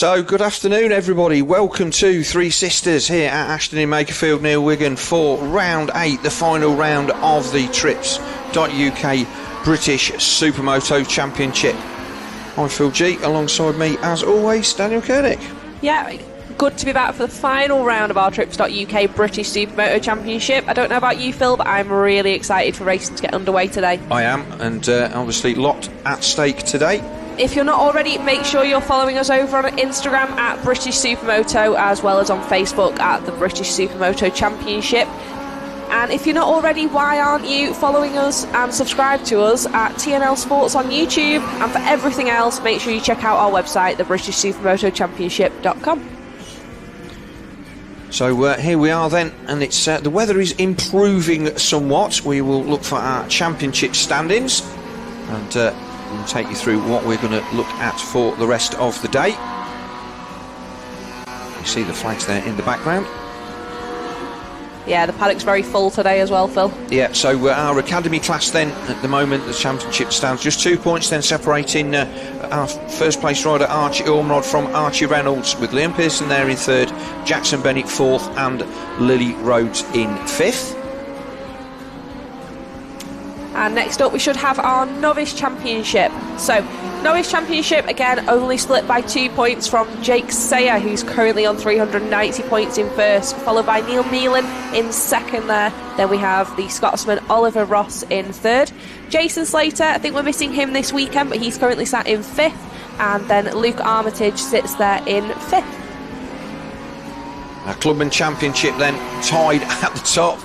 So, good afternoon everybody, welcome to Three Sisters here at Ashton in Makerfield near Wigan for round 8, the final round of the Trips.uk British Supermoto Championship. I'm Phil G, alongside me as always Daniel Koenig. Yeah, good to be back for the final round of our Trips.uk British Supermoto Championship. I don't know about you, Phil, but I'm really excited for racing to get underway today. I am, and obviously lot at stake today. If you're not already, make sure you're following us over on Instagram at British Supermoto, as well as on Facebook at the British Supermoto Championship. And if you're not already, why aren't you following us and subscribe to us at TNL Sports on YouTube? And for everything else, make sure you check out our website, thebritishsupermotochampionship.com. So here we are then, and it's the weather is improving somewhat. We will look for our championship standings, and we'll take you through what we're going to look at for the rest of the day. You see the flags there in the background. Yeah, the paddock's very full today as well, Phil. Yeah, so our academy class then, at the moment, the championship stands just 2 points then separating our first place rider Archie Ormrod from Archie Reynolds, with Liam Pearson there in third, Jackson Bennett fourth and Lily Rhodes in fifth. And next up we should have our Novice Championship. So, Novice Championship, again, only split by 2 points from Jake Sayer, who's currently on 390 points in first, followed by Neil Nealon in second there. Then we have the Scotsman Oliver Ross in third. Jason Slater, I think we're missing him this weekend, but he's currently sat in fifth. And then Luke Armitage sits there in fifth. Our Clubman Championship then tied at the top.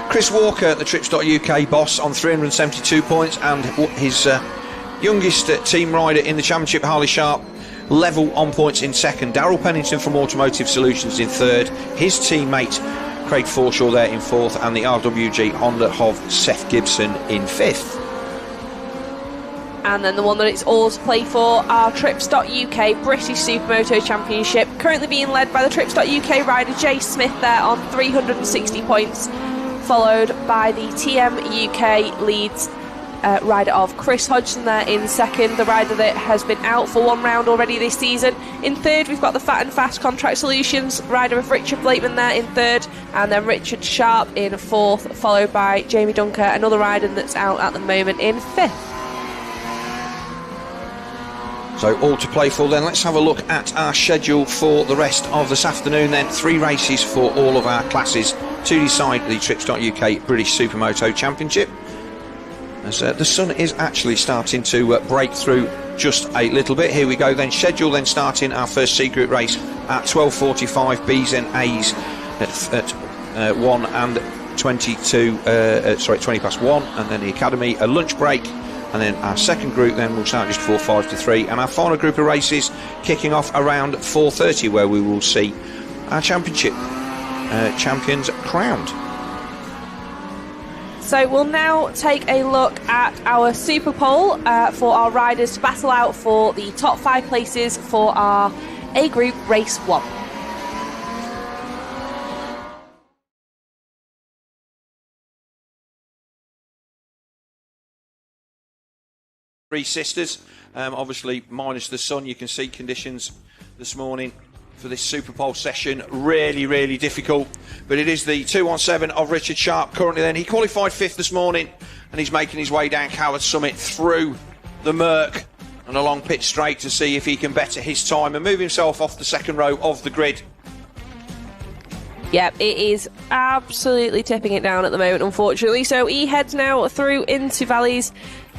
Chris Walker, the Trips.uk boss, on 372 points, and his youngest team rider in the championship, Harley Sharp, level on points in second. Darryl Pennington from Automotive Solutions in third. His teammate Craig Forshaw there in fourth, and the RWG Honda Hov Seth Gibson in fifth. And then the one that it's all to play for, our Trips.uk British Supermoto Championship, currently being led by the Trips.uk rider Jay Smith there on 360 points, followed by the TM UK Leeds rider of Chris Hodgson there in second, the rider that has been out for one round already this season. In third, we've got the Fat and Fast Contract Solutions rider of Richard Blakeman there in third, and then Richard Sharp in fourth, followed by Jamie Dunker, another rider that's out at the moment, in fifth. So all to play for then. Let's have a look at our schedule for the rest of this afternoon then. 3 races for all of our classes to decide the Trips.uk British Supermoto Championship, as the sun is actually starting to break through just a little bit. Here we go then. Schedule then starting our first C Group race at 12:45, B's and A's at 1 and 22 20 past 1, and then the academy a lunch break, and then our second group then will start just before 5 to 3, and our final group of races kicking off around 4:30, where we will see our championship champions crowned. So we'll now take a look at our Super Pole for our riders to battle out for the top 5 places for our A Group Race 1. Three Sisters, obviously minus the sun. You can see conditions this morning for this Super Pole session really difficult, but it is the 217 of Richard Sharp currently then. He qualified 5th this morning, and he's making his way down Coward Summit through the murk and along pit straight to see if he can better his time and move himself off the second row of the grid. Yep, it is absolutely tipping it down at the moment, unfortunately. So he heads now through into Valleys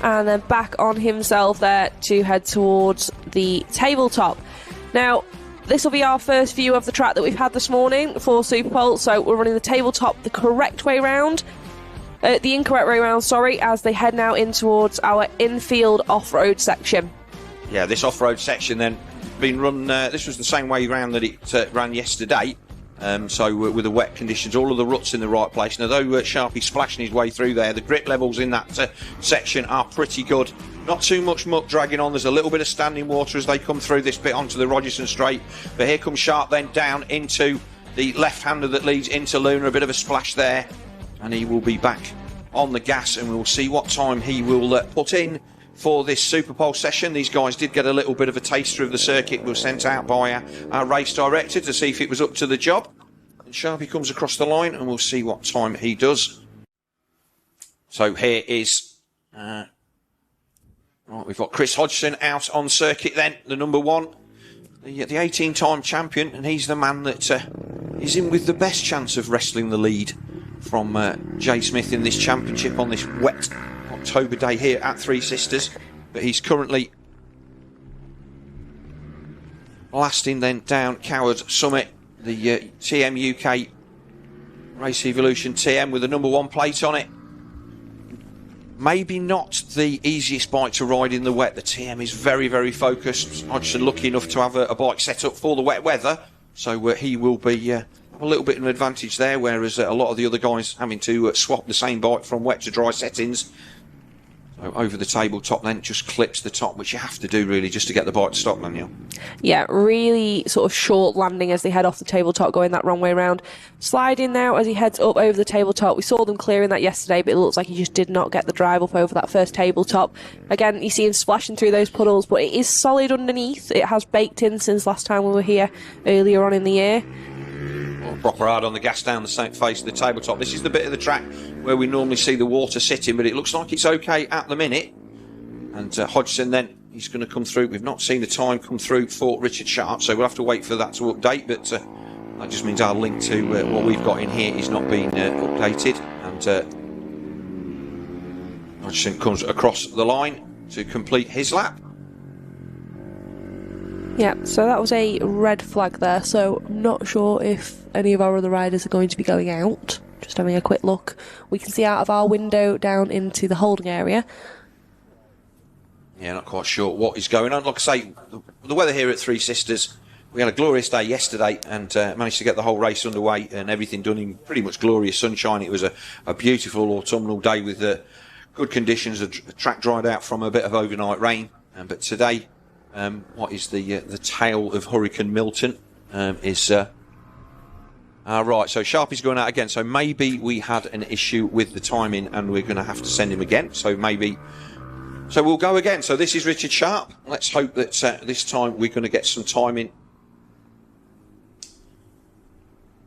and then back on himself there to head towards the tabletop. Now, this will be our first view of the track that we've had this morning for Super Pole. So we're running the tabletop the correct way round. The incorrect way round, sorry, as they head now in towards our infield off-road section. Yeah, this off-road section then been run, this was the same way round that it ran yesterday. So with the wet conditions, all of the ruts in the right place. Now, though Sharpie's splashing his way through there, the grip levels in that section are pretty good. Not too much muck dragging on. There's a little bit of standing water as they come through this bit onto the Rogerson Straight. But here comes Sharp then down into the left-hander that leads into Luna. A bit of a splash there, and he will be back on the gas, and we'll see what time he will put in for this Super Pole session. These guys did get a little bit of a taster of the circuit. We were sent out by our race director to see if it was up to the job. And Sharpie comes across the line, and we'll see what time he does. So here is... right, we've got Chris Hodgson out on circuit then, the number 1. The 18-time champion, and he's the man that is in with the best chance of wrestling the lead from Jay Smith in this championship on this wet October day here at Three Sisters. But he's currently lasting then down Coward Summit, the TM UK Race Evolution TM with the number 1 plate on it. Maybe not the easiest bike to ride in the wet. The TM is very, very focused. Hodgson lucky enough to have a bike set up for the wet weather, so he will be have a little bit of an advantage there, whereas a lot of the other guys having to swap the same bike from wet to dry settings. So over the tabletop then, just clips the top, which you have to do really just to get the bike to stop, Daniel. Yeah, really sort of short landing as they head off the tabletop, going that wrong way around. Sliding now as he heads up over the tabletop. We saw them clearing that yesterday, but it looks like he just did not get the drive up over that first tabletop. Again, you see him splashing through those puddles, but it is solid underneath. It has baked in since last time we were here earlier on in the year. Proper hard on the gas down the same face of the tabletop. This is the bit of the track where we normally see the water sitting, but it looks like it's okay at the minute. And Hodgson then, he's going to come through. We've not seen the time come through for Richard Sharp, so we'll have to wait for that to update, but that just means our link to what we've got in here is not being updated. And Hodgson comes across the line to complete his lap. Yeah, so that was a red flag there, so I'm not sure if any of our other riders are going to be going out. Just having a quick look. We can see out of our window down into the holding area. Yeah, not quite sure what is going on. Like I say, the weather here at Three Sisters, we had a glorious day yesterday and managed to get the whole race underway and everything done in pretty much glorious sunshine. It was a beautiful autumnal day with good conditions. The track dried out from a bit of overnight rain. But today, what is the tail of Hurricane Milton is... right, so Sharpie's going out again. So maybe we had an issue with the timing and we're going to have to send him again. So we'll go again. So this is Richard Sharp. Let's hope that this time we're going to get some timing.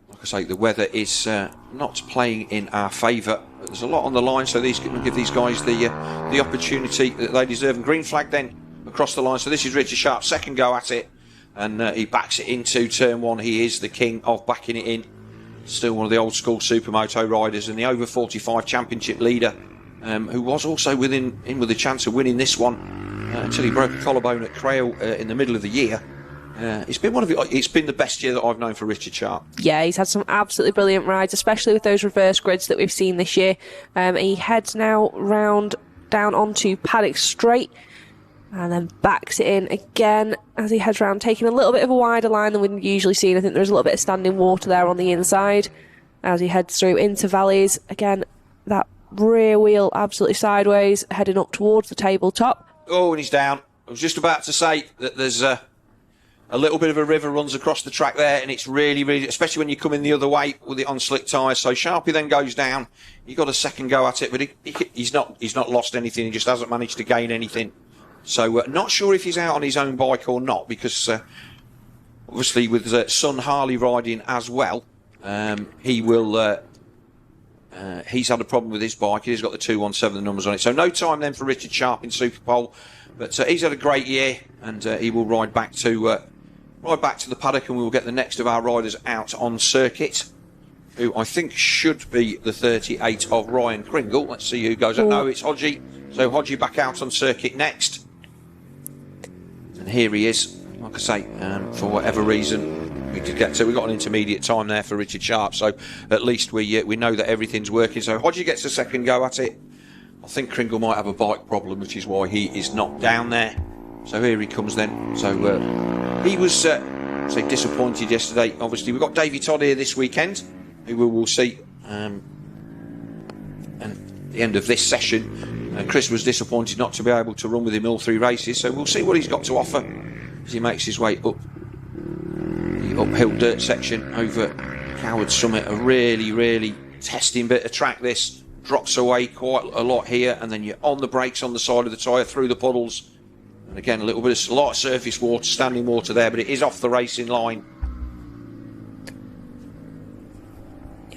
Like I say, the weather is not playing in our favour. There's a lot on the line, so these can give these guys the opportunity that they deserve. And green flag then across the line. So this is Richard Sharp's second go at it. And he backs it into turn 1. He is the king of backing it in. Still one of the old school Supermoto riders and the over 45 championship leader, who was also with a chance of winning this one until he broke a collarbone at Crail in the middle of the year. It's been the best year that I've known for Richard Sharp. Yeah, he's had some absolutely brilliant rides, especially with those reverse grids that we've seen this year. He heads now round down onto Paddock Straight. And then backs it in again as he heads round, taking a little bit of a wider line than we'd usually seen. I think there's a little bit of standing water there on the inside as he heads through into valleys. Again, that rear wheel absolutely sideways, heading up towards the tabletop. Oh, and he's down. I was just about to say that there's a little bit of a river runs across the track there, and it's really, really, especially when you come in the other way with it on slick tyres. So Sharpie then goes down. He got a second go at it, but he's not lost anything. He just hasn't managed to gain anything. So not sure if he's out on his own bike or not, because obviously with son Harley riding as well, he will. He's had a problem with his bike. He's got the 217 numbers on it. So no time then for Richard Sharp in Super Pole, but he's had a great year, and he will ride back to the paddock, and we will get the next of our riders out on circuit, who I think should be the 38 of Ryan Kringle. Let's see who goes out. No, it's Hodgie. So Hodgie back out on circuit next. And here he is. Like I say, for whatever reason, we got an intermediate time there for Richard Sharp. So at least we know that everything's working. So Hodgie gets a second go at it. I think Kringle might have a bike problem, which is why he is not down there. So here he comes then. So he was disappointed yesterday. Obviously, we've got Davey Todd here this weekend, who we will see. And at the end of this session. Chris was disappointed not to be able to run with him all 3 races, so we'll see what he's got to offer as he makes his way up the uphill dirt section over Coward Summit. A really, really testing bit of track this. drops away quite a lot here, and then you're on the brakes on the side of the tyre through the puddles. And again, a lot of surface water, standing water there, but it is off the racing line.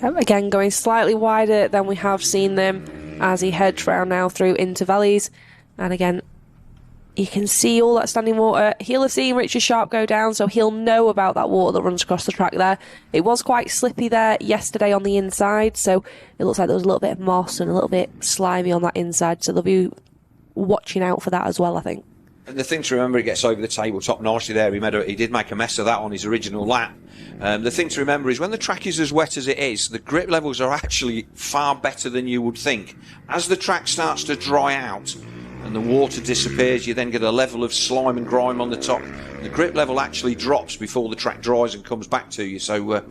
Yep, again, going slightly wider than we have seen them as he heads round now through into valleys. And again, you can see all that standing water. He'll have seen Richard Sharp go down, so he'll know about that water that runs across the track there. It was quite slippy there yesterday on the inside, so it looks like there was a little bit of moss and a little bit slimy on that inside, so they'll be watching out for that as well, I think. And the thing to remember, he gets over the tabletop nicely there. He did make a mess of that on his original lap. The thing to remember is when the track is as wet as it is, the grip levels are actually far better than you would think. As the track starts to dry out and the water disappears, you then get a level of slime and grime on the top. The grip level actually drops before the track dries and comes back to you. So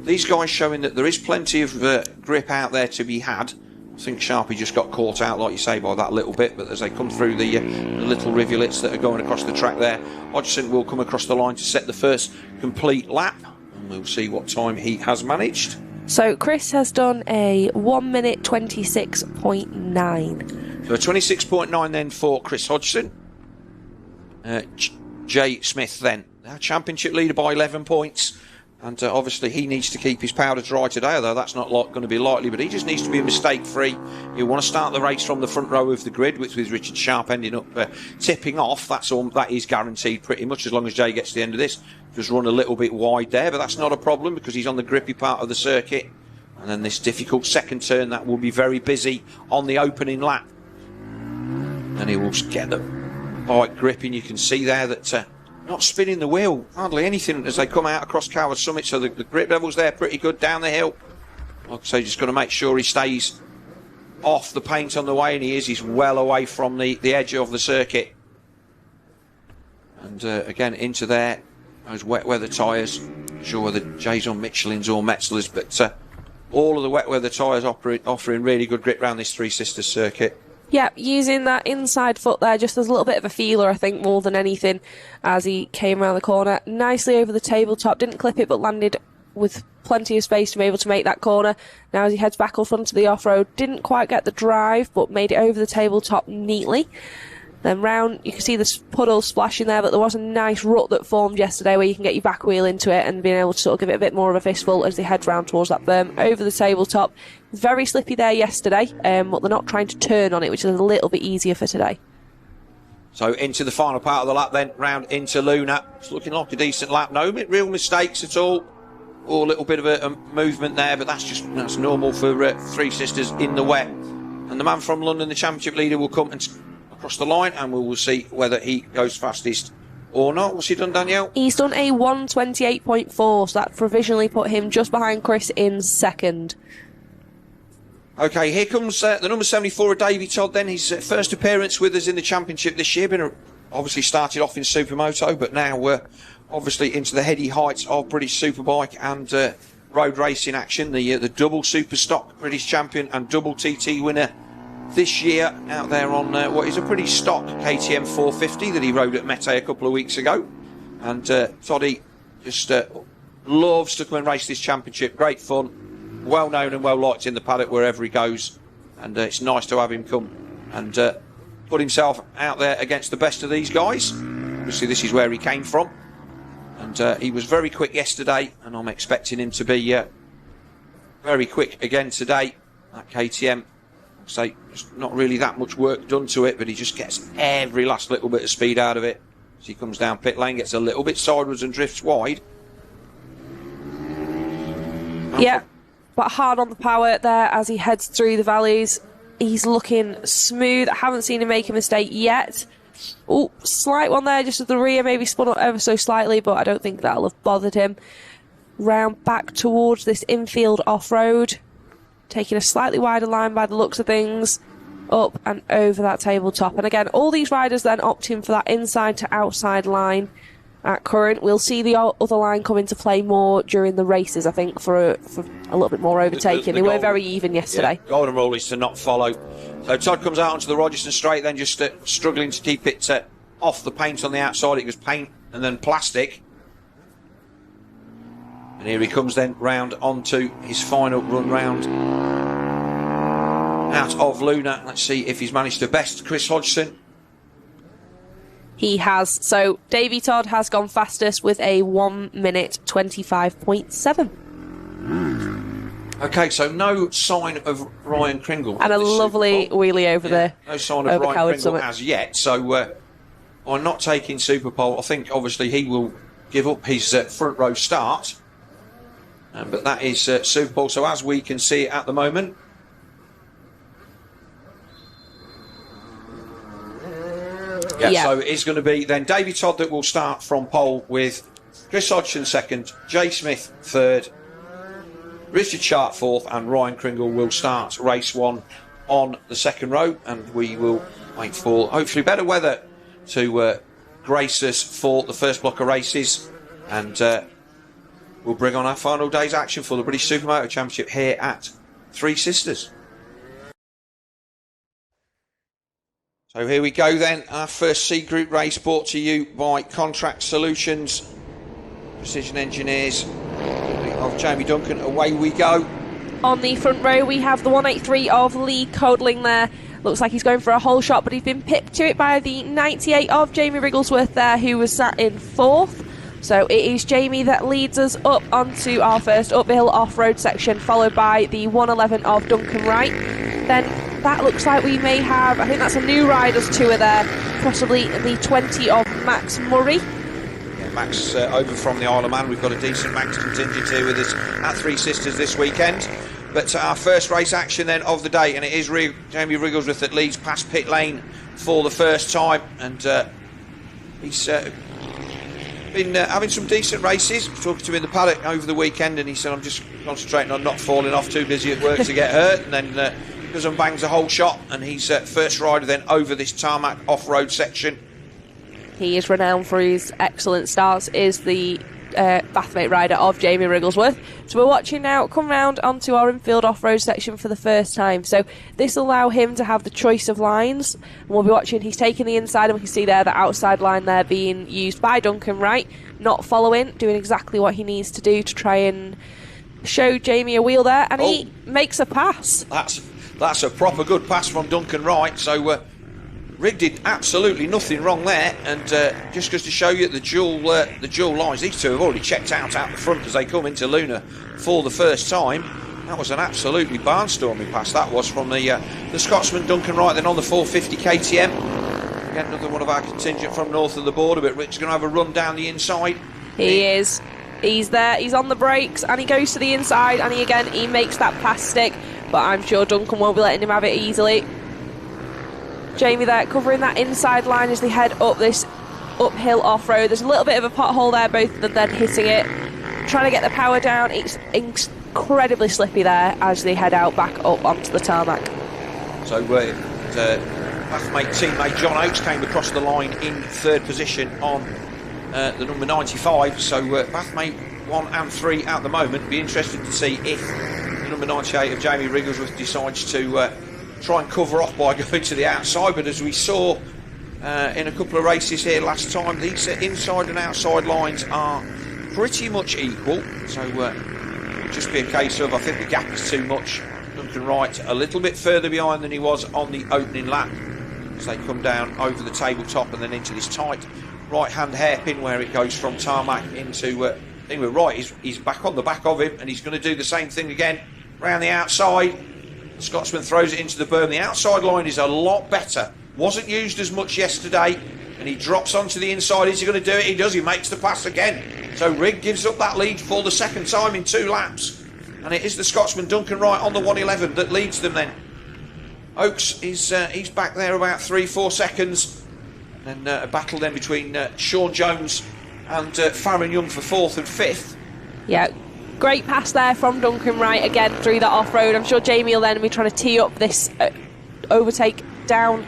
these guys showing that there is plenty of grip out there to be had. I think Sharpie just got caught out, like you say, by that little bit, but as they come through the little rivulets that are going across the track there, Hodgson will come across the line to set the first complete lap, and we'll see what time he has managed. So Chris has done a 1 minute 26.9. So a 26.9 then for Chris Hodgson. Jay Smith then, our championship leader by 11 points. And obviously he needs to keep his powder dry today, although that's not going to be likely, but he just needs to be mistake-free. He'll want to start the race from the front row of the grid, which with Richard Sharp ending up tipping off. That is guaranteed pretty much, as long as Jay gets to the end of this. Just run a little bit wide there, but that's not a problem because he's on the grippy part of the circuit. And then this difficult second turn, that will be very busy on the opening lap. And he will get the bike gripping. You can see there that... not spinning the wheel, hardly anything as they come out across Coward Summit, so the grip level's there pretty good down the hill. Like I say, just got to make sure he stays off the paint on the way, and he's well away from the edge of the circuit. And again, into there, those wet weather tyres. Not sure whether Jay's on Michelin's or Metzler's, but all of the wet weather tyres offering really good grip around this Three Sisters circuit. Yeah, using that inside foot there just as a little bit of a feeler, I think, more than anything, as he came around the corner. Nicely over the tabletop, didn't clip it, but landed with plenty of space to be able to make that corner. Now as he heads back up onto the off-road, didn't quite get the drive, but made it over the tabletop neatly. Then round, you can see the puddle splashing there, but there was a nice rut that formed yesterday where you can get your back wheel into it and being able to sort of give it a bit more of a fistful as they head round towards that berm. Over the tabletop, very slippy there yesterday, but they're not trying to turn on it, which is a little bit easier for today. So into the final part of the lap then, round into Luna. It's looking like a decent lap. No real mistakes at all. Or a little bit of a movement there, but that's normal for Three Sisters in the wet. And the man from London, the championship leader, will come and across the line, and we will see whether he goes fastest or not. What's he done, Danielle? He's done a 1:28.4, so that provisionally put him just behind Chris in second. Okay, here comes the number 74 of Davey Todd then. His first appearance with us in the championship this year. Obviously started off in Supermoto, but now we're obviously into the heady heights of British Superbike and road racing action. The double Super Stock British champion and double TT winner this year out there on what is a pretty stock KTM 450 that he rode at Mete a couple of weeks ago. And Toddy just loves to come and race this championship. Great fun, well known and well liked in the paddock wherever he goes, and it's nice to have him come and put himself out there against the best of these guys. Obviously this is where he came from, and he was very quick yesterday, and I'm expecting him to be very quick again today. That KTM, say, there's not really that much work done to it, but he just gets every last little bit of speed out of it. So he comes down pit lane, gets a little bit sideways and drifts wide. Yeah, but hard on the power there as he heads through the valleys. He's looking smooth. I haven't seen him make a mistake yet. Oh, slight one there, just at the rear, maybe spun up ever so slightly, but I don't think that'll have bothered him. Round back towards this infield off-road. Taking a slightly wider line by the looks of things, up and over that tabletop. And again, all these riders then opting for that inside to outside line at current. We'll see the other line come into play more during the races, I think, for a little bit more overtaking. They were very even yesterday. Yeah, golden rule is to not follow. So Todd comes out onto the Rogerson straight, then just struggling to keep it off the paint on the outside. It was paint and then plastic. And here he comes then round onto his final run round. out of Luna. Let's see if he's managed to best Chris Hodgson. He has. So Davy Todd has gone fastest with a 1 minute 25.7. Okay, so no sign of Ryan Kringle. And a lovely wheelie over there. No sign of Ryan Kringle as yet. So I'm not taking Super Pole. I think obviously he will give up his front row start. But that is Super Pole. So as we can see it at the moment. Yeah, so it's going to be then Davy Todd that will start from pole with Chris Hodgson second, Jay Smith third, Richard Sharp fourth, and Ryan Kringle will start race one on the second row. And we will wait for hopefully better weather to grace us for the first block of races. And we'll bring on our final day's action for the British Supermoto Championship here at Three Sisters. So here we go then, our first C Group race brought to you by Contract Solutions, Precision Engineers of Jamie Duncan. Away we go. On the front row we have the 183 of Lee Codling there. Looks like he's going for a whole shot, but he's been pipped to it by the 98 of Jamie Wrigglesworth there, who was sat in fourth. So it is Jamie that leads us up onto our first uphill off-road section, followed by the 111 of Duncan Wright. Then that looks like we may have, I think that's a new riders tour there, possibly the 20 of Max Murray. Yeah, Max over from the Isle of Man. We've got a decent Max contingent here with us at Three Sisters this weekend. But our first race action then of the day, and it is Jamie Wrigglesworth that leads past pit lane for the first time, and he's been having some decent races. Talking to him in the paddock over the weekend, and he said, I'm just concentrating on not falling off, too busy at work to get hurt. And then goes and bangs a whole shot, and he's first rider then over this tarmac off-road section. He is renowned for his excellent starts, is the Bathmate rider of Jamie Wrigglesworth. So we're watching now come round onto our infield off-road section for the first time. So this will allow him to have the choice of lines, and we'll be watching. He's taking the inside, and we can see there the outside line there being used by Duncan Wright, not following, doing exactly what he needs to do to try and show Jamie a wheel there, and he makes a pass. That's a proper good pass from Duncan Wright. So Rig did absolutely nothing wrong there, and just goes to show you the dual lines. These two have already checked out the front as they come into Luna for the first time. That was an absolutely barnstorming pass. That was from the Scotsman Duncan Wright. Then on the 450 KTM, again another one of our contingent from north of the border. But Rick's going to have a run down the inside. He is. He's there. He's on the brakes, and he goes to the inside, and he makes that pass stick. But I'm sure Duncan won't be letting him have it easily. Jamie there covering that inside line as they head up this uphill off-road. There's a little bit of a pothole there, both of them then hitting it, trying to get the power down. It's incredibly slippy there as they head out back up onto the tarmac. So Bathmate teammate John Oates came across the line in third position on the number 95. So Bathmate 1 and 3 at the moment. Be interested to see if the number 98 of Jamie Wrigglesworth decides to try and cover off by going to the outside. But as we saw in a couple of races here last time, these inside and outside lines are pretty much equal. So it'll just be a case of, I think the gap is too much. Duncan Wright a little bit further behind than he was on the opening lap as they come down over the tabletop and then into this tight right hand hairpin where it goes from tarmac into anyway. Right, he's back on the back of him, and he's going to do the same thing again round the outside. The Scotsman throws it into the berm. The outside line is a lot better, wasn't used as much yesterday, and he drops onto the inside. Is he going to do it? He does. He makes the pass again. So Rig gives up that lead for the second time in 2 laps, and it is the Scotsman Duncan Wright on the 111 that leads them then. Oakes is he's back there about 3-4 seconds, and a battle then between Sean Jones and Farron Young for 4th and 5th. Yeah, great pass there from Duncan Wright again through that off-road. I'm sure Jamie will then be trying to tee up this overtake down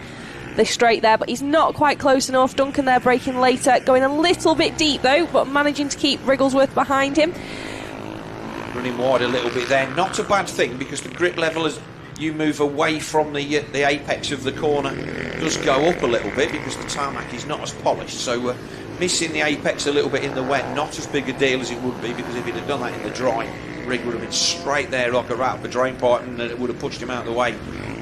this straight there, but he's not quite close enough. Duncan there braking later, going a little bit deep though, but managing to keep Wrigglesworth behind him. Running wide a little bit there, not a bad thing, because the grip level as you move away from the apex of the corner does go up a little bit because the tarmac is not as polished. So missing the apex a little bit in the wet, not as big a deal as it would be, because if he'd have done that in the dry, Rig would have been straight there like a rat up a drain pipe, and it would have pushed him out of the way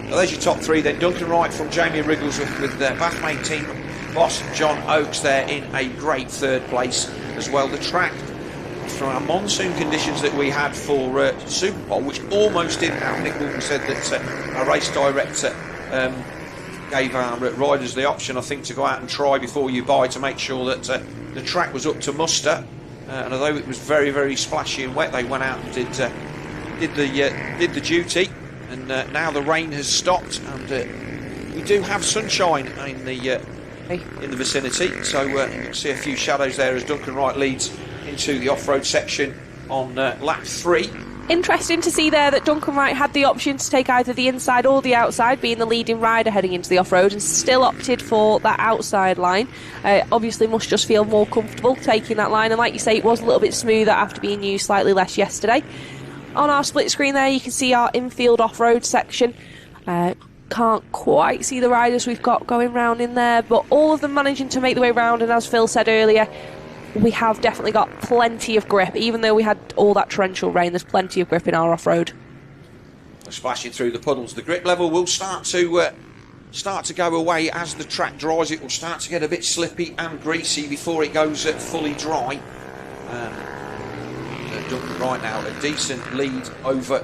Well, there's your top three then. Duncan Wright from Jamie Wrigglesworth with Bathmate team boss John Oakes there in a great third place as well. The track, from our monsoon conditions that we had for Supermoto, which almost didn't happen. Nick Walton said that our race director gave our riders the option, I think, to go out and try before you buy, to make sure that the track was up to muster. And although it was very, very splashy and wet, they went out and did the duty. And now the rain has stopped, and we do have sunshine in the vicinity. So you can see a few shadows there as Duncan Wright leads into the off-road section on lap 3. Interesting to see there that Duncan Wright had the option to take either the inside or the outside, being the leading rider heading into the off-road, and still opted for that outside line. Obviously must just feel more comfortable taking that line, and like you say, it was a little bit smoother after being used slightly less yesterday. On our split screen there, you can see our infield off-road section. Can't quite see the riders we've got going round in there, but all of them managing to make the way round, and as Phil said earlier, we have definitely got plenty of grip. Even though we had all that torrential rain, there's plenty of grip in our off-road. Splashing through the puddles, the grip level will start to go away as the track dries. It will start to get a bit slippy and greasy before it goes fully dry. Duncan right now a decent lead over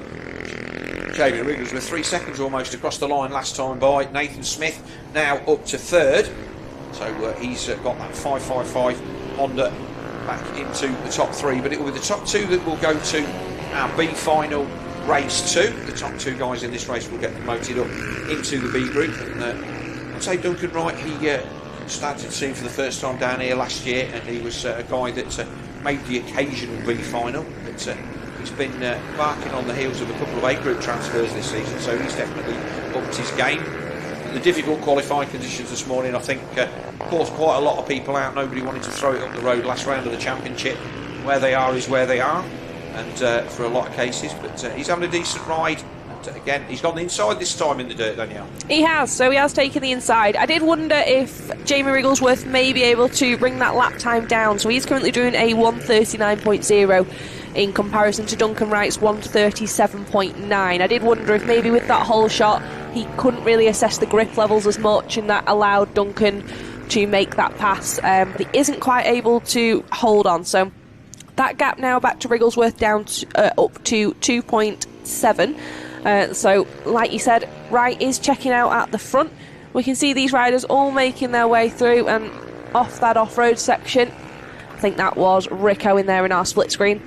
Jamie Wrigglesworth with 3 seconds almost across the line last time by. Nathan Smith now up to third, so he's got that 555 Honda back into the top 3, but it will be the top 2 that will go to our B final race 2. The top 2 guys in this race will get promoted up into the B group, and I'd say Duncan Wright, he started soon for the first time down here last year, and he was a guy that made the occasional B final, but he's been barking on the heels of a couple of A group transfers this season, so he's definitely upped his game. The difficult qualifying conditions this morning, I think, caused quite a lot of people out. Nobody wanted to throw it up the road last round of the championship. Where they are is where they are, and for a lot of cases, but he's having a decent ride. And again, he's gone inside this time in the dirt, Danielle. He has, so he has taken the inside. I did wonder if Jamie Wrigglesworth may be able to bring that lap time down, so he's currently doing a 1:39.0 in comparison to Duncan Wright's 1:37.9. I did wonder if maybe with that whole shot he couldn't really assess the grip levels as much, and that allowed Duncan to make that pass, but he isn't quite able to hold on. So that gap now back to Wrigglesworth down to, up to 2.7. So like you said, Wright is checking out at the front. We can see these riders all making their way through and off that off-road section. I think that was Rick Owen there in our split screen.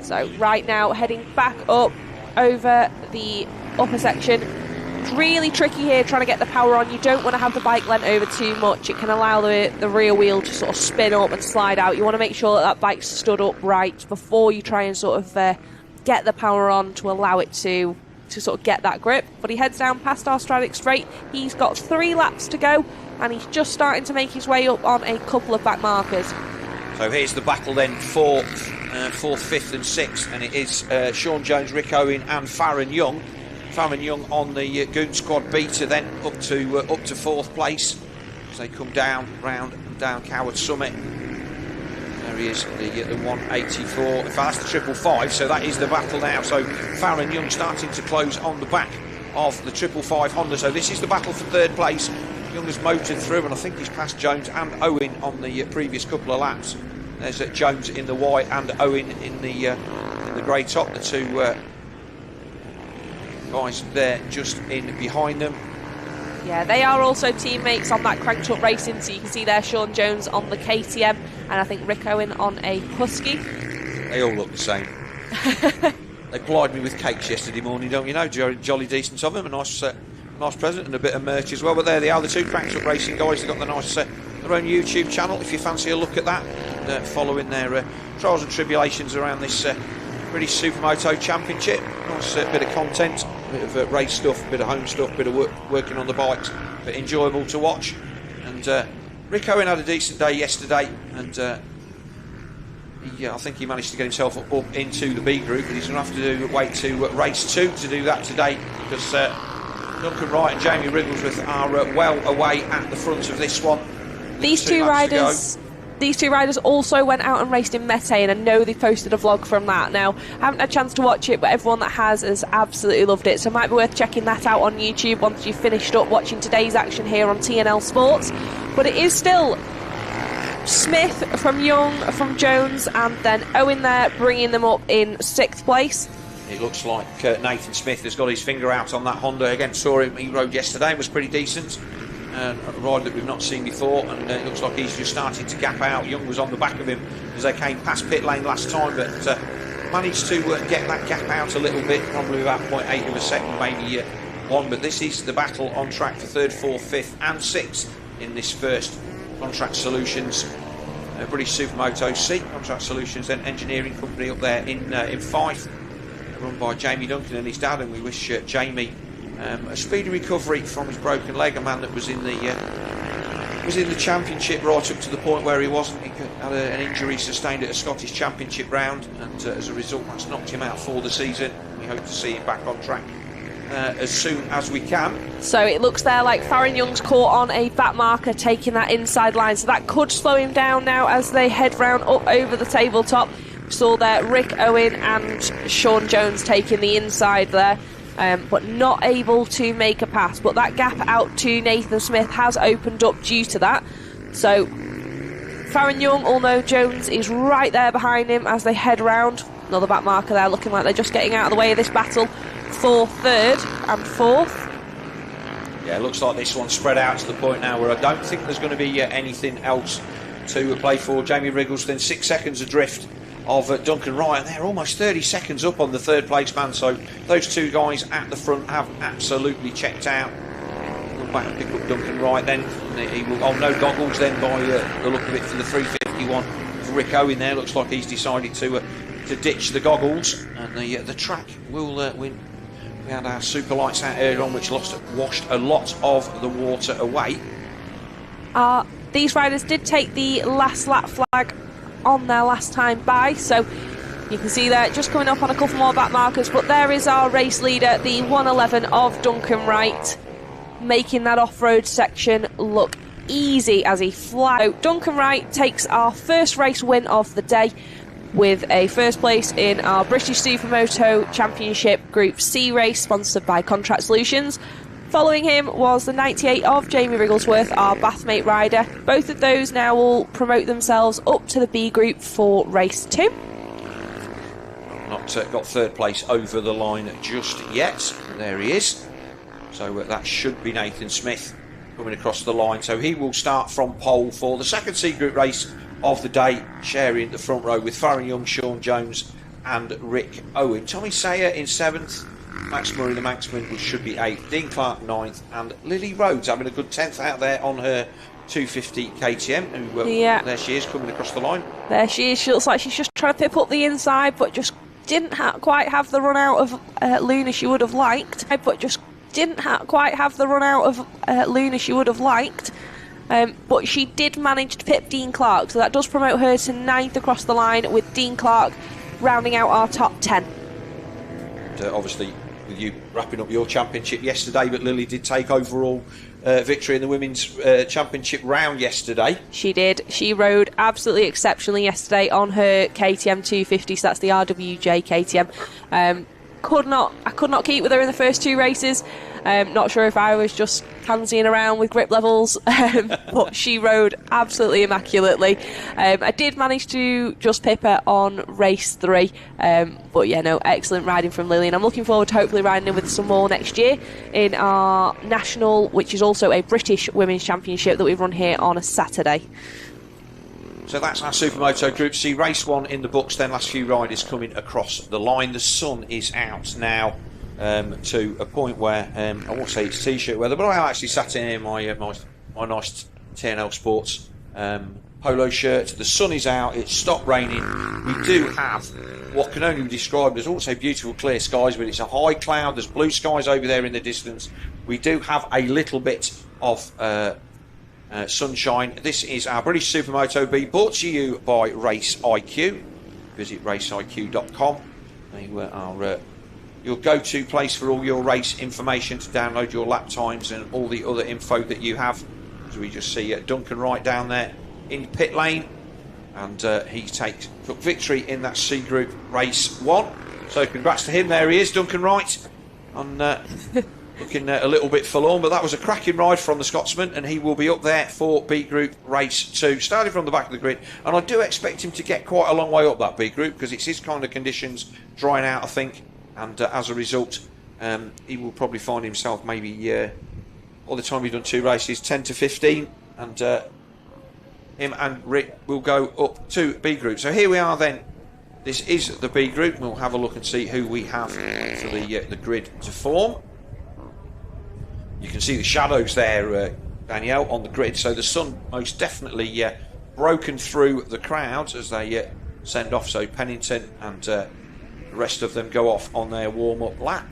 So right now heading back up over the upper section. It's really tricky here trying to get the power on. You don't want to have the bike leant over too much. It can allow the rear wheel to sort of spin up and slide out. You want to make sure that bike's stood up right before you try and sort of get the power on to allow it to sort of get that grip. But he heads down past our Stradic straight. He's got 3 laps to go, and he's just starting to make his way up on a couple of back markers. So here's the battle then for 4th, 5th and 6th, and it is Sean Jones, Rick Owen and Farron Young. Farron Young on the Goon Squad beta then up to 4th place as they come down Coward Summit. There he is, the 184. In fact, that's the 555, so that is the battle now. So Farron Young starting to close on the back of the 555 Honda. So this is the battle for 3rd place. Young has motored through, and I think he's passed Jones and Owen on the previous couple of laps. There's Jones in the white and Owen in the grey top. The 2 guys there just in behind them. Yeah, they are also teammates on that Cranked Up Racing, so you can see there Sean Jones on the KTM and I think Rick Owen on a Husky. They all look the same. They plied me with cakes yesterday morning, don't you know? Jolly decent of them. A nice present and a bit of merch as well. But there they are, the 2 Cranked Up Racing guys. They've got the nice their own YouTube channel if you fancy a look at that, and following their trials and tribulations around this British Supermoto Championship. Nice bit of content, a bit of race stuff, a bit of home stuff, a bit of working on the bikes, but enjoyable to watch. And Rick Owen had a decent day yesterday, and I think he managed to get himself up into the B group, but he's going to have to wait to race 2 to do that today, because Duncan Wright and Jamie Wrigglesworth are well away at the front of this one. These two riders these two riders also went out and raced in Mete, and I know they posted a vlog from that. Now, I haven't had a chance to watch it, but everyone that has absolutely loved it, so it might be worth checking that out on YouTube once you've finished up watching today's action here on TNL Sports. But it is still Smith from Young, from Jones, and then Owen there, bringing them up in 6th place. It looks like Nathan Smith has got his finger out on that Honda again. Saw him, he rode yesterday and was pretty decent. A ride that we've not seen before, and it looks like he's just starting to gap out. Young was on the back of him as they came past pit lane last time, but managed to get that gap out a little bit, probably about 0.8 of a second, maybe one. But this is the battle on track for 3rd, 4th, 5th and 6th in this first Contract Solutions British Supermoto C. Contract Solutions, then engineering company up there in Fife, run by Jamie Duncan and his dad, and we wish Jamie a speedy recovery from his broken leg. A man that was in the championship right up to the point where he wasn't. He had an injury sustained at a Scottish Championship round, and as a result that's knocked him out for the season. We hope to see him back on track as soon as we can. So it looks there like Farron Young's caught on a back marker taking that inside line, so that could slow him down now as they head round up over the tabletop. We saw there Rick Owen and Sean Jones taking the inside there, but not able to make a pass. But that gap out to Nathan Smith has opened up due to that. So Farron Young, although Jones is right there behind him as they head round. Another back marker there, looking like they're just getting out of the way of this battle for 3rd and 4th. Yeah, it looks like this one's spread out to the point now where I don't think there's going to be anything else to play for. Jamie Wriggleston 6 seconds adrift of Duncan Wright, and they're almost 30 seconds up on the 3rd place man, so those two guys at the front have absolutely checked out. We'll back and pick up Duncan Wright then. He will, no goggles then by the look of it for the 351 for Rick Owen there. Looks like he's decided to ditch the goggles, and the track will win. We had our super lights out earlier on, which washed a lot of the water away. These riders did take the last lap flag on their last time by, so you can see there just coming up on a couple more back markers, but there is our race leader, the 111 of Duncan Wright, making that off-road section look easy as he flies. So Duncan Wright takes our first race win of the day with a 1st place in our British Supermoto Championship Group C race, sponsored by Contract Solutions. Following him was the 98 of Jamie Wrigglesworth, our Bathmate rider. Both of those now will promote themselves up to the B group for race 2. Not got 3rd place over the line just yet. There he is. So that should be Nathan Smith coming across the line. So he will start from pole for the 2nd C group race of the day, sharing the front row with Farron Young, Sean Jones and Rick Owen. Tommy Sayer in 7th. Max Murray, the Manxman, which should be 8th. Dean Clark 9th, and Lily Rhodes having a good 10th out there on her 250 KTM. Who, there she is coming across the line. There she is. She looks like she's just trying to pip up the inside, but just didn't quite have the run out of Luna she would have liked. But she did manage to pip Dean Clark, so that does promote her to 9th across the line, with Dean Clark rounding out our top 10. And, obviously, with you wrapping up your championship yesterday, but Lily did take overall victory in the women's championship round yesterday. She did. She rode absolutely exceptionally yesterday on her KTM 250, so that's the RWJ KTM. I could not keep with her in the first 2 races. Not sure if I was just fancying around with grip levels, but she rode absolutely immaculately. I did manage to just pip her on race 3, but yeah, no, excellent riding from Lily, and I'm looking forward to hopefully riding her with some more next year in our national, which is also a British Women's Championship that we run here on a Saturday. So that's our Supermoto Group C race 1 in the books. Then last few riders coming across the line. The sun is out now to a point where I won't say it's t-shirt weather, but I actually sat in my nice TNL Sports polo shirt. The sun is out. It's stopped raining. We do have what can only be described as also beautiful clear skies, but it's a high cloud. There's blue skies over there in the distance. We do have a little bit of sunshine. This is our British Supermoto B, brought to you by Race IQ. Visit raceiq.com. They are your go-to place for all your race information, to download your lap times and all the other info that you have. As we just see Duncan Wright down there in pit lane, and he took victory in that C Group race 1. So congrats to him. There he is, Duncan Wright, on looking a little bit forlorn, but that was a cracking ride from the Scotsman, and he will be up there for B Group race 2, starting from the back of the grid. And I do expect him to get quite a long way up that B Group, because it's his kind of conditions drying out, I think, and as a result he will probably find himself maybe all the time he's done 2 races, 10 to 15, and him and Rick will go up to B Group. So here we are then. This is the B Group. We'll have a look and see who we have for the grid to form. You can see the shadows there, Danielle, on the grid. So the sun most definitely broken through the crowds as they send off. So Pennington and the rest of them go off on their warm-up lap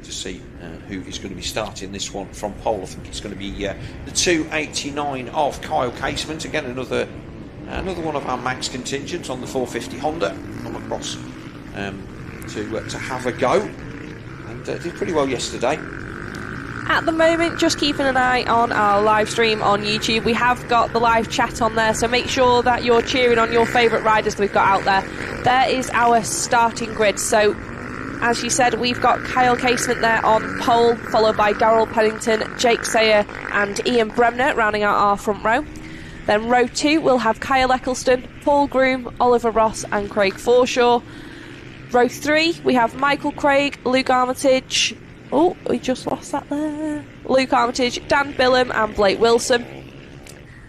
to see who is going to be starting this one from pole. I think it's going to be the 289 of Kyle Casement. Again, another one of our max contingents on the 450 Honda come across to have a go, and did pretty well yesterday. At the moment, just keeping an eye on our live stream on YouTube. We have got the live chat on there, so make sure that you're cheering on your favourite riders that we've got out there. There is our starting grid. So, as you said, we've got Kyle Casement there on pole, followed by Darrell Pennington, Jake Sayer and Ian Bremner rounding out our front row. Then row 2, we'll have Kyle Eccleston, Paul Groom, Oliver Ross and Craig Forshaw. Row 3, we have Michael Craig, Luke Armitage. Oh, we just lost that there. Luke Armitage, Dan Billum and Blake Wilson.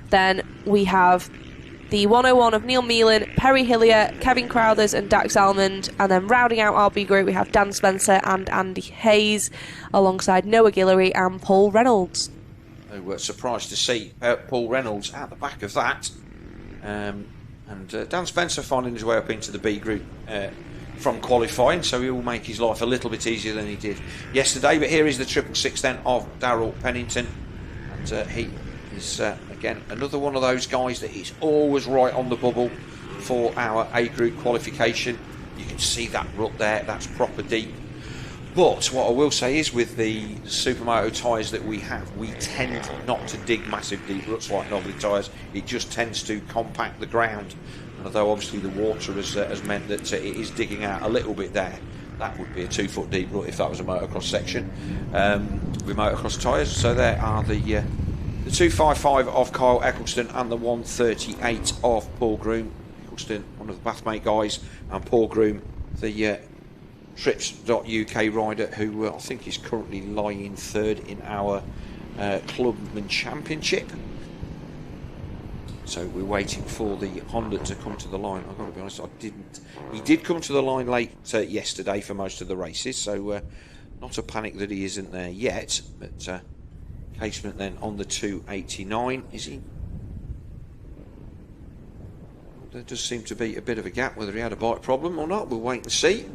Then we have the 101 of Neil Meelan, Perry Hillier, Kevin Crowthers and Dax Almond. And then rounding out our B Group, we have Dan Spencer and Andy Hayes, alongside Noah Guillory and Paul Reynolds. We were surprised to see Paul Reynolds at the back of that. And Dan Spencer finding his way up into the B Group from qualifying, so he will make his life a little bit easier than he did yesterday. But here is the 666 then of Darrell Pennington, and he is again another one of those guys that is always right on the bubble for our A Group qualification. You can see that rut there, that's proper deep. But what I will say is, with the Supermoto tyres that we have, we tend not to dig massive deep ruts like novelty tyres. It just tends to compact the ground. And although obviously the water has meant that it is digging out a little bit there, that would be a 2-foot deep rut if that was a motocross section with motocross tyres. So there are the 255 of Kyle Eccleston and the 138 of Paul Groom. Eccleston, one of the Bathmate guys, and Paul Groom, the Trips.uk rider, who I think is currently lying 3rd in our Clubman Championship. So we're waiting for the Honda to come to the line. I've got to be honest, he did come to the line late yesterday for most of the races, so not a panic that he isn't there yet. But Casement then on the 289, is he? There does seem to be a bit of a gap, whether he had a bike problem or not. We'll wait and see.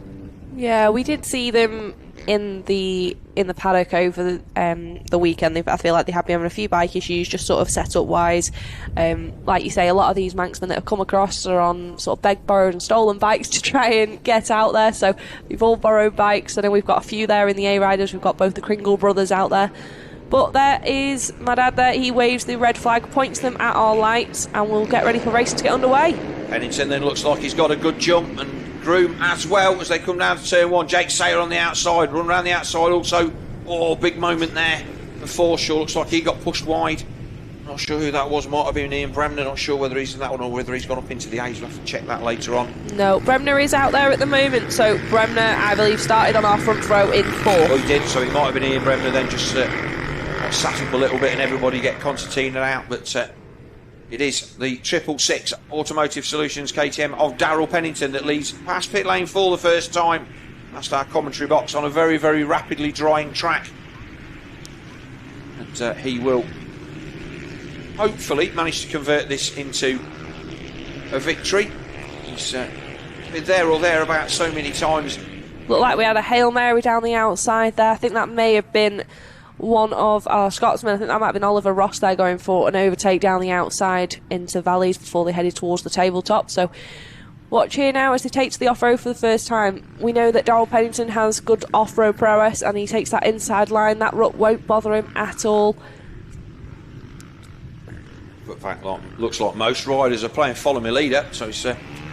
Yeah, we did see them in the paddock over the weekend. I feel like they have been having a few bike issues, just sort of setup wise. Like you say, a lot of these Manxmen that have come across are on sort of begged, borrowed and stolen bikes to try and get out there. So we've all borrowed bikes. I know we've got a few there in the A Riders. We've got both the Kringle brothers out there. But there is my dad there. He waves the red flag, points them at our lights, and we'll get ready for racing to get underway. Pennington then looks like he's got a good jump, and Groom as well as they come down to turn 1. Jake Sayer on the outside, run around the outside also. Oh, big moment there for Forshaw. Looks like he got pushed wide. Not sure who that was. Might have been Ian Bremner. Not sure whether he's in that one or whether he's gone up into the A's. We'll have to check that later on. No, Bremner is out there at the moment. So Bremner, I believe, started on our front row in 4th. Oh, he did. So it might have been Ian Bremner then just sat up a little bit and everybody get concertina out. But it is the 666 Automotive Solutions KTM of Darrell Pennington that leads past pit lane for the first time. That's our commentary box on a very, very rapidly drying track. And he will hopefully manage to convert this into a victory. He's been there or thereabout so many times. Looked like we had a Hail Mary down the outside there. I think that may have been one of our Scotsmen. I think that might have been Oliver Ross there going for an overtake down the outside into Valleys before they headed towards the tabletop. So watch here now as they take to the off-road for the first time. We know that Darrell Pennington has good off-road prowess, and he takes that inside line. That rut won't bother him at all. in fact, looks like most riders are playing follow me leader, so it's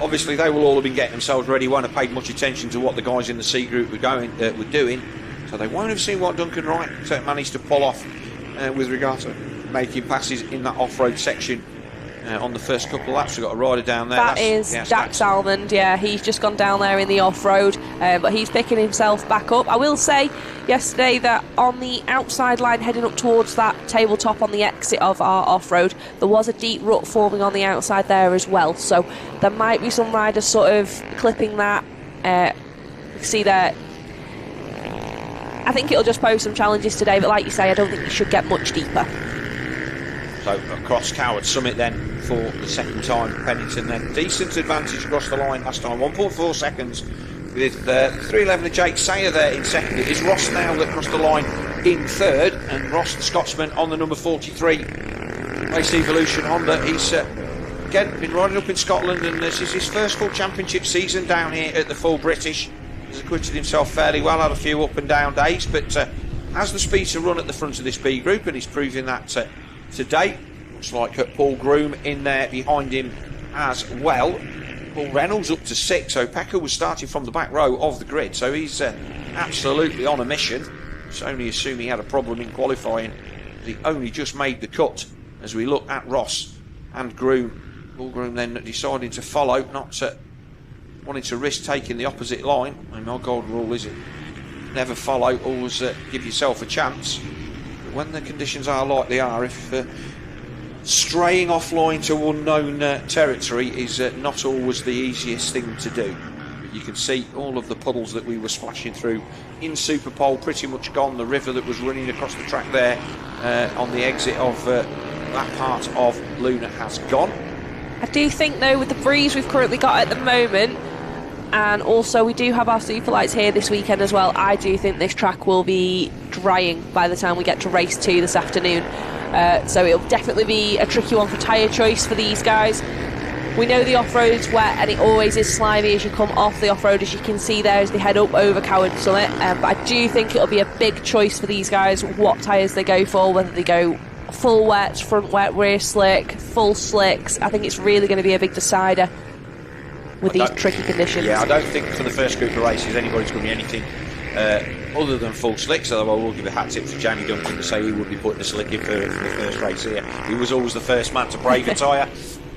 obviously they will all have been getting themselves ready, won't have paid much attention to what the guys in the C group were doing, so they won't have seen what Duncan Wright managed to pull off with regard to making passes in that off-road section on the first couple of laps. We've got a rider down there. That's Dax Almond. Yeah, he's just gone down there in the off-road, but he's picking himself back up. I will say yesterday that on the outside line heading up towards that tabletop on the exit of our off-road, there was a deep rut forming on the outside there as well, so there might be some riders sort of clipping that. You can see there, I think it'll just pose some challenges today, but like you say, I don't think it should get much deeper. So across Coward Summit then for the second time. Pennington then decent advantage across the line last time, 1.4 seconds with 3.11 of Jake Sayer there in second. It is Ross now that crossed the line in third, and Ross the Scotsman on the number 43 Race Evolution Honda. He's again been riding up in Scotland, and this is his first full championship season down here at the Full British. He's acquitted himself fairly well, had a few up and down days, but has the speed to run at the front of this B group, and he's proving that today. Looks like Paul Groom in there behind him as well. Paul Reynolds up to 6, so Pecco was starting from the back row of the grid, so he's absolutely on a mission. It's only assuming he had a problem in qualifying. He only just made the cut as we look at Ross and Groom. Paul Groom then deciding to follow, not wanting to risk taking the opposite line. And my gold rule is it never follow, always give yourself a chance. But when the conditions are like they are, if straying offline to unknown territory is not always the easiest thing to do. You can see all of the puddles that we were splashing through in Superpole pretty much gone. The river that was running across the track there on the exit of that part of Luna has gone. I do think though, with the breeze we've currently got at the moment, and also we do have our super lights here this weekend as well, I do think this track will be drying by the time we get to race 2 this afternoon. So it'll definitely be a tricky one for tyre choice for these guys. We know the off-road's wet and it always is slimy as you come off the off-road, as you can see there as they head up over Coward Summit, but I do think it'll be a big choice for these guys what tyres they go for, whether they go full wet, front wet, rear slick, full slicks. I think it's really going to be a big decider with these tricky conditions. Yeah, I don't think for the first group of races anybody's going to be anything other than full slicks, although I will give a hat tip to Jamie Duncan to say he would be putting a slick in for the first race here. He was always the first man to brave a tyre.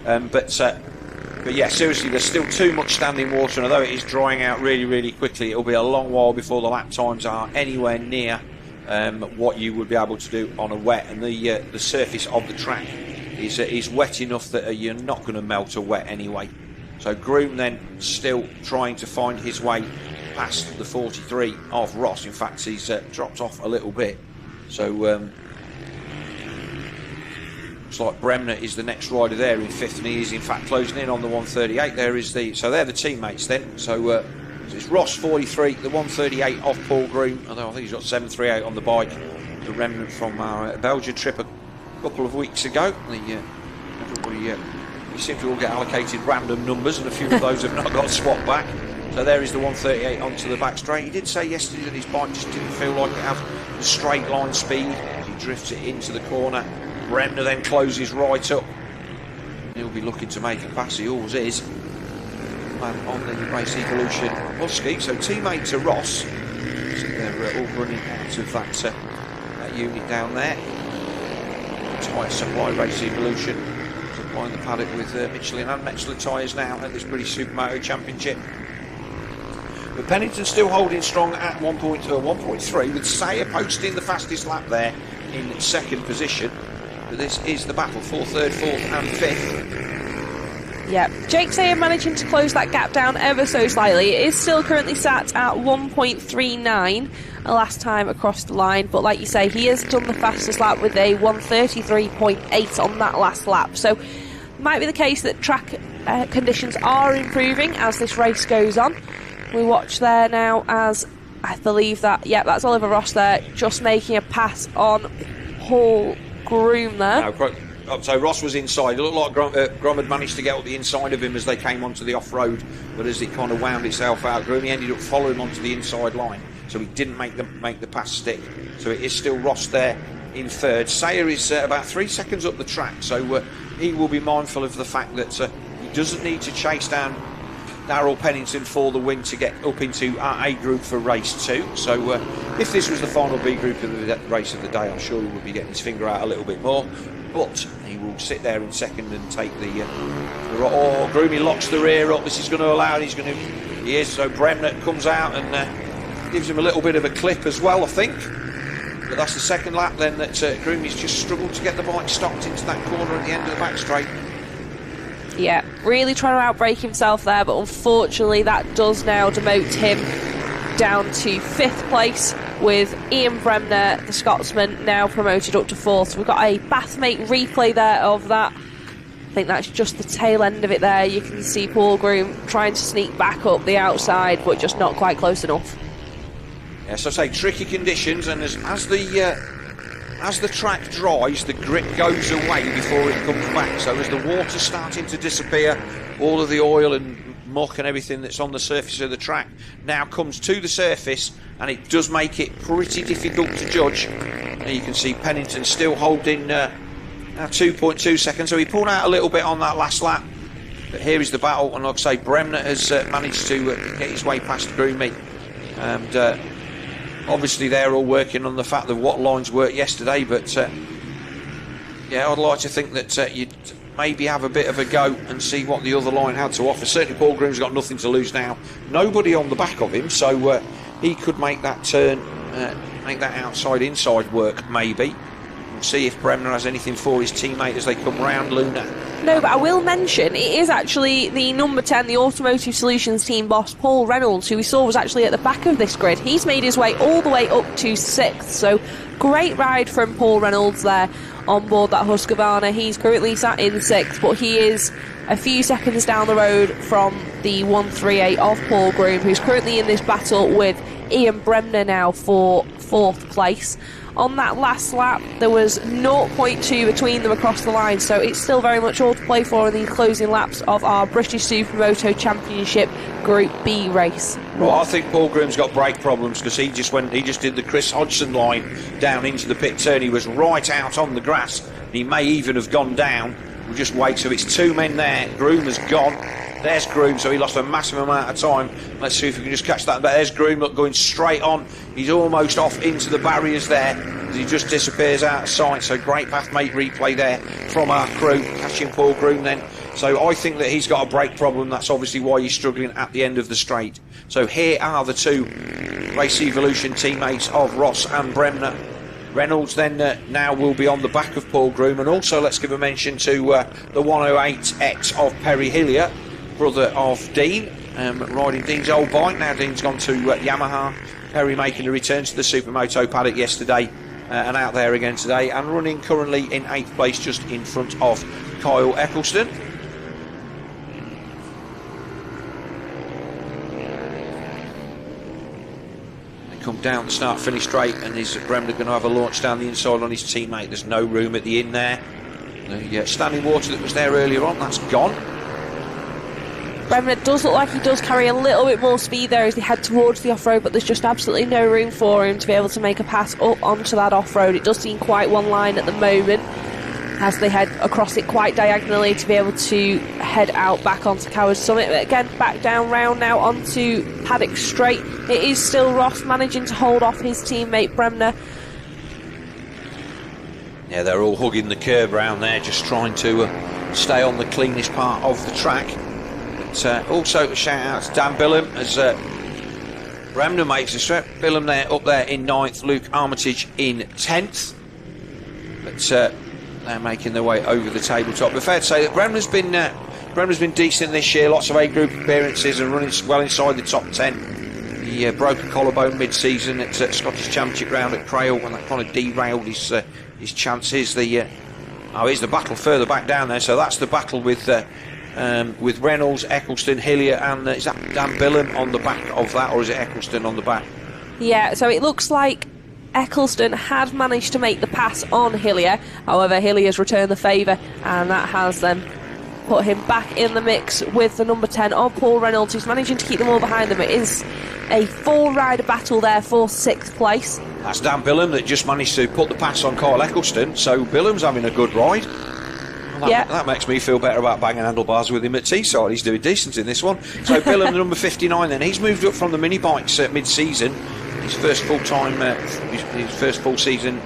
But yeah, seriously, there's still too much standing water, and although it is drying out really, really quickly, it'll be a long while before the lap times are anywhere near what you would be able to do on a wet, and the surface of the track is wet enough that you're not going to melt a wet anyway. So Groom then still trying to find his way past the 43 of Ross. In fact, he's dropped off a little bit. So looks like Bremner is the next rider there in 5th, and he is in fact closing in on the 138. So they're the teammates then. So it's Ross 43, the 138 of Paul Groom, although I think he's got 738 on the bike, the remnant from our Belgian trip a couple of weeks ago. Everybody we seem to all get allocated random numbers, and a few of those have not got swapped back. So there is the 138 onto the back straight. He did say yesterday that his bike just didn't feel like it had the straight line speed. He drifts it into the corner. Bremner then closes right up. He'll be looking to make a pass. He always is. And on the Race Evolution Husky, so teammate to Ross. So they're all running out of that unit down there. Tyre supply, Race Evolution supplying the paddock with Michelin and Michelin tyres now at this British Supermoto Championship. But Pennington still holding strong at 1.3, with Sayer posting the fastest lap there in second position. But this is the battle for third, fourth and fifth. Yeah, Jake Sayer managing to close that gap down ever so slightly. It is still currently sat at 1.39 last time across the line, but like you say, he has done the fastest lap with a 1:33.8 on that last lap. So might be the case that track conditions are improving as this race goes on. We watch there now as I believe that, yeah, that's Oliver Ross there, just making a pass on Paul Groom there. No, so Ross was inside. It looked like Grom had managed to get up the inside of him as they came onto the off-road, but as it kind of wound itself out, Groom ended up following onto the inside line, so he didn't make the pass stick. So it is still Ross there in third. Sayer is about 3 seconds up the track, so he will be mindful of the fact that he doesn't need to chase down Darrell Pennington for the win to get up into our A group for race 2. So if this was the final B group of the race of the day, I'm sure he would be getting his finger out a little bit more. But he will sit there in second and take the Groomy locks the rear up. This is going to allow, he is, so Bremner comes out and gives him a little bit of a clip as well, I think. But that's the second lap then that Groomy's just struggled to get the bike stopped into that corner at the end of the back straight. Yeah, really trying to outbrake himself there, but unfortunately that does now demote him down to 5th place, with Ian Bremner, the Scotsman, now promoted up to 4th. So we've got a Bathmate replay there of that. I think that's just the tail end of it there. You can see Paul Groom trying to sneak back up the outside, but just not quite close enough. Yeah, so I say tricky conditions, and as the track dries, the grip goes away before it comes back. So as the water's starting to disappear, all of the oil and muck and everything that's on the surface of the track now comes to the surface, and it does make it pretty difficult to judge. And you can see Pennington still holding 2.2 seconds, so he pulled out a little bit on that last lap. But here is the battle, and like I say, Bremner has managed to get his way past Groomy. And obviously they're all working on the fact that what lines worked yesterday, but yeah, I'd like to think that you'd maybe have a bit of a go and see what the other line had to offer. Certainly Paul Groom's got nothing to lose now. Nobody on the back of him, so he could make that turn, make that outside-inside work, maybe. We'll see if Bremner has anything for his teammate as they come round Luna. No, but I will mention, it is actually the number 10, the Automotive Solutions team boss, Paul Reynolds, who we saw was actually at the back of this grid. He's made his way all the way up to 6th, so great ride from Paul Reynolds there on board that Husqvarna. He's currently sat in 6th, but he is a few seconds down the road from the 138 of Paul Groom, who's currently in this battle with Ian Bremner now for 4th place. On that last lap, there was 0.2 between them across the line, so it's still very much all to play for in the closing laps of our British Supermoto Championship Group B race. Well, I think Paul Groom's got brake problems, because he just did the Chris Hodgson line down into the pit turn. He was right out on the grass. He may even have gone down. We'll just wait. So it's 2 men there. Groom has gone. There's Groom, so he lost a massive amount of time. Let's see if we can just catch that. But there's Groom, look, going straight on. He's almost off into the barriers there. He just disappears out of sight. So great Pathmate replay there from our crew, catching Paul Groom then. So I think that he's got a brake problem. That's obviously why he's struggling at the end of the straight. So here are the 2 Race Evolution teammates of Ross and Bremner. Reynolds then now will be on the back of Paul Groom. And also let's give a mention to the 108X of Perry Hillier, brother of Dean, riding Dean's old bike. Now Dean's gone to Yamaha. Perry making a return to the Supermoto paddock yesterday and out there again today, and running currently in 8th place, just in front of Kyle Eccleston. They come down the start-finish straight, and is Bremner going to have a launch down the inside on his teammate? There's no room at the in there. The standing water that was there earlier on, that's gone. Bremner does look like he does carry a little bit more speed there as they head towards the off-road, but there's just absolutely no room for him to be able to make a pass up onto that off-road. It does seem quite one line at the moment as they head across it quite diagonally to be able to head out back onto Coward Summit. But again, back down round now onto Paddock Straight. It is still Ross managing to hold off his teammate Bremner. Yeah, they're all hugging the curb round there, just trying to stay on the cleanest part of the track. Also a shout out to Dan Billum as Bremner makes a step. Billum there up there in 9th, Luke Armitage in 10th. But they're making their way over the tabletop. But fair to say that Bremner's been decent this year. Lots of A group appearances and running well inside the top 10. He broke a collarbone mid-season at Scottish Championship round at Crail, when that kind of derailed his chances. Here's the battle further back down there. So that's the battle with Reynolds, Eccleston, Hillier, and is that Dan Billum on the back of that, or is it Eccleston on the back? Yeah, so it looks like Eccleston had managed to make the pass on Hillier. However, Hillier's returned the favour, and that has then put him back in the mix with the number 10 of Paul Reynolds, who's managing to keep them all behind them. It is a 4-rider battle there for 6th place. That's Dan Billum that just managed to put the pass on Kyle Eccleston, so Billum's having a good ride. That makes me feel better about banging handlebars with him at Teesside. He's doing decent in this one. So Billum, the number 59, then he's moved up from the mini bikes mid-season. His first full-time, his first full season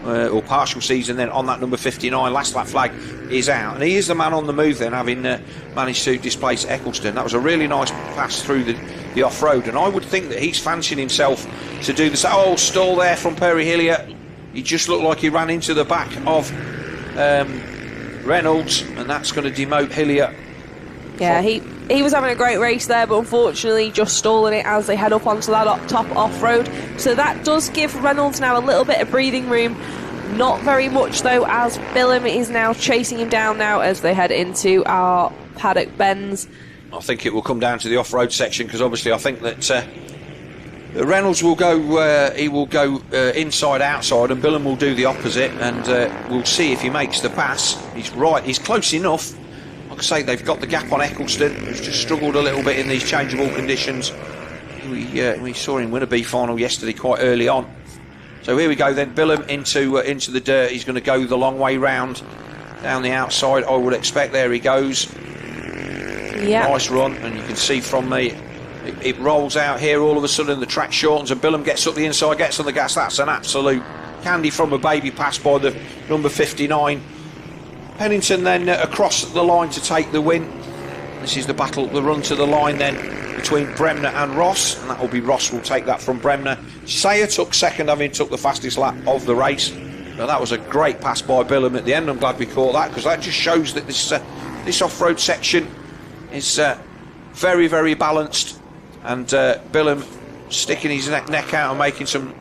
or partial season then on that number 59. Last lap flag is out, and he is the man on the move then, having managed to displace Eccleston. That was a really nice pass through the off-road, and I would think that he's fancying himself to do this. Oh, stall there from Perry Hillier. He just looked like he ran into the back of Reynolds, and that's going to demote Hillier. Yeah, he was having a great race there, but unfortunately just stalling it as they head up onto that top off-road. So that does give Reynolds now a little bit of breathing room. Not very much though, as Billum is now chasing him down now as they head into our paddock bends. I think it will come down to the off-road section, because obviously I think that Reynolds will go inside outside, and Billum will do the opposite, and we'll see if he makes the pass. He's close enough. Like I say, they've got the gap on Eccleston, who's just struggled a little bit in these changeable conditions. We saw him win a B final yesterday quite early on. So here we go then, Billum into the dirt. He's going to go the long way round down the outside, I would expect. There he goes. Yeah. Nice run, and you can see from me it rolls out here. All of a sudden the track shortens and Billum gets up the inside, gets on the gas. That's an absolute candy from a baby pass by the number 59. Pennington then across the line to take the win. This is the run to the line then between Bremner and Ross, and that will be Ross will take that from Bremner. Sayer took second, having took the fastest lap of the race. Now that was a great pass by Billum at the end. I'm glad we caught that, because that just shows that this off-road section is very, very balanced, and Billum sticking his neck out and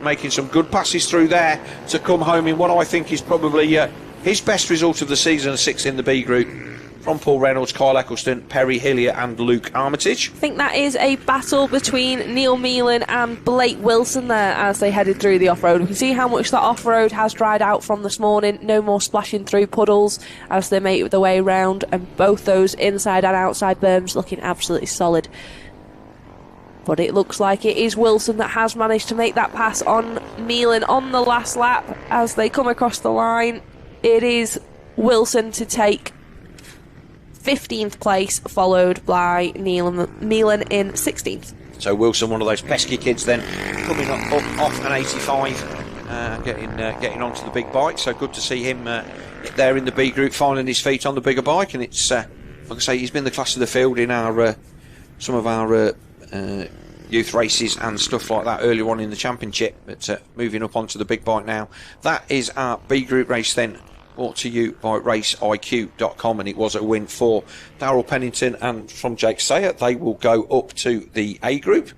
making some good passes through there to come home in what I think is probably his best result of the season, a 6th in the B group, from Paul Reynolds, Kyle Eccleston, Perry Hillier and Luke Armitage. I think that is a battle between Neil Meelan and Blake Wilson there as they headed through the off-road. We can see how much that off-road has dried out from this morning. No more splashing through puddles as they make their way round, and both those inside and outside berms looking absolutely solid. But it looks like it is Wilson that has managed to make that pass on Meelan on the last lap as they come across the line. It is Wilson to take 15th place, followed by Meelan in 16th. So Wilson, one of those pesky kids then, coming up off an 85, getting onto the big bike. So good to see him there in the B group, finding his feet on the bigger bike. And it's, like I say, he's been the class of the field in our some of our youth races and stuff like that earlier on in the championship. But moving up onto the big bike now. That is our B group race then, brought to you by RaceIQ.com, and it was a win for Darrell Pennington and from Jake Sayer. They will go up to the A group.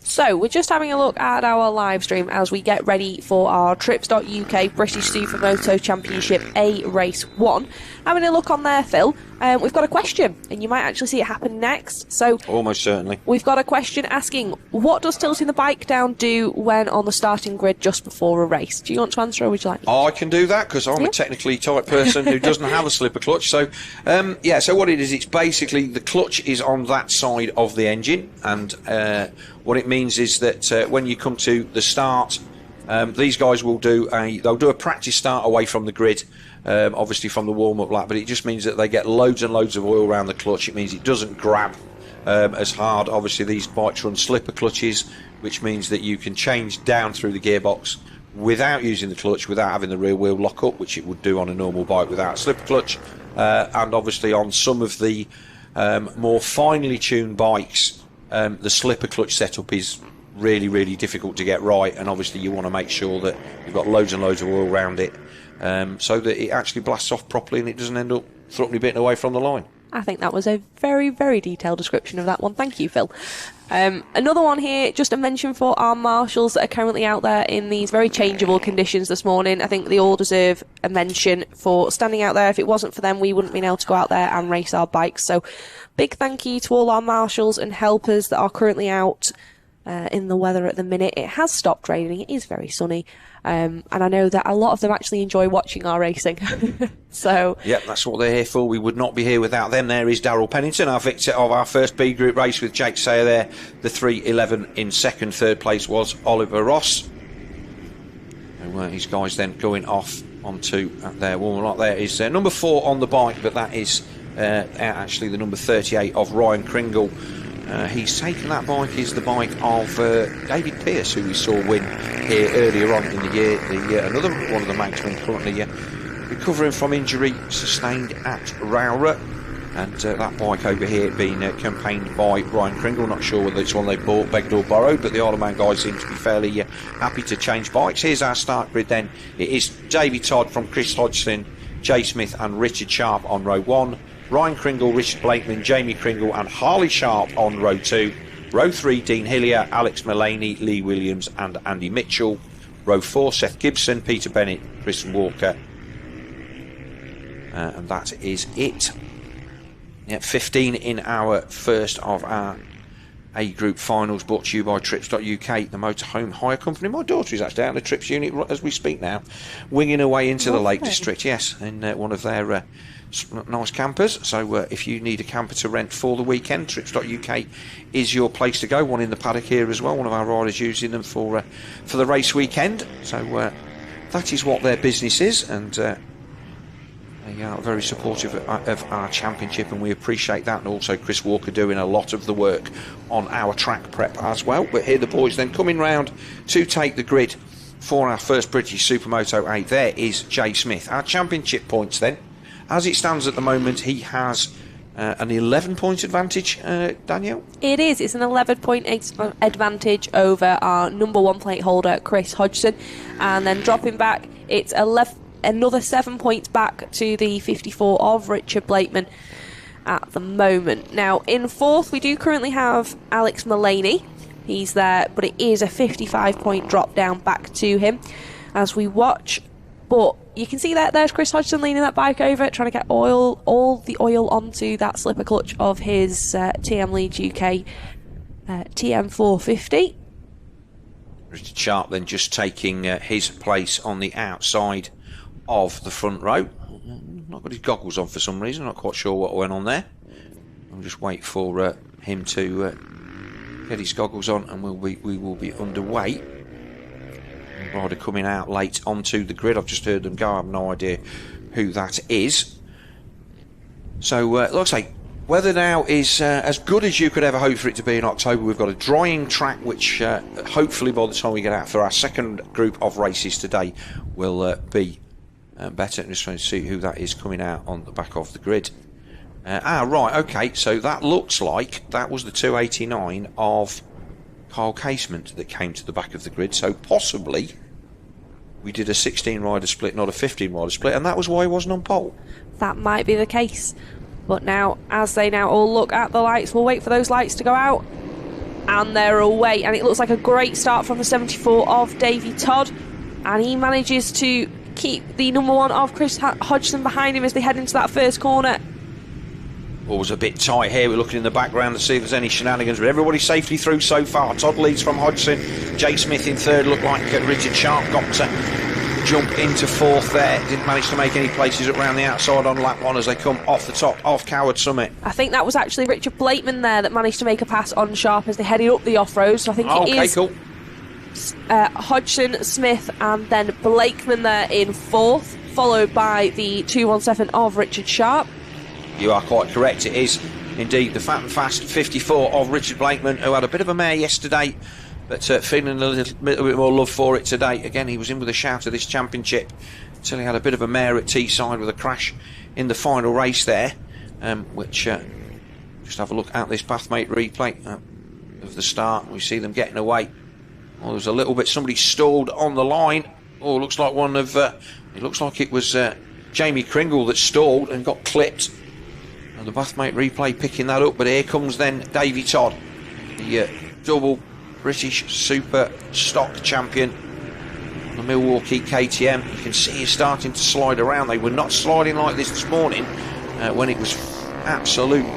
So we're just having a look at our live stream as we get ready for our Trips.uk British Supermoto Championship A Race 1. Having a look on there, Phil, we've got a question, and you might actually see it happen next. So almost certainly. We've got a question asking, what does tilting the bike down do when on the starting grid just before a race? Do you want to answer, or would you like me? I can do that, because I'm a technically type person who doesn't have a slipper clutch. So, so what it is, it's basically the clutch is on that side of the engine, and what it means is that when you come to the start, these guys will do a practice start away from the grid, obviously from the warm-up lap, but it just means that they get loads and loads of oil around the clutch. It means it doesn't grab as hard. Obviously these bikes run slipper clutches, which means that you can change down through the gearbox without using the clutch, without having the rear wheel lock up, which it would do on a normal bike without a slipper clutch. And obviously on some of the more finely tuned bikes, the slipper clutch setup is really, really difficult to get right, and obviously you want to make sure that you've got loads and loads of oil around it, so that it actually blasts off properly and it doesn't end up throttle bit away from the line. I think that was a very, very detailed description of that one. Thank you, Phil. Another one here, just a mention for our marshals that are currently out there in these very changeable conditions this morning. I think they all deserve a mention for standing out there. If it wasn't for them, we wouldn't be able to go out there and race our bikes. So big thank you to all our marshals and helpers that are currently out in the weather at the minute. It has stopped raining. It is very sunny. And I know that a lot of them actually enjoy watching our racing. So yep, that's what they're here for. We would not be here without them. There is Darrell Pennington, our victor of our first B group race with Jake Sayer there. The 3:11 in second. Third place was Oliver Ross. And his guys then going off onto there. One lot there is number 4 on the bike, but that is actually the number 38 of Ryan Kringle. He's taken that bike, is the bike of David Pearce, who we saw win here earlier on in the year. Another one of the matesmen currently recovering from injury sustained at Rowra. And that bike over here being campaigned by Ryan Kringle. Not sure whether it's one they bought, begged or borrowed, but the Isle of Man guys seem to be fairly happy to change bikes. Here's our start grid then. It is Davey Todd from Chris Hodgson, Jay Smith and Richard Sharp on row 1. Ryan Kringle, Richard Blakeman, Jamie Kringle and Harley Sharp on row 2. Row 3, Dean Hillier, Alex Mullaney, Lee Williams and Andy Mitchell. Row 4, Seth Gibson, Peter Bennett, Chris Walker. And that is it. 15 in our first of our A Group finals, brought to you by Trips.uk, the motorhome hire company. My daughter is actually out in the Trips unit as we speak now, winging away into the Lake District, yes, in one of their nice campers. So if you need a camper to rent for the weekend, Trips.uk is your place to go. One in the paddock here as well, one of our riders using them for the race weekend. So that is what their business is, and they are very supportive of our championship, and we appreciate that. And also Chris Walker doing a lot of the work on our track prep as well. But here the boys then coming round to take the grid for our first British Supermoto 8. There is Jay Smith. Our championship points then, as it stands at the moment, he has an 11-point advantage, Danielle? It is. It's an 11-point advantage over our number 1 plate holder, Chris Hodgson. And then dropping back, it's another 7 points back to the 54 of Richard Blakeman at the moment. Now, in 4th, we do currently have Alex Mullaney. He's there, but it is a 55-point drop down back to him as we watch. But you can see that there's Chris Hodgson leaning that bike over, trying to get all the oil onto that slipper clutch of his TM Leeds UK TM450. Richard Sharp then just taking his place on the outside of the front row. Not got his goggles on for some reason, not quite sure what went on there. I'll just wait for him to get his goggles on, and we will be underway. Rider coming out late onto the grid. I've just heard them go. I have no idea who that is. So looks like weather now is as good as you could ever hope for it to be in October. We've got a drying track, which hopefully by the time we get out for our second group of races today will be better. I'm just trying to see who that is coming out on the back of the grid. Right, okay, so that looks like that was the 289 of Kyle Casement that came to the back of the grid. So possibly we did a 16 rider split, not a 15 rider split, and that was why he wasn't on pole. That might be the case. But now, as they now all look at the lights, we'll wait for those lights to go out. And they're away, and it looks like a great start from the 74 of Davey Todd. And he manages to keep the number 1 of Chris Hodgson behind him as they head into that first corner. Always a bit tight here. We're looking in the background to see if there's any shenanigans, but everybody's safely through so far. Todd leads from Hodgson. Jay Smith in 3rd. Looked like Richard Sharp got to jump into 4th there. Didn't manage to make any places around the outside on lap 1 as they come off the top of Coward Summit. I think that was actually Richard Blakeman there that managed to make a pass on Sharp as they headed up the off-road. So I think it is cool. Hodgson, Smith and then Blakeman there in 4th, followed by the 217 of Richard Sharp. You are quite correct. It is indeed the fat and fast 54 of Richard Blakeman, who had a bit of a mare yesterday, but feeling a little bit more love for it today. Again, he was in with a shout of this championship until he had a bit of a mare at Teesside with a crash in the final race there, which just have a look at this Pathmate replay of the start. We see them getting away. Oh, there's a little bit, somebody stalled on the line. Oh, looks like one of it looks like it was Jamie Kringle that stalled and got clipped. And the Bathmate replay picking that up, but here comes then Davey Todd, the double British Super Stock champion on the Milwaukee KTM. You can see he's starting to slide around. They were not sliding like this morning when it was absolute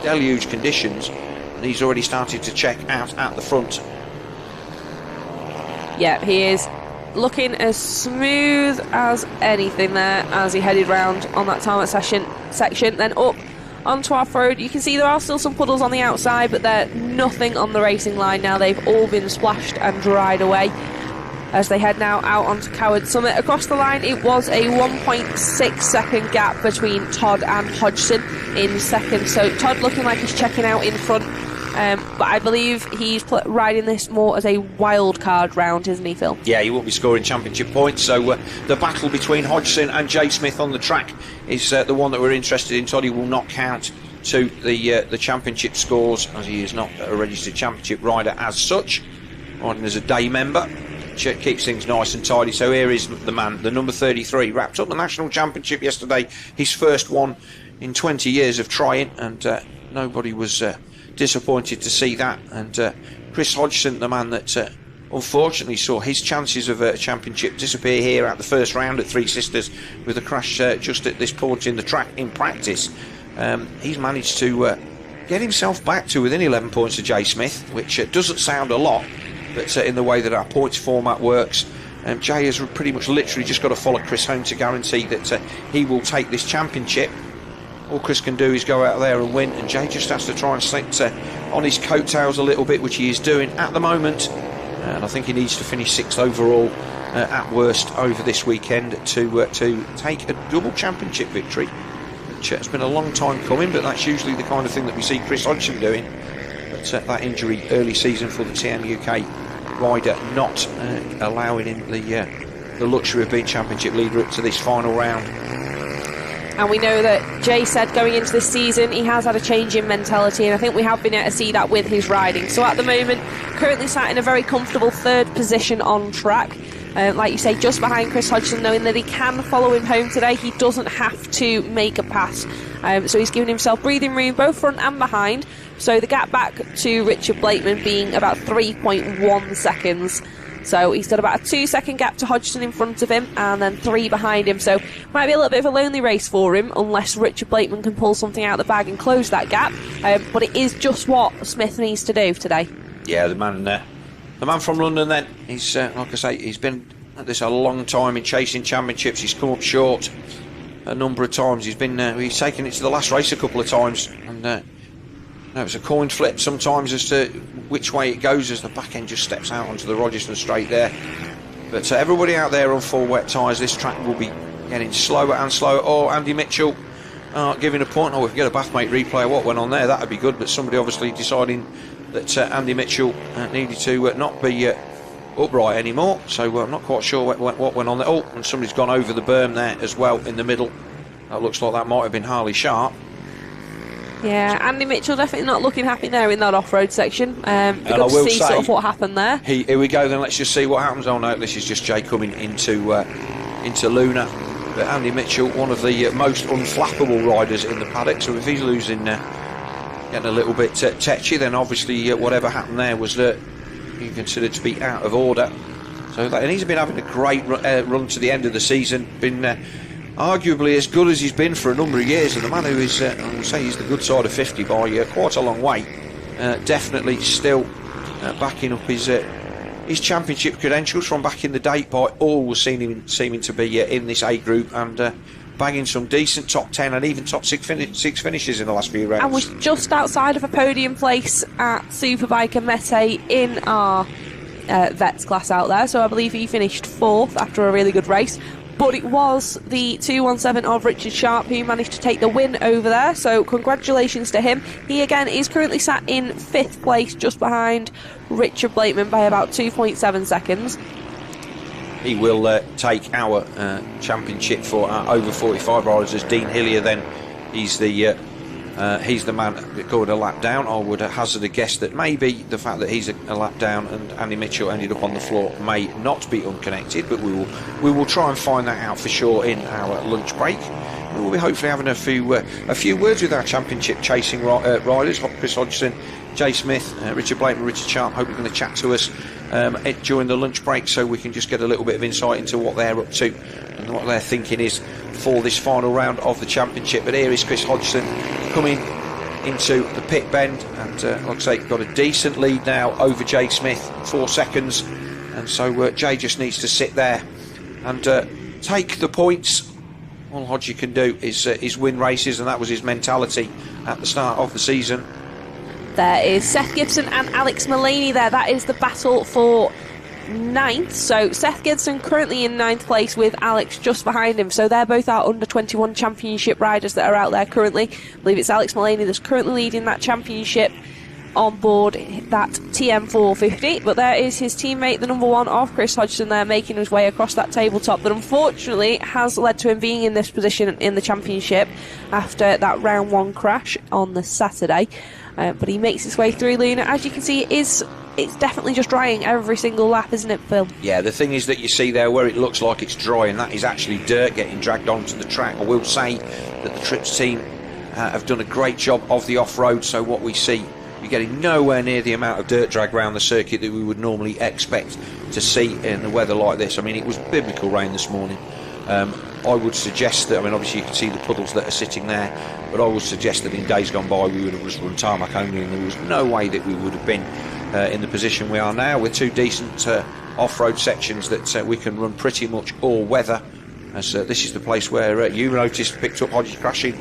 deluge conditions, and he's already started to check out at the front. Yeah, he is looking as smooth as anything there as he headed round on that tarmac section, then up onto off-road. You can see there are still some puddles on the outside, but they're nothing on the racing line now. They've all been splashed and dried away. as they head now out onto Coward Summit. Across the line, it was a 1.6 second gap between Todd and Hodgson in second. So Todd looking like he's checking out in front, but I believe he's riding this more as a wild card round, isn't he, Phil? Yeah, he won't be scoring championship points. So the battle between Hodgson and Jay Smith on the track is the one that we're interested in. Toddy will not count to the championship scores, as he is not a registered championship rider as such, riding as a day member, which keeps things nice and tidy. So here is the man, the number 33, wrapped up the national championship yesterday, his first one in 20 years of trying, and nobody was disappointed to see that. And Chris Hodgson, the man that unfortunately saw his chances of a championship disappear here at the first round at Three Sisters with a crash just at this point in the track in practice. He's managed to get himself back to within 11 points of Jay Smith, which doesn't sound a lot, but in the way that our points format works, Jay has pretty much literally just got to follow Chris home to guarantee that he will take this championship. All Chris can do is go out there and win, and Jay just has to try and sit on his coattails a little bit, which he is doing at the moment. And I think he needs to finish 6th overall at worst over this weekend to take a double championship victory. It's been a long time coming, but that's usually the kind of thing that we see Chris Hodgson doing. But that injury early season for the TM UK rider not allowing him the luxury of being championship leader up to this final round. And we know that Jay said going into this season he has had a change in mentality, and I think we have been able to see that with his riding. So at the moment, currently sat in a very comfortable 3rd position on track. Like you say, just behind Chris Hodgson, knowing that he can follow him home today. He doesn't have to make a pass. So he's given himself breathing room both front and behind. So the gap back to Richard Blakeman being about 3.1 seconds. So he's got about a 2-second gap to Hodgson in front of him and then 3 behind him. So might be a little bit of a lonely race for him unless Richard Blakeman can pull something out of the bag and close that gap. But it is just what Smith needs to do today. Yeah, the man from London then, he's like I say, he's been at this a long time in chasing championships. He's come up short a number of times. He's taken it to the last race a couple of times, and it's a coin flip sometimes as to which way it goes as the back end just steps out onto the Rogerson straight there. But everybody out there on full wet tyres, this track will be getting slower and slower. Oh, Andy Mitchell giving a point. Oh, if we get a Bathmate replay of what went on there, that would be good. But somebody obviously deciding that Andy Mitchell needed to not be upright anymore. So I'm not quite sure what went on there. Oh, and somebody's gone over the berm there as well in the middle. That looks like that might have been Harley Sharp. Yeah, Andy Mitchell definitely not looking happy there in that off-road section. Good to see sort of what happened there. Here we go then, let's just see what happens. Oh no, this is just Jay coming into Luna. But Andy Mitchell, one of the most unflappable riders in the paddock, so if he's losing, getting a little bit tetchy, then obviously whatever happened there was you considered to be out of order. So and he's been having a great run to the end of the season, been arguably as good as he's been for a number of years, and the man who is, I would say he's the good side of 50 by quite a long way, definitely still backing up his championship credentials from back in the day by always seeming to be in this A group and bagging some decent top 10 and even top 6 finishes in the last few rounds. And was just outside of a podium place at Superbike and Mete in our vets class out there, so I believe he finished 4th after a really good race. But it was the 217 of Richard Sharp who managed to take the win over there, so congratulations to him. He again is currently sat in 5th place, just behind Richard Blakeman by about 2.7 seconds. He will take our championship for our over 45 riders as Dean Hillier. Then he's the man that got a lap down. I would hazard a guess that maybe the fact that he's a lap down and Andy Mitchell ended up on the floor may not be unconnected, but we will try and find that out for sure in our lunch break. We will be hopefully having a few words with our championship chasing riders, Chris Hodgson, Jay Smith, Richard Blakeman, Richard Sharp. Hope you're going to chat to us during the lunch break so we can just get a little bit of insight into what they're up to and what their thinking is for this final round of the championship. But here is Chris Hodgson coming into the pit bend, and like I say, got a decent lead now over Jay Smith, 4 seconds, and so Jay just needs to sit there and take the points. All Hodgie can do is win races, and that was his mentality at the start of the season. There is Seth Gibson and Alex Mullaney there. That is the battle for ninth. So Seth Gibson currently in ninth place with Alex just behind him. So they're both our under 21 championship riders that are out there currently. I believe it's Alex Mullaney that's currently leading that championship on board that TM450, but there is his teammate, the number one of Chris Hodgson there, making his way across that tabletop that unfortunately has led to him being in this position in the championship after that round one crash on the Saturday. But he makes his way through, Luna. As you can see, it's definitely just drying every single lap, isn't it, Phil? Yeah, the thing is that you see there where it looks like it's dry, and that is actually dirt getting dragged onto the track. I will say that the Trips team have done a great job of the off-road, so what we see, you're getting nowhere near the amount of dirt drag around the circuit that we would normally expect to see in the weather like this. I mean, it was biblical rain this morning. I would suggest that, I mean, obviously you can see the puddles that are sitting there, but I would suggest that in days gone by we would have just run tarmac only, and there was no way that we would have been in the position we are now with two decent off-road sections that we can run pretty much all weather, as this is the place where you noticed picked up Hodgie crashing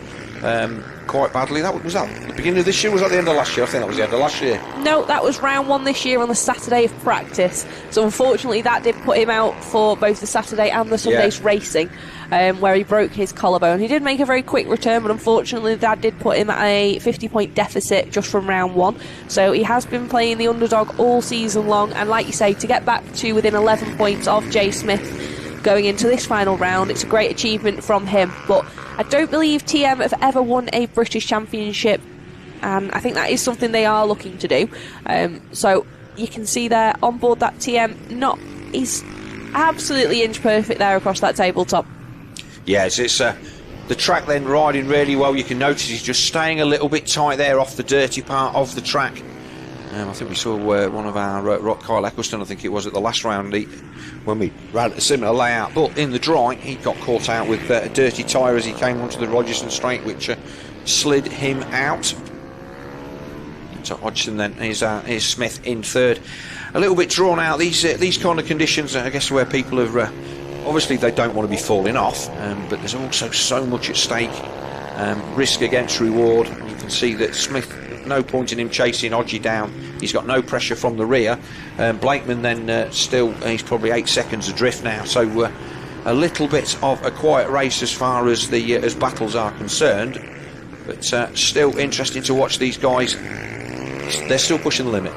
quite badly. Was that the beginning of this year? Was that the end of last year? I think that was the end of last year. No, that was round one this year on the Saturday of practice. So unfortunately that did put him out for both the Saturday and the Sunday's racing, where he broke his collarbone. He did make a very quick return, but unfortunately that did put him at a 50-point deficit just from round one. So he has been playing the underdog all season long, and like you say, to get back to within 11 points of Jay Smith going into this final round, it's a great achievement from him. But I don't believe TM have ever won a British Championship, and I think that is something they are looking to do. So you can see there on board that TM, he's absolutely inch perfect there across that tabletop. Yes, it's the track then riding really well. You can notice he's just staying a little bit tight there off the dirty part of the track. I think we saw one of our Kyle Eccleston, I think it was at the last round, when we ran a similar layout, but in the dry he got caught out with a dirty tyre as he came onto the Rogerson straight, which slid him out. So Hodgson then is Smith in third. A little bit drawn out, these kind of conditions, I guess, where people are obviously they don't want to be falling off, but there's also so much at stake, risk against reward. You can see that Smith, no point in him chasing Hodgie down. He's got no pressure from the rear. Blakeman then still, he's probably 8 seconds adrift now, so a little bit of a quiet race as far as the as battles are concerned, but still interesting to watch these guys. They're still pushing the limit.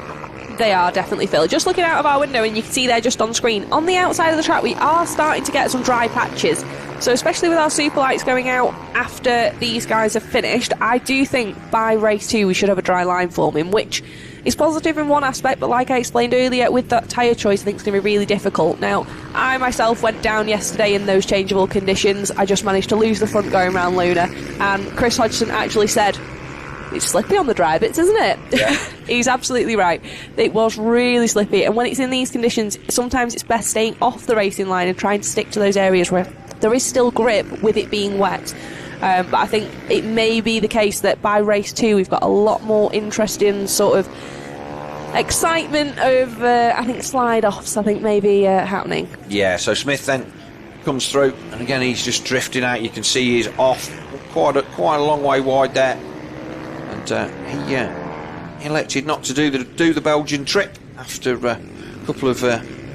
They are definitely, Phil. Just looking out of our window, and you can see there just on screen, on the outside of the track we are starting to get some dry patches. So especially with our super lights going out after these guys have finished, I do think by race 2 we should have a dry line forming, which is positive in one aspect, but like I explained earlier, with that tyre choice I think it's going to be really difficult. Now, I myself went down yesterday in those changeable conditions. I just managed to lose the front going round Luna, and Chris Hodgson actually said, it's slippy on the dry bits, isn't it? Yeah. He's absolutely right. It was really slippy, and when it's in these conditions, sometimes it's best staying off the racing line and trying to stick to those areas where there is still grip with it being wet. But I think it may be the case that by race 2 we've got a lot more interesting sort of excitement over, I think, slide-offs, I think, maybe happening. Yeah, so Smith then comes through, and again he's just drifting out. You can see he's off quite a long way wide there, and he elected not to do the Belgian trip after a couple of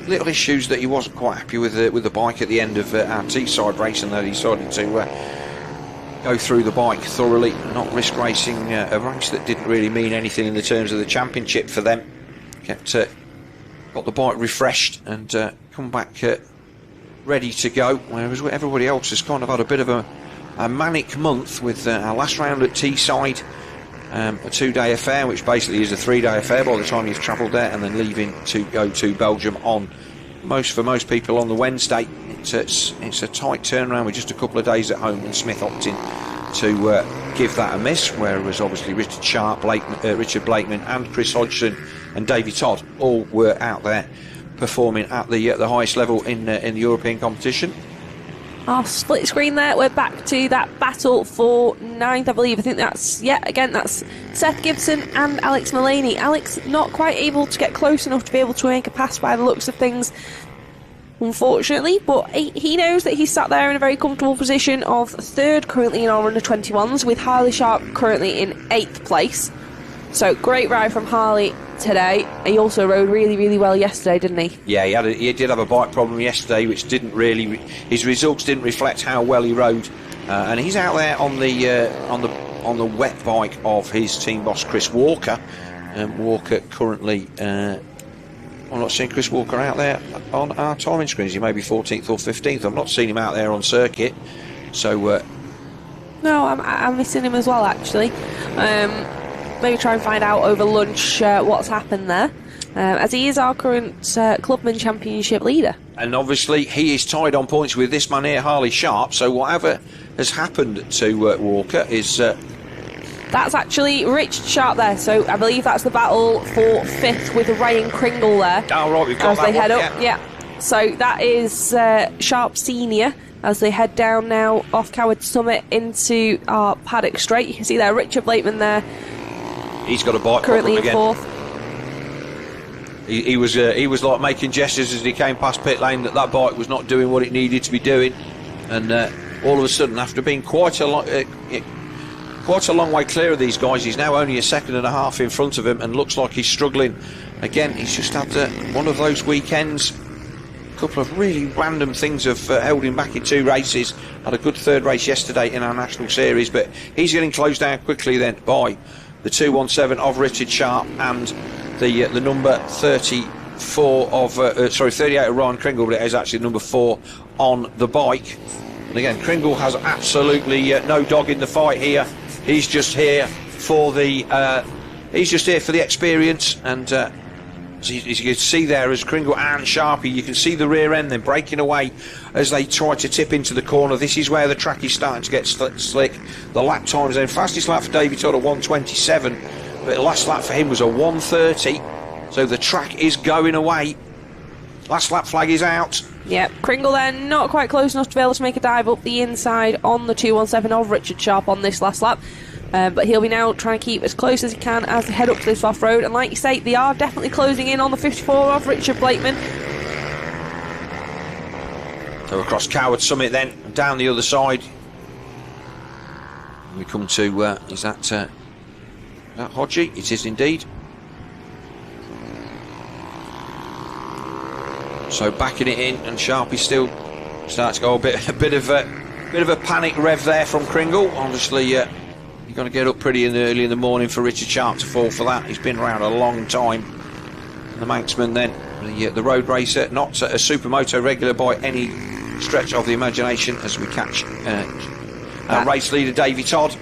little issues that he wasn't quite happy with the bike at the end of our Teesside race, and that he decided to go through the bike thoroughly and not risk racing a race that didn't really mean anything in the terms of the championship for them. Got the bike refreshed and come back ready to go, whereas everybody else has kind of had a bit of a manic month with our last round at Teesside, a 2-day affair, which basically is a 3-day affair by the time you've travelled there, and then leaving to go to Belgium on for most people on the Wednesday. It's a tight turnaround with just a couple of days at home, and Smith opting to give that a miss, whereas obviously Richard Sharp, Richard Blakeman and Chris Hodgson and Davey Todd all were out there performing at the highest level in the European competition. Our split screen there, we're back to that battle for 9th, I believe. I think that's Seth Gibson and Alex Mullaney. Alex not quite able to get close enough to be able to make a pass by the looks of things, unfortunately, but he knows that he's sat there in a very comfortable position of 3rd currently in our under-21s, with Harley Sharp currently in 8th place. So great ride from Harley today. He also rode really, really well yesterday, didn't he? Yeah, he did have a bike problem yesterday, which didn't really. His results didn't reflect how well he rode, and he's out there on the wet bike of his team boss Chris Walker. Walker currently. I'm not seeing Chris Walker out there on our timing screens. He may be 14th or 15th. I've not seen him out there on circuit. So. No, I'm missing him as well, actually. Maybe try and find out over lunch what's happened there, as he is our current Clubman Championship leader. And obviously he is tied on points with this man here, Harley Sharp, so whatever has happened to Walker is... That's actually Richard Sharp there, so I believe that's the battle for 5th with Ryan Kringle there. Oh, right, we've got as that they head one, up, yeah. So that is Sharp Senior as they head down now off Coward Summit into our paddock straight. You can see there Richard Blakeman there. He's got a bike currently in again. 4th. He was like making gestures as he came past pit lane that bike was not doing what it needed to be doing, and all of a sudden, after being quite a long way clear of these guys, he's now only a second and a half in front of him, and looks like he's struggling again. He's just had one of those weekends. A couple of really random things have held him back in 2 races. Had a good 3rd race yesterday in our national series, but he's getting closed down quickly then by the 217 of Richard Sharp and the number 34 of 38 of Ryan Kringle, but it is actually number 4 on the bike. And again, Kringle has absolutely no dog in the fight here. He's just here for the experience, and as you can see there, as Kringle and Sharpie, you can see the rear end then breaking away as they try to tip into the corner. This is where the track is starting to get slick. The lap times then, fastest lap for David Todd at 1:27, but the last lap for him was a 1:30, so the track is going away. Last lap flag is out. Yep, Kringle then not quite close enough to be able to make a dive up the inside on the 217 of Richard Sharp on this last lap. But he'll be now trying to keep as close as he can as they head up to this off-road. And like you say, they are definitely closing in on the 54 of Richard Blakeman. So across Coward Summit then, down the other side. We come to, is that Hodgie? It is indeed. So backing it in, and Sharpie still starts to go a bit of a panic rev there from Kringle. Obviously, you're going to get up pretty early in the morning for Richard Sharp to fall for that. He's been around a long time. And the Manxman then, the road racer, not a Supermoto regular by any stretch of the imagination, as we catch our race leader Davey Todd.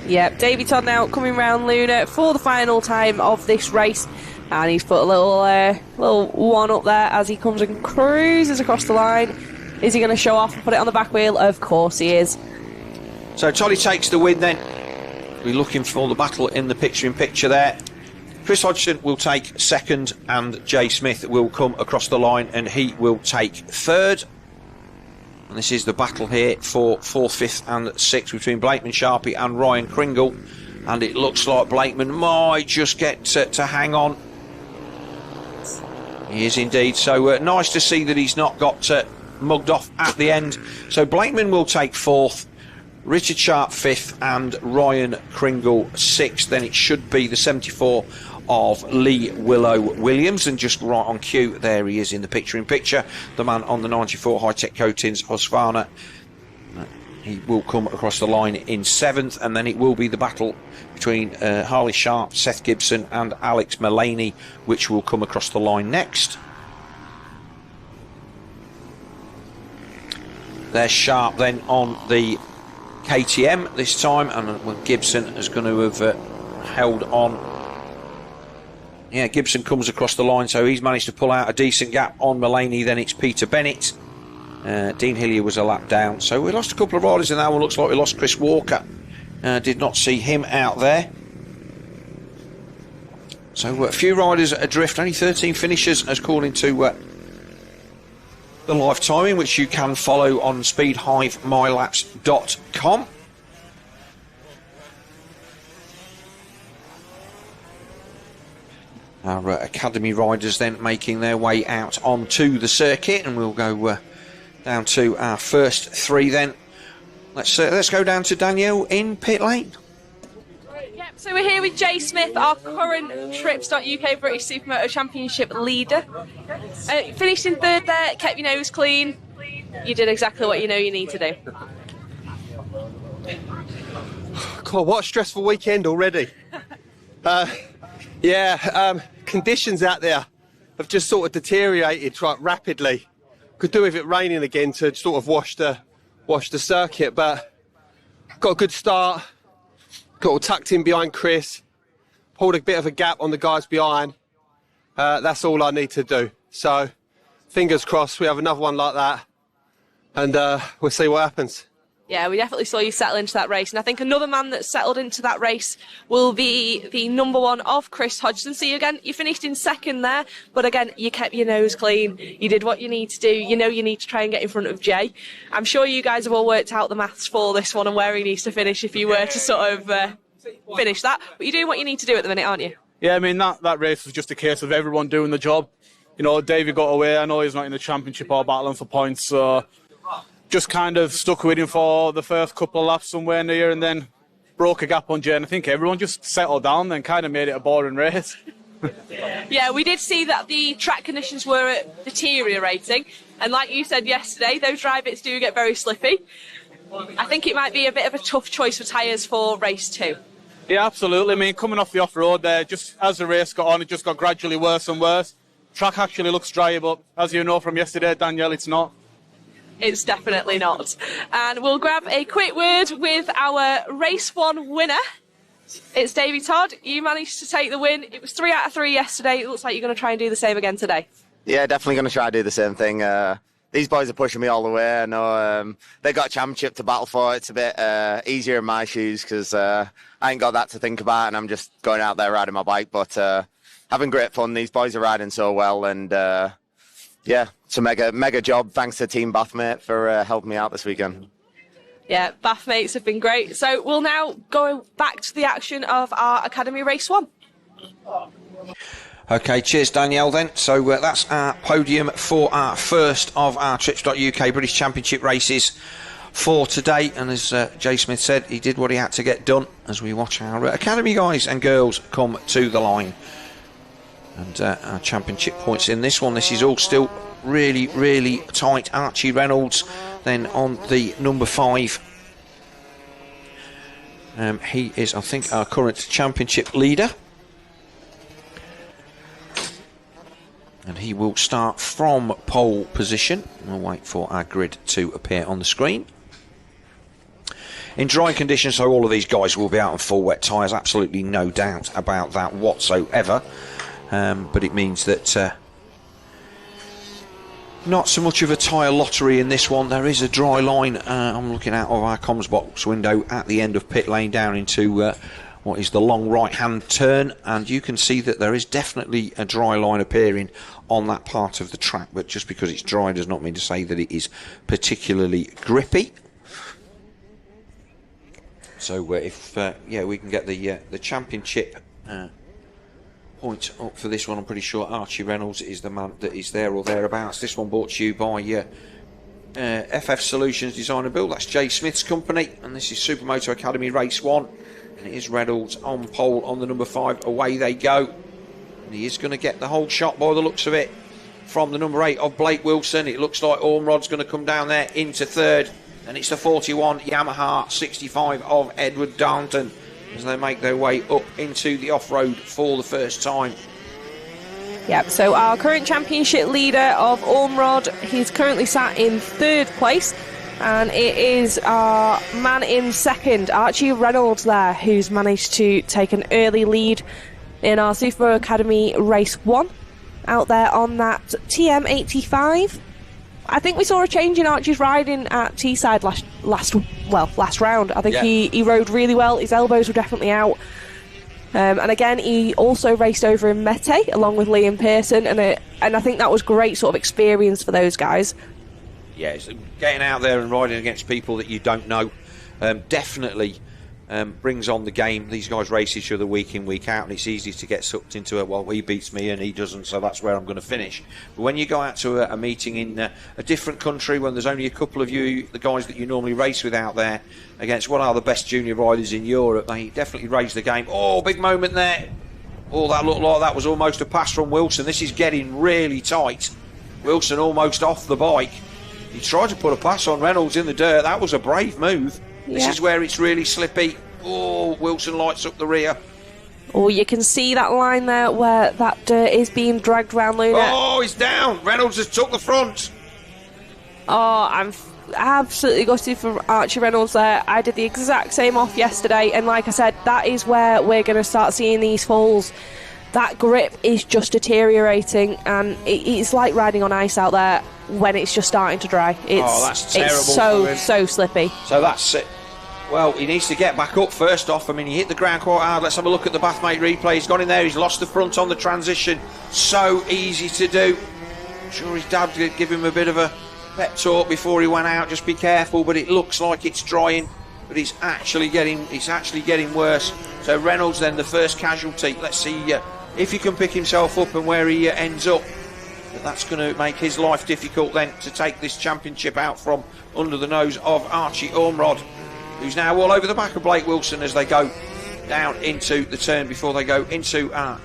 Yep, Davey Todd now coming round Luna for the final time of this race. And he's put a little one up there as he comes and cruises across the line. Is he going to show off and put it on the back wheel? Of course he is. So Toddy takes the win then. We're looking for the battle in the picture-in-picture there. Chris Hodgson will take 2nd, and Jay Smith will come across the line and he will take 3rd. And this is the battle here for 4th, 5th and 6th between Blakeman, Sharpie and Ryan Kringle. And it looks like Blakeman might just get to hang on. He is indeed. So nice to see that he's not got mugged off at the end. So Blakeman will take 4th, Richard Sharp 5th and Ryan Kringle 6th. Then it should be the 74 of Lee Willow Williams, and just right on cue, there he is in the picture-in-picture, the man on the 94 high-tech coatings, Husqvarna. He will come across the line in 7th, and then it will be the battle between Harley Sharp, Seth Gibson and Alex Mullaney, which will come across the line next. There's Sharp then on the KTM this time, and Gibson is going to have held on. Yeah, Gibson comes across the line, so he's managed to pull out a decent gap on Mullaney. Then it's Peter Bennett. Dean Hillier was a lap down, so we lost a couple of riders in that one. Looks like we lost Chris Walker. Did not see him out there. So a few riders adrift, only 13 finishers, as according to the live timing, which you can follow on speedhivemylaps.com. Our academy riders then making their way out onto the circuit, and we'll go down to our first 3 then. Let's go down to Danielle in pit lane. Yep, So we're here with Jay Smith, our current Trips.uk British Supermoto Championship leader. Finished in third there, kept your nose clean. You did exactly what you know you need to do. God, what a stressful weekend already. Conditions out there have just sort of deteriorated quite rapidly. Could do with it raining again to sort of wash the circuit, but got a good start. Got all tucked in behind Chris. Pulled a bit of a gap on the guys behind. That's all I need to do. So, fingers crossed we have another one like that, and we'll see what happens. Yeah, we definitely saw you settle into that race. And I think another man that settled into that race will be the number one of Chris Hodgson. So you finished in second there. But again, you kept your nose clean. You did what you need to do. You know you need to try and get in front of Jay. I'm sure you guys have all worked out the maths for this one and where he needs to finish if you were to sort of finish that. But you're doing what you need to do at the minute, aren't you? Yeah, I mean, that race was just a case of everyone doing the job. You know, Davey got away. I know he's not in the championship or battling for points. So just kind of stuck with him for the first couple of laps somewhere near, and then broke a gap on Jay, and I think everyone just settled down and kind of made it a boring race. Yeah, we did see that the track conditions were deteriorating, and like you said yesterday, those dry bits do get very slippy. I think it might be a bit of a tough choice for tyres for race 2. Yeah, absolutely. I mean, coming off the off-road there, just as the race got on, it just got gradually worse and worse. Track actually looks dry, but as you know from yesterday, Danielle, it's not. It's definitely not. And we'll grab a quick word with our race 1 winner. It's Davey Todd. You managed to take the win. It was 3 out of 3 yesterday. It looks like you're going to try and do the same again today. Yeah, definitely going to try to do the same thing. These boys are pushing me all the way. I know they got a championship to battle for. It's a bit easier in my shoes because I ain't got that to think about, and I'm just going out there riding my bike. But having great fun. These boys are riding so well, and yeah, it's a mega job. Thanks to Team Bathmate for helping me out this weekend. Yeah, Bathmates have been great. So we'll now go back to the action of our Academy Race 1. Okay, cheers Danielle then. So that's our podium for our first of our Trips.uk British Championship races for today. And as Jay Smith said, he did what he had to get done as we watch our Academy guys and girls come to the line. And our championship points in this one. This is all still really, really tight. Archie Reynolds then on the number 5. He is, I think, our current championship leader. And he will start from pole position. We'll wait for our grid to appear on the screen. In dry conditions, so all of these guys will be out on full wet tyres. Absolutely no doubt about that whatsoever. But it means that not so much of a tyre lottery in this one. There is a dry line. I'm looking out of our comms box window at the end of pit lane down into what is the long right hand turn, and you can see that there is definitely a dry line appearing on that part of the track, but just because it's dry does not mean to say that it is particularly grippy. So if we can get the championship point up for this one, I'm pretty sure Archie Reynolds is the man that is there or thereabouts. This one brought to you by FF Solutions Design and Build. That's Jay Smith's company, and this is Supermoto Academy Race 1, and it is Reynolds on pole on the number 5. Away they go, and he is going to get the whole shot by the looks of it from the number 8 of Blake Wilson. It looks like Ormrod's going to come down there into third, and it's the 41 Yamaha 65 of Edward Darnton as they make their way up into the off-road for the first time. Yep, so our current championship leader of Ormrod, he's currently sat in 3rd place, and it is our man in 2nd, Archie Reynolds there, who's managed to take an early lead in our Supermoto Academy Race 1 out there on that TM85. I think we saw a change in Archie's riding at Teesside last round. I think he rode really well. His elbows were definitely out. And again, he also raced over in Mete along with Liam Pearson, and I think that was great sort of experience for those guys. Yeah, so getting out there and riding against people that you don't know, definitely brings on the game. These guys race each other week in, week out, and it's easy to get sucked into it. Well, he beats me and he doesn't, so that's where I'm going to finish. But when you go out to a meeting in a different country, when there's only a couple of you, the guys that you normally race with out there, against what are the best junior riders in Europe, they definitely raise the game. Oh, big moment there. Oh, that looked like that was almost a pass from Wilson. This is getting really tight. Wilson almost off the bike. He tried to put a pass on Reynolds in the dirt. That was a brave move. This is where it's really slippy. Oh, Wilson lights up the rear. Oh, you can see that line there where that dirt is being dragged round Luna. Oh, he's down. Reynolds has took the front. Oh, I'm absolutely gutted for Archie Reynolds there. I did the exact same off yesterday, and like I said, that is where we're going to start seeing these falls. That grip is just deteriorating, and it's like riding on ice out there when it's just starting to dry. That's terrible. It's so slippy. So that's it. Well, he needs to get back up first off. I mean, he hit the ground quite hard. Let's have a look at the Bathmate replay. He's gone in there. He's lost the front on the transition. So easy to do. I'm sure his dad did give him a bit of a pep talk before he went out. Just be careful. But it looks like it's drying. But it's actually getting worse. So Reynolds then the first casualty. Let's see if he can pick himself up and where he ends up. But that's going to make his life difficult then to take this championship out from under the nose of Archie Ormrod, who's now all over the back of Blake Wilson as they go down into the turn before they go into our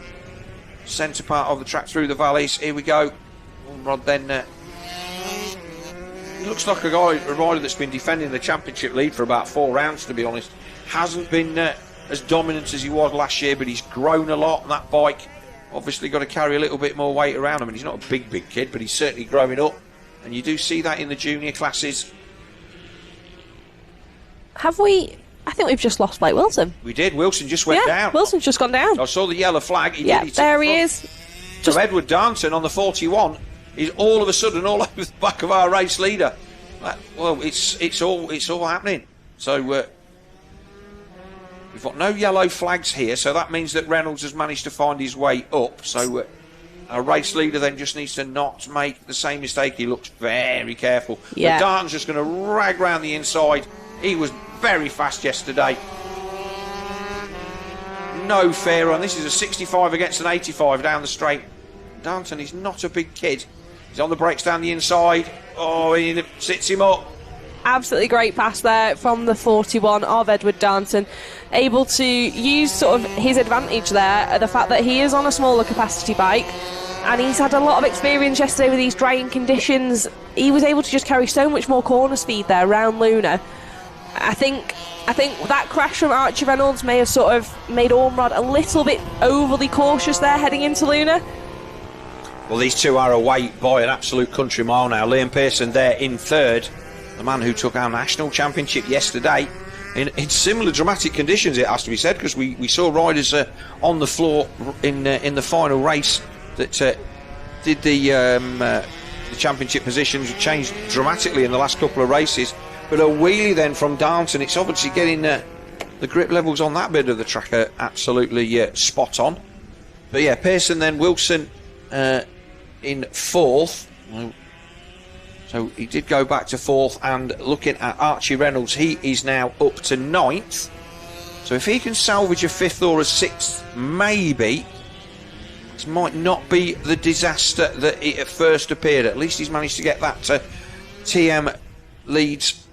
centre part of the track through the valleys. Here we go. Ormrod then he looks like a rider that's been defending the championship lead for about 4 rounds, to be honest. Hasn't been as dominant as he was last year, but he's grown a lot, and that bike obviously got to carry a little bit more weight around. I mean, he's not a big kid, but he's certainly growing up, and you do see that in the junior classes. Have we? I think we've just lost Blake Wilson. We did. Wilson just went down. Wilson's just gone down. I saw the yellow flag. He there he is. So Edward Darnton on the 41 is all of a sudden all over the back of our race leader. Well, it's all happening. So we've got no yellow flags here, so that means that Reynolds has managed to find his way up. So our race leader then just needs to not make the same mistake. He looks very careful. Yeah. But Darton's just going to rag round the inside. He was very fast yesterday. No fair on. This is a 65 against an 85 down the straight. Darton is not a big kid. He's on the brakes down the inside. Oh, he sits him up. Absolutely great pass there from the 41 of Edward Darnton. Able to use sort of his advantage there, the fact that he is on a smaller capacity bike, and he's had a lot of experience yesterday with these drying conditions. He was able to just carry so much more corner speed there around Luna. I think that crash from Archie Reynolds may have sort of made Ormrod a little bit overly cautious there heading into Luna. Well, these two are away by an absolute country mile now. Liam Pearson there in third, the man who took our national championship yesterday in similar dramatic conditions, it has to be said, because we saw riders on the floor in the final race that did the championship positions changed dramatically in the last couple of races. But a wheelie then from Darnton, it's obviously getting the grip levels on that bit of the track are absolutely spot on. But yeah, Pearson then, Wilson in fourth. So he did go back to fourth, and looking at Archie Reynolds, he is now up to ninth. So if he can salvage a fifth or a sixth, maybe this might not be the disaster that it at first appeared. At least he's managed to get that TM Leeds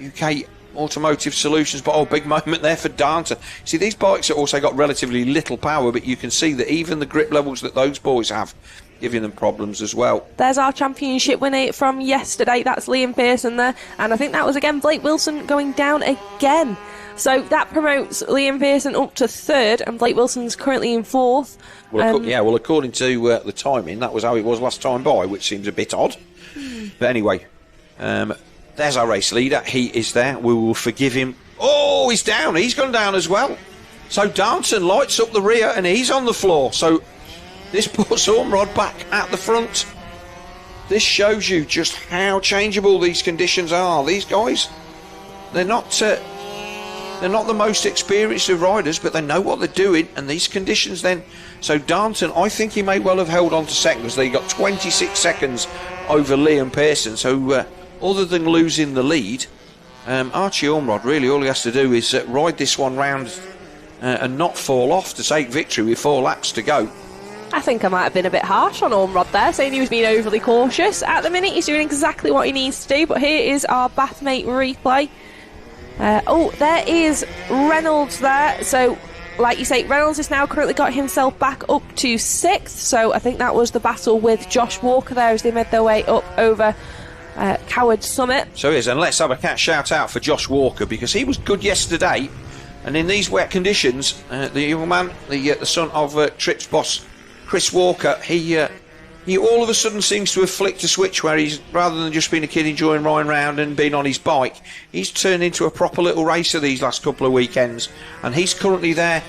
UK Automotive Solutions. But big moment there for Darnton. See, these bikes have also got relatively little power, but you can see that even the grip levels that those boys have giving them problems as well. There's our championship winner from yesterday. That's Liam Pearson there, and I think that was again Blake Wilson going down again. So that promotes Liam Pearson up to third, and Blake Wilson's currently in fourth. Well, according to the timing, that was how it was last time by, which seems a bit odd. But anyway, there's our race leader. He is there. We will forgive him. Oh, he's down. He's gone down as well. So Darnton lights up the rear, and he's on the floor. So this puts Ormrod back at the front. This shows you just how changeable these conditions are. These guys, they're not the most experienced of riders, but they know what they're doing, and these conditions then. So Darnton, I think he may well have held on to second, because they got 26 seconds over Liam Pearson. So other than losing the lead, Archie Ormrod, really all he has to do is ride this one round and not fall off to take victory with 4 laps to go. I think I might have been a bit harsh on Ormrod there, saying he was being overly cautious. At the minute, he's doing exactly what he needs to do, but here is our Bathmate replay. There is Reynolds there. So, like you say, Reynolds has now currently got himself back up to 6th. So, I think that was the battle with Josh Walker there as they made their way up over Coward Summit. So it is, and let's have a shout out for Josh Walker, because he was good yesterday, and in these wet conditions, the young man, the son of Trips boss Chris Walker, he all of a sudden seems to have flicked a switch where he's, rather than just being a kid enjoying riding around and being on his bike, he's turned into a proper little racer these last couple of weekends, and he's currently there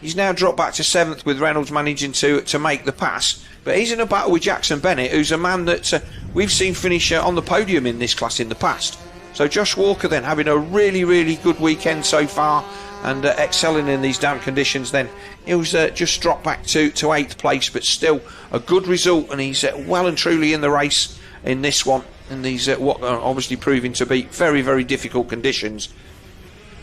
he's now dropped back to 7th with Reynolds managing to make the pass, but he's in a battle with Jackson Bennett, who's a man that we've seen finish on the podium in this class in the past. So Josh Walker then having a really, really good weekend so far, and excelling in these damp conditions. Then he was just dropped back to 8th place, but still a good result, and he's well and truly in the race in this one, in these what are obviously proving to be very, very difficult conditions.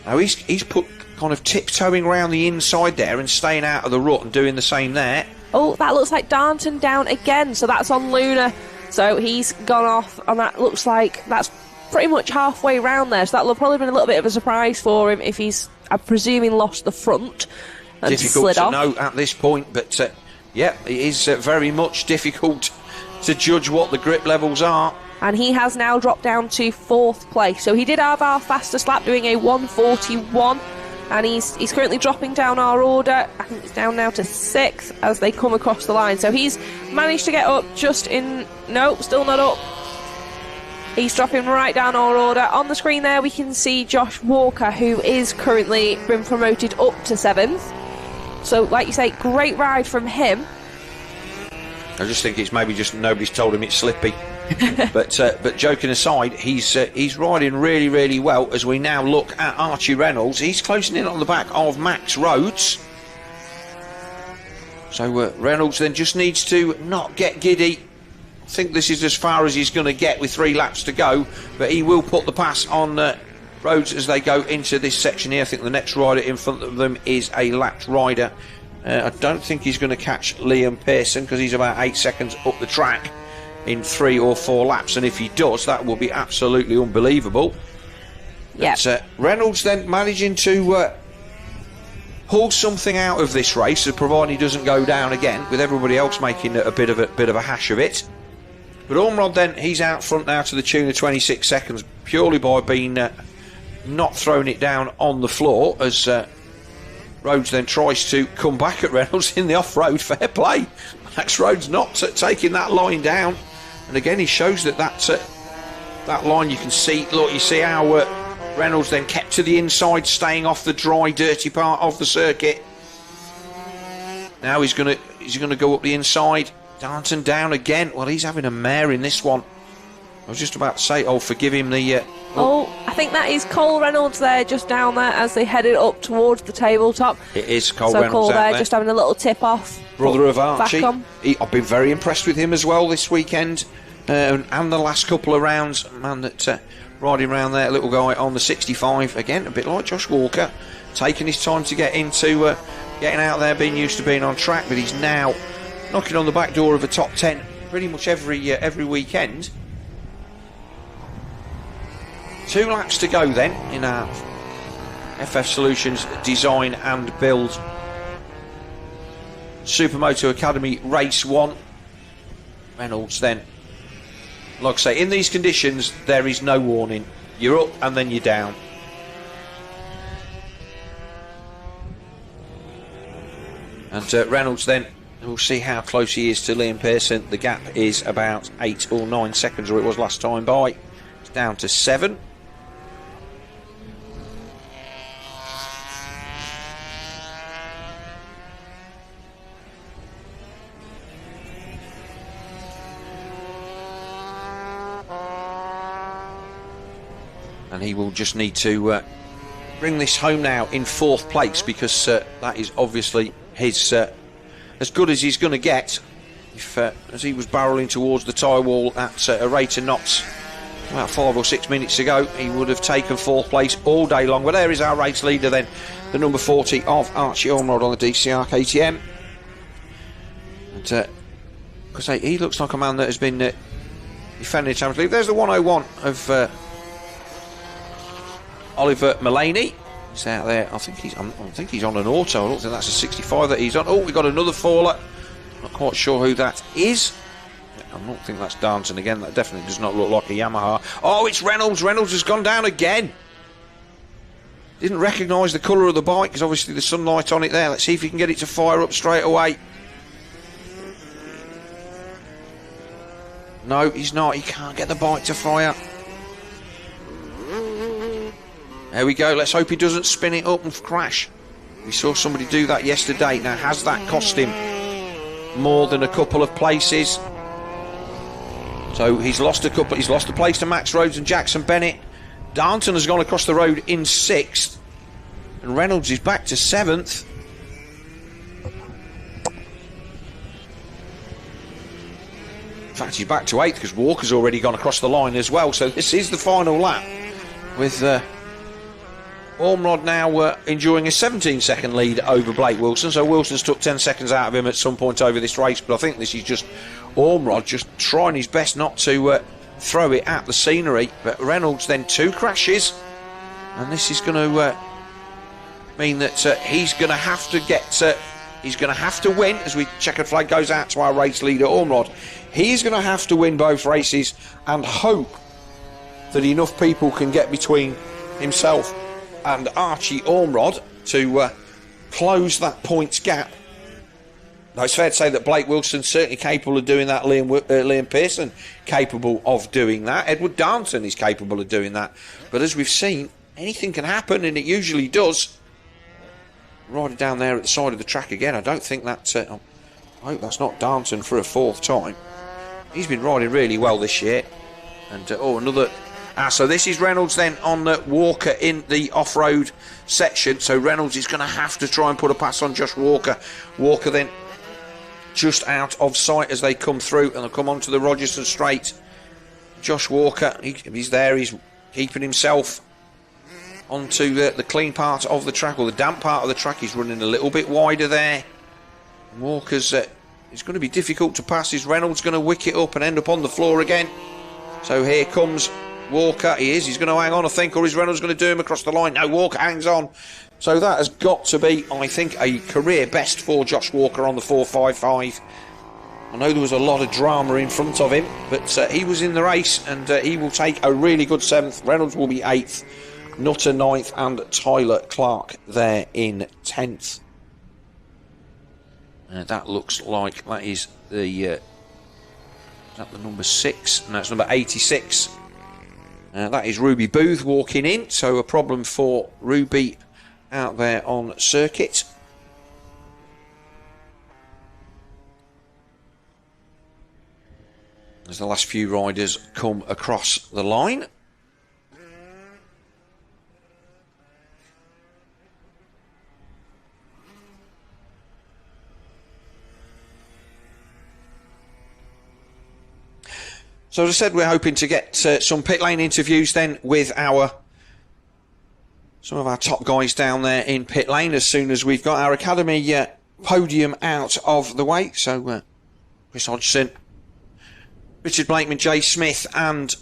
Now he's put kind of tiptoeing around the inside there and staying out of the rut and doing the same there. Oh, that looks like Darnton down again, so that's on Luna. So he's gone off, and that looks like that's pretty much halfway round there, so that'll probably been a little bit of a surprise for him if he's, I'm presuming, lost the front and difficult slid to off. know at this point, but yeah, it is very much difficult to judge what the grip levels are. And he has now dropped down to 4th place, so he did have our fastest lap doing a 1:41, and he's currently dropping down our order. I think it's down now to 6th as they come across the line, so he's managed to get up just in, no, still not up. He's dropping right down our order. On the screen there we can see Josh Walker, who is currently been promoted up to 7th. So, like you say, great ride from him. I just think it's maybe just nobody's told him it's slippy. but joking aside, he's riding really, really well as we now look at Archie Reynolds. He's closing in on the back of Max Rhodes. So Reynolds then just needs to not get giddy. I think this is as far as he's going to get with 3 laps to go, but he will put the pass on Rhodes as they go into this section here. I think the next rider in front of them is a lapped rider. I don't think he's going to catch Liam Pearson because he's about 8 seconds up the track in 3 or 4 laps, and if he does, that will be absolutely unbelievable. Yeah. Reynolds then managing to pull something out of this race, provided he doesn't go down again, with everybody else making a bit of a hash of it. But Ormrod then, he's out front now to the tune of 26 seconds, purely by being not throwing it down on the floor, as Rhodes then tries to come back at Reynolds in the off-road. Fair play. Max Rhodes not taking that line down, and again he shows that line, you can see, look, you see how Reynolds then kept to the inside, staying off the dry, dirty part of the circuit. Now he's gonna go up the inside. Darnton down again. Well, he's having a mare in this one. I was just about to say, oh, forgive him the... I think that is Cole Reynolds there, just down there as they headed up towards the tabletop. It is Cole so Reynolds Cole there, just having a little tip off. Brother of Archie. I've been very impressed with him as well this weekend, and the last couple of rounds. Man, that riding around there, little guy on the 65 again, a bit like Josh Walker, taking his time to get into getting out there, being used to being on track, but he's now knocking on the back door of a top 10 pretty much every weekend. 2 laps to go then in our FF Solutions Design and Build Supermoto Academy Race 1. Reynolds then, like I say, in these conditions there is no warning. You're up and then you're down. And Reynolds then, we'll see how close he is to Liam Pearson. The gap is about 8 or 9 seconds, or it was last time by. It's down to 7. And he will just need to bring this home now in 4th place, because that is obviously his as good as he's going to get. If as he was barrelling towards the tyre wall at a rate of knots about 5 or 6 minutes ago, he would have taken 4th place all day long. But there is our race leader then, the number 40 of Archie Ormrod on the DCR KTM. And because he looks like a man that has been defending the Champions League. There's the 101 of Oliver Mullaney. He's out there. I think he's on an auto. I don't think that's a 65 that he's on. Oh, we got another faller. Not quite sure who that is. I don't think that's Darnton again. That definitely does not look like a Yamaha. Oh, it's Reynolds. Reynolds has gone down again. Didn't recognise the colour of the bike because obviously the sunlight on it there. Let's see if he can get it to fire up straight away. No, he's not. He can't get the bike to fire. There we go. Let's hope he doesn't spin it up and crash. We saw somebody do that yesterday. Now, has that cost him more than a couple of places? So he's lost a couple. He's lost a place to Max Rhodes and Jackson Bennett. Darnton has gone across the road in 6th, and Reynolds is back to 7th. In fact, he's back to 8th because Walker's already gone across the line as well. So this is the final lap with Ormrod now enjoying a 17-second lead over Blake Wilson. So Wilson's took 10 seconds out of him at some point over this race, but I think this is just Ormrod just trying his best not to throw it at the scenery. But Reynolds then 2 crashes, and this is going to mean that he's going to have to get he's going to have to win. As we checkered flag goes out to our race leader Ormrod, he's going to have to win both races and hope that enough people can get between himself and Archie Ormrod to close that points gap. Now, it's fair to say that Blake Wilson's certainly capable of doing that. Liam Pearson capable of doing that. Edward Darnton is capable of doing that. But as we've seen, anything can happen, and it usually does. Riding down there at the side of the track again. I don't think that. I hope that's not Darnton for a 4th time. He's been riding really well this year. And another. So this is Reynolds then on Walker in the off-road section. So Reynolds is going to have to try and put a pass on Josh Walker. Walker then just out of sight as they come through, and they'll come onto the Rogerson straight. Josh Walker, he's there. He's keeping himself onto the clean part of the track, or the damp part of the track. He's running a little bit wider there. Walker's it's going to be difficult to pass. Is Reynolds going to wick it up and end up on the floor again? So here comes Walker. He's going to hang on, I think, or is Reynolds going to do him across the line? No, Walker hangs on. So that has got to be, I think, a career best for Josh Walker on the 4.55. I know there was a lot of drama in front of him, but he was in the race, and he will take a really good 7th. Reynolds will be 8th, Nutter 9th, and Tyler Clark there in 10th. That looks like that is the number 6? No, it's number 86. That is Ruby Booth walking in, so a problem for Ruby out there on circuit. As the last few riders come across the line. So as I said, we're hoping to get some pit lane interviews then with some of our top guys down there in pit lane as soon as we've got our academy podium out of the way. So Chris Hodgson, Richard Blakeman, Jay Smith and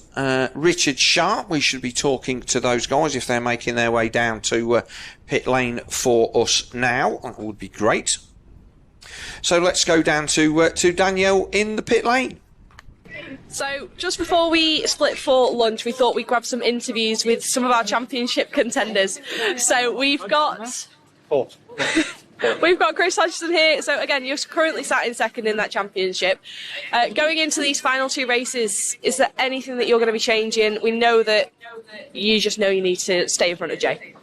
Richard Sharp, we should be talking to those guys if they're making their way down to pit lane for us now. That would be great. So let's go down to Danielle in the pit lane. So, just before we split for lunch, we thought we'd grab some interviews with some of our championship contenders. So, we've got Chris Hodgson here. So, again, you're currently sat in 2nd in that championship. Going into these final 2 races, is there anything that you're going to be changing? We know that you just know you need to stay in front of Jay.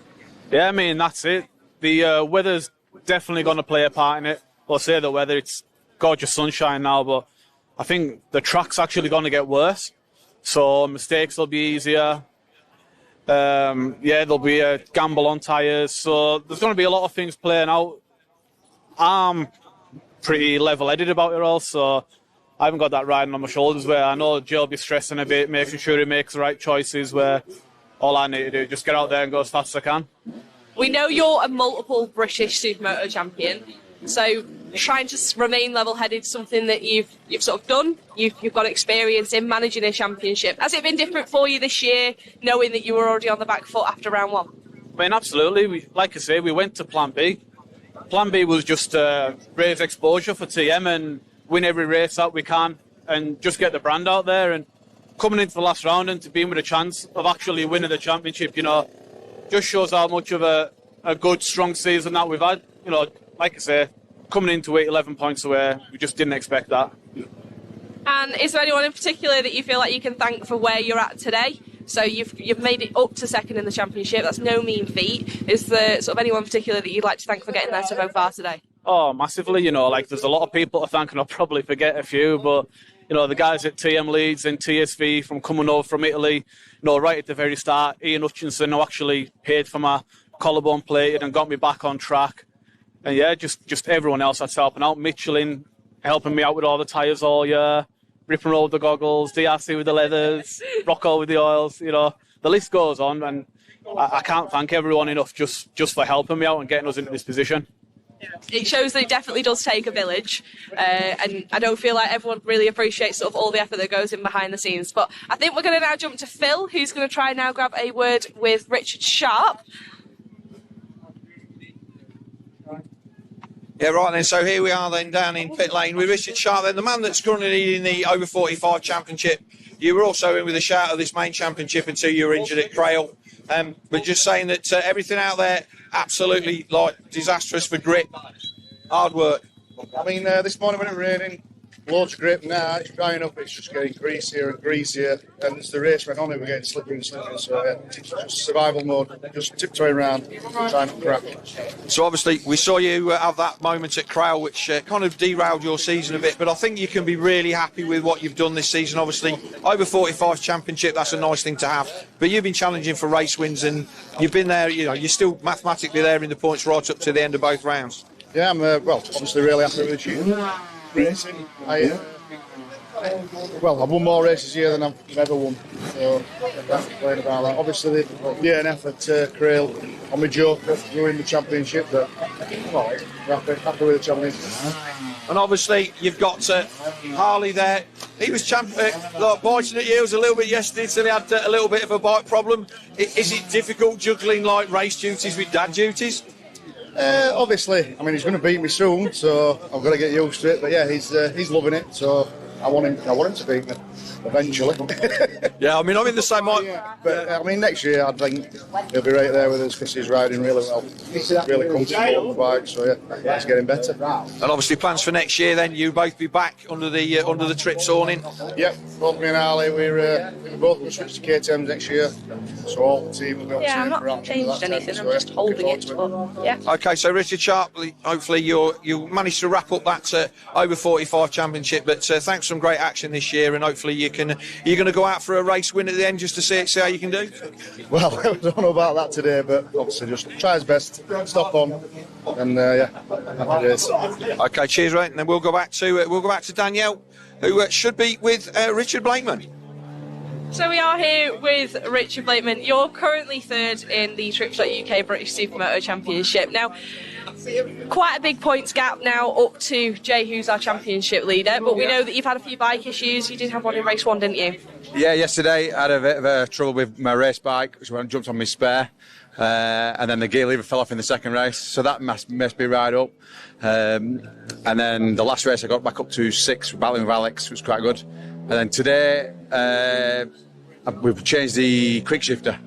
Yeah, I mean, that's it. The weather's definitely going to play a part in it. I'll say the weather, it's gorgeous sunshine now, but I think the track's actually going to get worse, so mistakes will be easier. There'll be a gamble on tyres, so there's going to be a lot of things playing out. I'm pretty level-headed about it all, so I haven't got that riding on my shoulders where I know Joe will be stressing a bit, making sure he makes the right choices, where all I need to do is just get out there and go as fast as I can. We know you're a multiple British Supermoto champion, so trying to remain level-headed is something that you've sort of done. You've got experience in managing a championship. Has it been different for you this year, knowing that you were already on the back foot after round one? I mean, absolutely. Like I say, we went to Plan B. Plan B was just raise exposure for TM and win every race that we can and just get the brand out there. And coming into the last round and to being with a chance of actually winning the championship, just shows how much of a good, strong season that we've had. Like I say, coming into it 11 points away, we just didn't expect that. And is there anyone in particular that you feel like you can thank for where you're at today? So you've made it up to second in the championship. That's no mean feat. Is there sort of anyone in particular that you'd like to thank for getting there so far today? Oh, massively. There's a lot of people to thank, and I'll probably forget a few, but the guys at TM Leeds and TSV from coming over from Italy, right at the very start, Ian Hutchinson, who actually paid for my collarbone plated and got me back on track. And yeah, just everyone else that's helping out. Michelin helping me out with all the tyres all year, Rip and Roll with the goggles, DRC with the leathers, Rocco with the oils, the list goes on, and I can't thank everyone enough just for helping me out and getting us into this position. It shows that it definitely does take a village, and I don't feel like everyone really appreciates sort of all the effort that goes in behind the scenes. But I think we're going to now jump to Phil, who's going to try and now grab a word with Richard Sharp. Yeah, right then. So here we are then down in pit lane with Richard Sharp, then the man that's currently leading the over 45 championship. You were also in with a shout of this main championship until you were injured at Crail. But just saying that everything out there absolutely disastrous for grip, hard work. I mean, this morning when it raining, loads of grip. Now it's drying up. It's just getting greasier and greasier. And as the race went on, it was getting slippery and slippery. So it's just survival mode. Just tiptoeing around, trying not to crack. So obviously we saw you have that moment at Crail, which kind of derailed your season a bit. But I think you can be really happy with what you've done this season. Obviously, over 45 championship, that's a nice thing to have. But you've been challenging for race wins, and you've been there. You're still mathematically there in the points right up to the end of both rounds. Yeah, I'm obviously really happy with the year. Racing. I've won more races here than I've ever won, so I can't complain about that. Obviously, the DNF at Crail on my joker ruined the championship, but happy with the championship. And obviously, you've got Harley there. He was biting at your heels a little bit yesterday, so he had a little bit of a bite problem. Is it difficult juggling race duties with dad duties? Obviously, I mean he's going to beat me soon, so I've got to get used to it. But yeah, he's loving it, so I want him to beat me eventually. Yeah, I mean I'm in the same. But I mean next year I think he'll be right there with us because he's riding really well. He's really comfortable on the bike, so yeah, he's getting better. And obviously plans for next year. Then you both be back under the Trips awning. Yep, both me and Ali, we're both going to switch to KTMs next year. So all the team will be on Yeah, I'm not changed anything. I'm just holding it. Yeah. Okay, so Richard Sharp, hopefully you managed to wrap up that over 45 championship. But thanks for some great action this year, and hopefully you're going to go out for a race win at the end just to see how you can do. Well, I don't know about that today, but obviously just try his best, stop on, and happy days. Okay, cheers, right, and then we'll go back to Danielle, who should be with Richard Blakeman. So we are here with Richard Blakeman. You're currently third in the Trips.UK British Supermoto Championship. Now, quite a big points gap now up to Jay, who's our championship leader, but we know that you've had a few bike issues. You did have one in race one, didn't you? Yeah, yesterday I had a bit of trouble with my race bike, which when I jumped on my spare, and then the gear lever fell off in the second race, so that messed me right up. And then the last race I got back up to 6th, battling with Alex, which was quite good. And then today we've changed the quick shifter,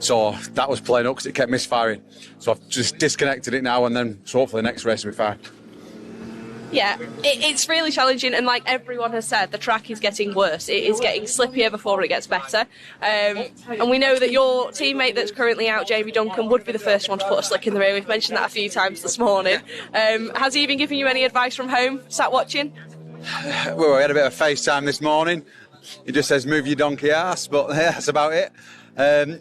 so that was playing up because it kept misfiring. So I've just disconnected it now, and then so hopefully the next race will be fine. Yeah, it's really challenging, and like everyone has said, the track is getting worse. It is getting slippier before it gets better. And we know that your teammate that's currently out, Jamie Duncan, would be the first one to put a slick in the rear. We've mentioned that a few times this morning. Has he been giving you any advice from home, sat watching? Well, we had a bit of FaceTime this morning. He just says, move your donkey ass, but yeah, that's about it.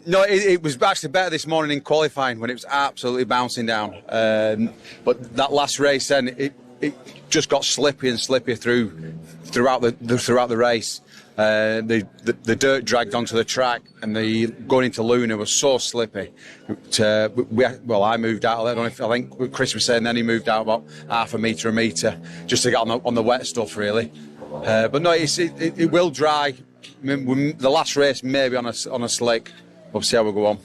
No, it was actually better this morning in qualifying when it was absolutely bouncing down. But that last race then, it just got slippy and slippy throughout the race. The dirt dragged onto the track, and going into Luna was so slippy. I moved out. I think Chris was saying then he moved out about half a metre, just to get on the wet stuff, really. But no, it will dry. I mean, the last race maybe on a slick. We'll see how we go on.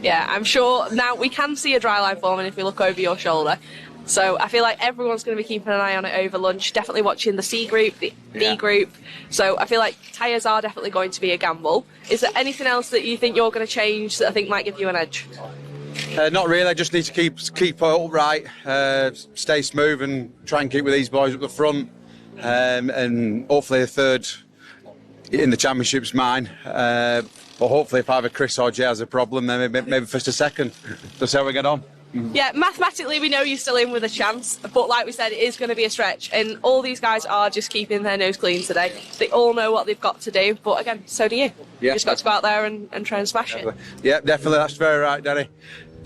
Yeah, I'm sure now we can see a dry line forming if we look over your shoulder. So I feel like everyone's going to be keeping an eye on it over lunch, definitely watching the C group, the D group. So I feel like tyres are definitely going to be a gamble. Is there anything else that you think you're going to change that I think might give you an edge? Not really. I just need to keep upright, stay smooth, and try and keep with these boys up the front. And hopefully a third in the championship's mine. But hopefully if either Chris or Jay has a problem, then maybe first or second. Just how we get on. Yeah, mathematically we know you're still in with a chance, but like we said, it is going to be a stretch, and all these guys are just keeping their nose clean today. They all know what they've got to do, but again, so do you. You just got to go out there and try and smash it. Yeah, definitely, that's very right, Danny.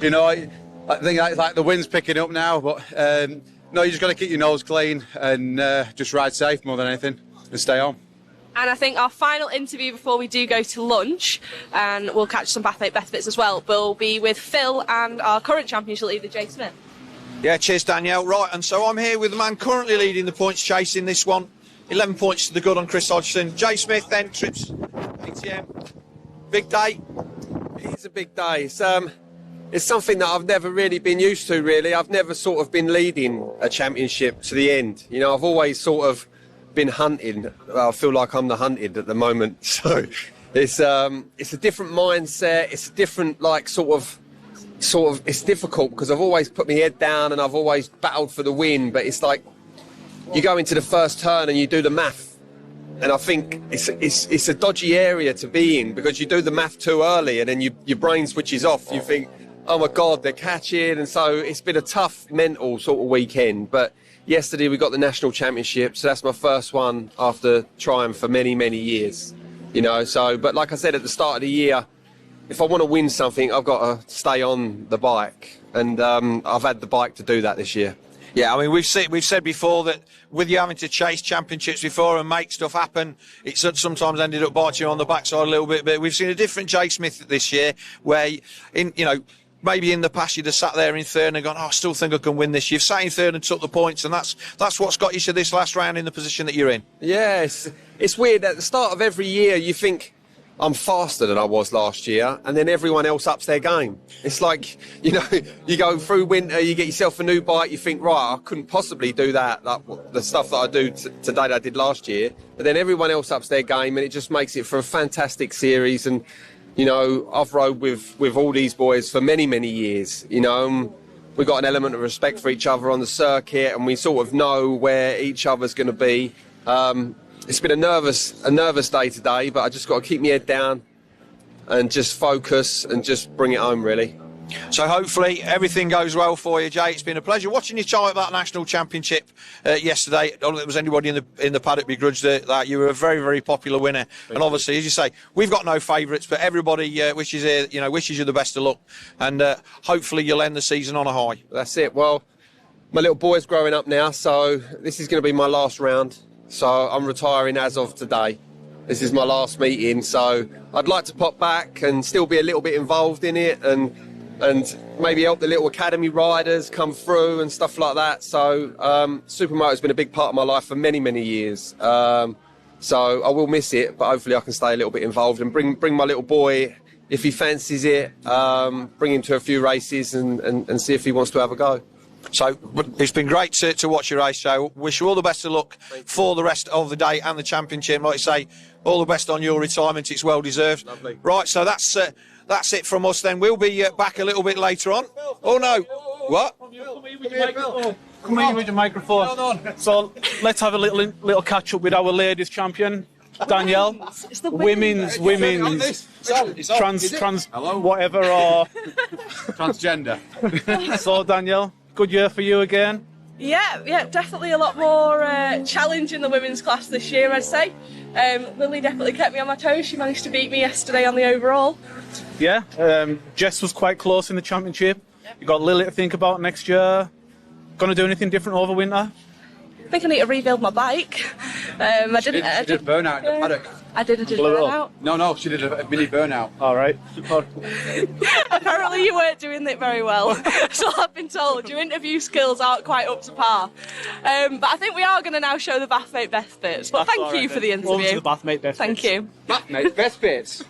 You know, I think it's like the wind's picking up now, but no, you just got to keep your nose clean and just ride safe more than anything and stay on. And I think our final interview before we do go to lunch, and we'll catch some Bath 8 Best Bits as well, will be with Phil and our current championship leader, Jay Smith. Yeah, cheers, Danielle. Right, and so I'm here with the man currently leading the points chase in this one. 11 points to the good on Chris Hodgson. Jay Smith, then, Trips ATM. Big day. It is a big day. It's something that I've never really been used to, really. I've never sort of been leading a championship to the end. You know, I've always sort of been hunting. Well, I feel like I'm the hunted at the moment. So it's a different mindset. It's a different, it's difficult because I've always put my head down and I've always battled for the win. But it's like you go into the first turn and you do the math. And I think it's a dodgy area to be in because you do the math too early and then your brain switches off. You think, oh my God, they're catching. And so it's been a tough mental sort of weekend. But yesterday we got the national championship, so that's my first one after trying for many, many years. You know, so, but like I said at the start of the year, if I want to win something, I've got to stay on the bike. And I've had the bike to do that this year. Yeah, I mean, we've said before that with you having to chase championships before and make stuff happen, it's sometimes ended up biting you on the backside a little bit. But we've seen a different Jay Smith this year, where maybe in the past you'd have sat there in third and gone, oh, I still think I can win this. You've sat in third and took the points, and that's what's got you to this last round in the position that you're in. Yeah, it's weird. At the start of every year, you think, I'm faster than I was last year, and then everyone else ups their game. It's like, you go through winter, you get yourself a new bike, you think, right, I couldn't possibly do that, like the stuff that I do today that I did last year. But then everyone else ups their game, and it just makes it for a fantastic series. And I've rode with all these boys for many, many years. We've got an element of respect for each other on the circuit, and we sort of know where each other's going to be. It's been a nervous day today, but I just got to keep my head down and just focus and just bring it home, really. So hopefully everything goes well for you, Jay. It's been a pleasure watching you try at that national championship yesterday. I don't think there was anybody in the paddock begrudged that. You were a very, very popular winner. And obviously, as you say, we've got no favourites, but everybody wishes you the best of luck. And hopefully you'll end the season on a high. That's it. Well, my little boy's growing up now, so this is going to be my last round. So I'm retiring as of today. This is my last meeting, so I'd like to pop back and still be a little bit involved in it and maybe help the little academy riders come through and stuff like that. So Supermoto's been a big part of my life for many, many years. So I will miss it, but hopefully I can stay a little bit involved and bring my little boy, if he fancies it, bring him to a few races and see if he wants to have a go. So it's been great to watch your race, so wish you all the best of luck for the rest of the day and the championship. Like I say, all the best on your retirement, it's well deserved. Lovely. Right, so that's it from us then. We'll be back a little bit later on. Oh no, what? Come here with your microphone. So let's have a little catch up with our ladies champion, Danielle. Women's trans whatever or Transgender. So Danielle, good year for you again. Yeah, definitely a lot more challenge in the women's class this year, I'd say. Lily definitely kept me on my toes. She managed to beat me yesterday on the overall. Yeah, Jess was quite close in the championship. You got Lily to think about next year. Going to do anything different over winter? I think I need to rebuild my bike. I didn't. She did a burnout in the paddock. I did a Blow it burnout. No, she did a mini burnout. All right. Apparently you weren't doing it very well. So I've been told your interview skills aren't quite up to par. But I think we are going to now show the bathmate best bits. But That's thank all you right for the then. Over to interview. the bathmate best Thank bits. you. Mate, best bits.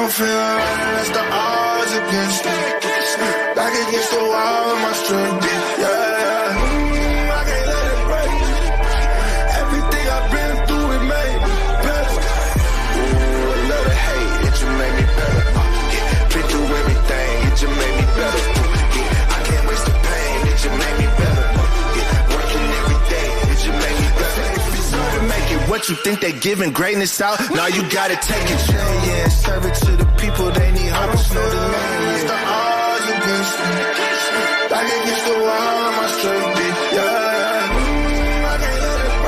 don't feel right unless the odds against me. Back against the wall with my strength. Yeah. I can't let it break. Everything I've been through, it made me better. Ooh, a little hate, it just made me better. Been through everything, it just made me better. I can't waste the pain, it just made me better. Working every day, it just made me better. If it's hard to make it, what you think they giving greatness out? Now you gotta take it, yeah. Serve it to the people, they need hope. It's no delay. It's the odds against me. Back against the wall, my strength, yeah. I can't let it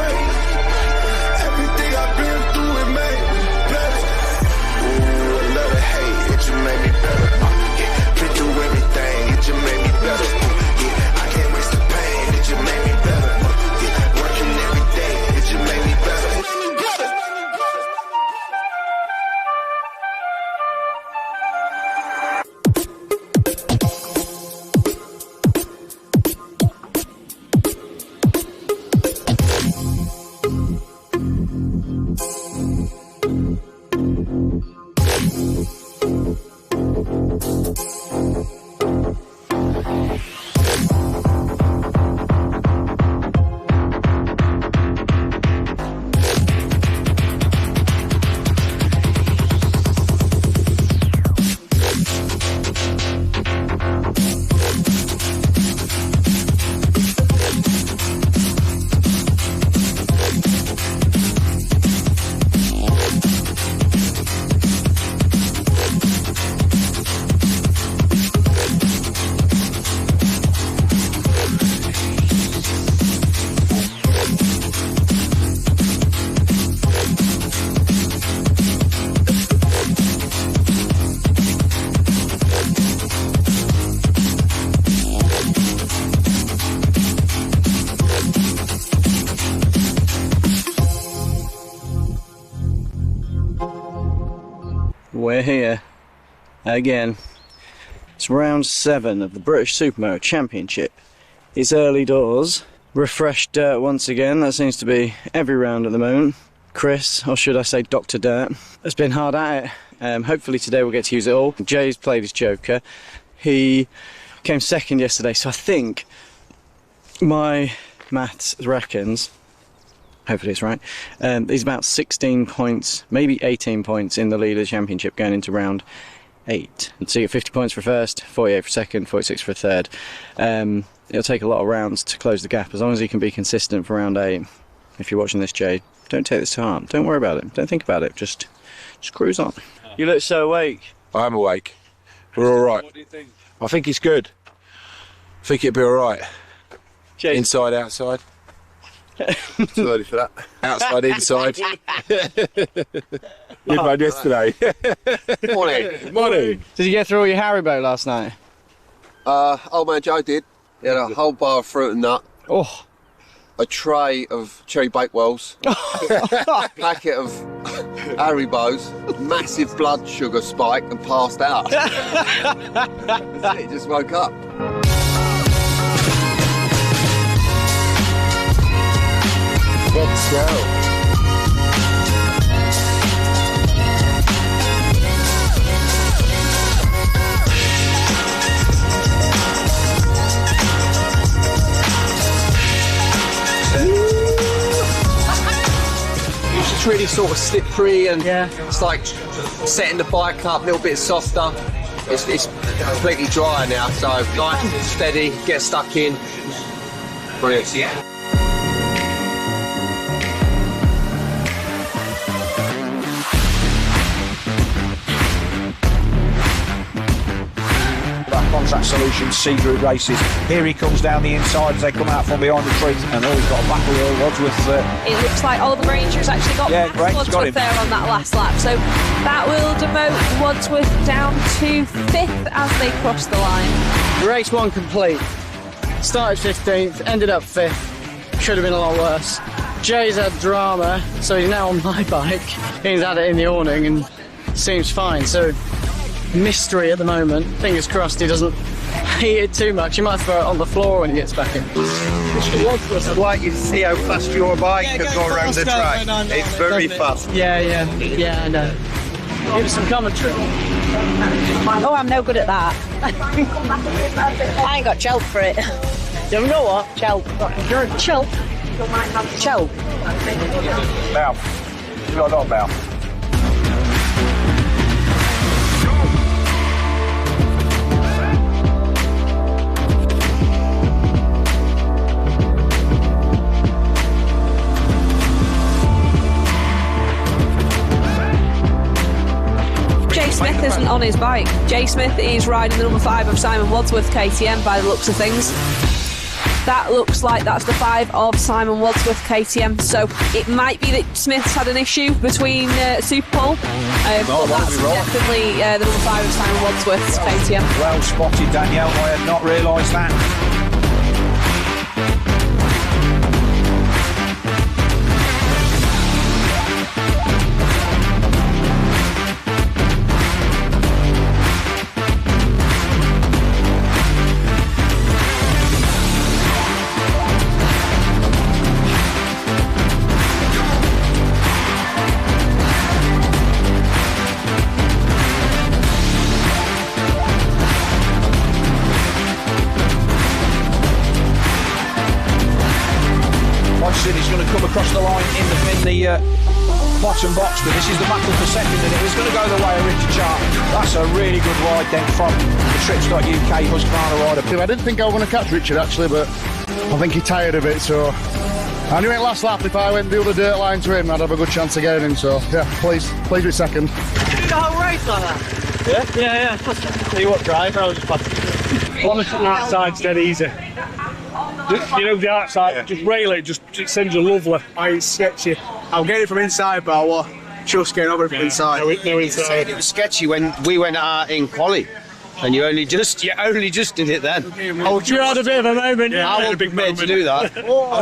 we're here again. It's round 7 of the British Supermoto Championship. It's early doors. Refreshed dirt once again. That seems to be every round at the moment. Chris, or should I say Dr. Dirt, has been hard at it. Hopefully today we'll get to use it all. Jay's played his joker. He came second yesterday, so I think my maths reckons, hopefully it's right, he's about 16 points, maybe 18 points in the lead of the championship going into round 8. So you get 50 points for first, 48 for second, 46 for third. It'll take a lot of rounds to close the gap, as long as he can be consistent for round 8. If you're watching this, Jay, don't take this to heart. Don't worry about it. Don't think about it. Just cruise on. You look so awake. I am awake. We're all right. What do you think? I think it's good. I think it'll be all right. Jay. Inside, outside. Too early for that. Outside, inside. You played yesterday. Morning. Did you get through all your Haribo last night? Old man Joe did. He had a whole bar of fruit and nut. Oh. A tray of cherry Bakewells, packet of Haribos, massive blood sugar spike, and passed out. That's it, just woke up. Let's go. It's really sort of slippery and it's like setting the bike up a little bit softer. It's completely dry now, so nice and steady, get stuck in. Brilliant. Contract Solutions C Group races. Here he comes down the inside as they come out from behind the tree, and he's got a battle here. Wadsworth. It looks like Oliver Granger's actually got Wadsworth there on that last lap, so that will demote Wadsworth down to 5th as they cross the line. Race 1 complete. Started 15th, ended up 5th. Should have been a lot worse. Jay's had drama, so he's now on my bike. He's had it in the awning and seems fine, so mystery at the moment. Fingers crossed he doesn't hate it too much. He might throw it on the floor when he gets back in. I'd like you to see how fast your bike can go around the track. It's very fast. Yeah, I know. Give us some commentary. Oh, I'm no good at that. I ain't got chelp for it. You haven't got what? Chelp. Chelp. Chelp. Mouth. You got a mouth. Smith isn't on his bike. Jay Smith is riding the number 5 of Simon Wadsworth KTM by the looks of things. That looks like that's the 5 of Simon Wadsworth KTM, so it might be that Smith's had an issue between Superpole, but that's definitely the number 5 of Simon Wadsworth's KTM. Well spotted, Danielle. I had not realised that. He's going to come across the line in the bottom box, but this is the battle for second, and it is going to go the way of Richard Sharp. That's a really good ride then from the Trips.UK Husqvarna rider. I didn't think I was going to catch Richard actually, but I think he tired of it, so I knew it last lap. If I went the other dirt line to him, I'd have a good chance of getting him, so yeah, pleased with second. The whole race like that? Yeah. Tell you what, driver, I was just passing. Honestly, that side's dead easy. You know, the outside, just rail it, it sends you lovely. It's sketchy. I'll get it from inside, but I was just getting over it from inside. No inside. It was sketchy when we went out in quali, and you only just did it then. You had a bit of a moment. Yeah, I wasn't prepared to do that.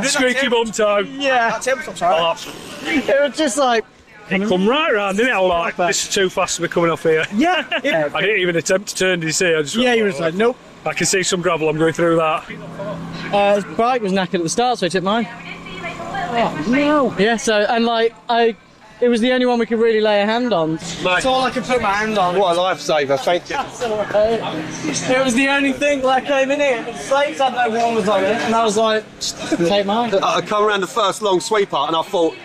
Squeaky bum time. Yeah. It was just like It come right round, didn't it? I was like, this is too fast to be coming off here. Yeah. I didn't even attempt to turn, did you see? I just Yeah, you were like, nope. I can see some gravel, I'm going through that. His bike was knackered at the start, so he took mine. Oh, no. Yeah, so, and like, it was the only one we could really lay a hand on. That's all I could put my hand on. What a lifesaver, thank you. It was the only thing that came in here. The slates had no one was on it, and I was like, take mine. I come around the first long sweeper and I thought,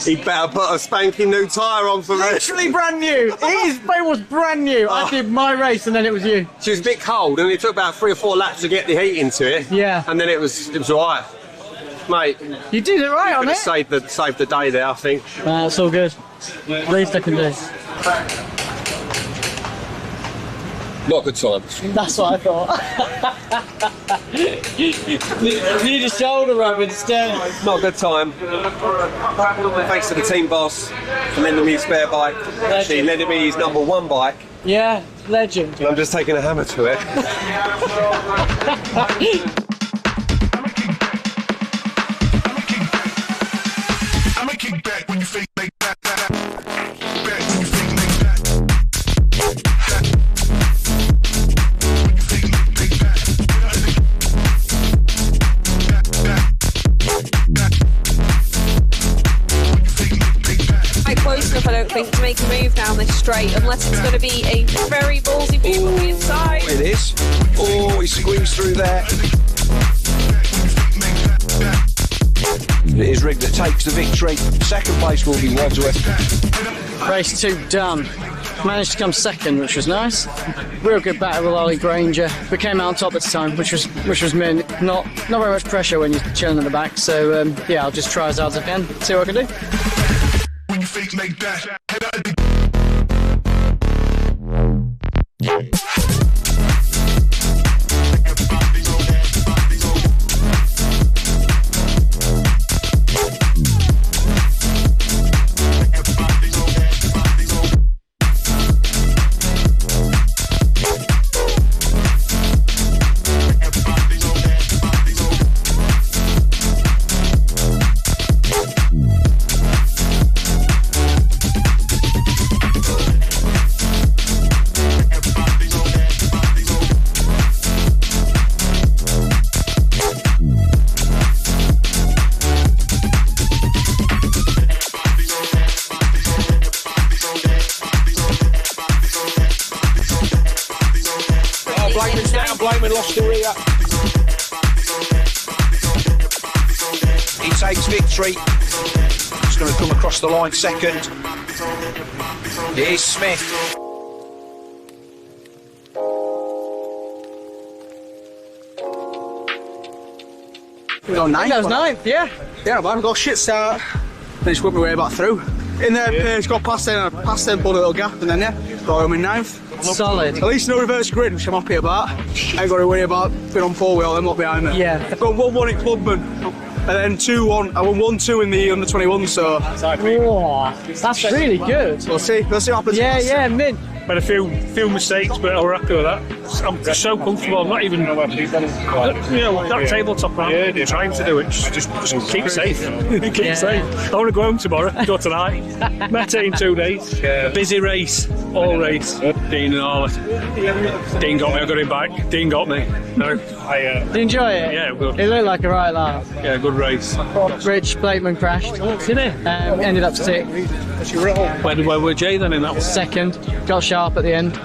he'd better put a spanking new tyre on for me. Literally brand new. It was brand new. I did my race and then it was you. She was a bit cold and it took about 3 or 4 laps to get the heat into it. Yeah. And then it was alright. Mate, you did it right on it. Saved the day there, I think. It's all good. Least I can do. Not a good time. That's what I thought. Need a shoulder rub instead. Not a good time. Thanks to the team boss for lending me his spare bike. Actually, lending me his #1 bike. Yeah, legend. And I'm just taking a hammer to it. Close enough, I don't think, to make a move down this straight, unless it's going to be a very ballsy move on the inside. It is. Oh, he squeezed through there. It is Rig that takes the victory. Second place will be Wadsworth. Race 2 done. Managed to come second, which was nice. Real good battle with Ollie Granger. We came out on top this time, which was mint. Not very much pressure when you're chilling at the back. So yeah, I'll just try as hard as I can. See what I can do. When you fake like that. Blakeman lost the rear. He takes victory. He's going to come across the line second. It is Smith. That was ninth, yeah. Yeah, man, got a shit start. Then just worked my way back through. In there, just got past them, pulled a little gap, and then, yeah, got home in ninth. Solid. At least no reverse grid, which I'm happy about. I ain't got to worry about being on 4-wheel, I'm not behind me. Yeah. I've got 1-1 in Clubman, and then 2-1. I won 1-2 in the under-21, so... Whoa, that's really good. We'll see what happens. Yeah, mint. Made a few mistakes, but I'm happy with that. I'm so comfortable. I'm not even, that tabletop round. I'm trying to do it. Just keep safe. Keep safe. I want to go home tomorrow. Go tonight. Met in 2 days. Busy race. All race. Dean and all. Dean got me. I got him back. Dean got me. No, Did you enjoy it? Yeah, good. It looked like a right laugh. Yeah, good race. Rich Blakeman crashed. Did he? Ended up 6th. Where were Jay then in that one? 2nd. Got sharp at the end.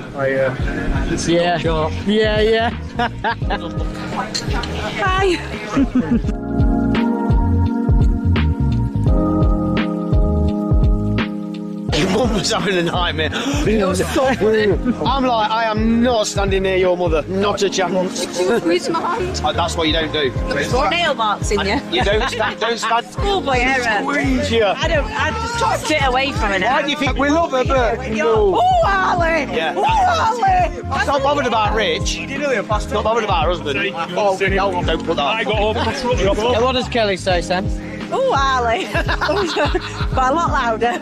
Yeah. Sharp. Yeah. Hi. Your mum was having a nightmare. I'm like, I am not standing near your mother. Not a chance. Who's mind? That's what you don't do. Nail marks in you. You don't stand. Schoolboy error. Squeeze you. I just sit away from it. Why do you think we love her, but no? Oh, Ali! Yeah. Oh, Ali! I'm not bothered about Rich. Not bothered about her husband. Oh, no, don't put that. I got over. Yeah, what does Kelly say, Sam? Oh, Ali! But a lot louder.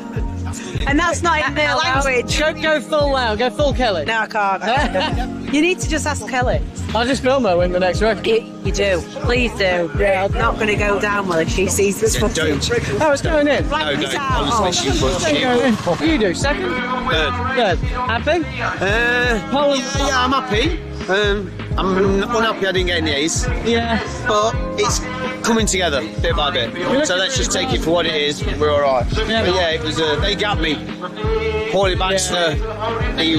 And that's not in their language. Go full loud. Go full Kelly. No, I can't. You need to just ask Kelly. I'll just film her in the next race. You do. Please do. Yeah, I'm not going to go down well if she sees this footage. Oh, it's going in. Right, No, it's don't. out. Honestly, she was. What do you do? Second? Third. Happy? Yeah, I'm happy. I'm unhappy I didn't get any A's. Yeah. But it's coming together bit by bit. So let's just take it for what it is. We're all right. Yeah. But yeah, it was. They got me. Paulie Baxter. He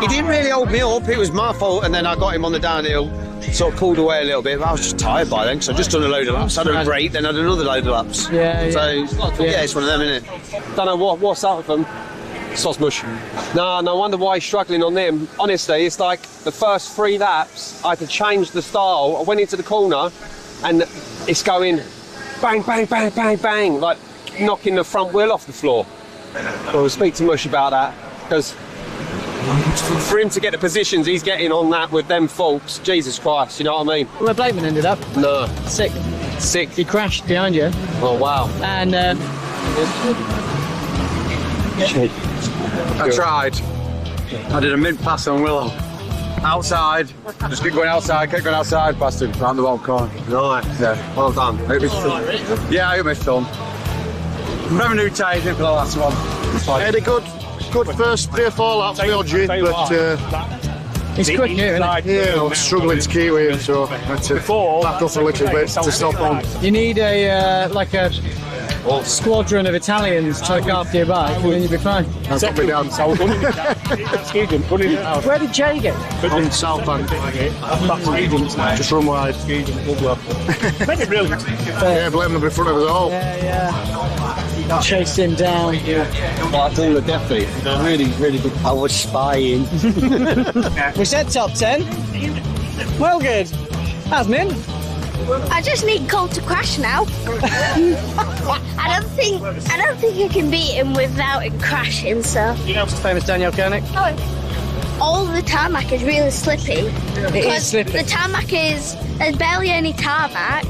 didn't really hold me up. It was my fault, and then I got him on the downhill. Sort of pulled away a little bit. But I was just tired by then because I'd just done a load of laps. Had a break, then had another load of laps. Yeah. So yeah, it's one of them, isn't it? Don't know what's up with them. Sauce mush. No wonder why he's struggling on them. Honestly, it's like the first 3 laps, I had to change the style. I went into the corner and it's going bang, bang, bang, bang, bang, like knocking the front wheel off the floor. We'll speak to Mush about that, because for him to get the positions he's getting on that with them faults, Jesus Christ, you know what I mean? Where Blakeman ended up? No. Sick. He crashed behind you. Oh, wow. And I tried. I did a mid-pass on Willow. Outside. Just keep going outside, past him, round the bottom corner. Nice. Yeah. Well done. I hope it's done. Never knew tyres in for the last one. Had a good first 3 or 4 laps for Odgie, but he's quick here, isn't he? yeah, I was struggling to keep with him, so I had to back off a little bit to stop on. You need a squadron of Italians to look after your bike, and then you'll be fine. That's put me down. Where did Jay go? On South Bank. Just run wide. Yeah, blame them in front of us all. Yeah. Chased him down. Like all the definitely. Really good. I was spying. We said top 10. Well, good. Asmin? I just need Cole to crash now. I don't think I can beat him without him crashing. So. You know famous Danielle Koenig? All the tarmac is really slippy. It is slippy. The tarmac there's barely any tarmac,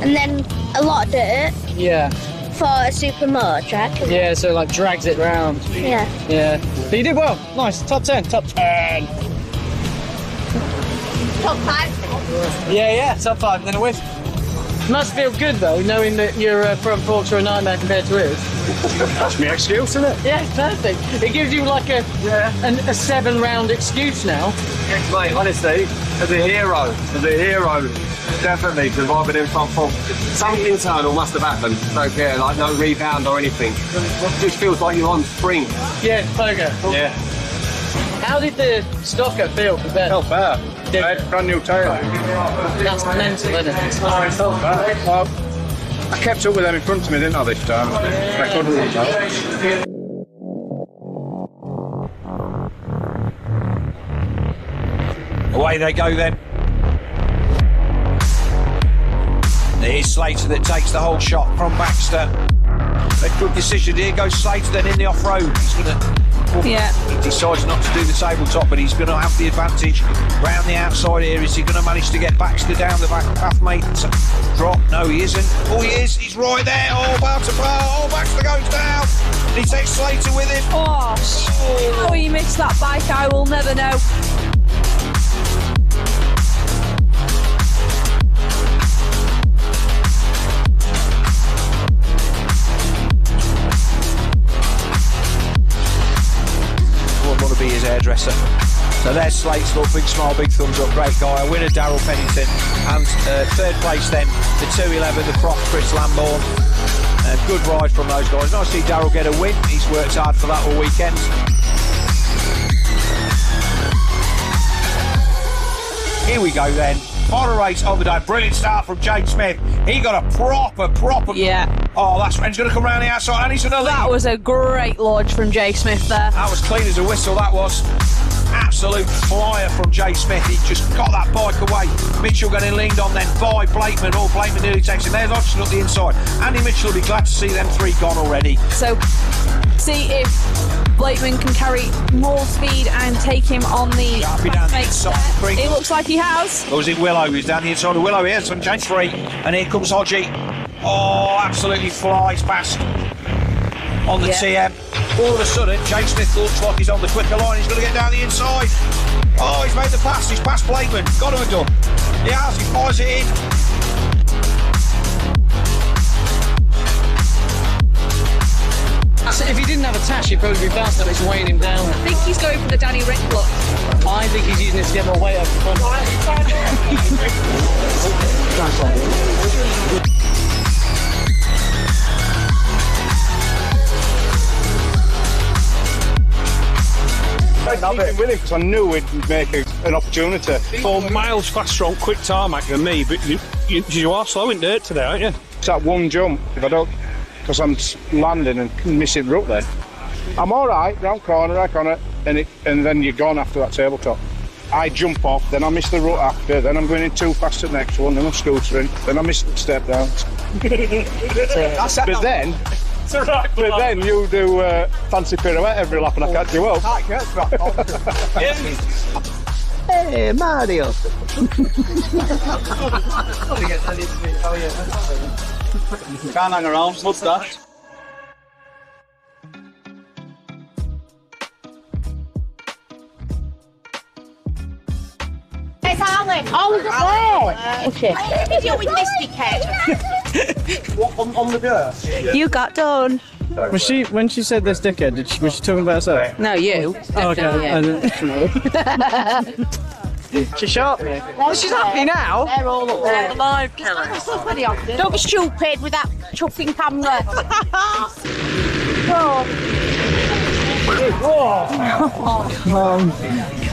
and then a lot of dirt. Yeah. For a supermoto track. Yeah, so like drags it round. Yeah. Yeah. But you did well. Nice. Top 10. Top 10. Top 5. Yeah. Top 5 and then a win. Must feel good though, knowing that your front forks are a nightmare compared to his. That's my excuse, isn't it? Yeah, perfect. It gives you like a 7-round excuse now. Mate, honestly, as a hero, definitely, because I've been in front for something internal must have happened. So yeah, like no rebound or anything. It just feels like you're on spring. Yeah, Pogo. Yeah. How did the stocker feel for Ben? Felt bad. Brand new tyre. That's mental, isn't it? Felt bad. Well, I kept up with them in front of me, didn't I, this time? I couldn't run that. Away they go then. There's Slater that takes the whole shot from Baxter. A good decision here. Goes Slater then in the off-road. He's going to... Yeah. He decides not to do the tabletop, but he's going to have the advantage round the outside here. Is he going to manage to get Baxter down the back path, mate? Drop? No, he isn't. Oh, he is. He's right there. Oh, about to bar. Oh, Baxter goes down. He takes Slater with him. Oh, how he missed that bike, I will never know. Want to be his hairdresser. So there's Slate's look, big smile, big thumbs up, great guy. A winner, Darryl Pennington, and third place then, the 211, the Prof, Chris Lambourne. Good ride from those guys. Nice to see Darryl get a win. He's worked hard for that all weekend. Here we go then. Final race on the day. Brilliant start from James Smith. He got a proper. Yeah. Oh, that's when he's going to come round the outside, and he's another. That was a great launch from Jay Smith there. That was clean as a whistle, that was. Absolute flyer from Jay Smith. He just got that bike away. Mitchell getting leaned on then by Blakeman. Oh, Blakeman nearly takes him. There's Hodgson up the inside. Andy Mitchell will be glad to see them three gone already. So, see if Blakeman can carry more speed and take him on the inside. It looks like he has. Or was it Willow who's down the inside of Willow here? Some change 3. And here comes Hodgie. Oh, absolutely flies past on the TM. All of a sudden, Jake Smith looks like he's on the quicker line. He's going to get down the inside. Oh, he's made the pass. He's passed Blakeman. Got to have done. He has. He fires it in. If he didn't have a tash, he'd probably be faster, but it's weighing him down. I think he's going for the Danny Rick look. I think he's using it to get more weight over the front. I've been with him because I knew he'd make an opportunity. 4 miles faster on quick tarmac than me, but you are slow in dirt today, aren't you? It's that one jump. If I don't, because I'm landing and missing route there. I'm all right, round corner, back on it, and then you're gone after that tabletop. I jump off, then I miss the route after, then I'm going in too fast at the next one, then I'm scootering, then I miss the step down. But then you do fancy pirouette every lap and I catch you up. Hey, Mario! Can't hang around, mustache. It's Alan. Oh, he's up there. Okay. What are you doing this dickhead? What, on the dirt? You got done. Was she, when she said this dickhead, was she talking about herself? No, you. Oh, okay. She shot me. Well, she's happy now. They're all up there. Live killer. Don't be stupid with that chuffing camera.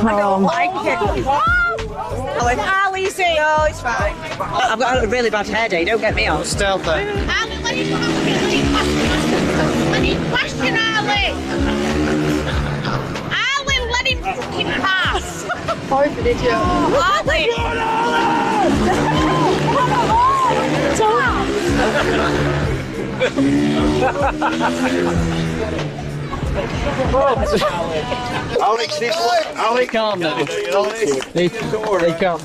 I don't like it. Ali's here. Oh, it's fine. I've got a really bad hair day, don't get me on. Stealth there. Ali, let him question Ali. Ali, let him fucking pass. Sorry for the idiot. Ali. Alex, Alex, calm now. They can't.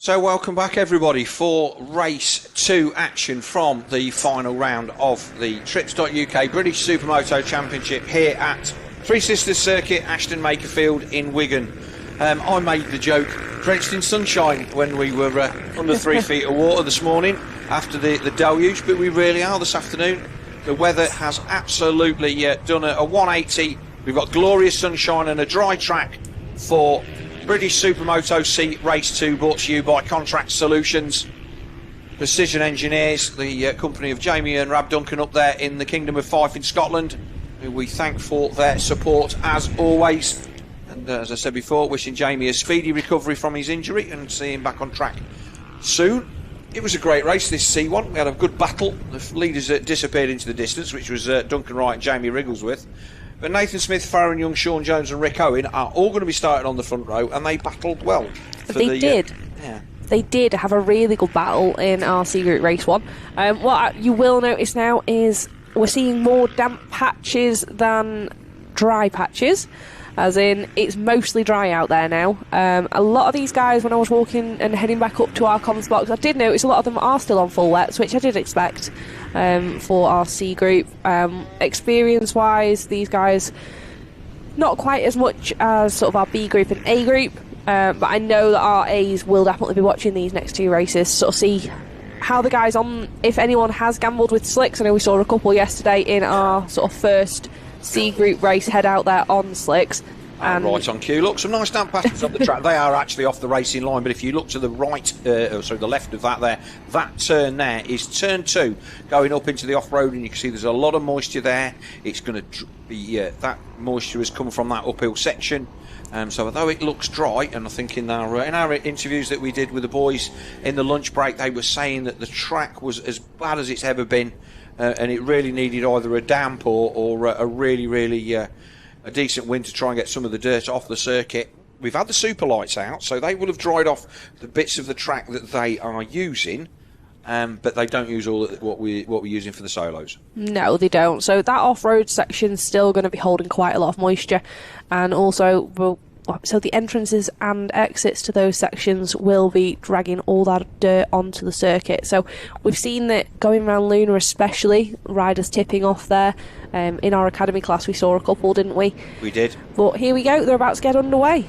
So welcome back everybody for race 2 action from the final round of the Trips.UK British Supermoto Championship here at Three Sisters Circuit, Ashton Makerfield in Wigan. I made the joke, drenched in sunshine when we were under 3 feet of water this morning after the deluge, but we really are this afternoon. The weather has absolutely done a 180. We've got glorious sunshine and a dry track for British Supermoto C Race 2, brought to you by Contract Solutions, Precision Engineers, the company of Jamie and Rab Duncan up there in the Kingdom of Fife in Scotland, who we thank for their support as always. And as I said before, wishing Jamie a speedy recovery from his injury and see him back on track soon. It was a great race, this C1. We had a good battle. The leaders disappeared into the distance, which was Duncan Wright and Jamie Wrigglesworth. But Nathan Smith, Farron Young, Sean Jones and Rick Owen are all going to be starting on the front row, and they battled well. They did. They did have a really good battle in our C Group Race 1. What you will notice now is we're seeing more damp patches than dry patches, as in it's mostly dry out there now. A lot of these guys, when I was walking and heading back up to our comms box, I did notice a lot of them are still on full wets, which I did expect for our C Group. Experience-wise, these guys not quite as much as sort of our B Group and A Group, but I know that our A's will definitely be watching these next 2 races, sort of see how the guys on, if anyone has gambled with slicks. I know we saw a couple yesterday in our sort of first C Group race head out there on slicks. And right on cue. Look, some nice damp patches up the track. They are actually off the racing line, but if you look to the right, sorry, the left of that there, that turn there is turn 2 going up into the off-road, and you can see there's a lot of moisture there. It's going to be, that moisture has come from that uphill section. So although it looks dry, and I think in our interviews that we did with the boys in the lunch break, they were saying that the track was as bad as it's ever been, and it really needed either a damp or a really a decent wind to try and get some of the dirt off the circuit. We've had the super lights out, so they will have dried off the bits of the track that they are using, but they don't use all what we're using for the solos. No, they don't. So that off-road section's still going to be holding quite a lot of moisture, and also so the entrances and exits to those sections will be dragging all that dirt onto the circuit. So we've seen that going around Luna, especially riders tipping off there. In our academy class we saw a couple, didn't we? We did. But here we go, they're about to get underway.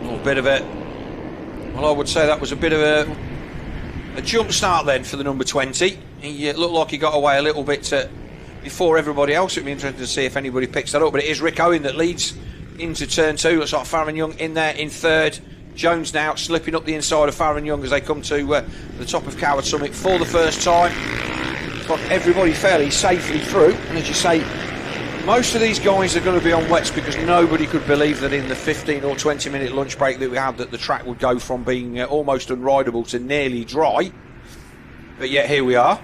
A bit of I would say that was a bit of a jump start then for the number 20. He looked like he got away a little bit before everybody else. It'd be interesting to see if anybody picks that up, but it is Rick Owen that leads into turn 2. Looks like Farron Young in there in third. Jones now slipping up the inside of Farron Young as they come to the top of Coward Summit for the first time. Got everybody fairly safely through, and as you say, most of these guys are going to be on wets, because nobody could believe that in the 15 or 20 minute lunch break that we had, that the track would go from being almost unrideable to nearly dry, but yet here we are.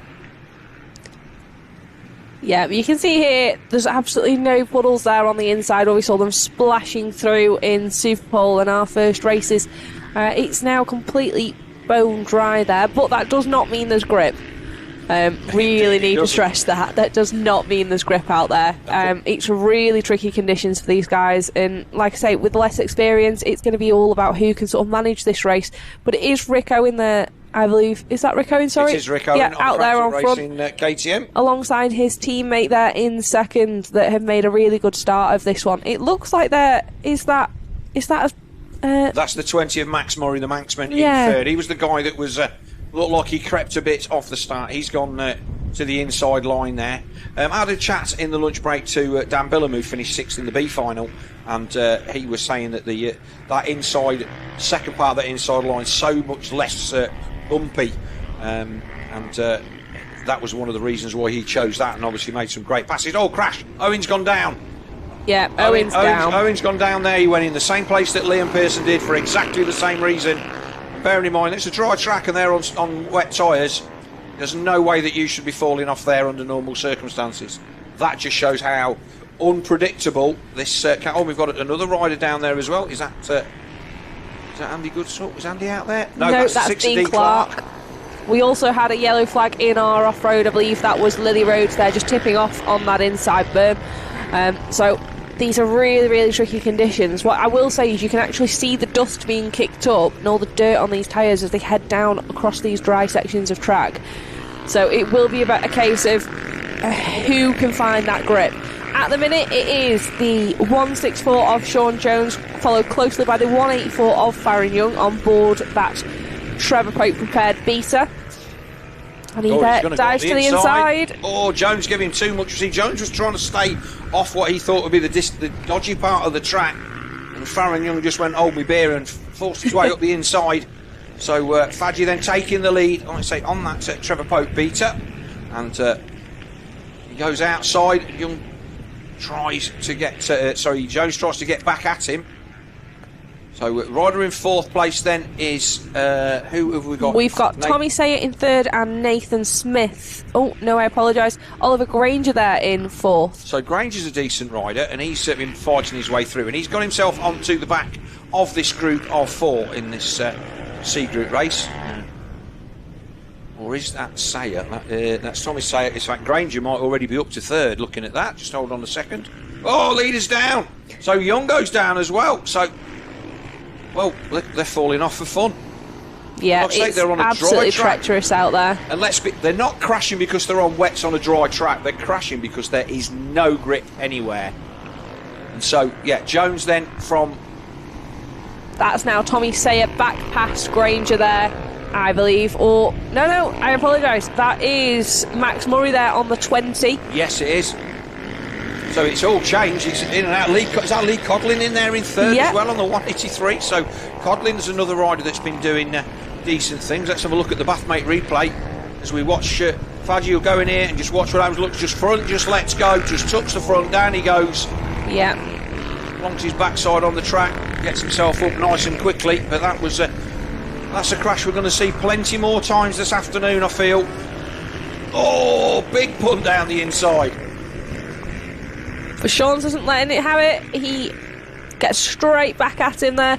Yeah, you can see here there's absolutely no puddles there on the inside where we saw them splashing through in Superpole in our first races. It's now completely bone dry there, but that does not mean there's grip. Really need to stress that. That does not mean there's grip out there. It's really tricky conditions for these guys, and like I say, with less experience, it's going to be all about who can sort of manage this race. But it is Rick Owen there, I believe. Is that Rick Owen? Sorry, it is Rick Owen. Yeah, out there on front, in KTM, alongside his teammate there in second, that have made a really good start of this one. It looks like there is that. That's the 20 of Max Murray, the Manxman, in third. He was the guy that was looked like he crept a bit off the start. He's gone to the inside line there. I had a chat in the lunch break to Dan Billum, who finished 6th in the B final, and he was saying that that inside, second part of that inside line, so much less bumpy, and that was one of the reasons why he chose that, and obviously made some great passes. Oh, crash! Owen's gone down. Yeah, Owen's down. Owen's gone down there. He went in the same place that Liam Pearson did for exactly the same reason. Bearing in mind, it's a dry track and they're on wet tyres. There's no way that you should be falling off there under normal circumstances. That just shows how unpredictable this oh, we've got another rider down there as well. Is that Andy Goodsall? Is Andy out there? No, that's Dean Clark. We also had a yellow flag in our off-road. I believe that was Lily Rhodes there, just tipping off on that inside berm. So these are really, really tricky conditions. What I will say is you can actually see the dust being kicked up and all the dirt on these tyres as they head down across these dry sections of track. So it will be about a case of who can find that grip. At the minute, it is the 164 of Sean Jones, followed closely by the 184 of Farron Young on board that Trevor Pope prepared beater. And he dives to the inside. Oh, Jones gave him too much. See, Jones was trying to stay off what he thought would be the dodgy part of the track. And Farron Young just went, hold me beer, and forced his way up the inside. So Fadji then taking the lead, like I say, on that Trevor Pope beater. And he goes outside. Young tries to get, Jones tries to get back at him. So rider in fourth place then is, who have we got? We've got Tommy Sayer in third and Nathan Smith. Oh, no, I apologise. Oliver Granger there in fourth. So Granger's a decent rider, and he's been fighting his way through, and he's got himself onto the back of this group of four in this C group race. Or is that Sayer? That's Tommy Sayer. In fact, Granger might already be up to third looking at that. Just hold on a second. Oh, leader's down. So Young goes down as well. So, well, they're falling off for fun. Yeah, it's they're on a absolutely dry track. treacherous out there. And they're not crashing because they're on wets on a dry track. They're crashing because there is no grip anywhere. And so, yeah, Jones then from... That's now Tommy Sayer back past Granger there, I believe. Or, no, I apologise. That is Max Murray there on the 20. Yes, it is. So it's all changed. It's in and out. Is that Lee Codlin in there in third as well on the 183? So Codlin's another rider that's been doing decent things. Let's have a look at the Bathmate replay as we watch Fadji will go in here and just watch what happens. Look, just front, just lets go, just tucks the front, down he goes. Yeah. Longs his backside on the track, gets himself up nice and quickly. But that's a crash we're going to see plenty more times this afternoon, I feel. Oh, big punt down the inside. But Sean's isn't letting it have it. He gets straight back at him there.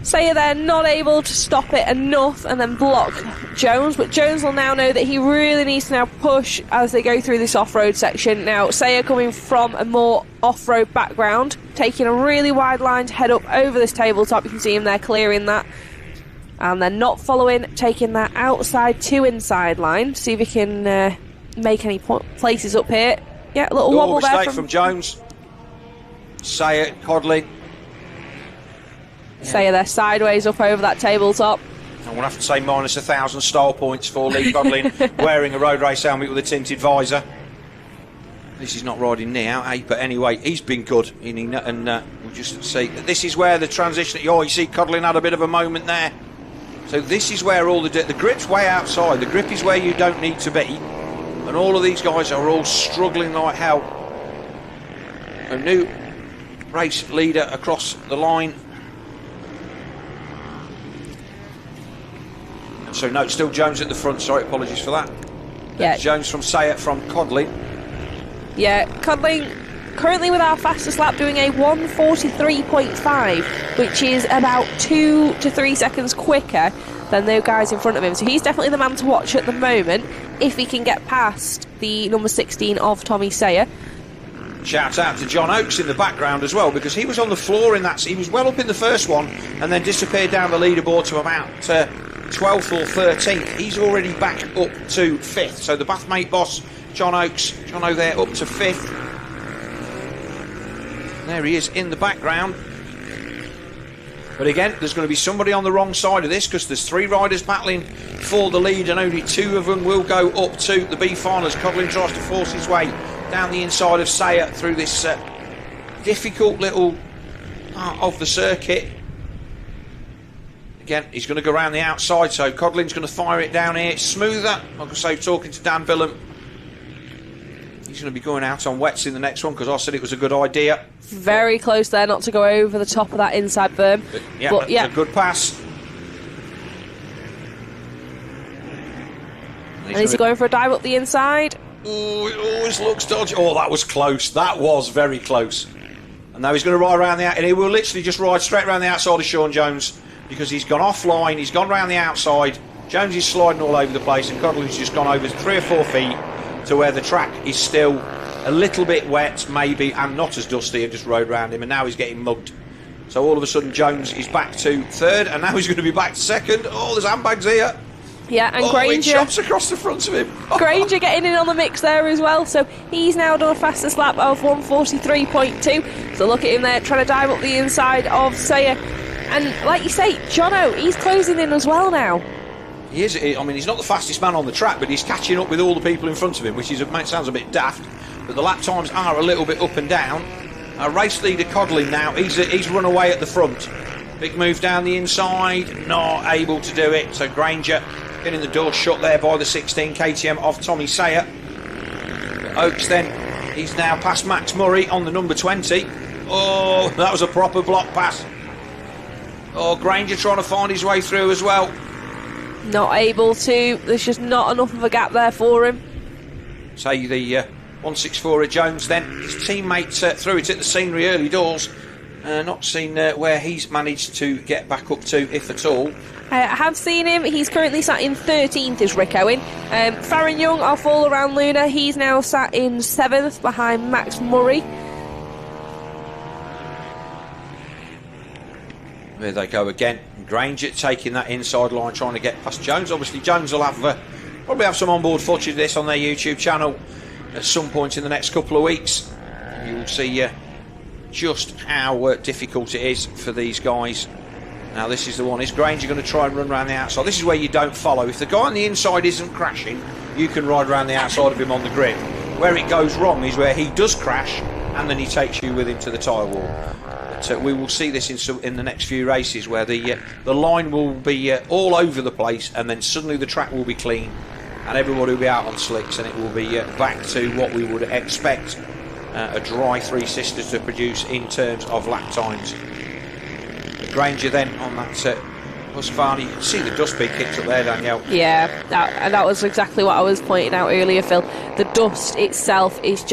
Sayer there not able to stop it enough and then block Jones. But Jones will now know that he really needs to now push as they go through this off-road section. Now Sayer coming from a more off-road background, taking a really wide line to head up over this tabletop. You can see him there clearing that. And then not following, taking that outside to inside line. See if he can make any places up here. Yeah, a little wobble there from Jones. Sayer, Codlin. Sayer there sideways up over that tabletop. I'm going to have to say minus 1,000 style points for Lee Codlin wearing a road race helmet with a tinted visor. This is not riding now, but anyway, he's been good. And we'll just see. This is where the transition. Oh, you see Codlin had a bit of a moment there. So this is where all the grip's way outside. The grip is where you don't need to be. And all of these guys are all struggling like hell. A new race leader across the line. So no, still Jones at the front. Sorry, apologies for that. Yeah, Jones from Sayer from Codlin. Yeah, Codlin currently with our fastest lap doing a 1:43.5, which is about 2 to 3 seconds quicker than those guys in front of him. So he's definitely the man to watch at the moment if he can get past the number 16 of Tommy Sayer. Shout out to John Oakes in the background as well, because he was on the floor in that. He was well up in the first one and then disappeared down the leaderboard to about 12th or 13th. He's already back up to 5th. So the Bathmate boss, John Oakes, John O there, up to 5th. There he is in the background. But again, there's going to be somebody on the wrong side of this because there's 3 riders battling for the lead and only 2 of them will go up to the B final as Codlin tries to force his way down the inside of Sayer through this difficult little part of the circuit. Again, he's going to go around the outside, so Codlin's going to fire it down here. It's smoother. Like I say, talking to Dan Billum, he's going to be going out on wets in the next one because I said it was a good idea. Very close there not to go over the top of that inside berm. But yeah, a good pass. And is he going for a dive up the inside? Oh, it always looks dodgy. Oh, that was close. That was very close. And now he's going to ride around the out, and he will literally just ride straight around the outside of Sean Jones because he's gone offline. He's gone round the outside. Jones is sliding all over the place, and Codlin's just gone over 3 or 4 feet to where the track is still a little bit wet, maybe, and not as dusty, and just rode round him, and now he's getting mugged. So all of a sudden, Jones is back to third, and now he's going to be back to second. Oh, there's handbags here. Yeah, and He Granger. chops across the front of him. Granger getting in on the mix there as well, so he's now done a fastest lap of 1:43.2. So look at him there, trying to dive up the inside of Sayer. And like you say, Jono, he's closing in as well now. He is. I mean, he's not the fastest man on the track, but he's catching up with all the people in front of him, which sounds a bit daft. But the lap times are a little bit up and down. Our race leader Codlin now, he's run away at the front. Big move down the inside, not able to do it. So Granger getting the door shut there by the 16 KTM of Tommy Sayer. Oakes then, he's now past Max Murray on the number 20. Oh, that was a proper block pass. Oh, Granger trying to find his way through as well. Not able to. There's just not enough of a gap there for him. Say the 164 at Jones then. His teammate threw it at the scenery early doors. Not seen where he's managed to get back up to, if at all. I have seen him. He's currently sat in 13th, is Rick Owen. Farron Young, our fall around Luna, he's now sat in 7th behind Max Murray. There they go again. Granger taking that inside line, trying to get past Jones. Obviously, Jones will have probably have some onboard footage of this on their YouTube channel at some point in the next couple of weeks. You will see just how difficult it is for these guys. Now this is the one. Is Granger going to try and run around the outside? This is where you don't follow. If the guy on the inside isn't crashing, you can ride around the outside of him on the grid. Where it goes wrong is where he does crash and then he takes you with him to the tyre wall. But we will see this in the next few races where the line will be all over the place, and then suddenly the track will be clean and everybody will be out on slicks, and it will be back to what we would expect a dry Three Sisters to produce in terms of lap times. Granger then on that Husqvarna, you can see the dust being kicked up there, Danielle. Yeah, that was exactly what I was pointing out earlier, Phil. The dust itself is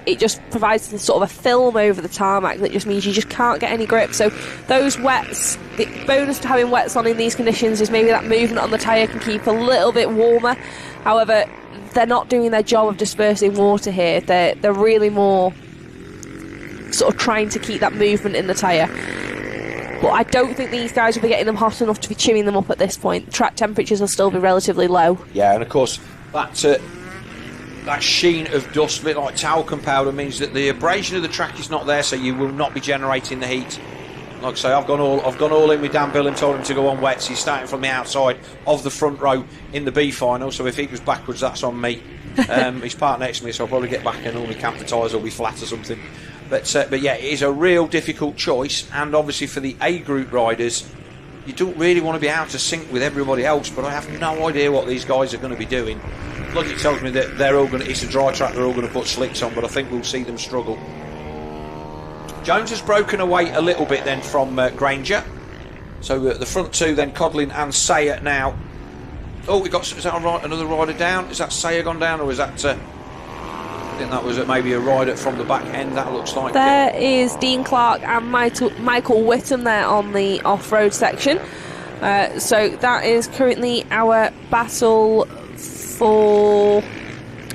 it just provides the sort of a film over the tarmac that just means you just can't get any grip. So those wets, the bonus to having wets on in these conditions is maybe that movement on the tyre can keep a little bit warmer. However, they're not doing their job of dispersing water here. They're really more sort of trying to keep that movement in the tyre. But I don't think these guys will be getting them hot enough to be chewing them up at this point. Track temperatures will still be relatively low. Yeah, and of course that sheen of dust, a bit like talcum powder, means that the abrasion of the track is not there, so you will not be generating the heat. Like I say, I've gone all in with Dan Bill and told him to go on wets. He's starting from the outside of the front row in the B final, so if he goes backwards, that's on me. He's parked next to me, so I'll probably get back and all my camper tyres will be flat or something. But yeah, it is a real difficult choice, and obviously for the A group riders, you don't really want to be out of sync with everybody else, but I have no idea what these guys are going to be doing. Logic tells me that they're all going to, it's a dry track, they're all going to put slicks on, but I think we'll see them struggle. Jones has broken away a little bit then from Granger. So the front two then, Codlin and Sayer now. Oh, we got, is that another rider down? Is that Sayer gone down, or is that... I think that was maybe a rider from the back end, that looks like. There is Dean Clark and Michael Whittam there on the off-road section. So that is currently our battle for...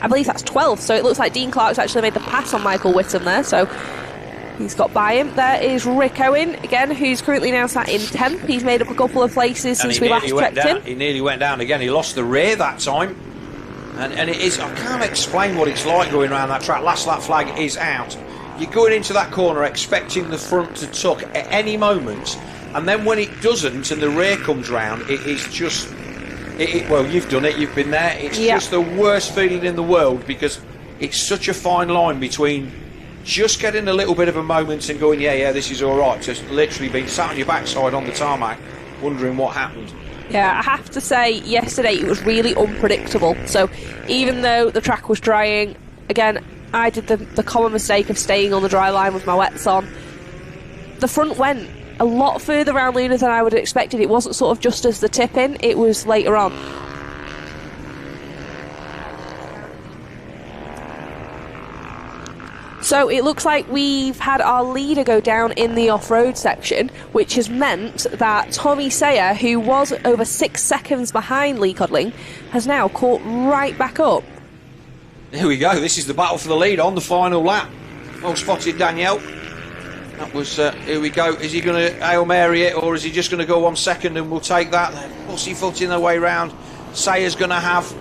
I believe that's 12th, so it looks like Dean Clark's actually made the pass on Michael Whittam there, so he's got by him. There is Rick Owen, again, who's currently now sat in 10th. He's made up a couple of places since we last checked in. He nearly went down again. He lost the rear that time. And it is, I can't explain what it's like going around that track. Last lap flag is out. You're going into that corner expecting the front to tuck at any moment, and then when it doesn't and the rear comes round, it is just... well, you've done it, you've been there. It's just the worst feeling in the world, because it's such a fine line between just getting a little bit of a moment and going, yeah, this is all right, just literally being sat on your backside on the tarmac, wondering what happened. Yeah, I have to say, yesterday it was really unpredictable. So even though the track was drying, again, I did the common mistake of staying on the dry line with my wets on. The front went a lot further around Luna than I would have expected. It wasn't sort of just as the tip in, it was later on. So it looks like we've had our leader go down in the off-road section, which has meant that Tommy Sayer, who was over 6 seconds behind Lee Codling, has now caught right back up. Here we go. This is the battle for the lead on the final lap. Well spotted, Danielle. That was, here we go. Is he going to Hail Mary it, or is he just going to go 1 second and we'll take that? Pussyfooting their way round. Sayer's going to have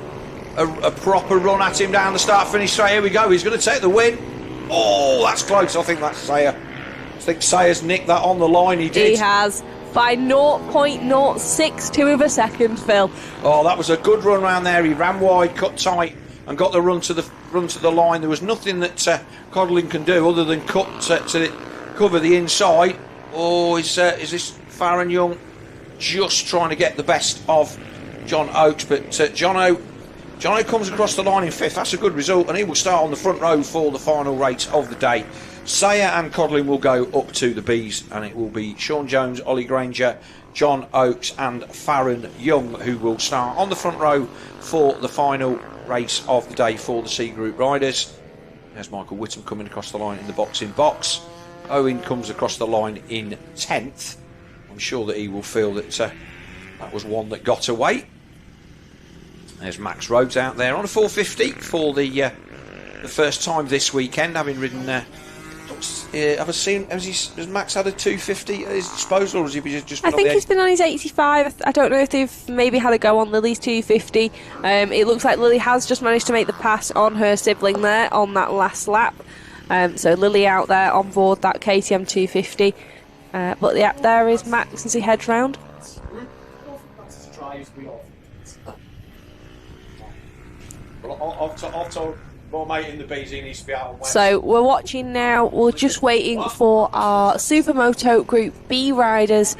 a proper run at him down the start-finish straight. Here we go. He's going to take the win. Oh, that's close. I think that's Sayer. I think Sayer's nicked that on the line. He did. He has. By 0.062 of a second, Phil. Oh, that was a good run round there. He ran wide, cut tight, and got the run to the line. There was nothing that Codling can do other than cut to cover the inside. Oh, is this Farron Young just trying to get the best of John Oakes? But Jono comes across the line in 5th. That's a good result, and he will start on the front row for the final race of the day. Sayer and Codling will go up to the Bs, and it will be Sean Jones, Ollie Granger, John Oakes and Farron Young who will start on the front row for the final race of the day for the C Group riders. There's Michael Whittam coming across the line in the box. Owen comes across the line in 10th. I'm sure that he will feel that that was one that got away. There's Max Rhodes out there on a 450 for the first time this weekend, having ridden. Has Max had a 250 at his disposal, or has he just? I think he's been on his 85. I don't know if they've maybe had a go on Lily's 250. It looks like Lily has just managed to make the pass on her sibling there on that last lap. So Lily out there on board that KTM 250. But yeah, there is Max as he heads round. I've told my mate in the Bs he needs to be out on West. So we're watching now. We're just waiting for our Supermoto Group B riders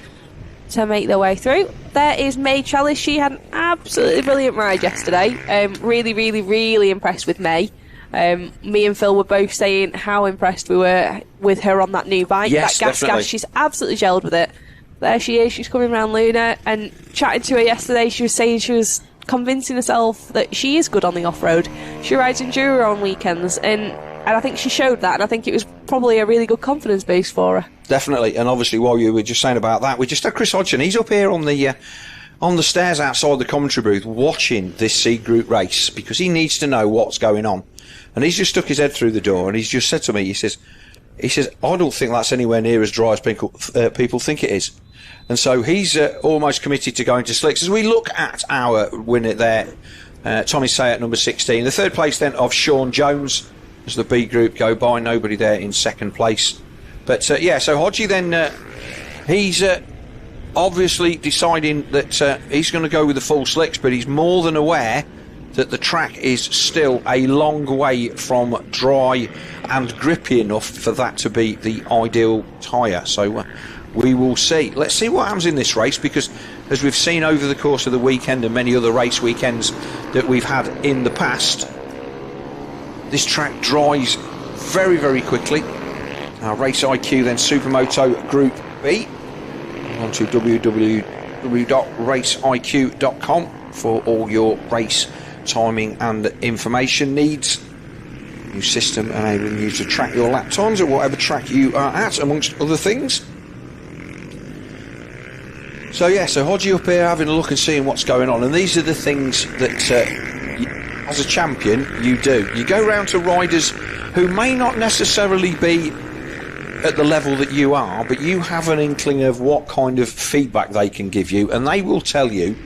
to make their way through. There is May Chalice. She had an absolutely brilliant ride yesterday. Really impressed with May. Me and Phil were both saying how impressed we were with her on that new bike. Yes, that gas, she's absolutely gelled with it. There she is. She's coming around Luna, and chatting to her yesterday, she was saying she was convincing herself that she is good on the off-road. She rides enduro on weekends, and I think she showed that, and I think it was probably a really good confidence boost for her. Definitely, and obviously while you were just saying about that, we just had Chris Hodgson. He's up here on the stairs outside the commentary booth watching this C Group race because he needs to know what's going on. And he's just stuck his head through the door and he's just said to me, he says, I don't think that's anywhere near as dry as people think it is. And so he's almost committed to going to slicks. As we look at our winner there, Tommy Sayer at number 16. The third place then of Sean Jones as the B Group go by. Nobody there in second place. But so Hodgie then, he's obviously deciding that he's going to go with the full slicks, but he's more than aware that the track is still a long way from dry and grippy enough for that to be the ideal tyre. So we will see. Let's see what happens in this race, because as we've seen over the course of the weekend and many other race weekends that we've had in the past, this track dries very quickly. Our Race IQ then Supermoto Group B. On to www.raceiq.com for all your race timing and information needs. New system enabling you to track your lap times at whatever track you are at, amongst other things. So Hodgie up here having a look and seeing what's going on, and these are the things that as a champion you do. You go round to riders who may not necessarily be at the level that you are, but you have an inkling of what kind of feedback they can give you, and they will tell you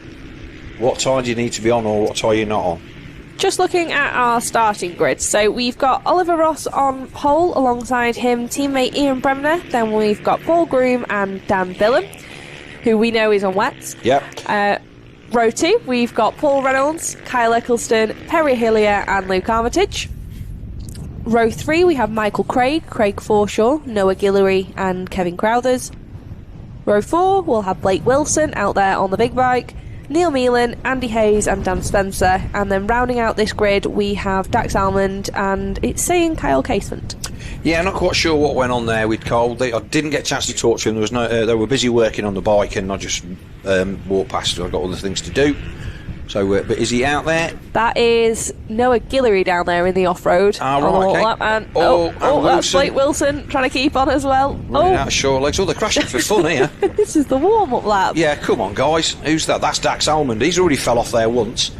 what tyre you need to be on or what tyre you're not on. Just looking at our starting grid, so we've got Oliver Ross on pole, alongside him teammate Ian Bremner. Then we've got Paul Groom and Dan Billam, who we know is on wets. Yep. Row 2, we've got Paul Reynolds, Kyle Eccleston, Perry Hillier and Luke Armitage. Row 3, we have Michael Craig, Craig Forshaw, Noah Guillory and Kevin Crowthers. Row 4, we'll have Blake Wilson out there on the big bike, Neil Meelan, Andy Hayes and Dan Spencer. And then rounding out this grid, we have Dax Almond and it's saying Kyle Casement. Yeah, not quite sure what went on there with Cole. I didn't get a chance to talk to him. There was no. They were busy working on the bike, and I just walked past. I've got other things to do. So, but is he out there? That is Noah Guillory down there in the off-road. Ah, right, okay. And that's Blake Wilson trying to keep on as well. Running out of short legs. They're crashing for fun here. This is the warm-up lap. Yeah, come on, guys. Who's that? That's Dax Almond. He's already fell off there once.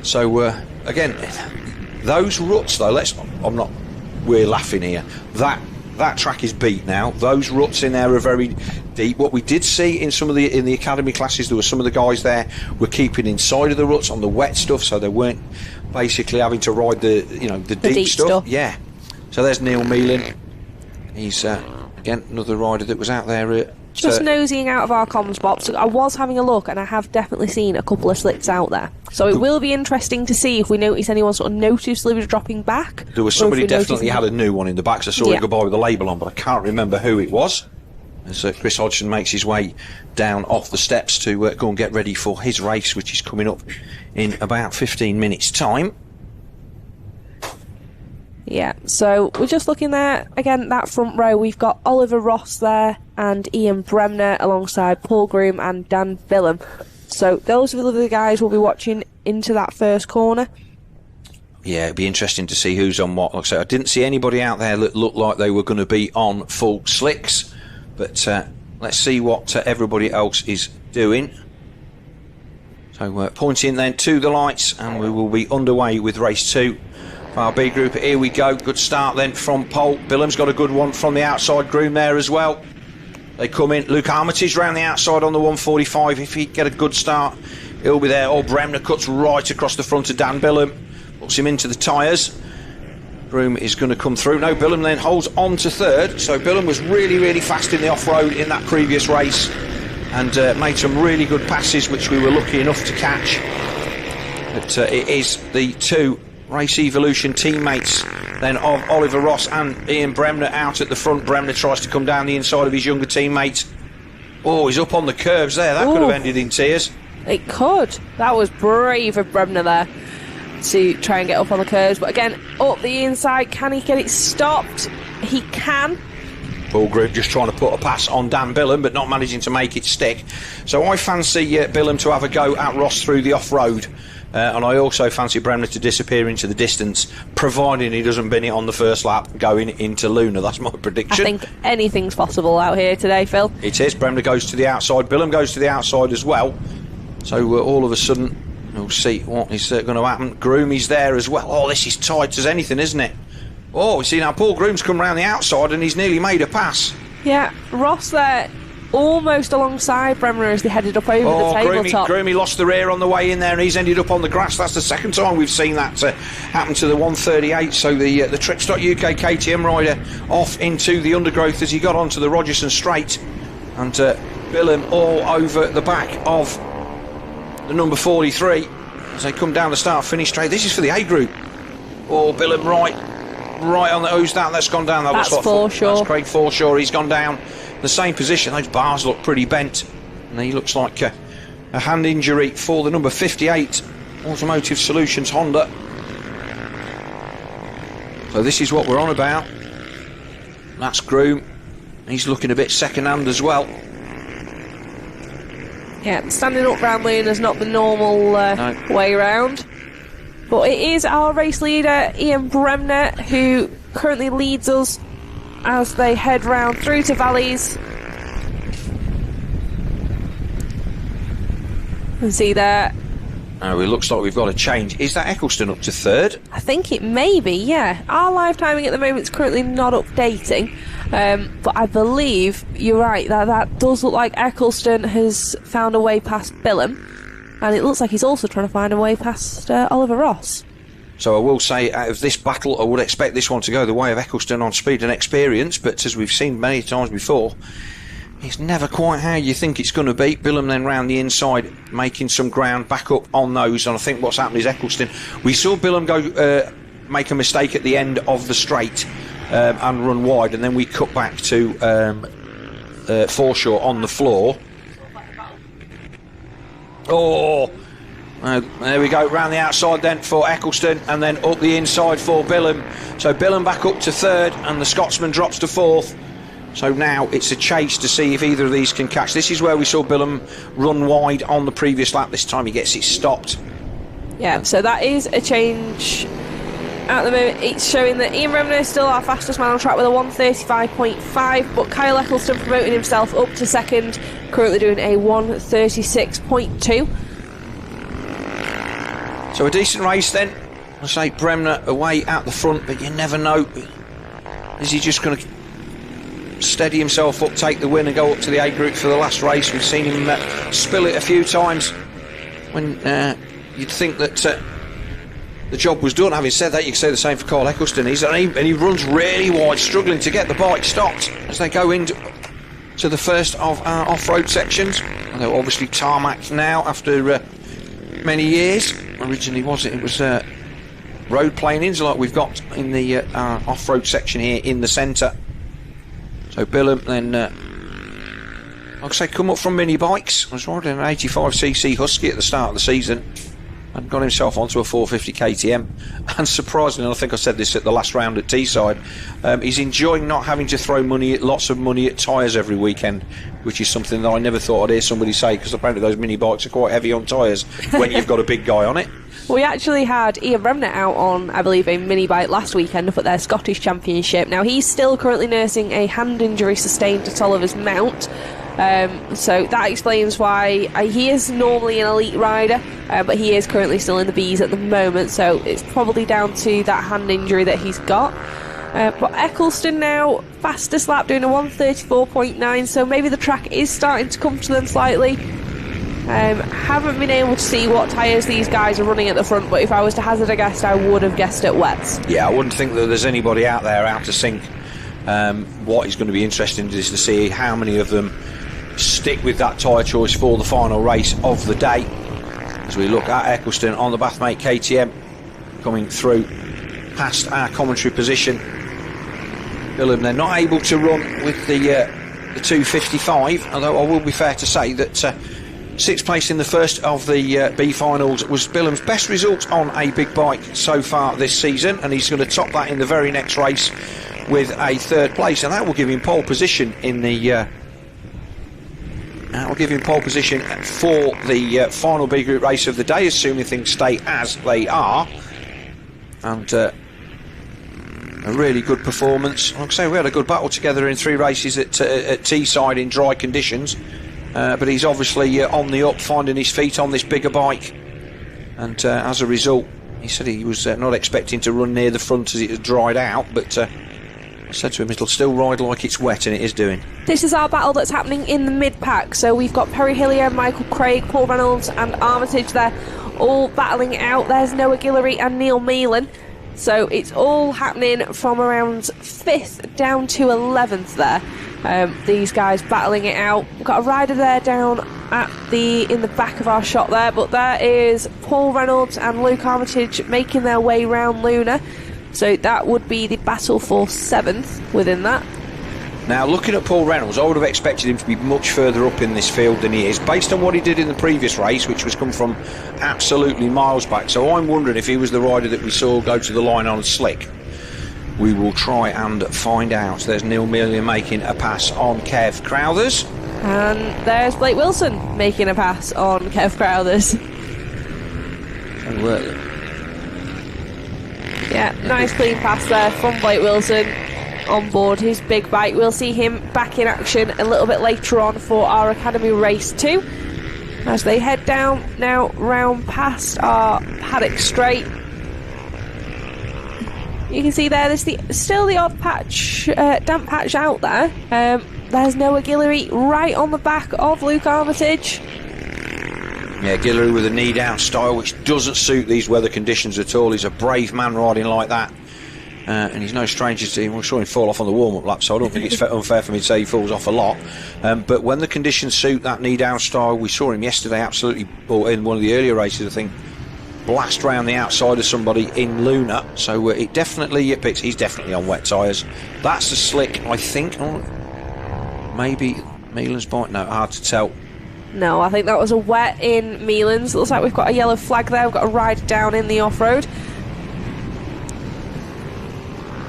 So, again, Those ruts, though, we're laughing here. That track is beat now. Those ruts in there are very deep. What we did see in some of in the academy classes, there were some of the guys there were keeping inside of the ruts on the wet stuff, so they weren't basically having to ride the deep stuff. Yeah. So there's Neil Meelan. He's again another rider that was out there. Just nosying out of our comms box. I was having a look, and I have definitely seen a couple of slicks out there. So it will be interesting to see if we notice anyone sort of noticeably dropping back. There was somebody definitely had a new one in the back, so I saw it go by with the label on, but I can't remember who it was. As Chris Hodgson makes his way down off the steps to go and get ready for his race, which is coming up in about 15 minutes' time. Yeah, so we're just looking there. Again, that front row, we've got Oliver Ross there and Ian Bremner alongside Paul Groom and Dan Billum. So those are the guys we'll be watching into that first corner. Yeah, it'd be interesting to see who's on what. Like I said, I didn't see anybody out there that looked like they were going to be on full slicks, but let's see what everybody else is doing. So pointing then to the lights, and we will be underway with race 2. Our B group, here we go. Good start then from Pole. Billum's got a good one from the outside. Groom there as well. They come in. Luke Armitage round the outside on the 145. If he get a good start, he'll be there. Oh, Bremner cuts right across the front of Dan Billum. Puts him into the tyres. Groom is going to come through. No, Billum then holds on to third. So Billum was really, really fast in the off-road in that previous race and made some really good passes, which we were lucky enough to catch. But it is the two Race Evolution teammates then of Oliver Ross and Ian Bremner out at the front. Bremner tries to come down the inside of his younger teammate. Oh, he's up on the curbs there. That could have ended in tears. It could. That was brave of Bremner there to try and get up on the curbs. But again, up the inside, can he get it stopped? He can. Paul Groom just trying to put a pass on Dan Billum, but not managing to make it stick. So I fancy Billum to have a go at Ross through the off-road. And I also fancy Bremner to disappear into the distance, providing he doesn't bin it on the first lap going into Luna. That's my prediction. I think anything's possible out here today, Phil. It is. Bremner goes to the outside. Billum goes to the outside as well. So all of a sudden, we'll see what is going to happen. Groom is there as well. Oh, this is tight as anything, isn't it? Oh, we see now Paul Groom's come round the outside and he's nearly made a pass. Yeah, Ross there almost alongside Bremner as they headed up over the tabletop. Groomy lost the rear on the way in there and he's ended up on the grass. That's the second time we've seen that happen to the 138. So the Trips.uk KTM rider off into the undergrowth as he got onto the Rogerson straight, and Billum all over the back of the number 43 as they come down the start-finish straight. This is for the A group. Oh, Billum right on the... Who's that? That's gone down. That's Forshaw. That's Craig Forshaw. He's gone down the same position. Those bars look pretty bent, and he looks like a hand injury for the number 58 Automotive Solutions Honda. So this is what we're on about. That's Groom. He's looking a bit second-hand as well. Yeah, standing up round Luna's not the normal way round. But it is our race leader, Ian Bremner, who currently leads us as they head round through to Valleys. You can see there. Oh, it looks like we've got a change. Is that Eccleston up to third? I think it may be, yeah. Our live timing at the moment is currently not updating. But I believe you're right, that does look like Eccleston has found a way past Billum. And it looks like he's also trying to find a way past Oliver Ross. So I will say, out of this battle, I would expect this one to go the way of Eccleston on speed and experience, but as we've seen many times before, it's never quite how you think it's going to be. Billum then round the inside, making some ground back up on those, and I think what's happened is Eccleston... We saw Billum go make a mistake at the end of the straight and run wide, and then we cut back to Forshaw on the floor. Oh, there we go, round the outside then for Eccleston, and then up the inside for Billum. So Billum back up to third, and the Scotsman drops to fourth. So now it's a chase to see if either of these can catch. This is where we saw Billum run wide on the previous lap. This time he gets it stopped. Yeah, so that is a change. At the moment, it's showing that Ian Bremner is still our fastest man on track with a 1:35.5, but Kyle Eccleston promoting himself up to second, currently doing a 1:36.2. So a decent race then. I say Bremner away out the front, but you never know. Is he just going to steady himself up, take the win and go up to the A group for the last race? We've seen him spill it a few times when you'd think that the job was done. Having said that, you can say the same for Carl Eccleston. And he runs really wide, struggling to get the bike stopped as they go into the first of our off-road sections. And they're obviously tarmac now after many years. Originally it was road planings like we've got in the off-road section here in the centre. So Billum then, like I say, come up from mini bikes. Was riding an 85cc Husky at the start of the season and got himself onto a 450 KTM. And surprisingly, I think I said this at the last round at Teesside, he's enjoying not having to throw lots of money at tyres every weekend, which is something that I never thought I'd hear somebody say, because apparently those mini bikes are quite heavy on tyres when you've got a big guy on it. We actually had Ian Bremner out on, I believe, a mini bike last weekend up at their Scottish Championship. Now, he's still currently nursing a hand injury sustained at Oliver's Mount. So that explains why he is normally an elite rider, but he is currently still in the Bs at the moment. So it's probably down to that hand injury that he's got. But Eccleston now, fastest lap, doing a 1:34.9. So maybe the track is starting to come to them slightly. Haven't been able to see what tyres these guys are running at the front, but if I was to hazard a guess, I would have guessed at wets. Yeah, I wouldn't think that there's anybody out there out to sync. What is going to be interesting is to see how many of them stick with that tyre choice for the final race of the day. As we look at Eccleston on the Bathmate KTM coming through past our commentary position. Billum, they're not able to run with the 255, although I will be fair to say that sixth place in the first of the B finals was Billum's best result on a big bike so far this season, and he's going to top that in the very next race with a third place, and that will give him pole position in the for the final B group race of the day, assuming things stay as they are. And a really good performance. Like I say, we had a good battle together in 3 races at Teesside in dry conditions. But he's obviously on the up, finding his feet on this bigger bike, and as a result, he said he was not expecting to run near the front as it had dried out, but I said to him it'll still ride like it's wet, and it is doing. This is our battle that's happening in the mid-pack, so we've got Perry Hillier, Michael Craig, Paul Reynolds and Armitage there, all battling it out. There's Noah Guillory and Neil Meelan, so it's all happening from around 5th down to 11th there. These guys battling it out. We've got a rider there down in the back of our shot there, but there is Paul Reynolds and Luke Armitage making their way round Luna, so that would be the battle for 7th within that. Now, looking at Paul Reynolds, I would have expected him to be much further up in this field than he is, based on what he did in the previous race, which was come from absolutely miles back. So I'm wondering if he was the rider that we saw go to the line on slick. We will try and find out. There's Neil Mealy making a pass on Kev Crowthers. And there's Blake Wilson making a pass on Kev Crowthers. Yeah, nice clean pass there from Blake Wilson on board his big bike. We'll see him back in action a little bit later on for our Academy Race 2. As they head down now round past our paddock straight. You can see there's still the odd patch, damp patch out there. There's Noah Guillory right on the back of Luke Armitage. Yeah, Guillory with a knee-down style, which doesn't suit these weather conditions at all. He's a brave man riding like that. And he's no stranger to him. We saw him fall off on the warm-up lap, so I don't think it's unfair for me to say he falls off a lot. But when the conditions suit that knee-down style, we saw him yesterday absolutely, or in one of the earlier races, I think, blast round the outside of somebody in Luna, so it definitely picks. He's definitely on wet tyres. That's a slick, I think. Oh, maybe Meelan's bike. No, hard to tell. No, I think that was a wet in Meelan's. Looks like we've got a yellow flag there. We've got a rider down in the off-road.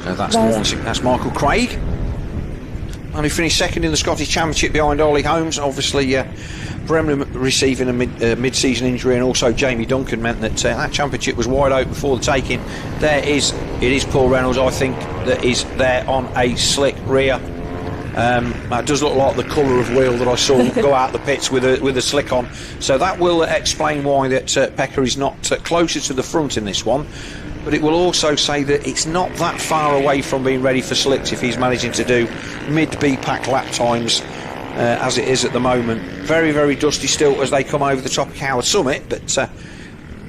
So that's Michael Craig. And he finished second in the Scottish Championship behind Ollie Holmes. Obviously, Bremner receiving a mid-season injury, and also Jamie Duncan meant that that championship was wide open before the taking. It is Paul Reynolds, I think, that is there on a slick rear. That does look like the colour of wheel that I saw go out the pits with a slick on. So that will explain why that Pekka is not closer to the front in this one. but it will also say that it's not that far away from being ready for slicks if he's managing to do mid-B-pack lap times as it is at the moment. Very, very dusty still as they come over the top of Coward Summit, but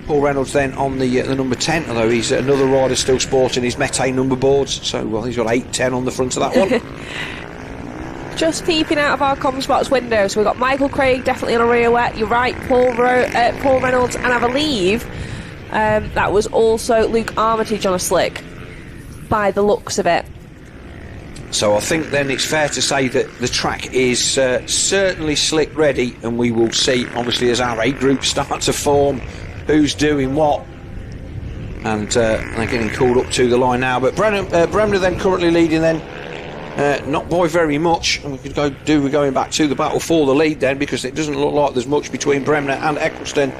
Paul Reynolds then on the number 10, although he's another rider still sporting his Mete number boards, so well, he's got 8-10 on the front of that one. Just peeping out of our Comsports window, so we've got Michael Craig definitely on a rear wet. You're right, Paul Reynolds, and I believe that was also Luke Armitage on a slick, by the looks of it. So I think then it's fair to say that the track is certainly slick ready, and we will see, obviously, as our A group start to form, who's doing what. And they're getting called up to the line now. But Bremner then currently leading then, not by very much. And we could we're going back to the battle for the lead then, because it doesn't look like there's much between Bremner and Eccleston.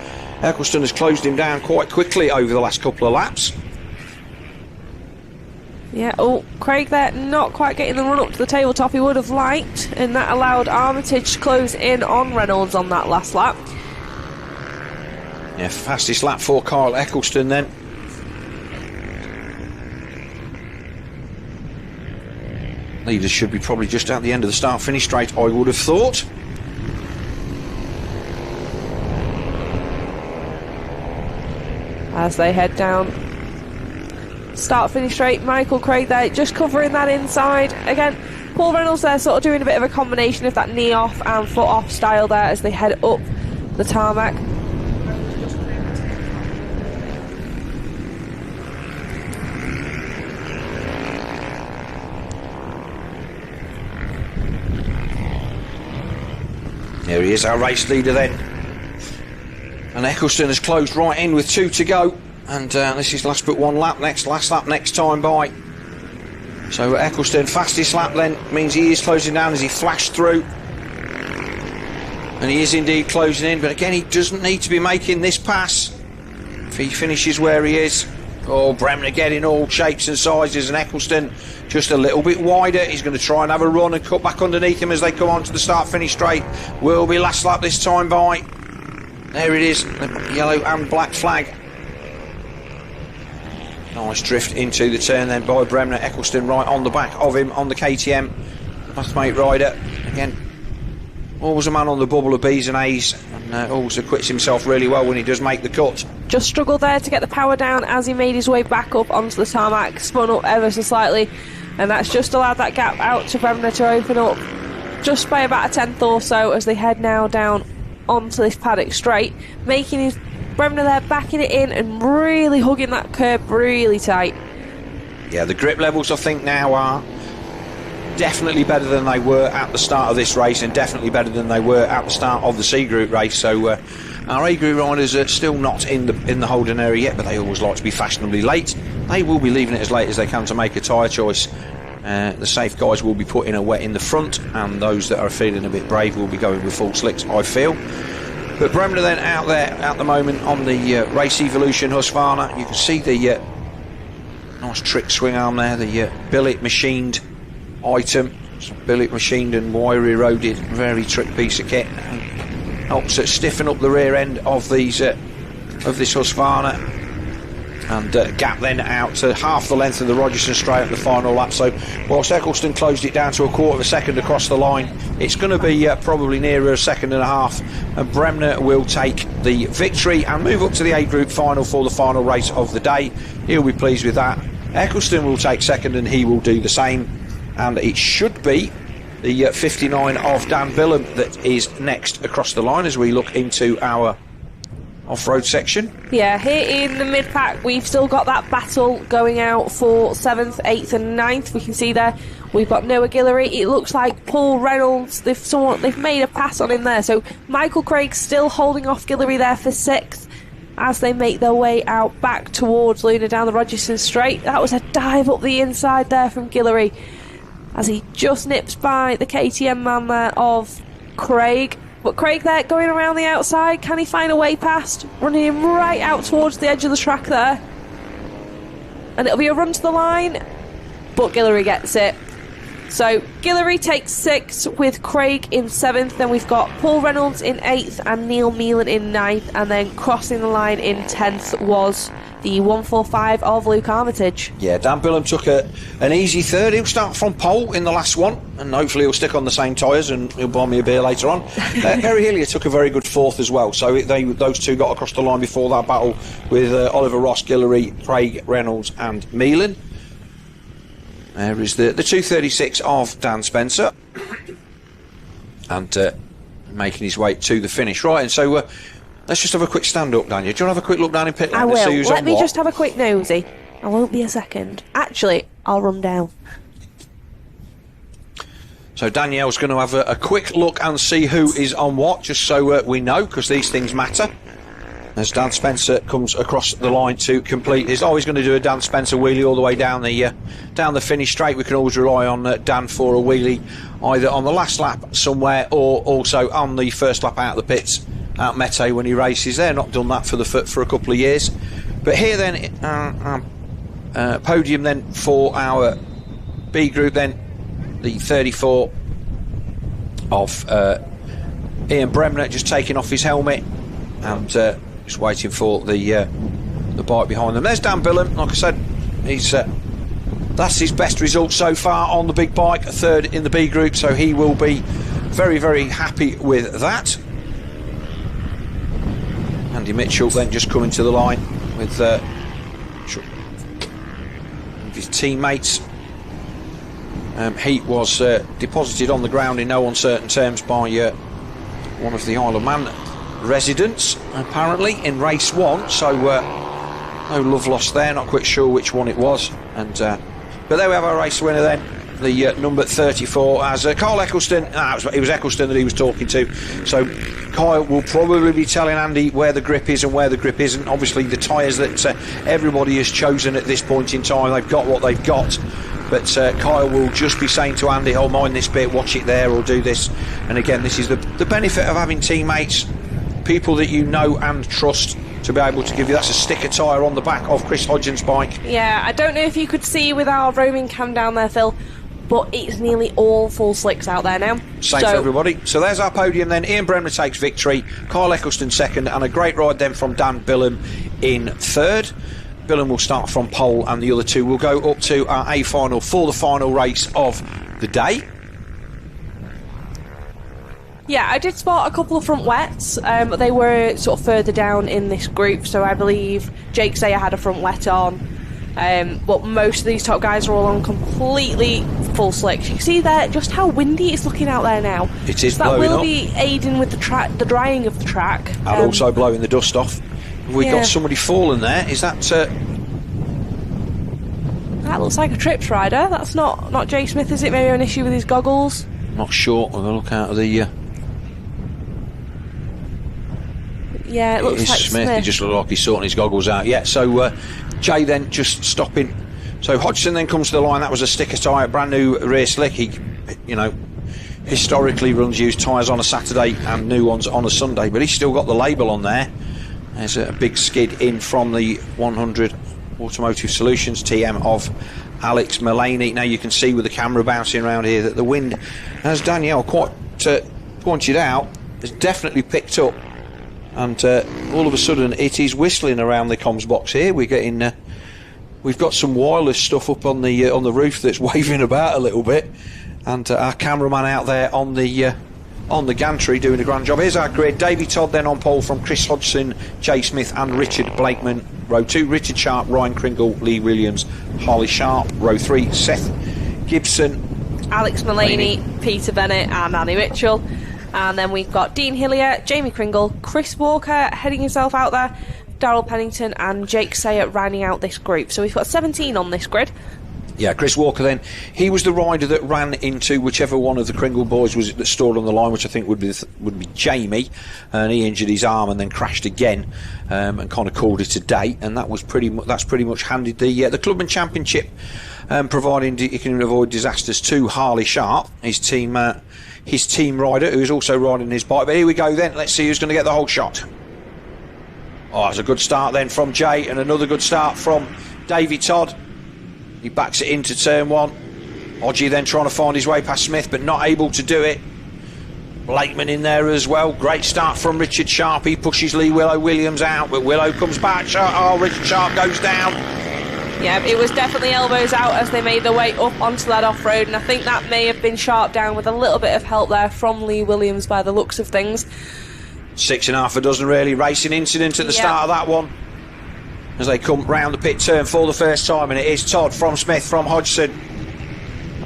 Eccleston has closed him down quite quickly over the last couple of laps. Yeah, Craig there not quite getting the run up to the tabletop he would have liked, and that allowed Armitage to close in on Reynolds on that last lap. Yeah, fastest lap for Kyle Eccleston then. Leaders should be probably just at the end of the start-finish straight, I would have thought. As they head down start-finish straight, Michael Craig there just covering that inside. Again, Paul Reynolds there sort of doing a bit of a combination of that knee off and foot off style there as they head up the tarmac. There he is, our race leader then. And Eccleston has closed right in with 2 to go. And this is last but one lap, last lap next time by. So Eccleston, fastest lap then, means he is closing down as he flashed through. And he is indeed closing in, but again, he doesn't need to be making this pass if he finishes where he is. Oh, Bremner getting all shapes and sizes, and Eccleston just a little bit wider. He's going to try and have a run and cut back underneath him as they come on to the start-finish straight. Will be last lap this time by. There it is, the yellow and black flag. Nice drift into the turn then by Bremner. Eccleston right on the back of him on the KTM. Classmate rider. Again, always a man on the bubble of B's and A's, and always acquits himself really well when he does make the cut. Just struggled there to get the power down as he made his way back up onto the tarmac, spun up ever so slightly, and that's just allowed that gap out to Bremner to open up just by about a tenth or so as they head now down onto this paddock straight, making his Bremner there backing it in and really hugging that curb really tight. Yeah, the grip levels I think now are definitely better than they were at the start of this race, and definitely better than they were at the start of the C Group race. So our A Group riders are still not in the holding area yet, but they always like to be fashionably late. They will be leaving it as late as they can to make a tyre choice. The safe guys will be putting a wet in the front, and those that are feeling a bit brave will be going with full slicks, I feel. But Bremner then out there at the moment on the Race Evolution Husqvarna. You can see the nice trick swing arm there, the billet machined item. So billet machined and wire eroded, very trick piece of kit. And helps it stiffen up the rear end of these of this Husqvarna. And gap then out to half the length of the Rogerson straight at the final lap. So whilst Eccleston closed it down to a quarter of a second across the line, it's going to be probably nearer a second and a half, and Bremner will take the victory and move up to the A Group final for the final race of the day. He'll be pleased with that. Eccleston will take second, and he will do the same, and it should be the 59 of Dan Billum that is next across the line as we look into our off-road section. Yeah, here in the mid-pack we've still got that battle going out for 7th, 8th and 9th. We can see there we've got Noah Guillory. It looks like Paul Reynolds, they've made a pass on him there, so Michael Craig still holding off Guillory there for 6th as they make their way out back towards Luna down the Rogerson straight. That was a dive up the inside there from Guillory as he just nips by the KTM man there of Craig. But Craig there going around the outside, can he find a way past? Running him right out towards the edge of the track there. And it'll be a run to the line, but Guillory gets it. So Guillory takes 6th with Craig in 7th. Then we've got Paul Reynolds in 8th and Neil Meelan in 9th. And then crossing the line in 10th was the 145 of Luke Armitage. Yeah, Dan Billam took an easy third. He'll start from pole in the last one, and hopefully he'll stick on the same tyres and he'll buy me a beer later on. Gary Hillier took a very good fourth as well, so those two got across the line before that battle with Oliver Ross, Guillory, Craig Reynolds and Meelan. There is the 236 of Dan Spencer, and making his way to the finish. Right, and so let's just have a quick stand up, Daniel. Do you want to have a quick look down in pit lane I and see will. who's Let on me what? just have a quick nosy. I won't be a second. Actually, I'll run down. So Danielle's going to have a quick look and see who is on what, just so we know, because these things matter. As Dan Spencer comes across the line to complete his... Oh, he's going to do a Dan Spencer wheelie all the way down the finish straight. We can always rely on Dan for a wheelie, either on the last lap somewhere or also on the first lap out of the pits at Mete when he races there. Not done that for a couple of years. But here then, podium then for our B group then, the 34 of Ian Bremner just taking off his helmet and just waiting for the bike behind them. There's Dan Billam. Like I said, he's that's his best result so far on the big bike, a third in the B group, so he will be very, very happy with that. Andy Mitchell then just coming to the line with his teammates. He was deposited on the ground in no uncertain terms by one of the Isle of Man residents, apparently, in race 1, so no love lost there. Not quite sure which one it was, and but there we have our race winner then, the number 34 as Kyle Eccleston. It was Eccleston that he was talking to, so Kyle will probably be telling Andy where the grip is and where the grip isn't. Obviously the tyres that everybody has chosen at this point in time, they've got what they've got. But Kyle will just be saying to Andy, oh, mind this bit, watch it there, or do this. And again, this is the benefit of having teammates, people that you know and trust, to be able to give you. That's a sticker tyre on the back of Chris Hodgen's bike. Yeah, I don't know if you could see with our roaming cam down there, Phil, but it's nearly all full slicks out there now. Same for everybody. So there's our podium then. Ian Bremner takes victory, Kyle Eccleston second, and a great ride then from Dan Billam in third. Billam will start from pole and the other two will go up to our A final for the final race of the day. Yeah, I did spot a couple of front wets. They were sort of further down in this group, so I believe Jake Sayer had a front wet on. But most of these top guys are all on completely full slicks. You can see there just how windy it's looking out there now. It is so blowing that will up. be aiding with the drying of the track. And also blowing the dust off. Have we Yeah. got somebody fallen there? Is that... That looks like a Trips rider. That's not Jay Smith, is it? Maybe an issue with his goggles? Not sure. I'm going to look out of the... Yeah, it looks is like Smith. He just looked like he's sorting his goggles out. Yeah, so Jay then just stopping. So Hodgson then comes to the line. That was a sticker tyre, brand new rear slick. He, historically runs used tyres on a Saturday and new ones on a Sunday, but he's still got the label on there. There's a big skid in from the 100 Automotive Solutions TM of Alex Mullaney. Now you can see with the camera bouncing around here that the wind, as Danielle quite pointed out, has definitely picked up, and all of a sudden it is whistling around the comms box here. We're getting we've got some wireless stuff up on the roof that's waving about a little bit, and our cameraman out there on the gantry doing a grand job. Here's our grid. Davey Todd then on pole from Chris Hodgson, Jay Smith and Richard Blakeman. Row 2, Richard Sharp, Ryan Kringle, Lee Williams, Harley Sharp. Row 3, Seth Gibson, Alex Mullaney, Peter Bennett and Andy Mitchell. And then we've got Dean Hillier, Jamie Kringle, Chris Walker heading himself out there, Darryl Pennington and Jake Sayer rounding out this group. So we've got 17 on this grid. Yeah, Chris Walker then, he was the rider that ran into whichever one of the Kringle boys was that stored on the line, which I think would be Jamie, and he injured his arm and then crashed again, and kind of called it a day, and that's pretty much handed the Clubman Championship, providing he can avoid disasters, to Harley Sharp, his team rider, who is also riding his bike. But here we go then, let's see who's going to get the whole shot. Oh, it's a good start then from Jay, and another good start from Davey Todd. He backs it into turn 1. Odgie then trying to find his way past Smith, but not able to do it. Blakeman in there as well. Great start from Richard Sharp. He pushes Lee Willow Williams out, but Willow comes back. Richard Sharp goes down. Yeah, it was definitely elbows out as they made their way up onto that off-road, and I think that may have been Sharp down with a little bit of help there from Lee Williams by the looks of things. 6.5 a dozen really. Racing incident at the start of that one as they come round the pit turn for the first time, and it is Todd from Smith from Hodgson.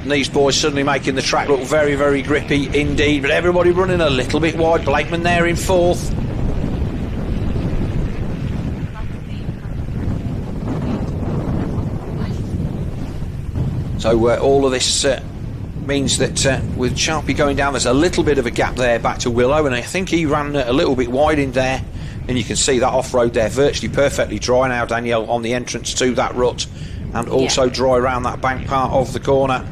And these boys suddenly making the track look very, very grippy indeed, but everybody running a little bit wide. Blakeman there in fourth. So all of this means that with Sharpie going down, there's a little bit of a gap there back to Willow, and I think he ran a little bit wide in there, and you can see that off-road there virtually perfectly dry now, Danielle, on the entrance to that rut, and also dry around that bank part of the corner.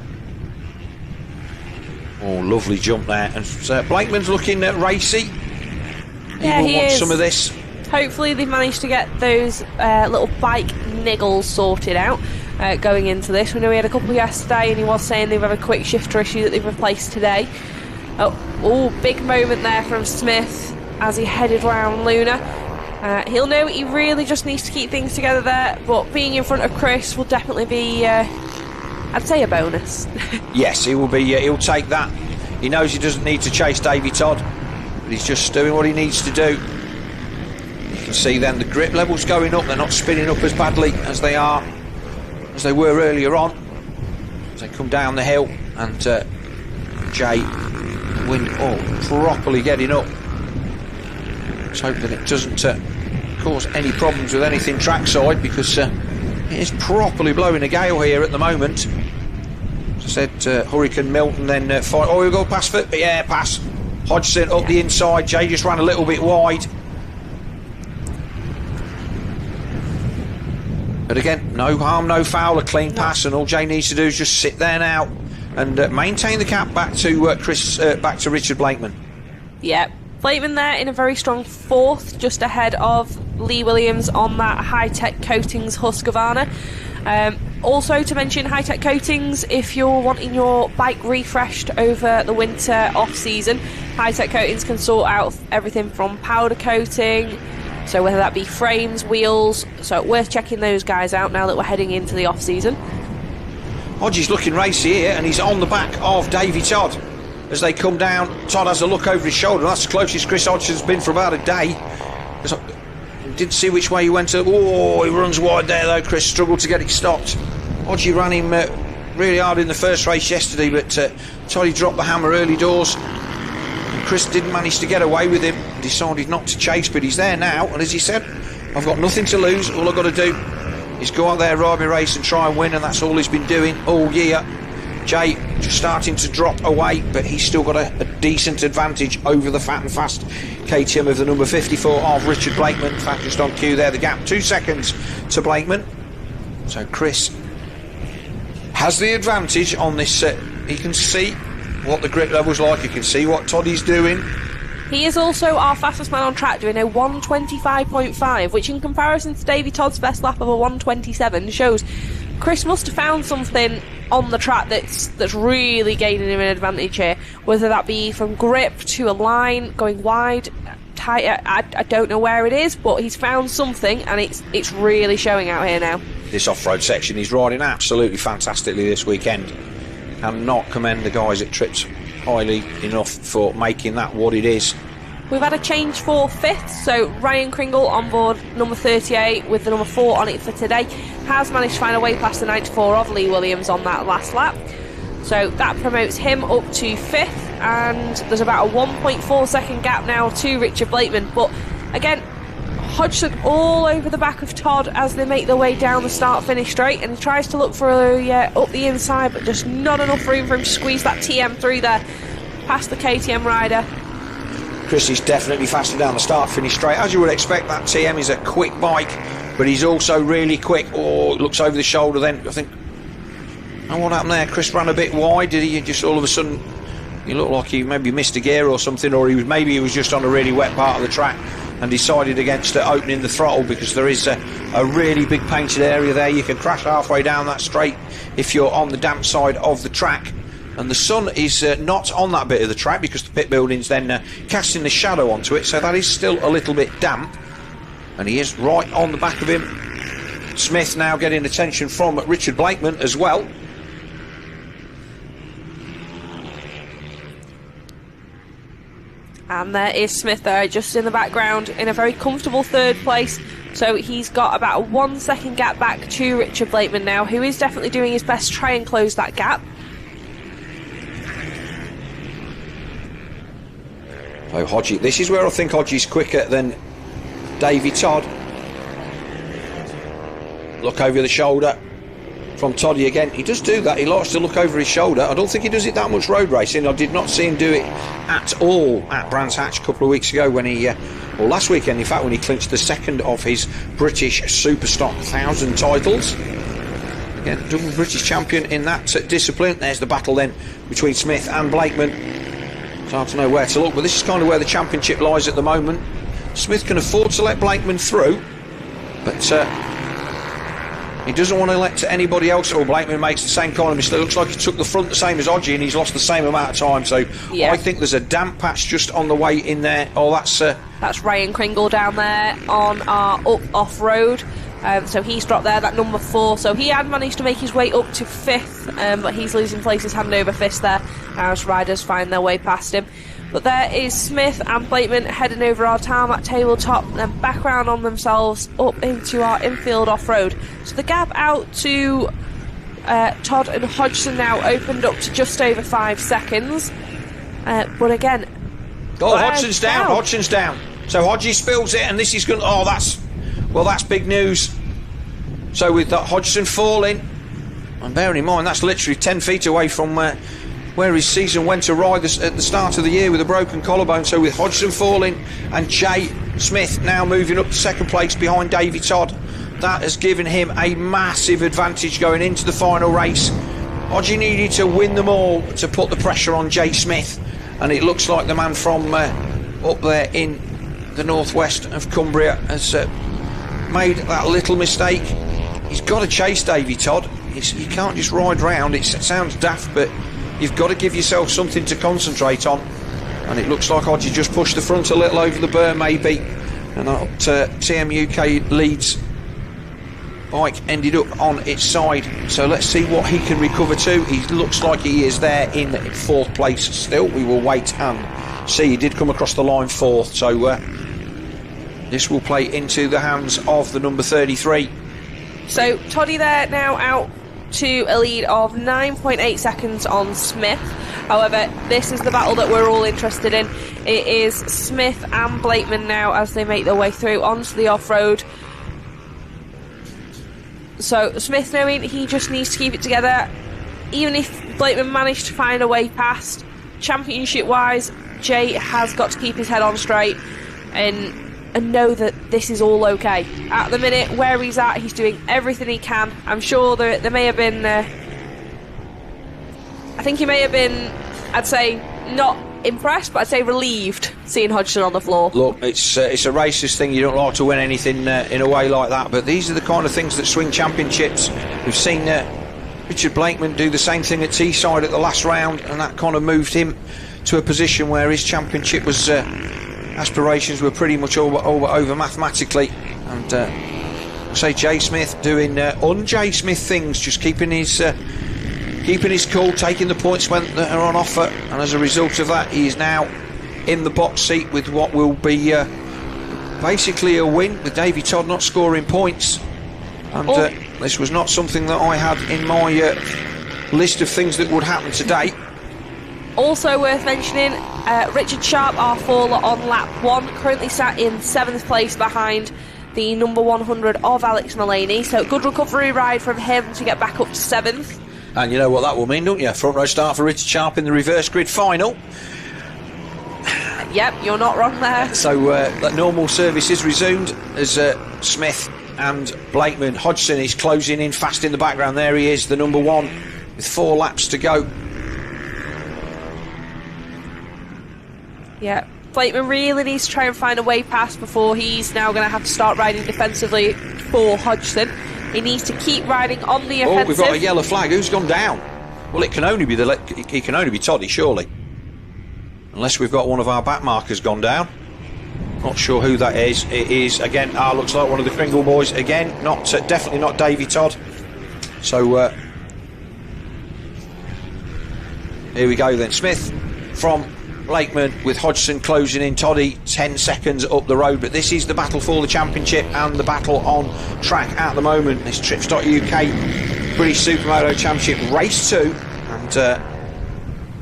Oh, lovely jump there, and Blakeman's looking racy. Yeah, he wants is. some of this. Hopefully they've managed to get those little bike niggles sorted out going into this. We know we had a couple yesterday, and he was saying they've had a quick shifter issue that they've replaced today. Oh, big moment there from Smith as he headed round Luna. He'll know he really just needs to keep things together there, but being in front of Chris will definitely be, I'd say, a bonus. Yes, he will be. He'll take that. He knows he doesn't need to chase Davy Todd, but he's just doing what he needs to do. You can see then the grip levels going up. They're not spinning up as badly as they were earlier on as they come down the hill, and Jay wind properly getting up. Let's hope that it doesn't cause any problems with anything trackside, because it is properly blowing a gale here at the moment. As I said, Hurricane Milton, then we'll go past foot, but yeah, pass. Hodgson up the inside. Jay just ran a little bit wide. But again, no harm, no foul, a clean pass, and all Jay needs to do is just sit there now and maintain the gap back to back to Richard Blakeman. Yeah, Blakeman there in a very strong fourth, just ahead of Lee Williams on that High-Tech Coatings Husqvarna. Also to mention, High-Tech Coatings, if you're wanting your bike refreshed over the winter off-season, High-Tech Coatings can sort out everything from powder coating, so whether that be frames, wheels, so worth checking those guys out now that we're heading into the off-season. Hodges looking racy here, and he's on the back of Davy Todd. As they come down, Todd has a look over his shoulder. That's the closest Chris Hodgson's been for about a day. Didn't see which way he went. He runs wide there though. Chris struggled to get it stopped. Hodgie ran him really hard in the first race yesterday, but Toddy dropped the hammer early doors. And Chris didn't manage to get away with him. Decided not to chase, but he's there now. And as he said, I've got nothing to lose. All I've got to do is go out there, ride my race and try and win, and that's all he's been doing all year. Jay just starting to drop away, but he's still got a decent advantage over the fat and fast KTM of the number 54 of Richard Blakeman. In fact, just on cue there, the gap 2 seconds to Blakeman. So Chris has the advantage on this. He can see what the grip level's like, he can see what Toddy's doing. He is also our fastest man on track, doing a 1:25.5, which in comparison to Davy Todd's best lap of a 1:27 shows Chris must have found something on the track that's really gaining him an advantage here, whether that be from grip to a line, going wide, tight, I don't know where it is, but he's found something, and it's really showing out here now. This off-road section he's riding absolutely fantastically this weekend. Cannot commend the guys at Trips highly enough for making that what it is. We've had a change for fifth, so Ryan Kringle on board number 38 with the number 4 on it for today has managed to find a way past the 94 of Lee Williams on that last lap. So that promotes him up to fifth, and there's about a 1.4 second gap now to Richard Blakeman. But again, Hodgson all over the back of Todd as they make their way down the start-finish straight, and he tries to look for up the inside, but just not enough room for him to squeeze that TM through there past the KTM rider. Chris is definitely faster down the start-finish straight. As you would expect, that TM is a quick bike, but he's also really quick. Looks over the shoulder then, I think. And what happened there? Chris ran a bit wide. Did he just all of a sudden, he looked like he maybe missed a gear or something, or maybe he was just on a really wet part of the track and decided against opening the throttle, because there is a really big painted area there. You can crash halfway down that straight if you're on the damp side of the track. and the sun is not on that bit of the track because the pit building's then casting the shadow onto it, so that is still a little bit damp, and he is right on the back of him. Smith now getting attention from Richard Blakeman as well. And there is Smith there, just in the background, in a very comfortable third place. So he's got about a 1 second gap back to Richard Blakeman now, who is definitely doing his best to try and close that gap. So Hodgie, this is where I think Hodgie's quicker than Davey Todd. Look over the shoulder from Toddy again. He does do that, he likes to look over his shoulder. I don't think he does it that much road racing. I did not see him do it at all at Brands Hatch a couple of weeks ago when he, or last weekend in fact, when he clinched the second of his British Superstock 1000 titles. Again, double British champion in that discipline. There's the battle then between Smith and Blakeman. It's hard to know where to look, but this is kind of where the championship lies at the moment. Smith can afford to let Blakeman through, but he doesn't want to let anybody else, or Blakeman makes the same kind of mistake. It looks like he took the front the same as Hodgie and he's lost the same amount of time, so yeah. I think there's a damp patch just on the way in there. Oh, that's Ryan Kringle down there on our off-road. So he's dropped there, that number 4. So he had managed to make his way up to 5th, but he's losing places hand over fist there as riders find their way past him. But there is Smith and Blakeman heading over our tarmac tabletop, then back around on themselves up into our infield off-road. So the gap out to Todd and Hodgson now opened up to just over 5 seconds. But again... Oh, Hodgson's down, Hodgson's down. So Hodgie spills it, and this is going to... Oh, that's big news. So with that Hodgson falling, and bearing in mind, that's literally 10 feet away from... where his season went awry at the start of the year with a broken collarbone. So with Hodgson falling and Jay Smith now moving up to second place behind Davey Todd, that has given him a massive advantage going into the final race. Hodgie needed to win them all to put the pressure on Jay Smith, and it looks like the man from up there in the northwest of Cumbria has made that little mistake. He's got to chase Davey Todd. You can't just ride round. It sounds daft, but you've got to give yourself something to concentrate on, and it looks like Hodgie just pushed the front a little over the burr maybe, and that TM UK Leeds bike ended up on its side. So let's see what he can recover to. He looks like he is there in 4th place still. We will wait and see. He did come across the line 4th, so this will play into the hands of the number 33. So Toddy there now out to a lead of 9.8 seconds on Smith. However, this is the battle that we're all interested in. It is Smith and Blakeman now as they make their way through onto the off-road. So Smith knowing he just needs to keep it together. Even if Blakeman managed to find a way past, championship wise, Jay has got to keep his head on straight and know that this is all okay. At the minute, where he's at, he's doing everything he can. I'm sure there may have been... I think he may have been, I'd say, not impressed, but I'd say relieved seeing Hodgson on the floor. Look, it's a racist thing. You don't like to win anything in a way like that, but these are the kind of things that swing championships. We've seen Richard Blakeman do the same thing at Teesside at the last round, and that kind of moved him to a position where his championship was... aspirations were pretty much over mathematically, and I say Jay Smith doing un-Jay Smith things, just keeping his cool, taking the points that are on offer, and as a result of that, he is now in the box seat with what will be basically a win, with Davey Todd not scoring points, and this was not something that I had in my list of things that would happen today. Also worth mentioning, Richard Sharp, our faller on lap 1, currently sat in 7th place behind the number 100 of Alex Mullaney. So good recovery ride from him to get back up to 7th. And you know what that will mean, don't you? Front row start for Richard Sharp in the reverse grid final. Yep, you're not wrong there. So that normal service is resumed as Smith and Blakeman. Hodgson is closing in fast in the background. There he is, the number 1, with 4 laps to go. Yeah, Blakeman really needs to try and find a way past before he's now going to have to start riding defensively for Hodgson. He needs to keep riding on the offensive. Oh, we've got a yellow flag. Who's gone down? Well, it can only be Toddy, surely. Unless we've got one of our back markers gone down. Not sure who that is. It is, again, looks like one of the Pringle boys. Again, definitely not Davy Todd. So, here we go then. Smith from Blakeman with Hodgson closing in. Toddy 10 seconds up the road. But this is the battle for the championship and the battle on track at the moment. This Trips.UK British Supermoto Championship Race 2. And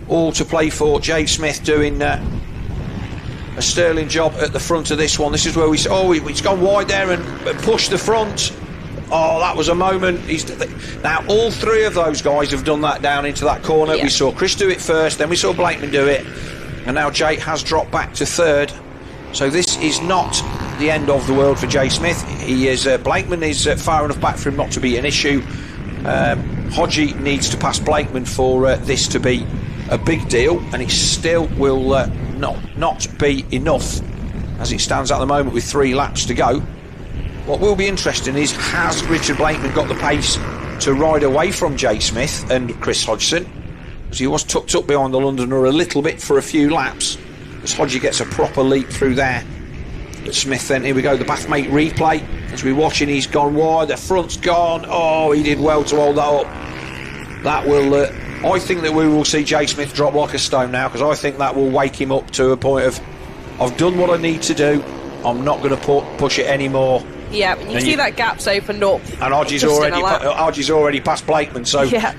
all to play for. Jay Smith doing a sterling job at the front of this one. This is where we... Oh, it's gone wide there and pushed the front. Oh, that was a moment. Now, all three of those guys have done that down into that corner. Yeah. We saw Chris do it first, then we saw Blakeman do it, and now Jay has dropped back to third. So this is not the end of the world for Jay Smith. He is Blakeman is far enough back for him not to be an issue. Hodgie needs to pass Blakeman for this to be a big deal, and it still will not be enough as it stands at the moment with 3 laps to go. What will be interesting is, has Richard Blakeman got the pace to ride away from Jay Smith and Chris Hodgson? Because he was tucked up behind the Londoner a little bit for a few laps. As Hodgie gets a proper leap through there. But Smith then, here we go, the Bathmate replay. As we're watching, he's gone wide, the front's gone. Oh, he did well to hold that up. That will, I think that we will see Jay Smith drop like a stone now, because I think that will wake him up to a point of, I've done what I need to do, I'm not going to push it anymore. Yeah, and you see that gap's opened up. And Hodgie's already past Blakeman, so yeah.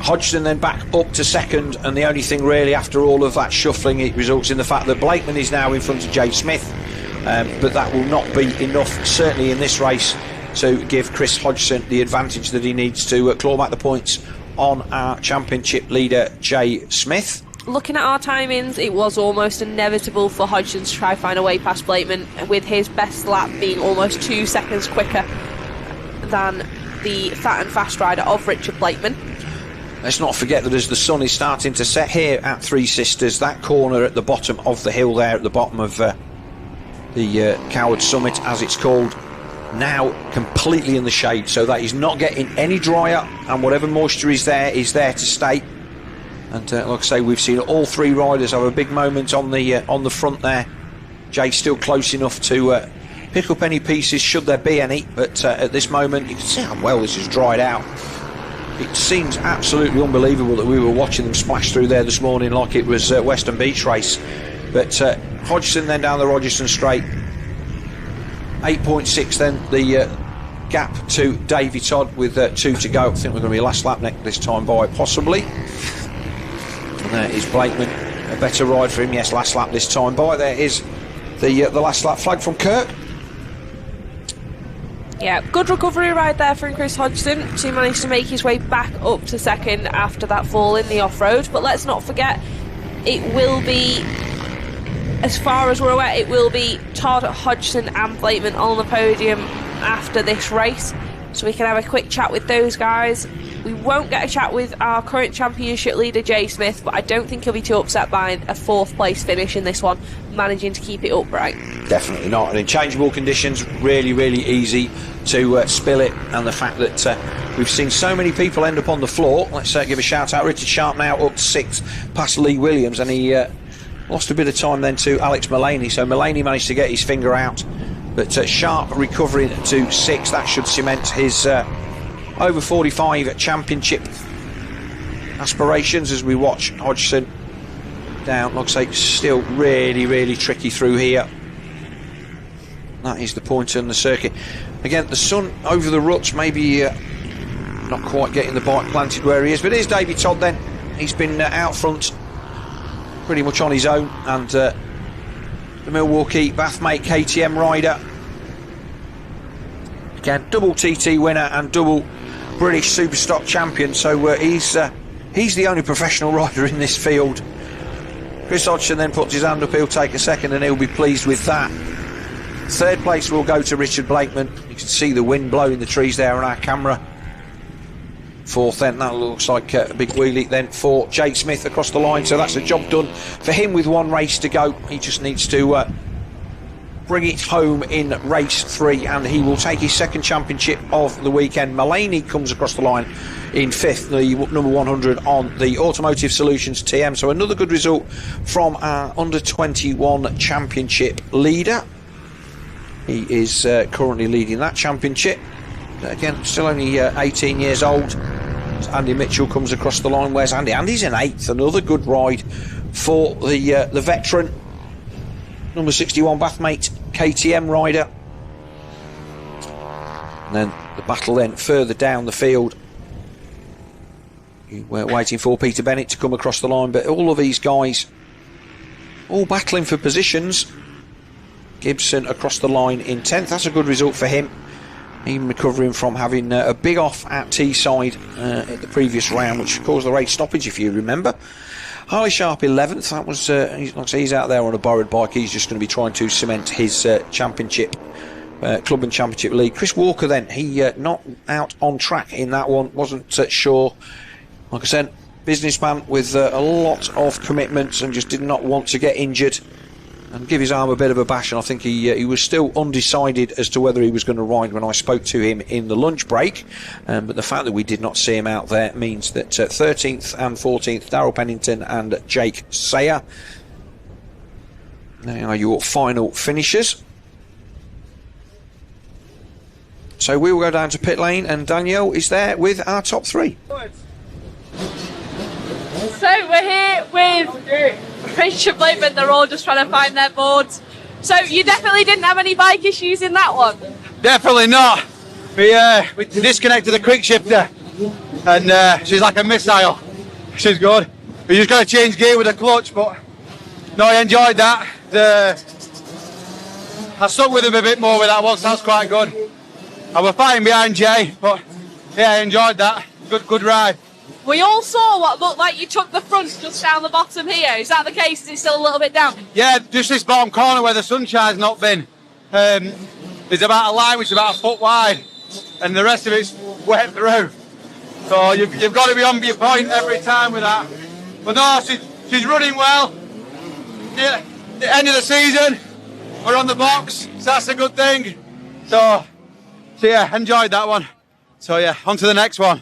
Hodgson then back up to second, and the only thing really after all of that shuffling, it results in the fact that Blakeman is now in front of Jay Smith, but that will not be enough, certainly in this race, to give Chris Hodgson the advantage that he needs to claw back the points on our championship leader Jay Smith. Looking at our timings, it was almost inevitable for Hodgson to try find a way past Blakeman, with his best lap being almost 2 seconds quicker than the fat and fast rider of Richard Blakeman. Let's not forget that as the sun is starting to set here at Three Sisters, that corner at the bottom of the hill there, at the bottom of the Coward Summit as it's called, now completely in the shade, so that is not getting any drier, and whatever moisture is there to stay. And like I say, we've seen all 3 riders have a big moment on the front there. Jay's still close enough to pick up any pieces should there be any, but at this moment you can see how well this has dried out. It seems absolutely unbelievable that we were watching them splash through there this morning like it was Western Beach race. But Hodgson then down the Rogerson Straight, 8.6 then the gap to Davy Todd with 2 to go. I think we're going to be last lap this time by, possibly. And there is Blakeman, a better ride for him. Yes, last lap this time by. There is the last lap flag from Kirk. Yeah, good recovery ride there from Chris Hodgson to manage to make his way back up to second after that fall in the off-road. But let's not forget, it will be, as far as we're aware, it will be Todd, Hodgson and Blakeman on the podium after this race. So we can have a quick chat with those guys. We won't get a chat with our current championship leader Jay Smith, but I don't think he'll be too upset by a 4th place finish in this one, managing to keep it upright. Definitely not. And in changeable conditions, really, really easy to spill it. And the fact that we've seen so many people end up on the floor. Let's give a shout out. Richard Sharp now up to 6th, past Lee Williams, and he lost a bit of time then to Alex Mullaney. So Mullaney managed to get his finger out, but Sharp recovering to 6th. That should cement his over 45 championship aspirations as we watch Hodgson down. Looks like still really, really tricky through here. That is the point on the circuit. Again, the sun over the ruts, maybe not quite getting the bike planted where he is. But here's Davy Todd then. He's been out front pretty much on his own. And the Milwaukee Bathmate KTM rider. Again, double TT winner and double British Superstock champion. So he's the only professional rider in this field. Chris Hodgson then puts his hand up. He'll take a second and he'll be pleased with that. 3rd place will go to Richard Blakeman. You can see the wind blowing the trees there on our camera. 4th then, that looks like a big wheelie then for Jay Smith across the line. So that's the job done for him with 1 race to go. He just needs to bring it home in race 3, and he will take his second championship of the weekend. Mulaney comes across the line in 5th, the number 100 on the Automotive Solutions TM. So another good result from our under-21 championship leader. He is currently leading that championship. Again, still only 18 years old. Andy Mitchell comes across the line. Where's Andy? Andy's in 8th. Another good ride for the veteran, number 61 Bathmate KTM rider. And then the battle then further down the field. You were waiting for Peter Bennett to come across the line, but all of these guys all battling for positions. Gibson across the line in 10th. That's a good result for him. Even recovering from having a big off at Teesside at the previous round, which caused the race stoppage, if you remember. Harley Sharp 11th. That was he's out there on a borrowed bike. He's just going to be trying to cement his championship, club and championship lead. Chris Walker then, he not out on track in that one. Wasn't sure. Like I said, businessman with a lot of commitments and just did not want to get injured and give his arm a bit of a bash. And I think he was still undecided as to whether he was going to ride when I spoke to him in the lunch break. But the fact that we did not see him out there means that 13th and 14th, Darryl Pennington and Jake Sayer. They are your final finishers. So we will go down to pit lane, and Danielle is there with our top 3. So we're here with Richard Blakeman. They're all just trying to find their boards. So you definitely didn't have any bike issues in that one? Definitely not. We disconnected the quick shifter, and she's like a missile. She's good. We just got to change gear with the clutch, but no, I enjoyed that. I stuck with him a bit more with that one, so that's quite good. I was fighting behind Jay, but yeah, I enjoyed that. Good ride. We all saw what looked like you took the front just down the bottom here. Is that the case? Is it still a little bit down? Yeah, just this bottom corner where the sunshine's not been. There's about a line which is about a foot wide, and the rest of it's wet through. So you've got to be on your point every time with that. But no, she's running well. Yeah, the end of the season, we're on the box, so that's a good thing. So yeah, enjoyed that one. So yeah, on to the next one.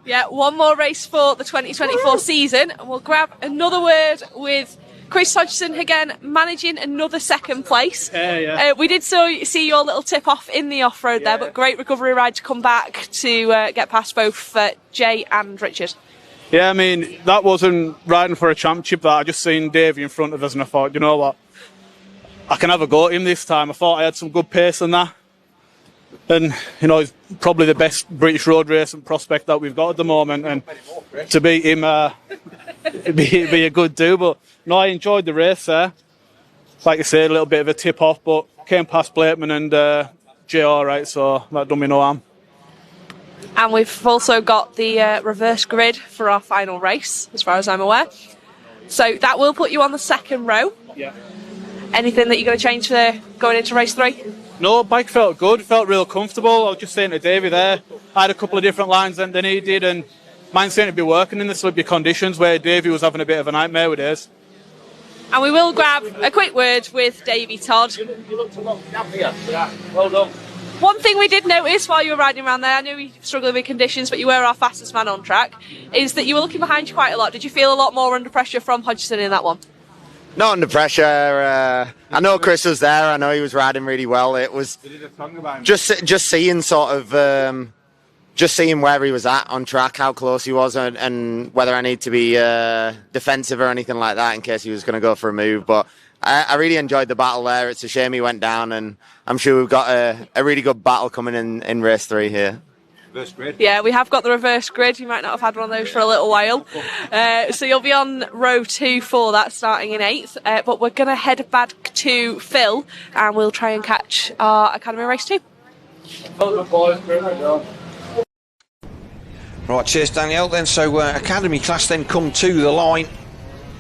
Yeah, one more race for the 2024 season, and we'll grab another word with Chris Hodgson again, managing another second place. We did see your little tip off in the off-road there, but great recovery ride to come back to get past both Jay and Richard. Yeah, I mean, that wasn't riding for a championship. That I just seen Davey in front of us, and I thought, you know what, I can have a go at him this time. I thought I had some good pace in that. And, you know, he's probably the best British road racing prospect that we've got at the moment. And to beat him, it'd be a good do. But, no, I enjoyed the race there. Like I say, a little bit of a tip-off, but came past Blakeman and Jay all right, so that done me no harm. And we've also got the reverse grid for our final race, as far as I'm aware. So that will put you on the second row. Yeah. Anything that you're going to change for going into race 3? No, bike felt good, felt real comfortable. I was just saying to Davey there, I had a couple of different lines than he did, and mine seemed to be working in the slippery conditions where Davey was having a bit of a nightmare with his. And we will grab a quick word with Davey Todd. Well done. One thing we did notice while you were riding around there, I knew you struggled with conditions, but you were our fastest man on track, is that you were looking behind you quite a lot. Did you feel a lot more under pressure from Hodgson in that one? Not under pressure. I know Chris was there. I know he was riding really well. It was just seeing sort of just seeing where he was at on track, how close he was, and whether I need to be defensive or anything like that in case he was going to go for a move. But I really enjoyed the battle there. It's a shame he went down, and I'm sure we've got a really good battle coming in race 3 here. Reverse grid. Yeah, we have got the reverse grid. You might not have had one of those for a little while. So you'll be on row 2 for that, starting in 8th. But we're going to head back to Phil, and we'll try and catch our Academy race 2. Right, cheers Danielle then. So Academy class then come to the line.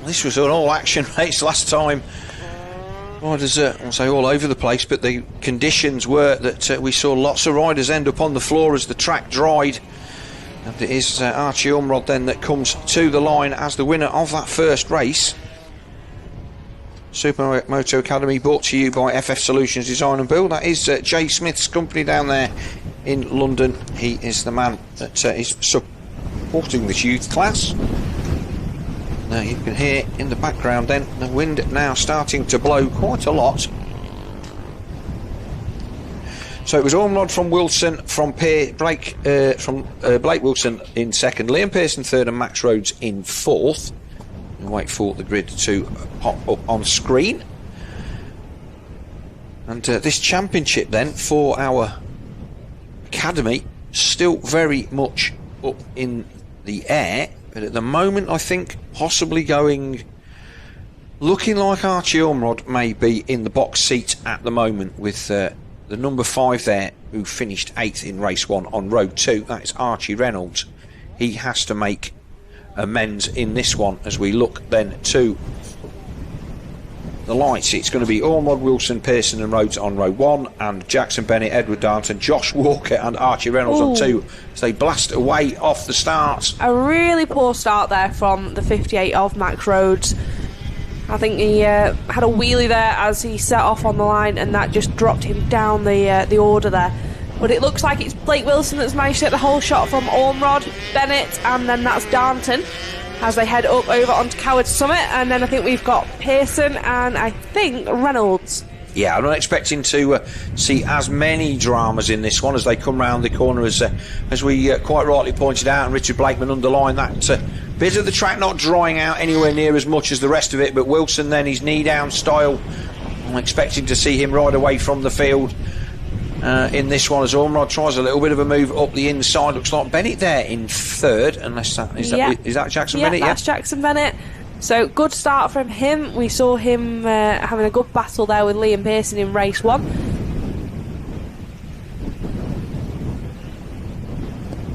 This was an all-action race last time. Riders, I'll say all over the place, but the conditions were that we saw lots of riders end up on the floor as the track dried. And it is Archie Umrod then that comes to the line as the winner of that first race. Supermoto Academy, brought to you by FF Solutions Design and Build. That is Jay Smith's company down there in London. He is the man that is supporting this youth class. Now you can hear in the background then the wind now starting to blow quite a lot. So it was Ormrod from Wilson, from Blake Wilson in second, Liam Pearson third, and Max Rhodes in fourth. We'll wait for the grid to pop up on screen. And this championship then for our academy still very much up in the air, but at the moment I think possibly looking like Archie Ormrod may be in the box seat at the moment with the number 5 there, who finished 8th in race 1 on road 2. That is Archie Reynolds. He has to make amends in this one as we look then to the lights. It's going to be Ormrod, Wilson, Pearson and Rhodes on row 1, and Jackson Bennett, Edward Darnton, Josh Walker and Archie Reynolds on 2 as they blast away off the start. A really poor start there from the 58 of Max Rhodes. I think he had a wheelie there as he set off on the line, and that just dropped him down the order there. But it looks like it's Blake Wilson that's managed to get the whole shot from Ormrod, Bennett, and then that's Darnton as they head up over onto Coward Summit. And then I think we've got Pearson and I think Reynolds. Yeah, I'm not expecting to see as many dramas in this one as they come round the corner as we quite rightly pointed out, and Richard Blakeman underlined that bit of the track not drying out anywhere near as much as the rest of it. But Wilson then, his knee down style, I'm expecting to see him right away from the field in this one as Ormrod tries a little bit of a move up the inside. Looks like Bennett there in third, unless that is that Jackson Bennett? That's Jackson Bennett. So good start from him. We saw him having a good battle there with Liam Pearson in race 1.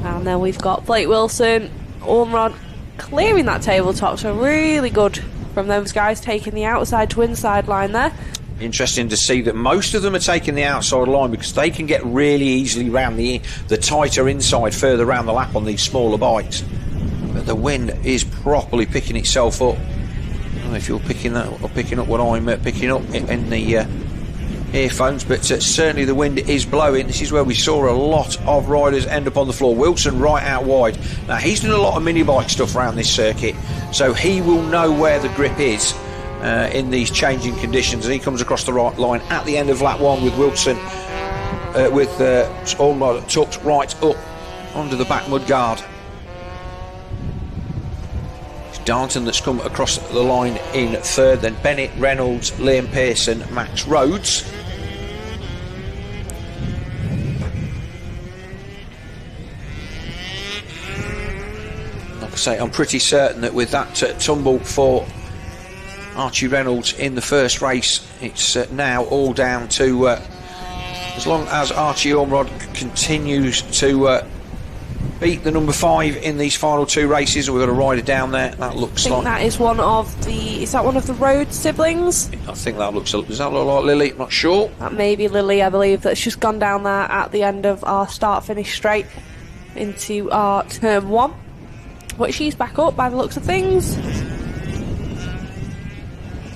And then we've got Blake Wilson, Ormrod clearing that tabletop, so really good from those guys taking the outside to inside line there. Interesting to see that most of them are taking the outside line because they can get really easily round the tighter inside further round the lap on these smaller bikes. But the wind is properly picking itself up. I don't know if you're picking up what I'm picking up in the earphones, but certainly the wind is blowing. This is where we saw a lot of riders end up on the floor. Wilson right out wide. Now he's done a lot of mini bike stuff around this circuit, so he will know where the grip is in these changing conditions, and he comes across the right line at the end of lap 1 with Wilson with Ormrod tucked right up under the back mudguard. Darnton that's come across the line in third, then Bennett, Reynolds, Liam Pearson, Max Rhodes. Like I say, I'm pretty certain that with that tumble for Archie Reynolds in the first race, it's now all down to as long as Archie Ormrod continues to beat the number 5 in these final 2 races. We've got a rider down there. That looks like that is one of the Rhodes siblings? I think that looks. Does that look like Lily? I'm not sure. That may be Lily, I believe. That's just gone down there at the end of our start-finish straight into our turn 1. But she's back up by the looks of things.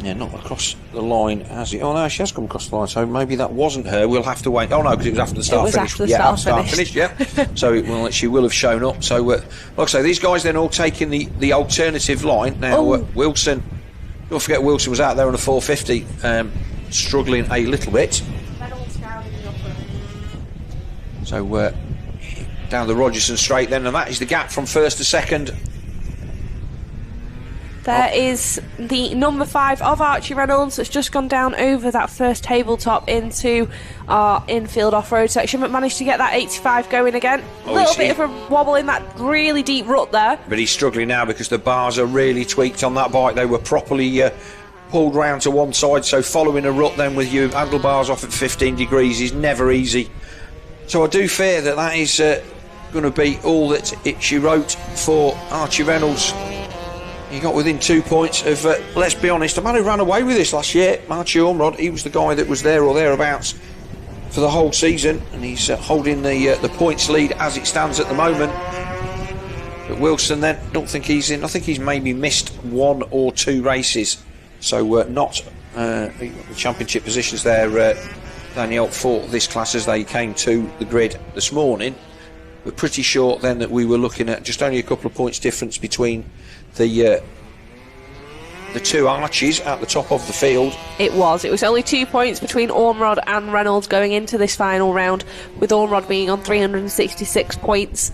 Yeah, not across the line, has it? Oh no, she has come across the line, so maybe that wasn't her. We'll have to wait. Oh no, because it was after the start finish. After the start finish. Yeah. So she will have shown up. So, like I say, these guys then all taking the alternative line. Now, Wilson, don't forget Wilson was out there on a 450, struggling a little bit. So, down the Rogerson straight then, and that is the gap from first to second. There is the number 5 of Archie Reynolds that's just gone down over that first tabletop into our infield off-road section, but managed to get that 85 going again. A little bit of a wobble in that really deep rut there. But he's struggling now because the bars are really tweaked on that bike. They were properly pulled round to one side, so following a rut then with your handlebars off at 15 degrees is never easy. So I do fear that is going to be all that she wrote for Archie Reynolds. He got within 2 points of, let's be honest, a man who ran away with this last year, Archie Ormrod. He was the guy that was there or thereabouts for the whole season, and he's holding the points lead as it stands at the moment. But Wilson then, don't think he's in. I think he's maybe missed 1 or 2 races So not the championship positions there, Danielle, for this class as they came to the grid this morning. We're pretty sure then that we were looking at just only a couple of points difference between the two arches at the top of the field. It was only 2 points between Ormrod and Reynolds going into this final round, with Ormrod being on 366 points.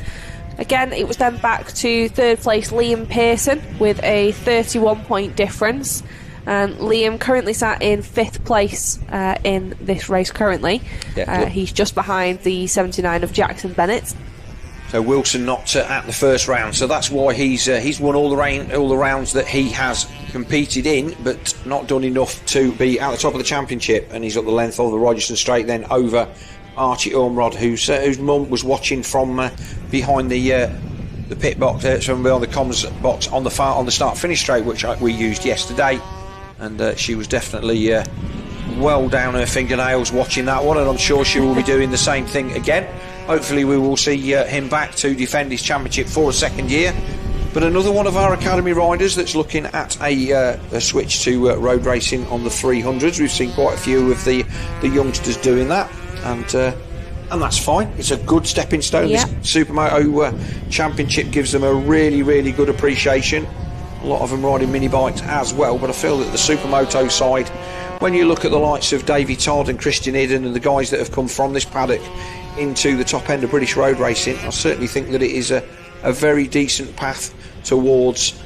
Again, it was then back to third place Liam Pearson with a 31 point difference, and Liam currently sat in 5th place in this race currently. He's just behind the 79 of Jackson Bennett. So Wilson not at the first round, so that's why he's won all the rounds that he has competed in, but not done enough to be at the top of the championship. And he's got the length of the Rogerson Straight then over Archie Ormrod, whose mum was watching from behind the pit box, from behind the comms box on the start-finish straight, which we used yesterday, and she was definitely well down her fingernails watching that one, and I'm sure she will be doing the same thing again. Hopefully we will see him back to defend his championship for a second year. But another one of our academy riders that's looking at a switch to road racing on the 300s. We've seen quite a few of the youngsters doing that, and that's fine. It's a good stepping stone. Yeah. This Supermoto championship gives them a really, really good appreciation. A lot of them riding mini bikes as well, but I feel that the Supermoto side, when you look at the likes of Davey Todd and Christian Iden and the guys that have come from this paddock into the top end of British road racing, I certainly think that it is a very decent path towards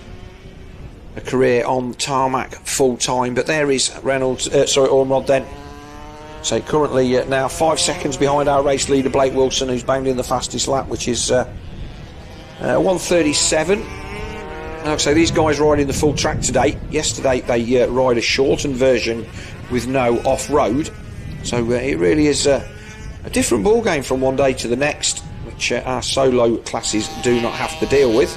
a career on tarmac full time. But there is Ormrod then. So currently now 5 seconds behind our race leader Blake Wilson, who's banged in the fastest lap, which is 1:37. So these guys riding the full track today. Yesterday they ride a shortened version with no off-road. So it really is a different ball game from one day to the next, which our solo classes do not have to deal with.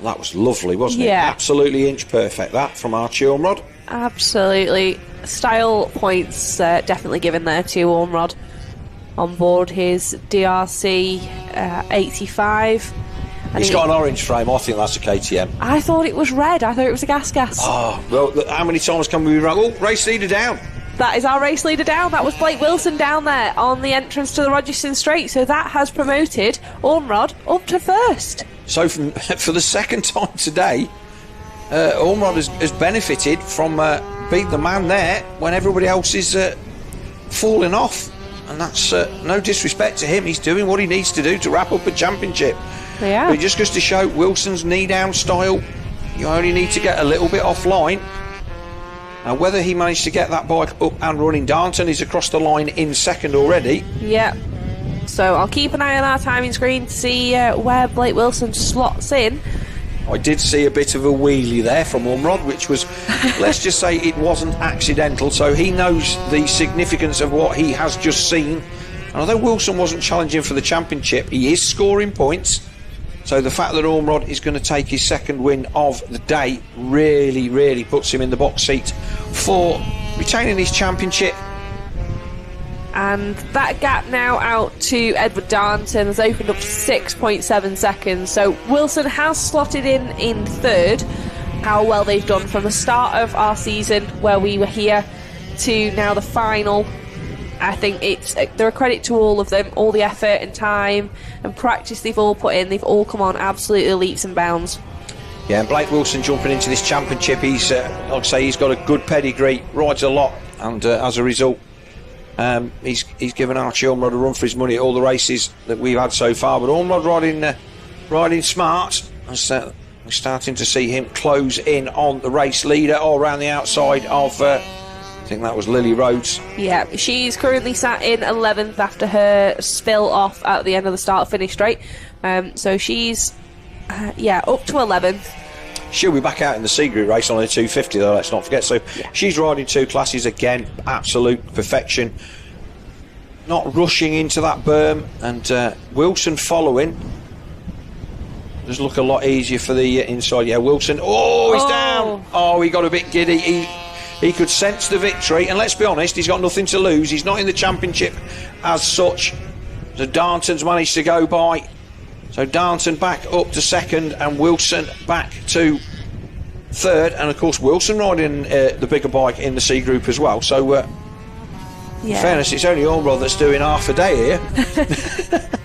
That was lovely, wasn't it? Absolutely inch perfect, that, from Archie Ormrod. Absolutely. Style points definitely given there to Ormrod on board his DRC 85. He's got an orange frame. I think that's a KTM. I thought it was red. I thought it was a gas. Oh, well, how many times can we be wrong? Oh, race leader down. That is our race leader down. That was Blake Wilson down there on the entrance to the Rogerson Straight. So that has promoted Ormrod up to first. So for the second time today, Ormrod has benefited from being the man there when everybody else is falling off. And that's no disrespect to him. He's doing what he needs to do to wrap up a championship. Yeah. But it just goes to show Wilson's knee-down style. You only need to get a little bit offline. Now, whether he managed to get that bike up and running, Darnton is across the line in second already. Yeah. So I'll keep an eye on our timing screen to see where Blake Wilson slots in. I did see a bit of a wheelie there from Ormrod, which was, let's just say it wasn't accidental, so he knows the significance of what he has just seen. And although Wilson wasn't challenging for the championship, he is scoring points. So the fact that Ormrod is going to take his second win of the day really, really puts him in the box seat for retaining his championship. And that gap now out to Edward Darnton has opened up to 6.7 seconds. So Wilson has slotted in third. How well they've done from the start of our season, where we were here, to now the final. I think they're a credit to all of them, all the effort and time and practice they've all put in. They've all come on absolutely leaps and bounds. Yeah, and Blake Wilson jumping into this championship, he's like I say, he's got a good pedigree, rides a lot, and as a result, he's given Archie Ormrod a run for his money at all the races that we've had so far. But Ormrod riding smart, and we're starting to see him close in on the race leader all around the outside of I think that was Lily Rhodes. Yeah, she's currently sat in 11th after her spill off at the end of the start-finish straight. So she's, up to 11th. She'll be back out in the C Group race on a 250 though, let's not forget. So she's riding two classes again, absolute perfection. Not rushing into that berm, and Wilson following. Does look a lot easier for the inside. Yeah, Wilson. Oh, he's down. Oh, he got a bit giddy. He could sense the victory, and let's be honest, he's got nothing to lose. He's not in the championship as such. So Darnton's managed to go by. So Darnton back up to second, and Wilson back to third, and of course Wilson riding the bigger bike in the C group as well. So, in fairness, it's only Ormrod that's doing half a day here.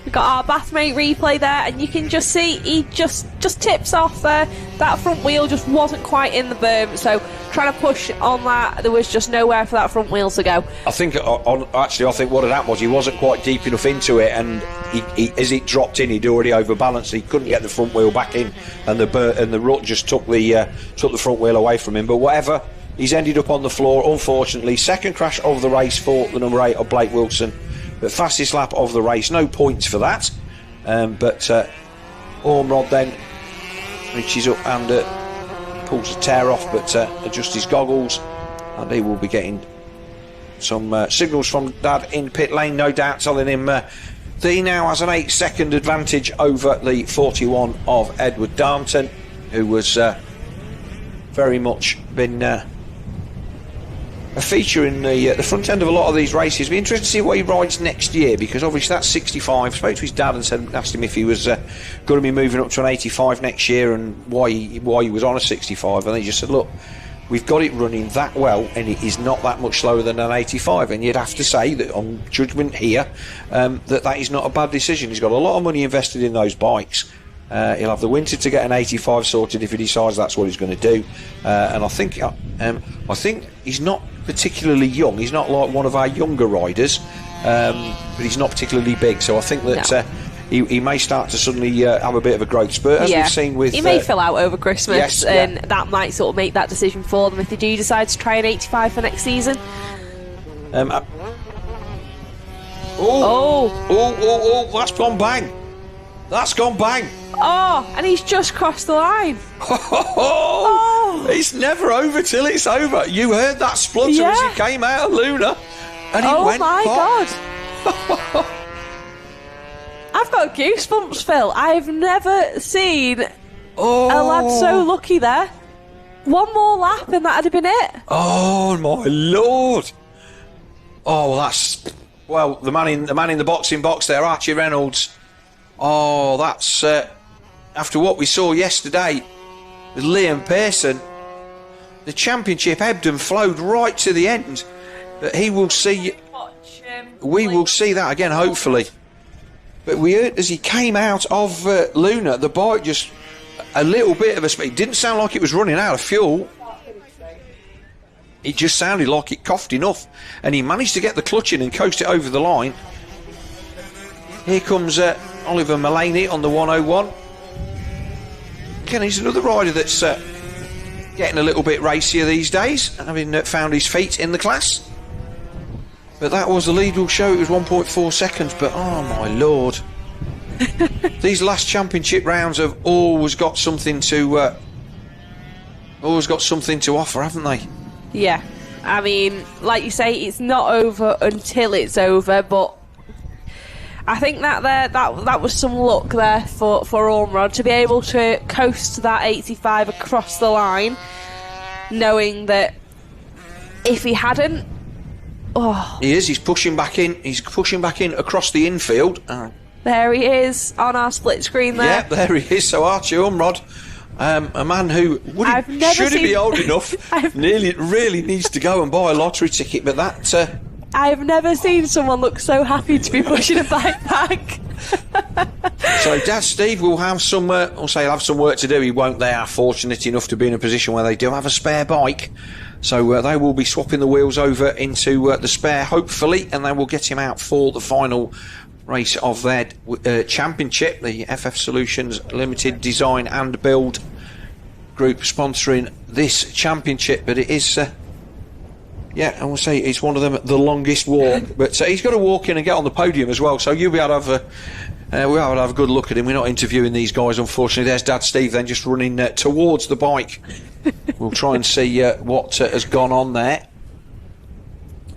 We've got our Bathmate replay there, and you can just see he just tips off there. That front wheel just wasn't quite in the berm, so trying to push on that, there was just nowhere for that front wheel to go. I think I think what had happened was he wasn't quite deep enough into it, and he as it dropped in, he'd already overbalanced. He couldn't get the front wheel back in, and the rut just took the front wheel away from him. But whatever, he's ended up on the floor. Unfortunately, second crash of the race for the number 8 of Blake Wilson. But fastest lap of the race, no points for that. But Ormrod then reaches up and pulls a tear off, but adjusts his goggles, and he will be getting some signals from Dad in pit lane, no doubt, telling him that he now has an 8-second advantage over the 41 of Edward Darnton, who was very much been a feature in the front end of a lot of these races. It'll be interesting to see what he rides next year, because obviously that's 65. Spoke to his dad and asked him if he was going to be moving up to an 85 next year, and why he was on a 65, and he just said, look, we've got it running that well, and it is not that much slower than an 85, and you'd have to say that on judgment here, that is not a bad decision. He's got a lot of money invested in those bikes. He'll have the winter to get an 85 sorted if he decides that's what he's going to do, and I think he's not particularly young. He's not like one of our younger riders, but he's not particularly big, so I think that he may start to suddenly have a bit of a growth spurt, as we've seen with... He may fill out over Christmas, yes, and that might sort of make that decision for them if they do decide to try an 85 for next season. That's gone bang. That's gone bang. Oh, and he's just crossed the line. It's never over till it's over. You heard that splutter as he came out of Luna, and he went God. I've got goosebumps, Phil. I've never seen a lad so lucky there. One more lap and that'd have been it. Oh my lord. Oh, the man in the boxing box there, Archie Reynolds. Oh, that's after what we saw yesterday with Liam Pearson. The championship ebbed and flowed right to the end. But he will see. We will see that again, hopefully. But we heard as he came out of Luna, the bike just a little bit of a speed. It didn't sound like it was running out of fuel. It just sounded like it coughed enough, and he managed to get the clutch in and coast it over the line. Here comes Oliver Mullaney on the 101. Again, he's another rider that's getting a little bit racier these days, having found his feet in the class. But that was the lead will show. It was 1.4 seconds, but oh my lord. These last championship rounds have always got something to offer, haven't they? Yeah. I mean, like you say, it's not over until it's over, but I think that was some luck there for Ormrod to be able to coast that 85 across the line, knowing that if he hadn't, he's pushing back in. He's pushing back in across the infield. There he is on our split screen there. Yeah, there he is. So Archie Ormrod, a man who should he be old enough, really needs to go and buy a lottery ticket, but that. I've never seen someone look so happy to be pushing a bike back. So Dad Steve will have some he'll have some work to do. He won't. They are fortunate enough to be in a position where they do have a spare bike, so they will be swapping the wheels over into the spare, hopefully, and they will get him out for the final race of their championship, the FF Solutions Limited Design and Build group sponsoring this championship. But it is I will say it's one of them, the longest walk. But he's got to walk in and get on the podium as well, so you'll be able to have a good look at him. We're not interviewing these guys, unfortunately. There's Dad Steve then just running towards the bike. We'll try and see what has gone on there.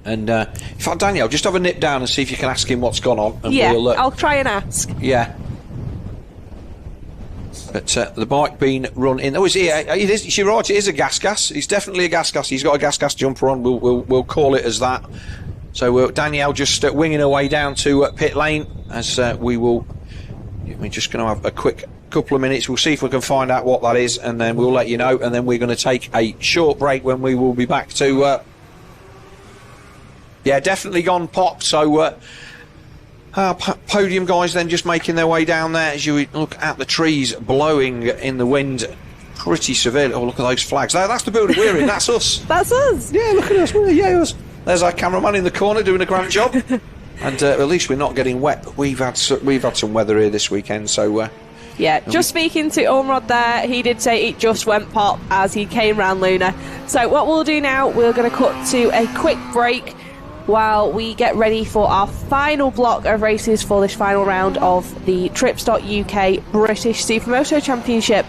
And in fact, Danielle, just have a nip down and see if you can ask him what's gone on. And I'll try and ask. Yeah. But the bike being run in. Oh, she's right. It is a gas. It's definitely a gas. He's got a gas jumper on. We'll call it as that. So Danielle just winging her way down to pit lane as we will. We're just going to have a quick couple of minutes. We'll see if we can find out what that is, and then we'll let you know. And then we're going to take a short break when we will be back to... yeah, definitely gone pop. So Podium guys then just making their way down there as you look at the trees blowing in the wind pretty severely. Oh, look at those flags. That's the building we're in. That's us. That's us. Yeah, look at us. Yeah, us. There's our cameraman in the corner doing a grand job. And at least we're not getting wet. We've had some weather here this weekend, so... yeah, just speaking to Ormrod there, he did say it just went pop as he came round Luna. So what we'll do now, we're going to cut to a quick break while we get ready for our final block of races for this final round of the Trips.UK British Supermoto Championship.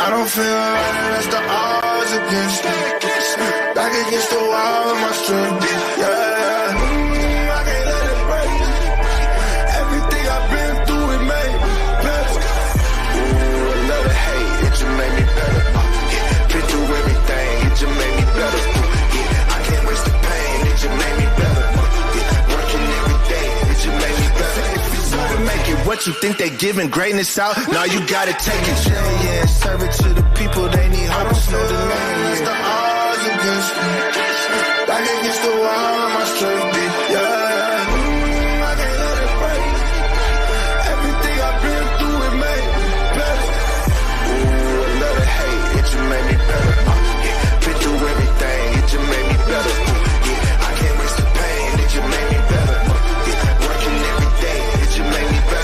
I don't feel right, that's the odds against me. Back against the wall with my strength. Yeah, I can't let it break. Everything I've been through, it made me better. Ooh, another hate, it just made me better. Been through everything, it just made me better. I can't waste the pain, it just made me better. Working every day, it just made me better. To make it what you think they giving greatness out, now you gotta take it. Yeah, serve it to the people, they need hope, it's no delay. It's the odds against me. Back against the wall, my strength. Yeah, I can't let it break. Everything I've been through, it made me better. Ooh, another hate, it just made me better. Been through everything, it just made me better. I can't waste the pain, it just made me better. Working every day, it just made me better.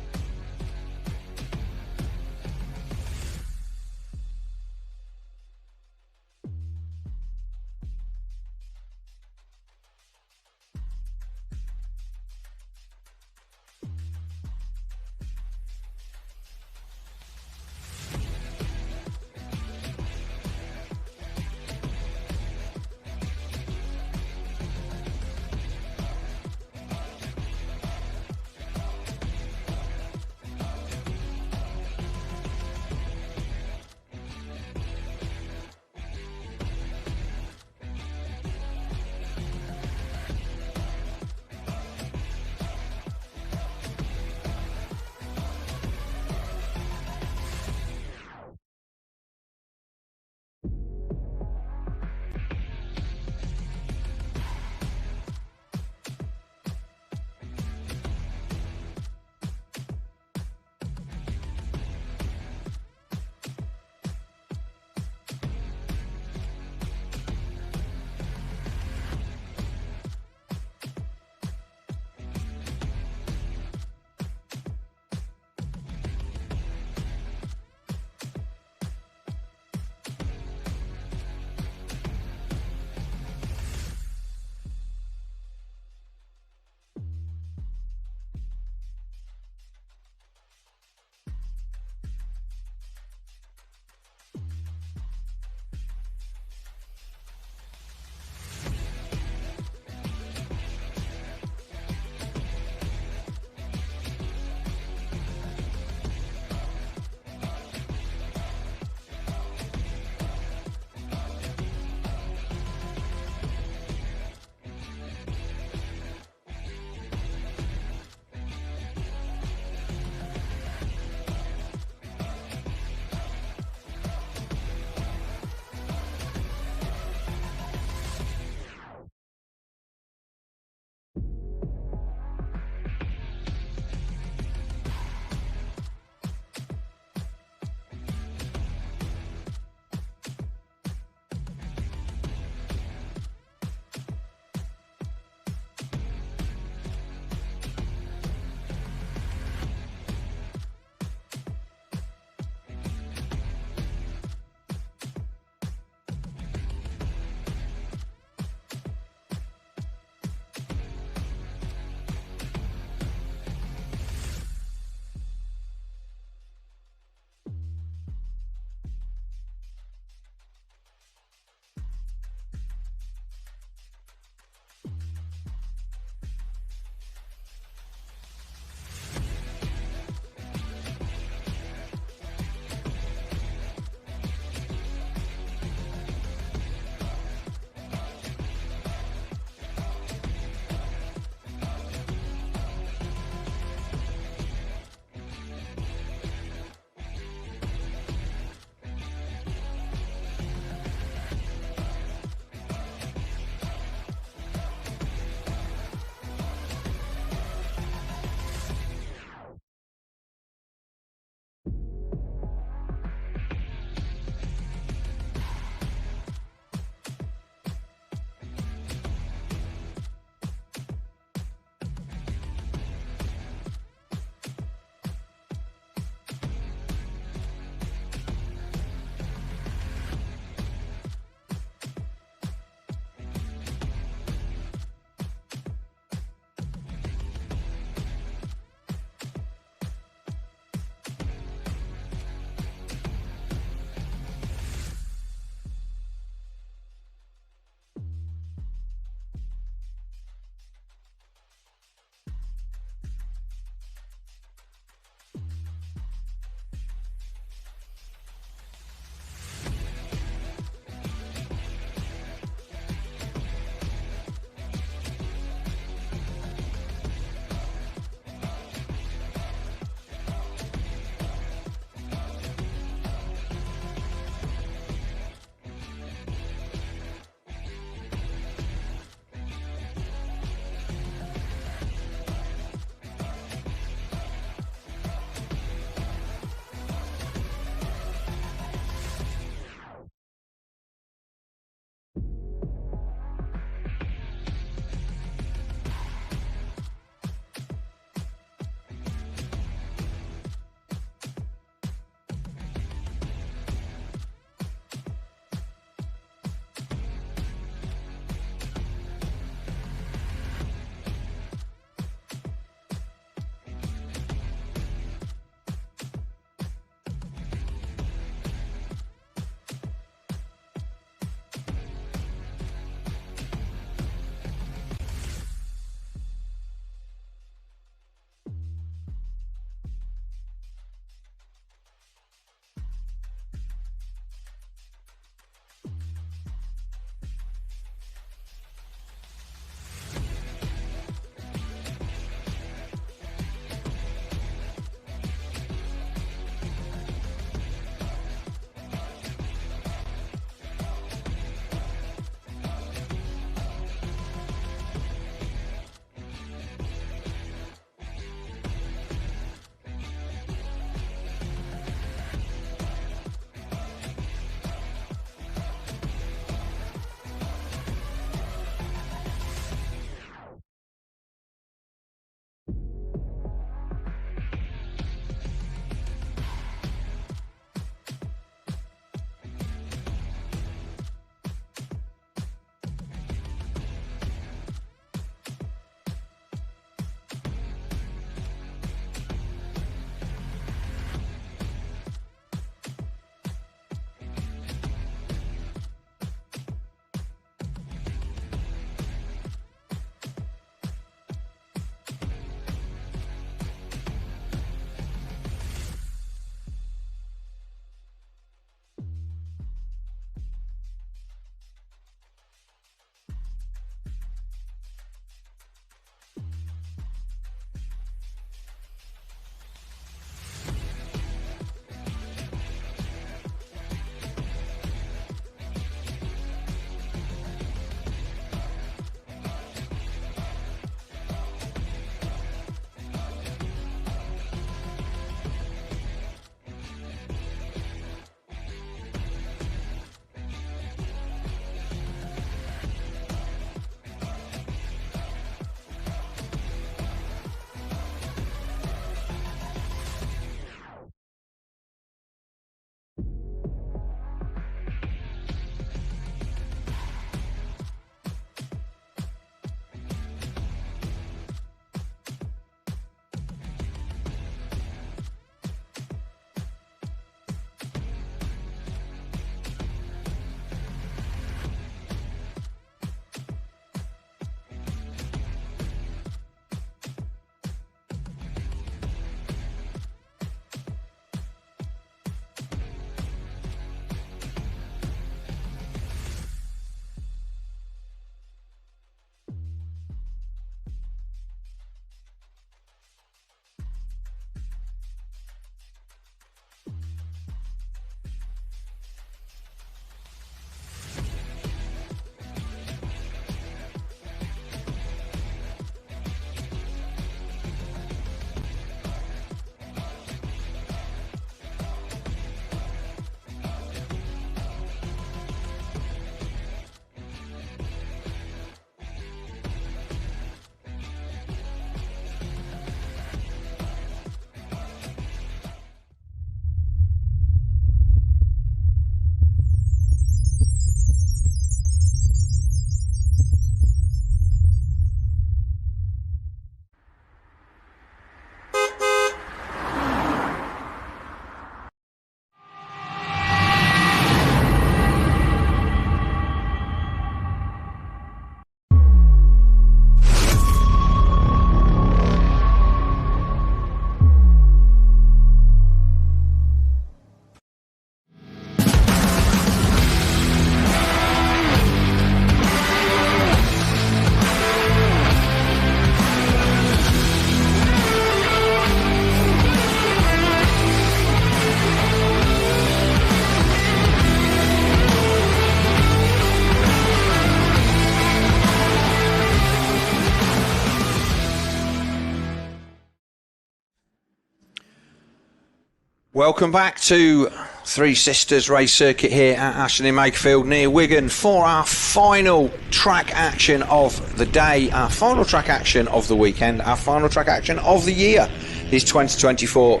Welcome back to Three Sisters Race Circuit here at Ashley Makefield near Wigan for our final track action of the day, our final track action of the weekend, our final track action of the year is 2024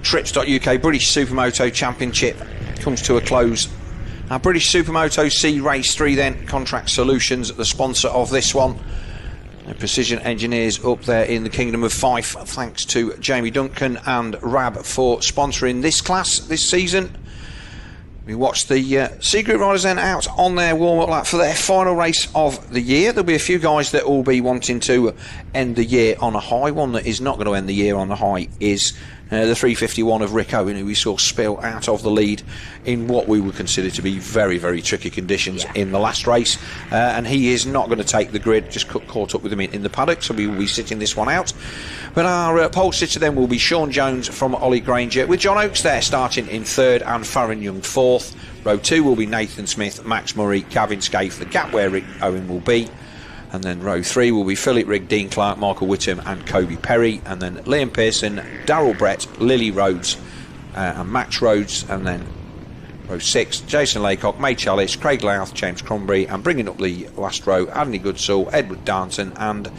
Trips.UK British Supermoto Championship comes to a close. Our British Supermoto C Race 3 then, Contract Solutions, the sponsor of this one. The Precision Engineers up there in the Kingdom of Fife. Thanks to Jamie Duncan and Rab for sponsoring this class this season. We watched the C Group riders then out on their warm-up lap for their final race of the year. There'll be a few guys that will be wanting to end the year on a high. One that is not going to end the year on a high is the 351 of Rick Owen, who we saw spill out of the lead in what we would consider to be very, very tricky conditions in the last race. And he is not going to take the grid, just caught up with him in the paddock, so we will be sitting this one out. But our pole sitter then will be Sean Jones from Ollie Granger, with John Oakes there starting in third and Farron Young fourth. Row 2 will be Nathan Smith, Max Murray, Gavin Scaife, the gap where Rick Owen will be. And then row 3 will be Philip Rigg, Dean Clark, Michael Whittam and Kobe Perry. And then Liam Pearson, Darryl Brett, Lily Rhodes and Max Rhodes. And then row 6, Jason Laycock, May Chalice, Craig Louth, James Crumbury. And bringing up the last row, Adney Goodsall, Edward Darnton and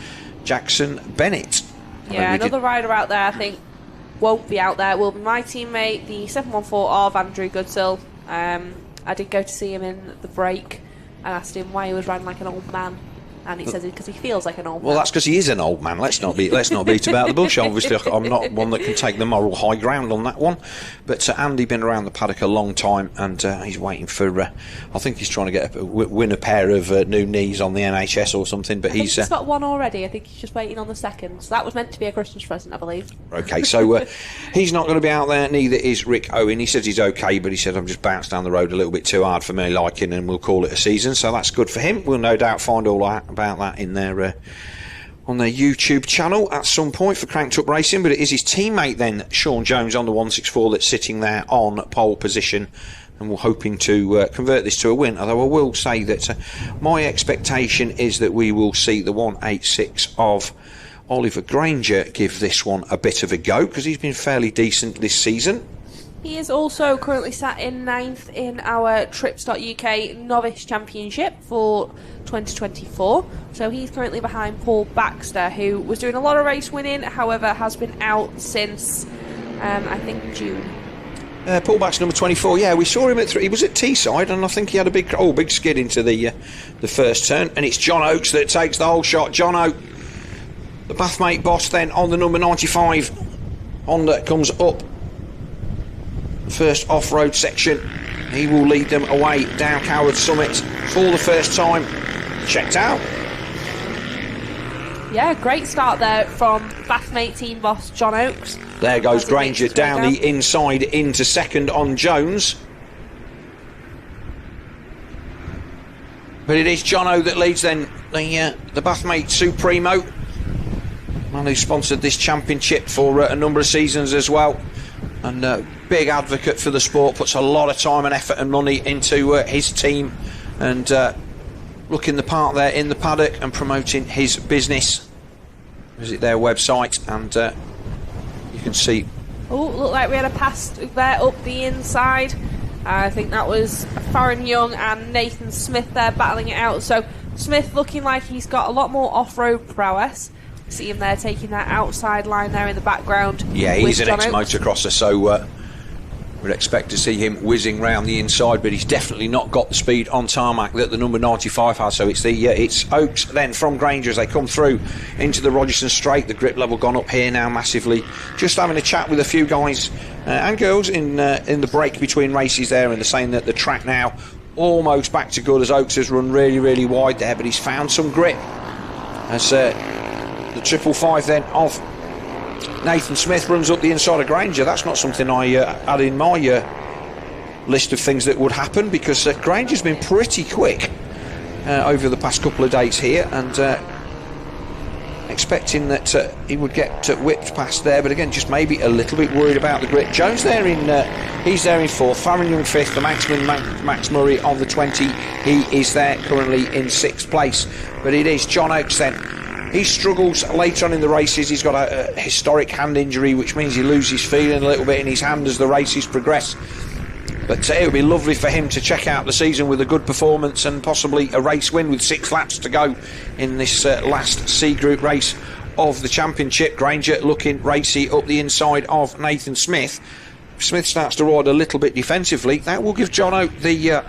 Jackson Bennett. Yeah, another rider out there I think won't be out there will be my teammate, the 714 of Andrew Goodsall. I did go to see him in the break and asked him why he was riding like an old man. And he says because he feels like an old man. Well, that's because he is an old man. Let's not beat about the bush. Obviously, I'm not one that can take the moral high ground on that one. But Andy been around the paddock a long time, and he's waiting for. I think he's trying to win a pair of new knees on the NHS or something. But he's got one already. I think he's just waiting on the second. So that was meant to be a Christmas present, I believe. Okay, so he's not going to be out there. Neither is Rick Owen. He says he's okay, but he said I'm just bounced down the road a little bit too hard for me liking, and we'll call it a season. So that's good for him. We'll no doubt find all about that in their on their YouTube channel at some point for Cranked Up Racing. But it is his teammate then, Sean Jones, on the 164 that's sitting there on pole position, and we're hoping to convert this to a win. Although I will say that my expectation is that we will see the 186 of Oliver Granger give this one a bit of a go, because he's been fairly decent this season. He is also currently sat in 9th in our Trips.UK Novice Championship for 2024. So he's currently behind Paul Baxter, who was doing a lot of race winning, however has been out since I think June. Paul Baxter, number 24. Yeah, we saw him at 3. He was at Teesside, and I think he had a big skid into the first turn. And it's John Oakes that takes the whole shot. John Oakes, the Bathmate boss, then on the number 95. Honda comes up. First off-road section, he will lead them away down Coward Summit for the first time. Checked out. Yeah, great start there from Bathmate team boss John Oakes. There goes Granger down the inside into second on Jones. But it is Jono that leads then the Bathmate Supremo, man who sponsored this championship for a number of seasons as well, and big advocate for the sport, puts a lot of time and effort and money into his team, and looking the part there in the paddock and promoting his business. Visit their website and you can see. Oh, looked like we had a pass there up the inside. I think that was Farron Young and Nathan Smith there battling it out. So Smith looking like he's got a lot more off-road prowess. See him there taking that outside line there in the background. Yeah, he's an ex-motocrosser, so we'd expect to see him whizzing round the inside, but he's definitely not got the speed on tarmac that the number 95 has. So it's Oakes then from Granger as they come through into the Rogerson Straight. The grip level gone up here now massively. Just having a chat with a few guys and girls in the break between races there, and they're saying that the track now almost back to good as Oakes has run really, really wide there, but he's found some grip as the 555 then of Nathan Smith runs up the inside of Granger. That's not something I had in my list of things that would happen, because Granger's been pretty quick over the past couple of days here, and expecting that he would get whipped past there, but again just maybe a little bit worried about the grip. Jones there he's there in 4th, Farron Young 5th, the Maxman Max Murray on the 20, he is there currently in 6th place. But it is John Oakes then He struggles later on in the races. He's got a historic hand injury, which means he loses feeling a little bit in his hand as the races progress. But it would be lovely for him to check out the season with a good performance and possibly a race win with 6 laps to go in this last C Group race of the championship. Granger looking racy up the inside of Nathan Smith. Smith starts to ride a little bit defensively. That will give Jono the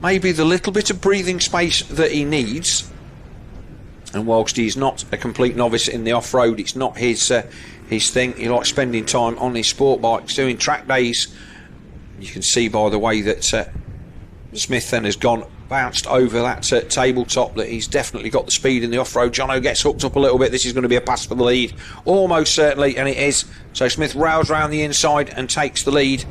maybe the little bit of breathing space that he needs. And whilst he's not a complete novice in the off-road, it's not his thing. He likes spending time on his sport bikes, doing track days. You can see by the way that Smith then has bounced over that tabletop that he's definitely got the speed in the off-road. Jono gets hooked up a little bit. This is going to be a pass for the lead, almost certainly, and it is. So Smith rails round the inside and takes the lead.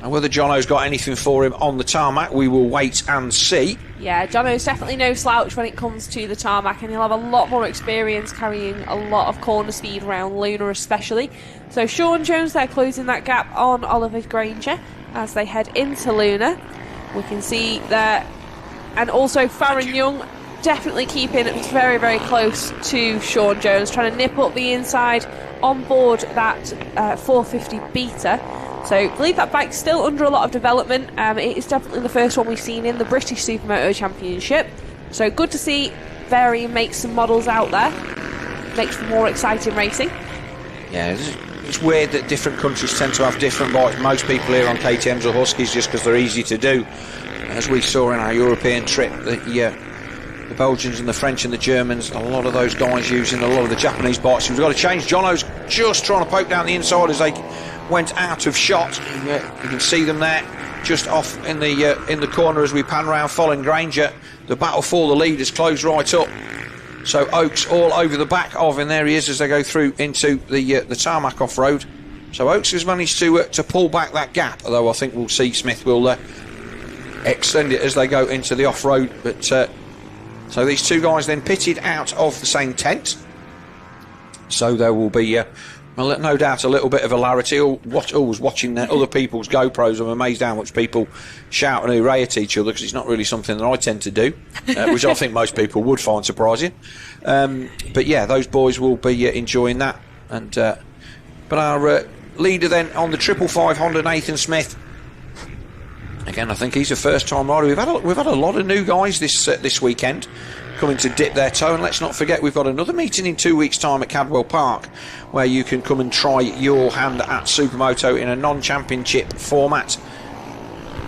And whether Jono's got anything for him on the tarmac, we will wait and see. Yeah, Jono's definitely no slouch when it comes to the tarmac, and he'll have a lot more experience carrying a lot of corner speed around Luna especially. So Sean Jones, they're closing that gap on Oliver Granger as they head into Luna. We can see that, and also Farron Young definitely keeping it very, very close to Sean Jones, trying to nip up the inside on board that 450 Beta. So I believe that bike's still under a lot of development. It is definitely the first one we've seen in the British Supermoto Championship. So good to see Barry make some models out there. Makes for more exciting racing. Yeah, it's weird that different countries tend to have different bikes. Most people here on KTMs or Huskies just because they're easy to do. As we saw in our European trip, the Belgians and the French and the Germans, a lot of those guys using a lot of the Japanese bikes. We've got to change. Jono's just trying to poke down the inside as they went out of shot. You can see them there, just off in the corner as we pan round following Granger. The battle for the lead has closed right up. So Oakes all over the back of, and there he is as they go through into the tarmac off-road. So Oakes has managed to pull back that gap, although I think we'll see Smith will extend it as they go into the off-road. But so these two guys then pitted out of the same tent. So there will be no doubt a little bit of hilarity. Always watching other people's GoPros, I'm amazed how much people shout and hooray at each other, because it's not really something that I tend to do, which I think most people would find surprising. But yeah, those boys will be enjoying that. And but our leader then on the 555 Honda, Nathan Smith. Again, I think he's a first-time rider. We've had a lot of new guys this weekend coming to dip their toe, and let's not forget we've got another meeting in 2 weeks' time at Cadwell Park where you can come and try your hand at Supermoto in a non-championship format.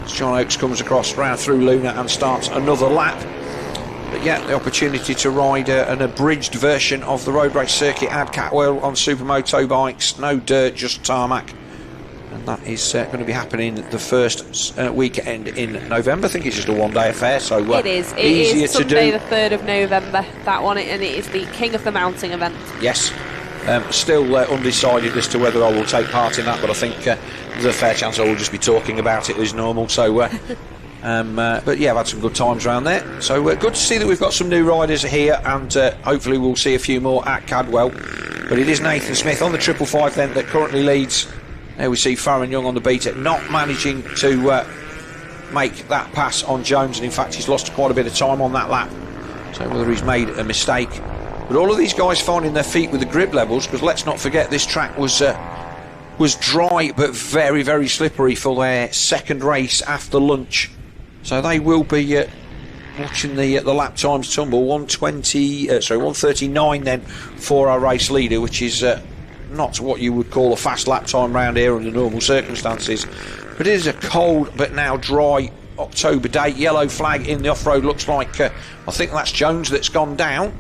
As John Oakes comes across round through Luna and starts another lap. But yeah, the opportunity to ride an abridged version of the road race circuit at Cadwell on Supermoto bikes, no dirt, just tarmac. And that is going to be happening the first weekend in November. I think it's just a one-day affair, so it is. It easier is Sunday to do. the 3rd of November, that one, and it is the King of the Mountain event. Yes. Still undecided as to whether I will take part in that, but I think there's a fair chance I will just be talking about it as normal. So, but yeah, I've had some good times around there. So good to see that we've got some new riders here, and hopefully we'll see a few more at Cadwell. But it is Nathan Smith on the 555 then that currently leads. There we see Farron Young on the Beta, not managing to make that pass on Jones, and in fact he's lost quite a bit of time on that lap. So whether he's made a mistake. But all of these guys finding their feet with the grip levels, because let's not forget this track was dry but very, very slippery for their second race after lunch. So they will be watching the lap times tumble. 139 then for our race leader, which is not what you would call a fast lap time round here under normal circumstances. But it is a cold but now dry October day. Yellow flag in the off-road. Looks like I think that's Jones that's gone down.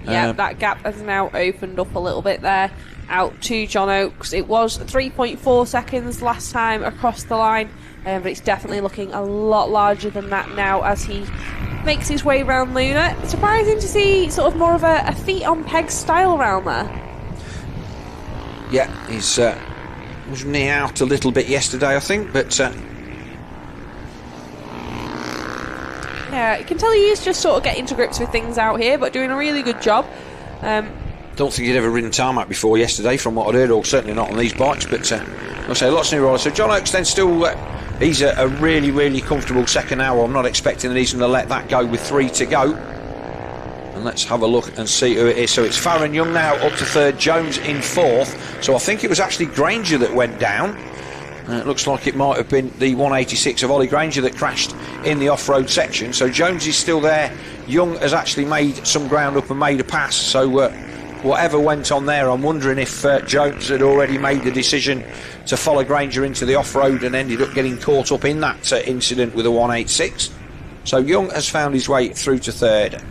Yeah, that gap has now opened up a little bit there out to John Oakes. It was 3.4 seconds last time across the line, but it's definitely looking a lot larger than that now as he makes his way around Luna. Surprising to see sort of more of a feet on pegs style around there. Yeah, he's was knee out a little bit yesterday, I think, but yeah, you can tell he is just sort of getting to grips with things out here, but doing a really good job. Don't think he'd ever ridden tarmac before yesterday, from what I'd heard, or certainly not on these bikes. But I'll say lots of new riders. So John Oakes then still, he's a really, really comfortable second hour. I'm not expecting that he's going to let that go with 3 to go. And And let's have a look and see who it is. So it's Farron Young now up to third, Jones in fourth. So I think it was actually Granger that went down. It looks like it might have been the 186 of Ollie Granger that crashed in the off-road section. So Jones is still there. Young has actually made some ground up and made a pass. So whatever went on there, I'm wondering if Jones had already made the decision to follow Granger into the off-road and ended up getting caught up in that incident with a 186. So Young has found his way through to third,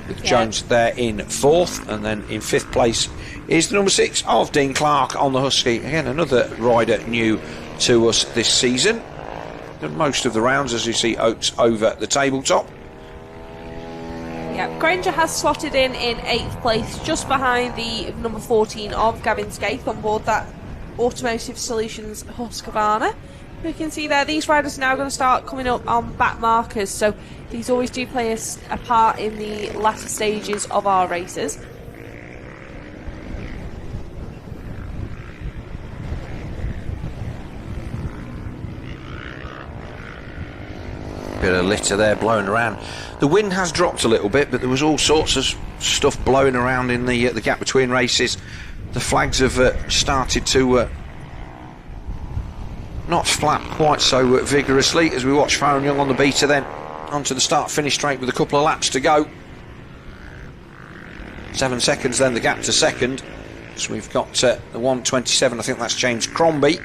with Jones there in fourth, and then in fifth place is the number 6 of Dean Clark on the Husky. Again, another rider new to us this season. Done most of the rounds, as you see Oates over the tabletop. Yeah, Granger has slotted in 8th place, just behind the number 14 of Gavin Scaife on board that Automotive Solutions Husqvarna. You can see there, these riders are now going to start coming up on back markers, so these always do play a part in the latter stages of our races. Bit of litter there blowing around. The wind has dropped a little bit, but there was all sorts of stuff blowing around in the gap between races. The flags have started to not flap quite so vigorously as we watch Farron Young on the beta, then onto the start-finish straight with a couple of laps to go. 7 seconds then the gap to second. So we've got the 127, I think that's James Crombie.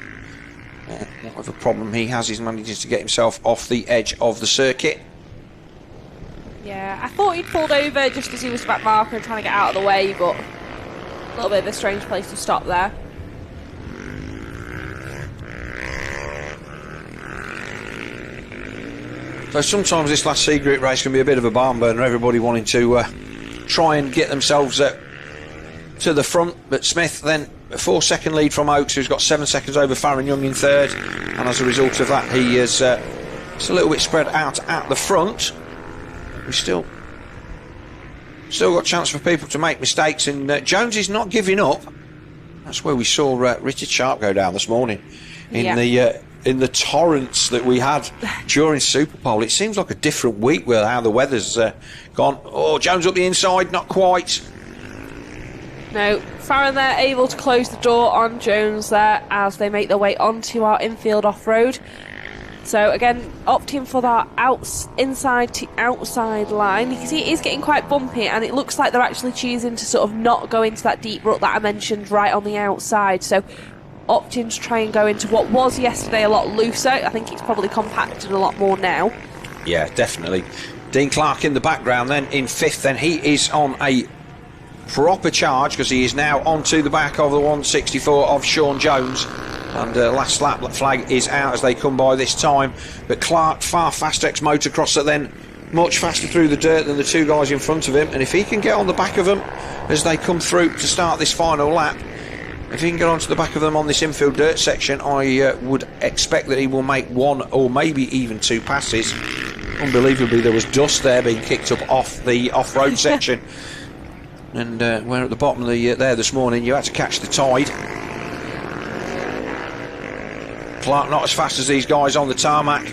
Whatever problem he has, he's managing to get himself off the edge of the circuit. Yeah, I thought he'd pulled over just as he was back marker and trying to get out of the way, but a little bit of a strange place to stop there. So sometimes this last C Group race can be a bit of a barn burner, everybody wanting to try and get themselves to the front, but Smith then a 4-second lead from Oakes, who's got 7 seconds over Farron Young in third, and as a result of that he is it's a little bit spread out at the front. We still got a chance for people to make mistakes, and Jones is not giving up. That's where we saw Richard Sharp go down this morning in the torrents that we had during Super Bowl. It seems like a different week with how the weather's gone. Oh, Jones up the inside, not quite. No, Farron there able to close the door on Jones there as they make their way onto our infield off-road. So again, opting for that inside to outside line. You can see it is getting quite bumpy, and it looks like they're actually choosing to sort of not go into that deep rut that I mentioned right on the outside. So opting to try and go into what was yesterday a lot looser. I think it's probably compacted a lot more now. Yeah, definitely. Dean Clark in the background then in fifth, then he is on a proper charge because he is now onto the back of the 164 of Sean Jones, and last lap flag is out as they come by this time. But Clark, far faster ex-motocrosser, then much faster through the dirt than the two guys in front of him, and if he can get on the back of them as they come through to start this final lap, if he can get onto the back of them on this infield dirt section, I would expect that he will make one or maybe even two passes. Unbelievably, there was dust there being kicked up off the off-road section. And we're at the bottom of there this morning, you had to catch the tide. Clark not as fast as these guys on the tarmac.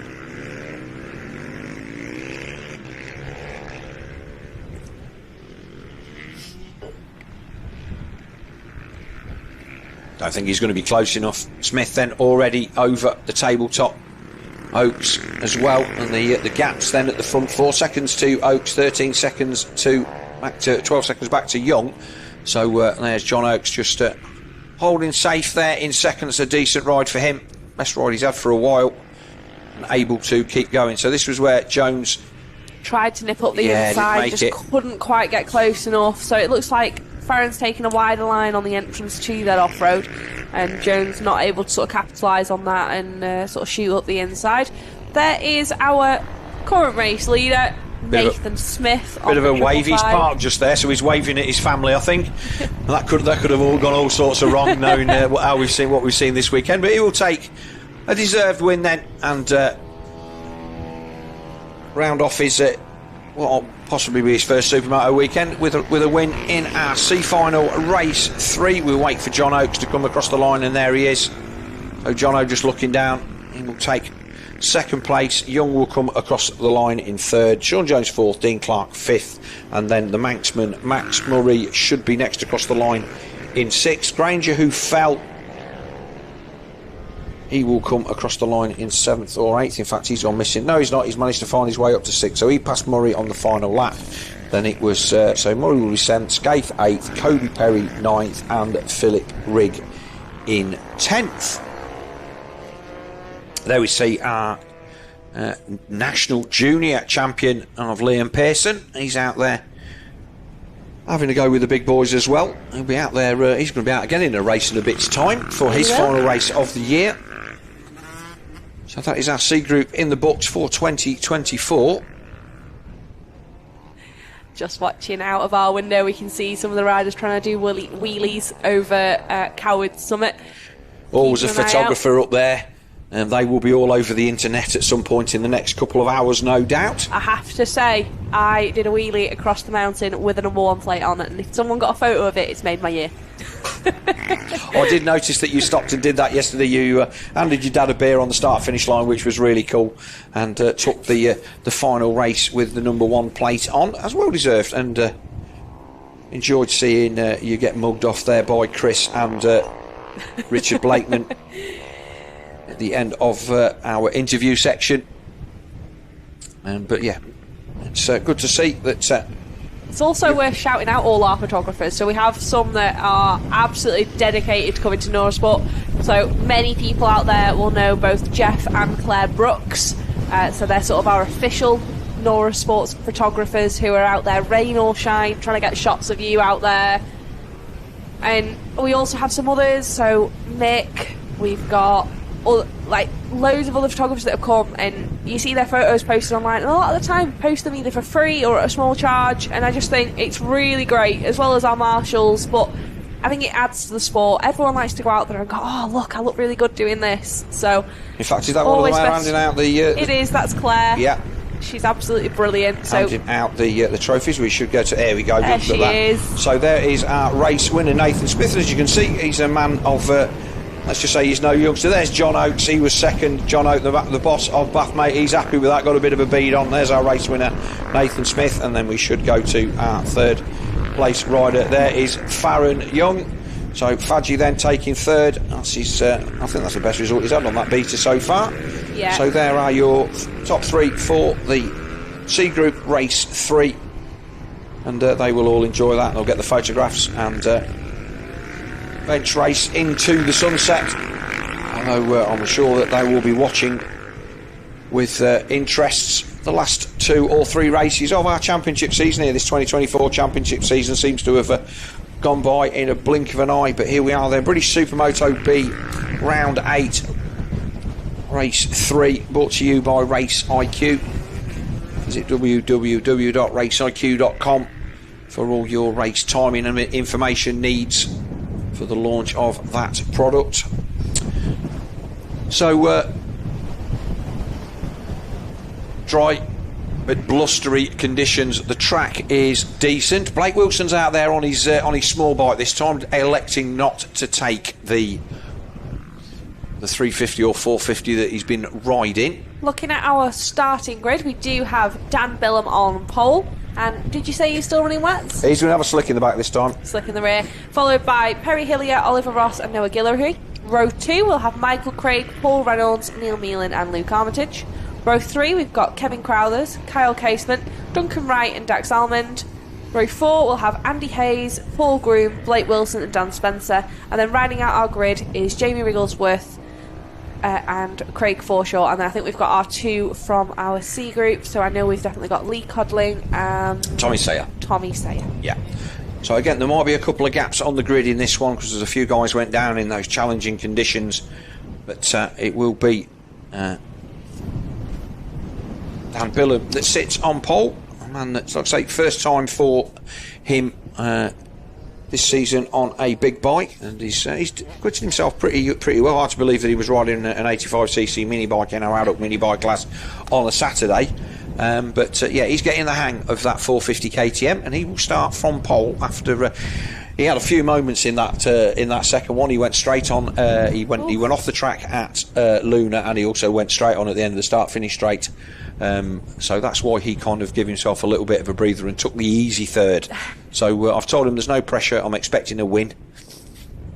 Don't think he's going to be close enough. Smith then already over the tabletop. Oakes as well, and the gaps then at the front, 4 seconds to Oakes, 13 seconds to back to 12 seconds back to Young. So there's John Oakes just holding safe there in second. It's a decent ride for him, best ride he's had for a while, and able to keep going. So this was where Jones tried to nip up the inside, just couldn't quite get close enough. So it looks like Farron's taking a wider line on the entrance to that off-road, and Jones not able to sort of capitalise on that and sort of shoot up the inside. There is our current race leader, Nathan Smith. Bit of a wave. He's parked just there, so he's waving at his family, I think. And that could have all gone all sorts of wrong, knowing what we've seen this weekend. But he will take a deserved win then, and round off his what will possibly be his first Supermoto weekend with a win in our C final race 3. We'll wait for John Oakes to come across the line, and there he is. So John Oakes just looking down. He will take second place. Young will come across the line in third. Sean Jones fourth. Dean Clark fifth. And then the Manxman, Max Murray, should be next across the line in sixth. Granger, who fell, he will come across the line in seventh or eighth. In fact, he's gone missing. No, he's not. He's managed to find his way up to sixth. So he passed Murray on the final lap. Then it was, so Murray will be seventh, Scaife eighth, Cody Perry ninth, and Philip Rigg in 10th. There we see our national junior champion of Liam Pearson. He's out there having a go with the big boys as well. He'll be out there, he's going to be out again in a race in a bit's time for his final race of the year. So that is our C group in the books for 2024. Just watching out of our window, we can see some of the riders trying to do wheelies over Coward Summit. Always a photographer up there, and they will be all over the internet at some point in the next couple of hours, no doubt. I have to say, I did a wheelie across the mountain with a number one plate on it, and if someone got a photo of it, it's made my year. I did notice that you stopped and did that yesterday. You handed your dad a beer on the start-finish line, which was really cool, and took the final race with the number one plate on, as well deserved, and enjoyed seeing you get mugged off there by Chris and Richard Blakeman at the end of our interview section. But yeah, it's good to see that. It's also worth shouting out all our photographers. So we have some that are absolutely dedicated to coming to Nora Sport. So many people out there will know both Jeff and Claire Brooks. So they're sort of our official Nora Sports photographers who are out there, rain or shine, trying to get shots of you out there. And we also have some others. So Mick, we've got loads of other photographers that have come, and you see their photos posted online, and a lot of the time post them either for free or at a small charge, and I just think it's really great, as well as our marshals. But I think it adds to the sport. Everyone likes to go out there and go, oh look, I look really good doing this. So in fact, is that one of them handing out the it is, that's Claire. Yeah, she's absolutely brilliant. So handing out the trophies. We should go to, there we go, there she is. So there is our race winner, Nathan Smith. As you can see, he's a man of let's just say he's no youngster. There's John Oates. He was second. John Oates, the boss of Bathmate. He's happy with that. Got a bit of a bead on. There's our race winner, Nathan Smith. And then we should go to our third place rider. There is Farron Young. So Fadji then taking third. That's his, I think that's the best result he's had on that beta so far. Yeah. So there are your top three for the C Group Race 3. And they will all enjoy that. They'll get the photographs and bench race into the sunset. Although I'm sure that they will be watching with interests the last 2 or 3 races of our championship season here. This 2024 championship season seems to have gone by in a blink of an eye, but here we are then. British Supermoto B, round 8, race 3, brought to you by Race IQ. Visit www.raceiq.com for all your race timing and information needs for the launch of that product. So dry but blustery conditions. The track is decent. Blake Wilson's out there on his small bike this time, electing not to take the 350 or 450 that he's been riding. Looking at our starting grid, we do have Dan Billum on pole. And did you say he's still running wets? He's going to have a slick in the back this time. Slick in the rear. Followed by Perry Hillier, Oliver Ross and Noah Guillory. Row 2, we'll have Michael Craig, Paul Reynolds, Neil Meelan and Luke Armitage. Row 3, we've got Kevin Crowthers, Kyle Casement, Duncan Wright and Dax Almond. Row 4, we'll have Andy Hayes, Paul Groom, Blake Wilson and Dan Spencer. And then rounding out our grid is Jamie Wrigglesworth and Craig Forshaw. And then I think we've got our 2 from our C group. So I know we've definitely got Lee Codling and Tommy Sayer. Yeah. So again, there might be a couple of gaps on the grid in this one because there's a few guys went down in those challenging conditions. But it will be Dan Billum that sits on pole. A man that's, like I say, first time for him this season on a big bike, and he's acquitted himself pretty well. Hard to believe that he was riding an 85cc mini bike in our adult mini bike class on a Saturday. But yeah, he's getting the hang of that 450 KTM, and he will start from pole after he had a few moments in that second one. He went straight on. He went off the track at Luna, and he also went straight on at the end of the start, finished straight. So that's why he kind of gave himself a little bit of a breather and took the easy third. So I've told him there's no pressure. I'm expecting a win.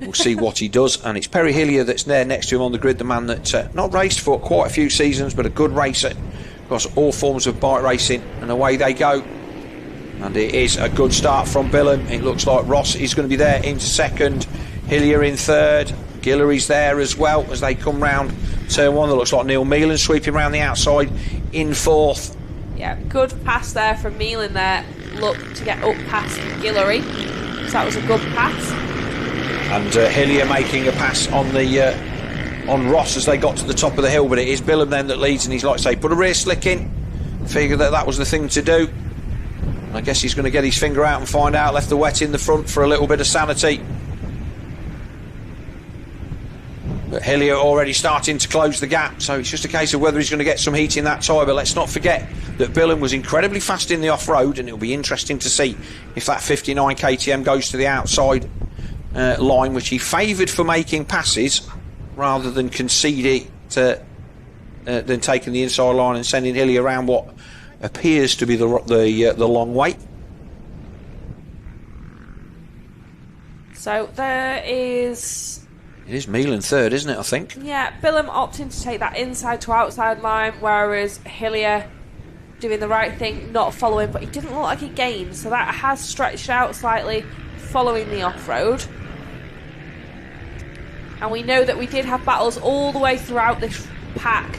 We'll see what he does. And it's Perry Hillier that's there next to him on the grid, the man that not raced for quite a few seasons, but a good racer across all forms of bike racing. And away they go. And it is a good start from Billum. It looks like Ross is going to be there into second, Hillier in third, Guillory's there as well as they come round turn one. It looks like Neil Meelan sweeping round the outside in fourth. Yeah, good pass there from Meelan there. Look to get up past Guillory. So that was a good pass. And Hillier making a pass on the on Ross as they got to the top of the hill, but it is Billum then that leads, and he's like to say, put a rear slick in. Figured that was the thing to do. I guess he's going to get his finger out and find out. Left the wet in the front for a little bit of sanity. But Hillier already starting to close the gap, so it's just a case of whether he's going to get some heat in that tyre. But let's not forget that Billum was incredibly fast in the off-road, and it'll be interesting to see if that 59 KTM goes to the outside line, which he favoured for making passes rather than conceding than taking the inside line and sending Hillier around what appears to be the long way. So there is... It is Meelan third, isn't it, I think? Yeah, Billum opting to take that inside to outside line, whereas Hillier doing the right thing, not following, but he didn't look like he gained, so that has stretched out slightly following the off-road. And we know that we did have battles all the way throughout this pack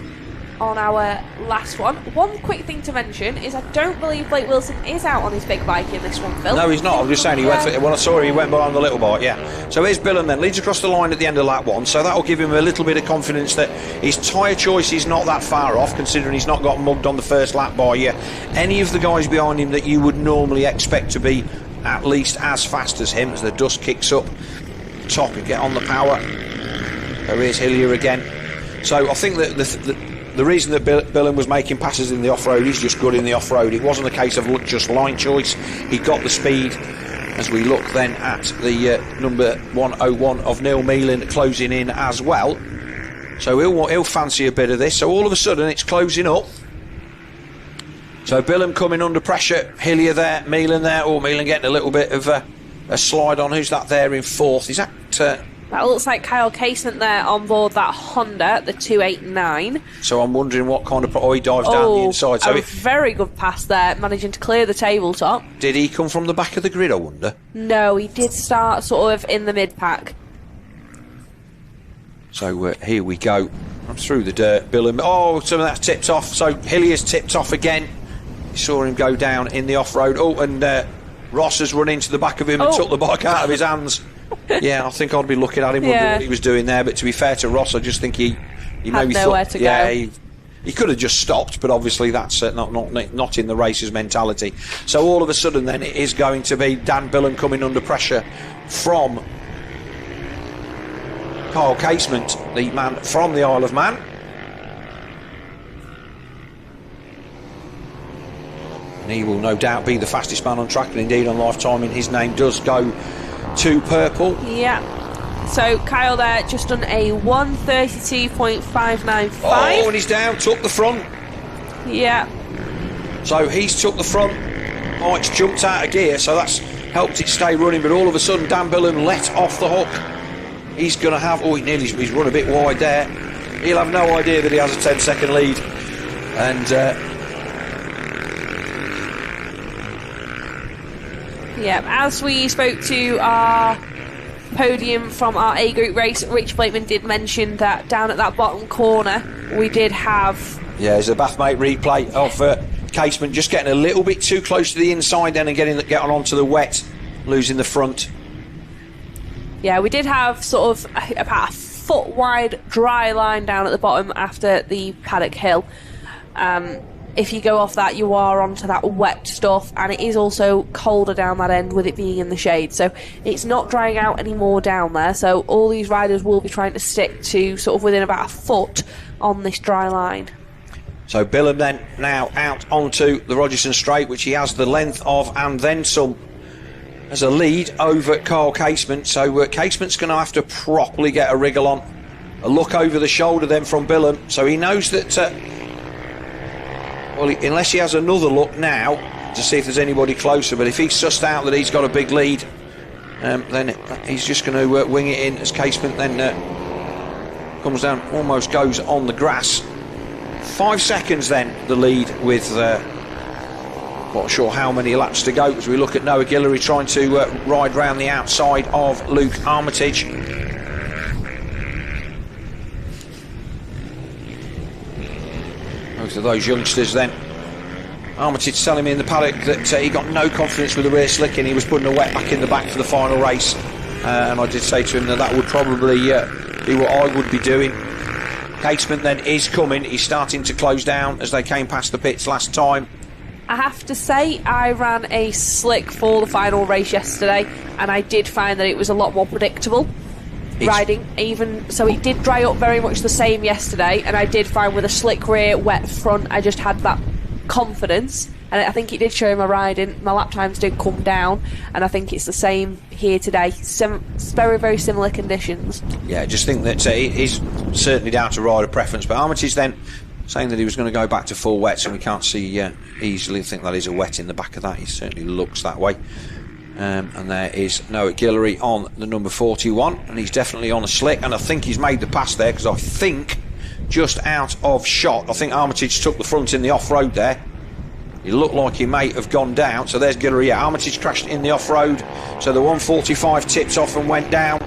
on our last one. One quick thing to mention is I don't believe Blake Wilson is out on his big bike in this one, Phil. No, he's not. I'm just saying he went for, when I saw him, he went behind the little bike, yeah. So here's Billum then, leads across the line at the end of lap one, so that'll give him a little bit of confidence that his tyre choice is not that far off, considering he's not got mugged on the first lap by any of the guys behind him that you would normally expect to be at least as fast as him, as the dust kicks up top and get on the power. There is Hillier again. So I think that the reason that Billum was making passes in the off-road, he's just good in the off-road. It wasn't a case of just line choice. He got the speed. As we look then at the number 101 of Neil Meelan closing in as well. So he'll fancy a bit of this. So all of a sudden it's closing up. So Billum coming under pressure. Hillier there, Meelan there. Oh, Meelan getting a little bit of a slide on. Who's that there in fourth? Is that... That looks like Kyle Casement there on board that Honda, the 289. So I'm wondering what kind of... Oh, he dives down the inside. So a very good pass there, managing to clear the tabletop. Did he come from the back of the grid, I wonder? No, he did start sort of in the mid-pack. So here we go. I'm through the dirt. Billum. Oh, some of that's tipped off. So Hillier's tipped off again. You saw him go down in the off-road. Oh, and Ross has run into the back of him and took the bike out of his hands. Yeah, I think I'd be looking at him wondering what he was doing there. But to be fair to Ross, I just think he maybe nowhere thought, to go. He could have just stopped, but obviously that's not in the racer's mentality. So all of a sudden, then it is going to be Dan Billum coming under pressure from Kyle Casement, the man from the Isle of Man. And he will no doubt be the fastest man on track, and indeed on lifetime, and his name does go to purple. Yeah. So Kyle there just done a 132.595. Oh, and he's down, took the front. Yeah. So he's took the front. Oh, it's jumped out of gear, so that's helped it stay running. But all of a sudden, Dan Billum let off the hook. He's going to have... Oh, he's run a bit wide there. He'll have no idea that he has a 10-second lead. And... yeah, as we spoke to our podium from our A group race, Rich Blakeman did mention that down at that bottom corner we did have... Yeah, there's a Bathmate replay of Casement just getting a little bit too close to the inside then and getting onto the wet, losing the front. Yeah, we did have sort of about a foot wide dry line down at the bottom after the paddock hill. If you go off that, you are onto that wet stuff, and it is also colder down that end with it being in the shade, so it's not drying out anymore down there. So all these riders will be trying to stick to sort of within about a foot on this dry line. So Billum then now out onto the Rogerson straight, which he has the length of and then some. as a lead over Carl Casement. So Casement's going to have to properly get a wriggle on. A look over the shoulder then from Billum. So he knows that, unless he has another look now to see if there's anybody closer, but if he's sussed out that he's got a big lead, then he's just going to wing it in as Casement then comes down, almost goes on the grass. 5 seconds then, the lead with not sure how many laps to go as we look at Noah Guillory trying to ride round the outside of Luke Armitage. Both of those youngsters then. Armitage telling me in the paddock that he got no confidence with the rear slick and he was putting a wet back in the back for the final race, and I did say to him that would probably be what I would be doing. Casement then is coming, he's starting to close down as they came past the pits last time. I have to say, I ran a slick for the final race yesterday, and I did find that it was a lot more predictable riding, even so it did dry up very much the same yesterday, and I did find with a slick rear, wet front, I just had that confidence, and I think it did show in my riding. My lap times did come down, and I think it's the same here today. Very, very similar conditions. Yeah, I just think that it is certainly down to rider preference, but Armitage then saying that he was going to go back to full wets, and we can't see easily think that is a wet in the back of that. He certainly looks that way. And there is Noah Guillory on the number 41, and he's definitely on a slick, and I think he's made the pass there, because I think just out of shot, I think Armitage took the front in the off-road there. He looked like he may have gone down, so there's Guillory. Yeah, Armitage crashed in the off-road, so the 145 tipped off and went down.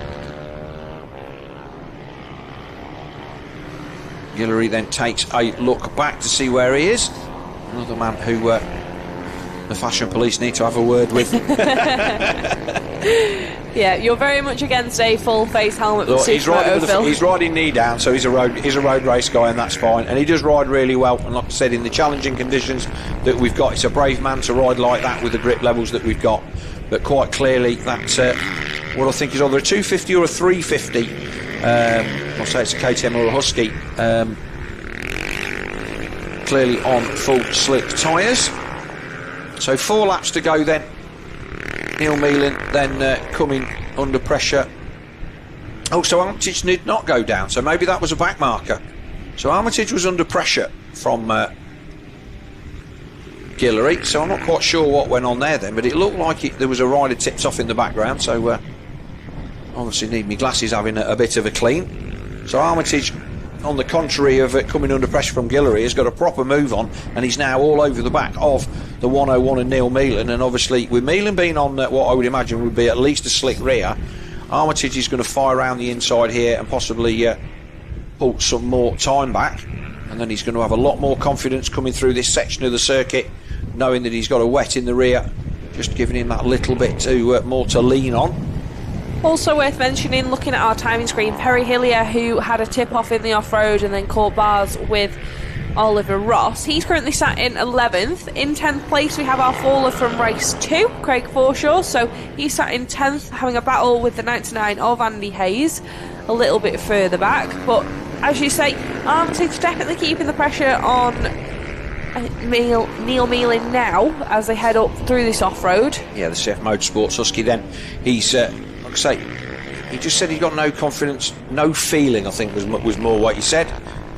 Guillory then takes a look back to see where he is. Another man who the fashion police need to have a word with. Yeah, you're very much against a full face helmet with Supermoto, Phil. He's riding knee down, so he's a road race guy, and that's fine. And he does ride really well. And like I said, in the challenging conditions that we've got, it's a brave man to ride like that with the grip levels that we've got. But quite clearly, that's what I think is either a 250 or a 350. I'll say it's a KTM or a Husky. Clearly on full slick tyres. So 4 laps to go then. Neil Meelan then coming under pressure. Oh, so Armitage did not go down, so maybe that was a back marker. So Armitage was under pressure from Guillory, so I'm not quite sure what went on there then, but it looked like there was a rider tipped off in the background, so obviously need my glasses having a bit of a clean. So Armitage, on the contrary of coming under pressure from Guillory, has got a proper move on, and he's now all over the back of the 101 and Neil Meelan. And obviously with Meelan being on what I would imagine would be at least a slick rear, Armitage is going to fire around the inside here and possibly pull some more time back, and then he's going to have a lot more confidence coming through this section of the circuit, knowing that he's got a wet in the rear, just giving him that little bit more to lean on. Also worth mentioning, looking at our timing screen, Perry Hillier, who had a tip off in the off-road and then caught bars with Oliver Ross. He's currently sat in 11th. In 10th place we have our faller from race 2, Craig Forshaw, so he's sat in 10th, having a battle with the 99 of Andy Hayes a little bit further back. But as you say, Armitage definitely keeping the pressure on Neil Meelan now as they head up through this off-road. Yeah, the CF Motorsports Husky then, he's like I say, he just said he got no confidence, no feeling, I think was more what he said,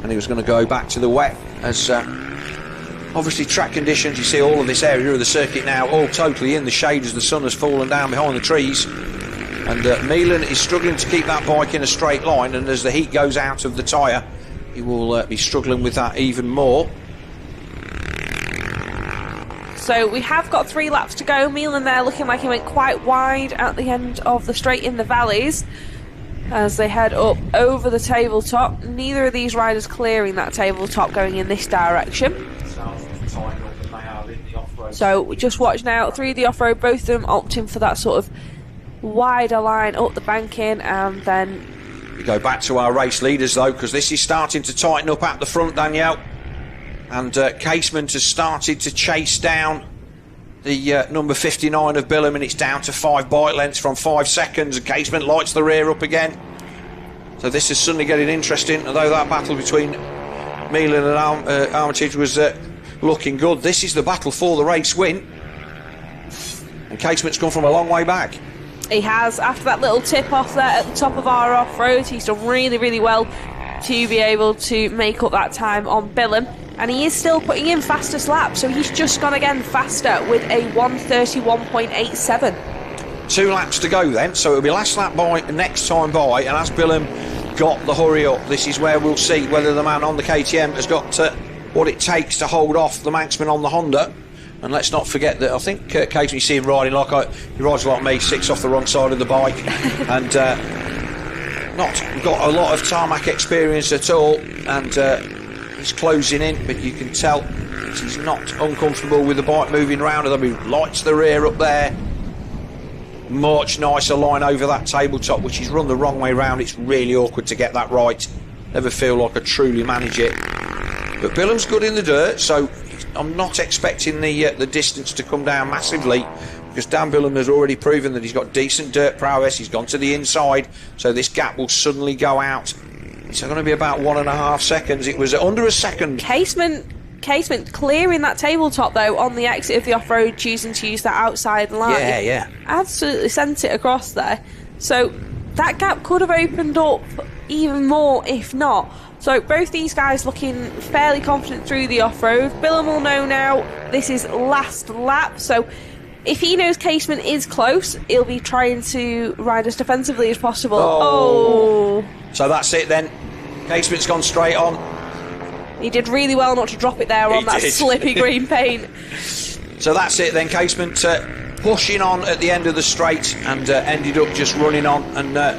and he was going to go back to the wet, as obviously track conditions, you see all of this area of the circuit now all totally in the shade as the sun has fallen down behind the trees, and Meelan is struggling to keep that bike in a straight line, and as the heat goes out of the tyre, he will be struggling with that even more. So we have got 3 laps to go. Meelan there looking like he went quite wide at the end of the straight in the valleys as they head up over the tabletop. Neither of these riders clearing that tabletop going in this direction. So we just watch now, 3 of the off-road, both of them opting for that sort of wider line up the banking, and then we go back to our race leaders though, because this is starting to tighten up at the front, Danielle. And Casement has started to chase down the number 59 of Billum, and it's down to 5 bike lengths from 5 seconds, and Casement lights the rear up again. So this is suddenly getting interesting, although that battle between Meelan and Armitage was looking good. This is the battle for the race win. And Casement's come from a long way back. He has. After that little tip off there at the top of our off-road, he's done really, really well to be able to make up that time on Billum. And he is still putting in fastest lap, so he's just gone again faster with a 1:31.87. 2 laps to go then, so it'll be last lap by next time by, and as Billum got the hurry up, this is where we'll see whether the man on the KTM has got what it takes to hold off the Manxman on the Honda. And let's not forget that I think occasionally you see him riding he rides like me, sits off the wrong side of the bike, and not got a lot of tarmac experience at all, and he's closing in, but you can tell he's not uncomfortable with the bike moving around. I mean, lights the rear up there. Much nicer line over that tabletop, which he's run the wrong way round. It's really awkward to get that right. Never feel like I truly manage it. But Billum's good in the dirt, so I'm not expecting the distance to come down massively, because Dan Billum has already proven that he's got decent dirt prowess. He's gone to the inside, so this gap will suddenly go out. It's going to be about 1.5 seconds. It was under a second. Casement clearing that tabletop though on the exit of the off-road, choosing to use that outside line. Yeah. Absolutely sent it across there. So that gap could have opened up even more if not. So both these guys looking fairly confident through the off-road. Billum will know now this is last lap, so if he knows Casement is close, he'll be trying to ride as defensively as possible. Oh. So that's it then. Casement's gone straight on. He did really well not to drop it there on that slippy green paint. So that's it then. Casement pushing on at the end of the straight and ended up just running on, and that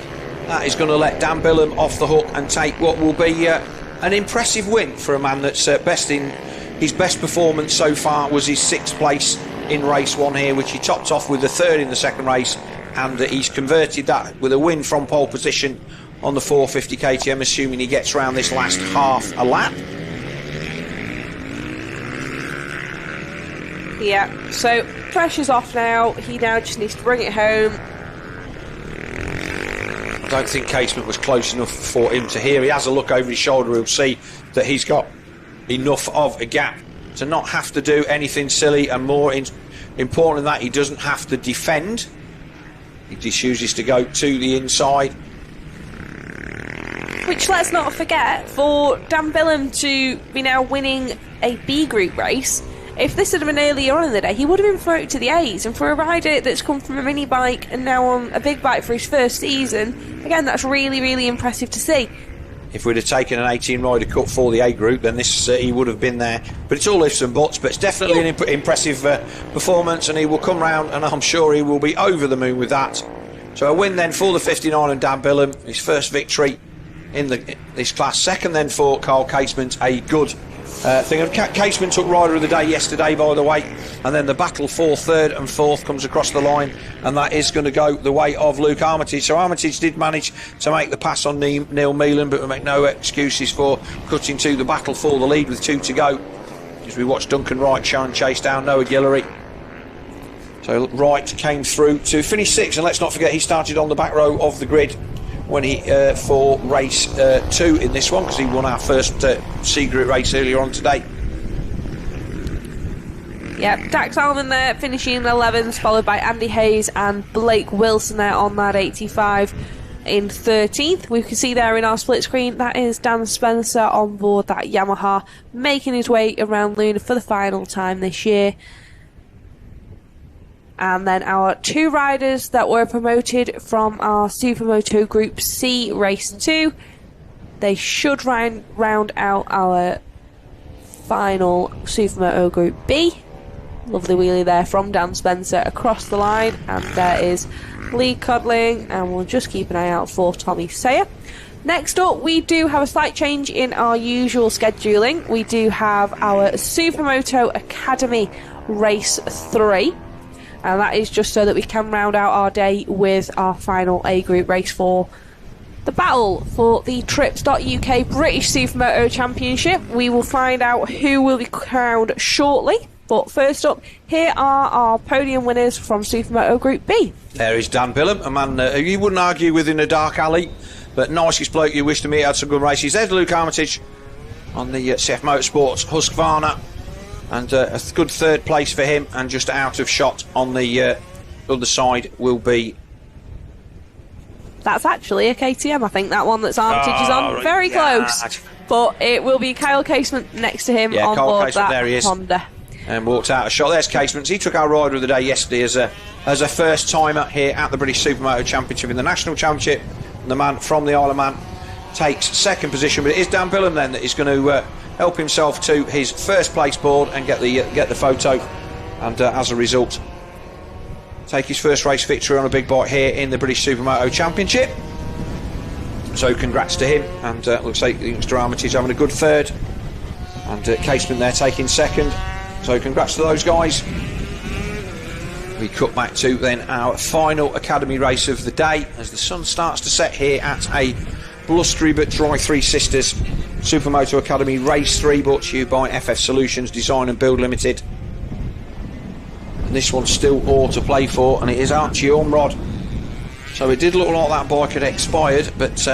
is going to let Dan Billum off the hook and take what will be an impressive win for a man that's his best performance so far was his 6th place in race 1 here, which he topped off with the 3rd in the second race, and he's converted that with a win from pole position on the 450 KTM, assuming he gets round this last half a lap. Yeah, so pressure's off now. He now just needs to bring it home. I don't think Casement was close enough for him to hear. He has a look over his shoulder. He'll see that he's got enough of a gap to not have to do anything silly, and more important than that, he doesn't have to defend. He just chooses to go to the inside. Which, let's not forget, for Dan Billum to be now winning a B group race, if this had been earlier on in the day, he would have been promoted to the A's. And for a rider that's come from a mini bike and now on a big bike for his first season, again, that's really, really impressive to see. If we'd have taken an 18 rider cut for the A group, then this he would have been there. But it's all ifs and buts. But it's definitely an impressive performance, and he will come round, and I'm sure he will be over the moon with that. So a win then for the 59 and Dan Billum, his first victory in this class. Second then for Carl Casement, a good thing. Casement took rider of the day yesterday, by the way, and then the battle for 3rd and 4th comes across the line, and that is going to go the way of Luke Armitage. So Armitage did manage to make the pass on Neil Meelan, but we make no excuses for cutting to the battle for the lead with 2 to go, as we watched Duncan Wright try and chase down Noah Guillory. So Wright came through to finish 6th, and let's not forget he started on the back row of the grid when he for race 2 in this one, because he won our first C group race earlier on today. Yep, Dax Alman there finishing in 11th, followed by Andy Hayes and Blake Wilson there on that 85 in 13th. We can see there in our split screen that is Dan Spencer on board that Yamaha, making his way around Luna for the final time this year. And then our 2 riders that were promoted from our Supermoto Group C Race 2, they should round out our final Supermoto Group B. Lovely wheelie there from Dan Spencer across the line, and there is Lee Codling, and we'll just keep an eye out for Tommy Sayer. Next up, we do have a slight change in our usual scheduling. We do have our Supermoto Academy Race 3. And that is just so that we can round out our day with our final A group race for the battle for the Trips.UK British Supermoto Championship. We will find out who will be crowned shortly. But first up, here are our podium winners from Supermoto Group B. There is Dan Billum, a man who you wouldn't argue with in a dark alley, but nicest bloke you wish to meet, had some good races. There's Luke Armitage on the CF Motorsports Husqvarna. And a good 3rd place for him, and just out of shot on the other side will be... That's actually a KTM, I think, that one that's Armitage is on. right, Very yeah. close. But it will be Kyle Casement next to him on Kyle board Casement, that there he is. Honda. And walked out a shot. There's Casements. He took our rider of the day yesterday as a first timer here at the British Supermoto Championship in the National Championship. And the man from the Isle of Man takes second position, but it is Dan Billam then that is going to help himself to his first place board and get the photo, and as a result take his first race victory on a big bike here in the British Supermoto Championship. So congrats to him, and looks like Mr. Armitage having a good third, and Casement there taking second. So congrats to those guys. We cut back to then our final Academy race of the day as the sun starts to set here at a blustery but dry Three Sisters Supermoto Academy Race 3, brought to you by FF Solutions Design and Build Limited. And this one's still all to play for, and it is Archie Ormrod. So it did look like that bike had expired, but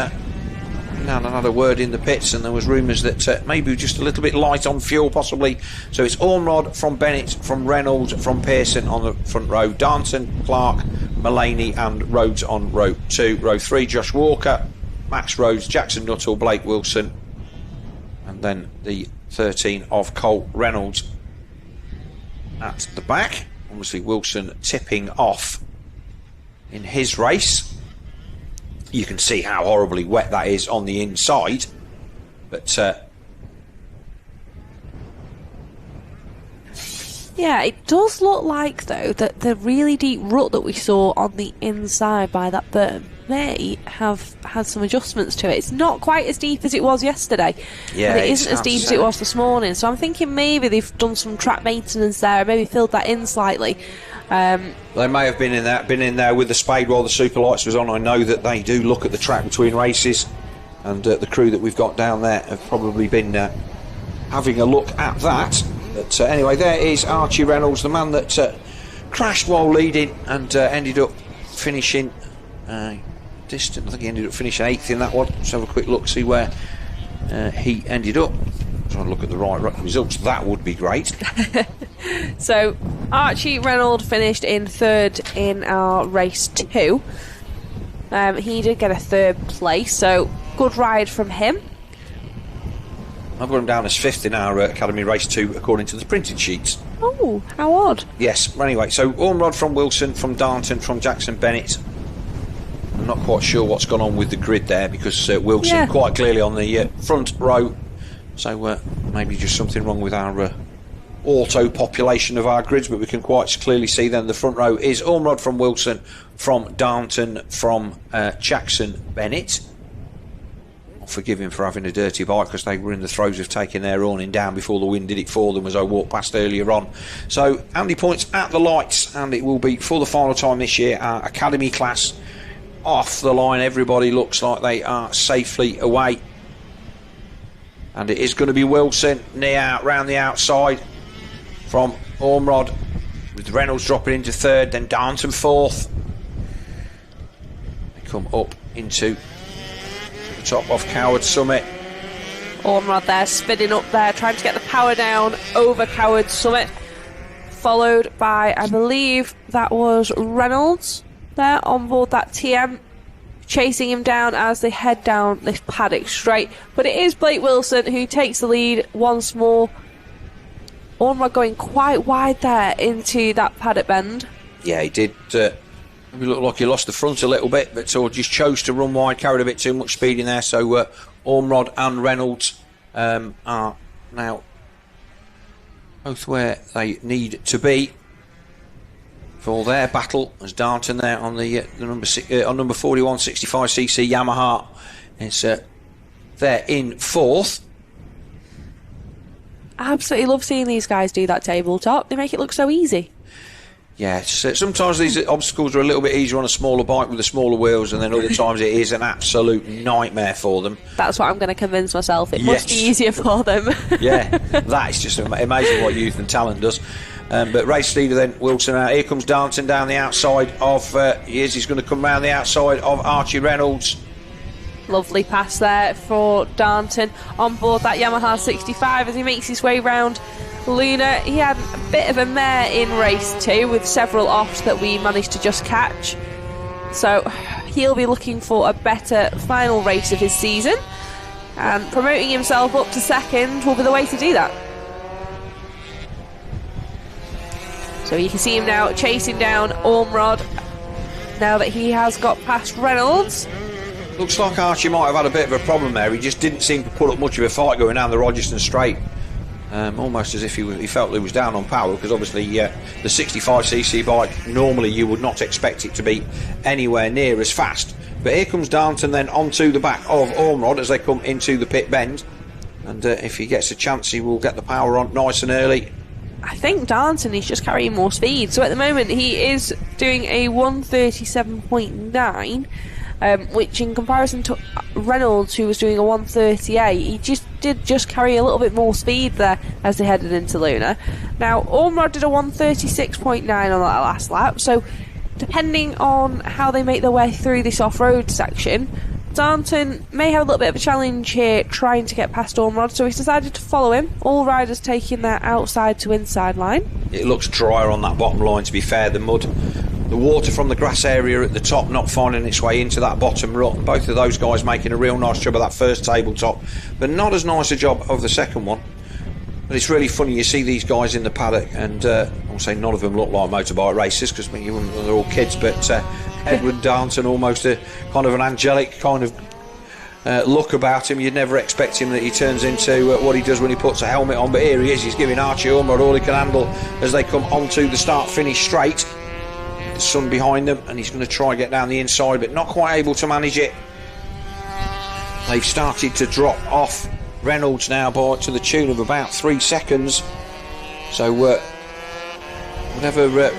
now another word in the pits, and there was rumours that maybe just a little bit light on fuel possibly. So it's Ormrod from Bennett, from Reynolds, from Pearson on the front row, Darnton, Clark, Mullaney and Rhodes on row 2. Row 3, Josh Walker, Max Rhodes, Jackson Nuttall, Blake Wilson, and then the 13 of Colt Reynolds at the back. Obviously Wilson tipping off in his race. You can see how horribly wet that is on the inside, but yeah, it does look like though that the really deep rut that we saw on the inside by that berm may have had some adjustments to it. It's not quite as deep as it was yesterday, yeah, but it isn't as deep as it was this morning, so I'm thinking maybe they've done some track maintenance there, maybe filled that in slightly. They may have been in there with the spade while the super lights was on. I know that they do look at the track between races, and the crew that we've got down there have probably been having a look at that. But anyway, there is Archie Reynolds, the man that crashed while leading and ended up finishing distant. I think he ended up finishing 8th in that one. Let's have a quick look, see where he ended up. Trying to look at the right results, that would be great. So Archie Reynolds finished in 3rd in our race 2. He did get a 3rd place, so good ride from him. I've got him down as 5th in our Academy race 2 according to the printed sheets. Oh, how odd. Yes, anyway, so Ormrod from Wilson, from Darnton, from Jackson Bennett. I'm not quite sure what's gone on with the grid there, because Wilson quite clearly on the front row. So maybe just something wrong with our auto population of our grids, but we can quite clearly see then the front row is Ormrod from Wilson, from Darnton, from Jackson Bennett. I'll forgive him for having a dirty bike, because they were in the throes of taking their awning down before the wind did it for them as I walked past earlier on. So Andy points at the lights, and it will be for the final time this year our Academy class off the line. Everybody looks like they are safely away. And it is going to be Wilson round the outside from Ormrod, with Reynolds dropping into 3rd, then Darnton 4th. They come up into the top of Coward Summit. Ormrod there spinning up there, trying to get the power down over Coward Summit, followed by, I believe that was Reynolds there on board that TM, chasing him down as they head down this paddock straight. But it is Blake Wilson who takes the lead once more. Ormrod going quite wide there into that paddock bend. Yeah, he did. Maybe looked like he lost the front a little bit, but just chose to run wide, carried a bit too much speed in there. So Ormrod and Reynolds are now both where they need to be for their battle, as Darnton there on the number 4165cc Yamaha is there in 4th. I absolutely love seeing these guys do that tabletop. They make it look so easy. Yeah, sometimes these obstacles are a little bit easier on a smaller bike with the smaller wheels, and then other times it is an absolute nightmare for them. That's what I'm going to convince myself. It must be easier for them. Yeah, that is just amazing what youth and talent does. But race leader then, Wilson out. Here comes Darnton down the outside of... he's going to come round the outside of Archie Reynolds. Lovely pass there for Darnton on board that Yamaha 65 as he makes his way round Luna, he had a bit of a mare in race 2 with several offs that we managed to just catch. So he'll be looking for a better final race of his season. And promoting himself up to second will be the way to do that. So you can see him now chasing down Ormrod now that he has got past Reynolds. Looks like Archie might have had a bit of a problem there. He just didn't seem to put up much of a fight going down the Rogerton Straight. Almost as if he felt he was down on power, because obviously the 65cc bike, normally you would not expect it to be anywhere near as fast. But here comes Darnton then onto the back of Ormrod as they come into the pit bend. And if he gets a chance, he will get the power on nice and early. I think Darnton is just carrying more speed. So at the moment he is doing a 137.9, which in comparison to Reynolds, who was doing a 138, he did carry a little bit more speed there as they headed into Luna. Now Ormrod did a 136.9 on that last lap, so depending on how they make their way through this off-road section, Darnton may have a little bit of a challenge here trying to get past Ormrod, so he's decided to follow him. All riders taking their outside to inside line. It looks drier on that bottom line, to be fair. The mud, the water from the grass area at the top not finding its way into that bottom rut. Both of those guys making a real nice job of that first tabletop, but not as nice a job of the second one. But it's really funny, you see these guys in the paddock, and I'll say none of them look like motorbike racers, because they're all kids, but Edward Darnton, almost a kind of an angelic kind of look about him. You'd never expect him that he turns into what he does when he puts a helmet on, but here he is. He's giving Archie Ormrod all he can handle as they come onto the start-finish straight. The sun behind them, and he's going to try and get down the inside, but not quite able to manage it. They've started to drop off Reynolds now to the tune of about 3 seconds. So whatever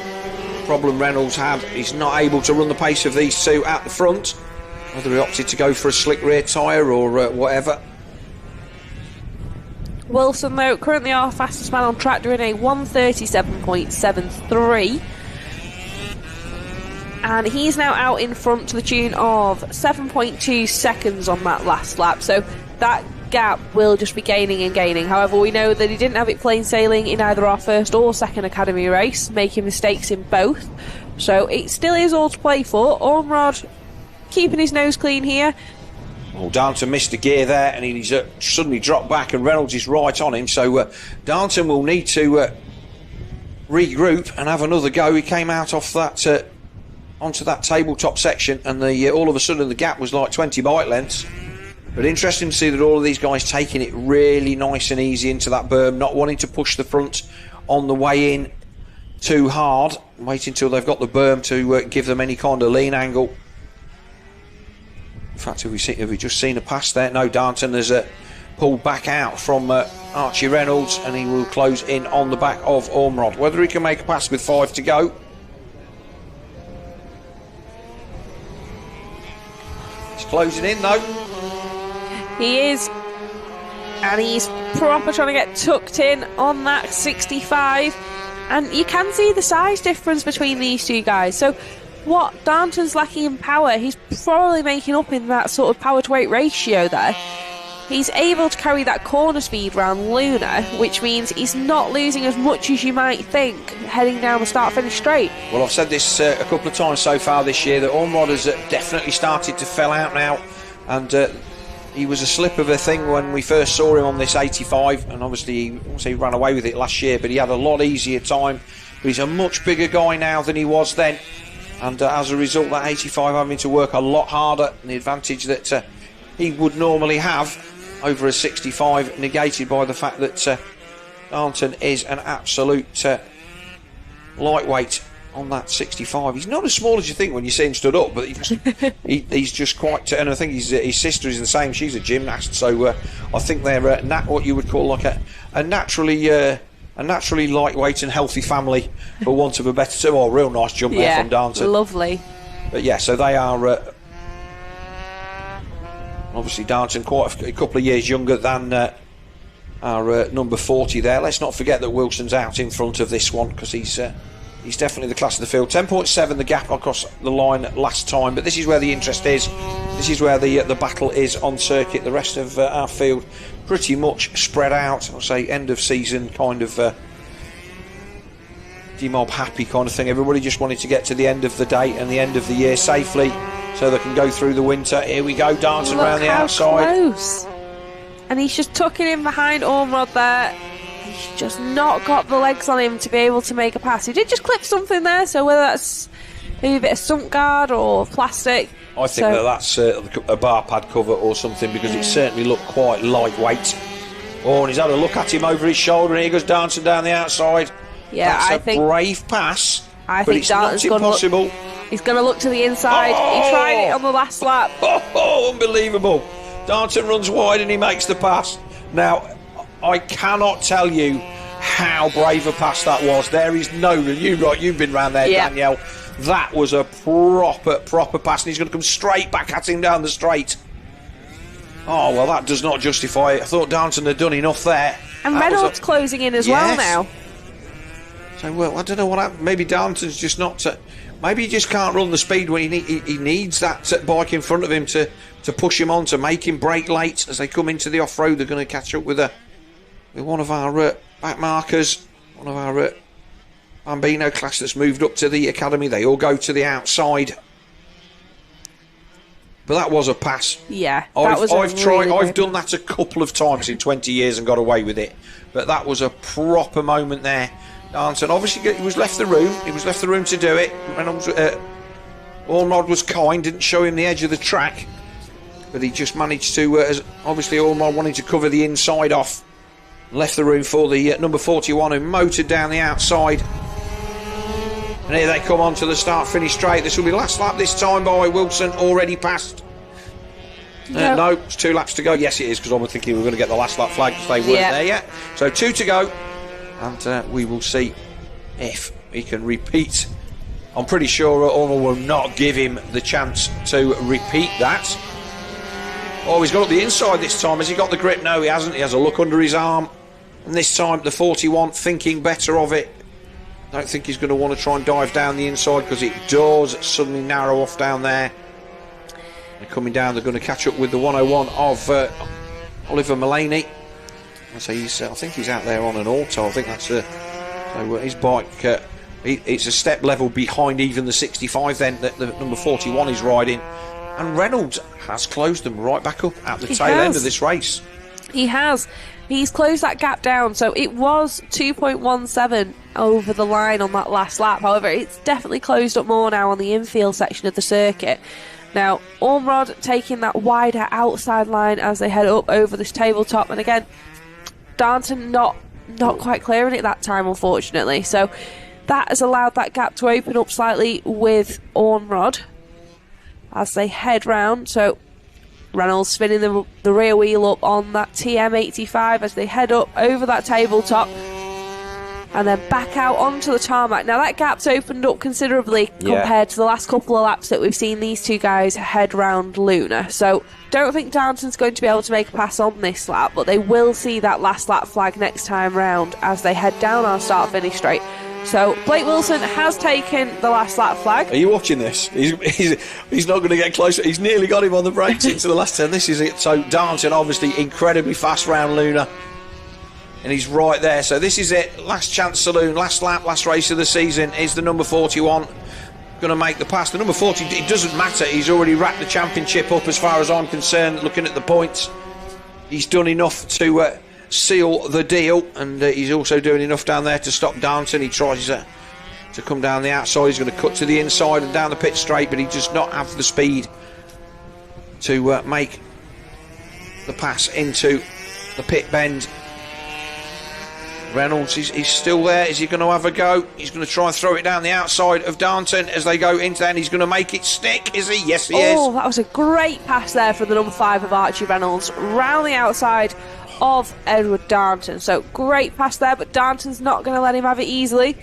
problem Reynolds had, he's not able to run the pace of these two at the front. Whether he opted to go for a slick rear tyre or whatever. Wilson, though, currently our fastest man on track, doing a 137.73. And he's now out in front to the tune of 7.2 seconds on that last lap. So that gap will just be gaining and gaining. However, we know that he didn't have it plain sailing in either our first or second academy race, making mistakes in both. So it still is all to play for. Ormrod keeping his nose clean here. Well, Darnton missed a gear there, and he's suddenly dropped back, and Reynolds is right on him. So Darnton will need to regroup and have another go. He came out off that onto that tabletop section, and all of a sudden the gap was like 20 bike lengths. But interesting to see that all of these guys taking it really nice and easy into that berm, not wanting to push the front on the way in too hard, waiting until they've got the berm to give them any kind of lean angle. In fact, have we just seen a pass there? No, Darnton has pulled back out from Archie Reynolds, and he will close in on the back of Ormrod. Whether he can make a pass with 5 to go. He's closing in though. He is, and he's proper trying to get tucked in on that 65, and you can see the size difference between these two guys. So what Darnton's lacking in power, he's probably making up in that sort of power to weight ratio there. He's able to carry that corner speed round Luna, which means he's not losing as much as you might think heading down the start-finish straight. Well, I've said this a couple of times so far this year, that Ormrod has definitely started to fell out now, and he was a slip of a thing when we first saw him on this 85, and obviously he ran away with it last year, but he had a lot easier time. But he's a much bigger guy now than he was then, and as a result, that 85 having to work a lot harder, and the advantage that he would normally have over a 65 negated by the fact that Darnton is an absolute lightweight on that 65. He's not as small as you think when you see him stood up, but he's just quite, and I think his sister is the same. She's a gymnast, so I think they're what you would call like a naturally lightweight and healthy family, for want of a better term. Oh, real nice jump there from Darnton. Lovely. But yeah, so they are obviously Darnton quite a couple of years younger than our number 40 there. Let's not forget that Wilson's out in front of this one, because he's definitely the class of the field. 10.7 the gap across the line last time, but this is where the interest is. This is where the battle is on circuit. The rest of our field pretty much spread out. I'll say end of season kind of demob happy kind of thing. Everybody just wanted to get to the end of the day and the end of the year safely so they can go through the winter. Here we go, dancing around the outside. Close. And he's just tucking in behind Ormrod there. He's just not got the legs on him to be able to make a pass. He did just clip something there, so whether that's maybe a bit of sump guard or plastic. I think that's a bar pad cover or something, because it certainly looked quite lightweight. Oh, and he's had a look at him over his shoulder, and he goes dancing down the outside. Yeah, that's I think a brave pass, I but think it's not impossible. He's going to look to the inside. He tried it on the last lap. Oh, unbelievable. Darton runs wide and he makes the pass. Now, I cannot tell you how brave a pass that was. There is no... You've been round there, Danielle. That was a proper pass, and he's going to come straight back at him down the straight. Oh, well, that does not justify it. I thought Darton had done enough there. And Reynolds closing in as well now. So, well, I don't know what happened. Maybe Darton's just not... maybe he just can't run the speed when he needs that bike in front of him to push him on, to make him brake late as they come into the off-road. They're going to catch up with one of our back markers, one of our Bambino class that's moved up to the academy. They all go to the outside. But that was a pass. Yeah, I've done that a couple of times in 20 years and got away with it. But that was a proper moment there. Darton obviously he was left the room. He was left the room to do it. Reynolds, Ormrod was kind, didn't show him the edge of the track, but he just managed to. Obviously, Ormrod wanted to cover the inside off. Left the room for the number 41, who motored down the outside. And here they come on to the start-finish straight. This will be last lap this time by Wilson, already passed. No, it's 2 laps to go. Yes, it is, because I was thinking we were going to get the last lap flag, because they weren't there yet. So 2 to go. And we will see if he can repeat. I'm pretty sure Ormrod will not give him the chance to repeat that. Oh, he's got up the inside this time. Has he got the grip? No, he hasn't. He has a look under his arm. And this time, the 41 thinking better of it. I don't think he's going to want to try and dive down the inside, because it does suddenly narrow off down there. They're coming down. They're going to catch up with the 101 of Oliver Mullaney. So I think he's out there on an auto. I think that's his bike. It's a step level behind even the 65 then that the number 41 is riding. And Reynolds has closed them right back up at the tail end of this race. He has. He's closed that gap down. So it was 2.17 over the line on that last lap. However, it's definitely closed up more now on the infield section of the circuit. Now, Ormrod taking that wider outside line as they head up over this tabletop. And again, Darton not quite clearing it that time, unfortunately. So that has allowed that gap to open up slightly with Ormrod as they head round. So Reynolds spinning the rear wheel up on that TM85 as they head up over that tabletop and then back out onto the tarmac. Now that gap's opened up considerably compared to the last couple of laps that we've seen these two guys head round Luna. So don't think Darton's going to be able to make a pass on this lap, but they will see that last lap flag next time round as they head down our start-finish straight. So Blake Wilson has taken the last lap flag. Are you watching this? He's not going to get closer. He's nearly got him on the brakes into the last 10. This is it. So Darton obviously incredibly fast round Luna. And he's right there. So this is it. Last chance saloon, last lap, last race of the season. Is the number 41 going to make the pass? The number 40, it doesn't matter. He's already wrapped the championship up as far as I'm concerned, looking at the points. He's done enough to seal the deal. And he's also doing enough down there to stop Darton. He tries to come down the outside. He's going to cut to the inside and down the pit straight, but he does not have the speed to make the pass into the pit bend. Reynolds, he's still there. Is he going to have a go? He's going to try and throw it down the outside of Darton as they go into there, and he's going to make it stick, is he? Yes, he is. Oh, that was a great pass there for the number 5 of Archie Reynolds, round the outside of Edward Darton. So great pass there, but Darton's not going to let him have it easily.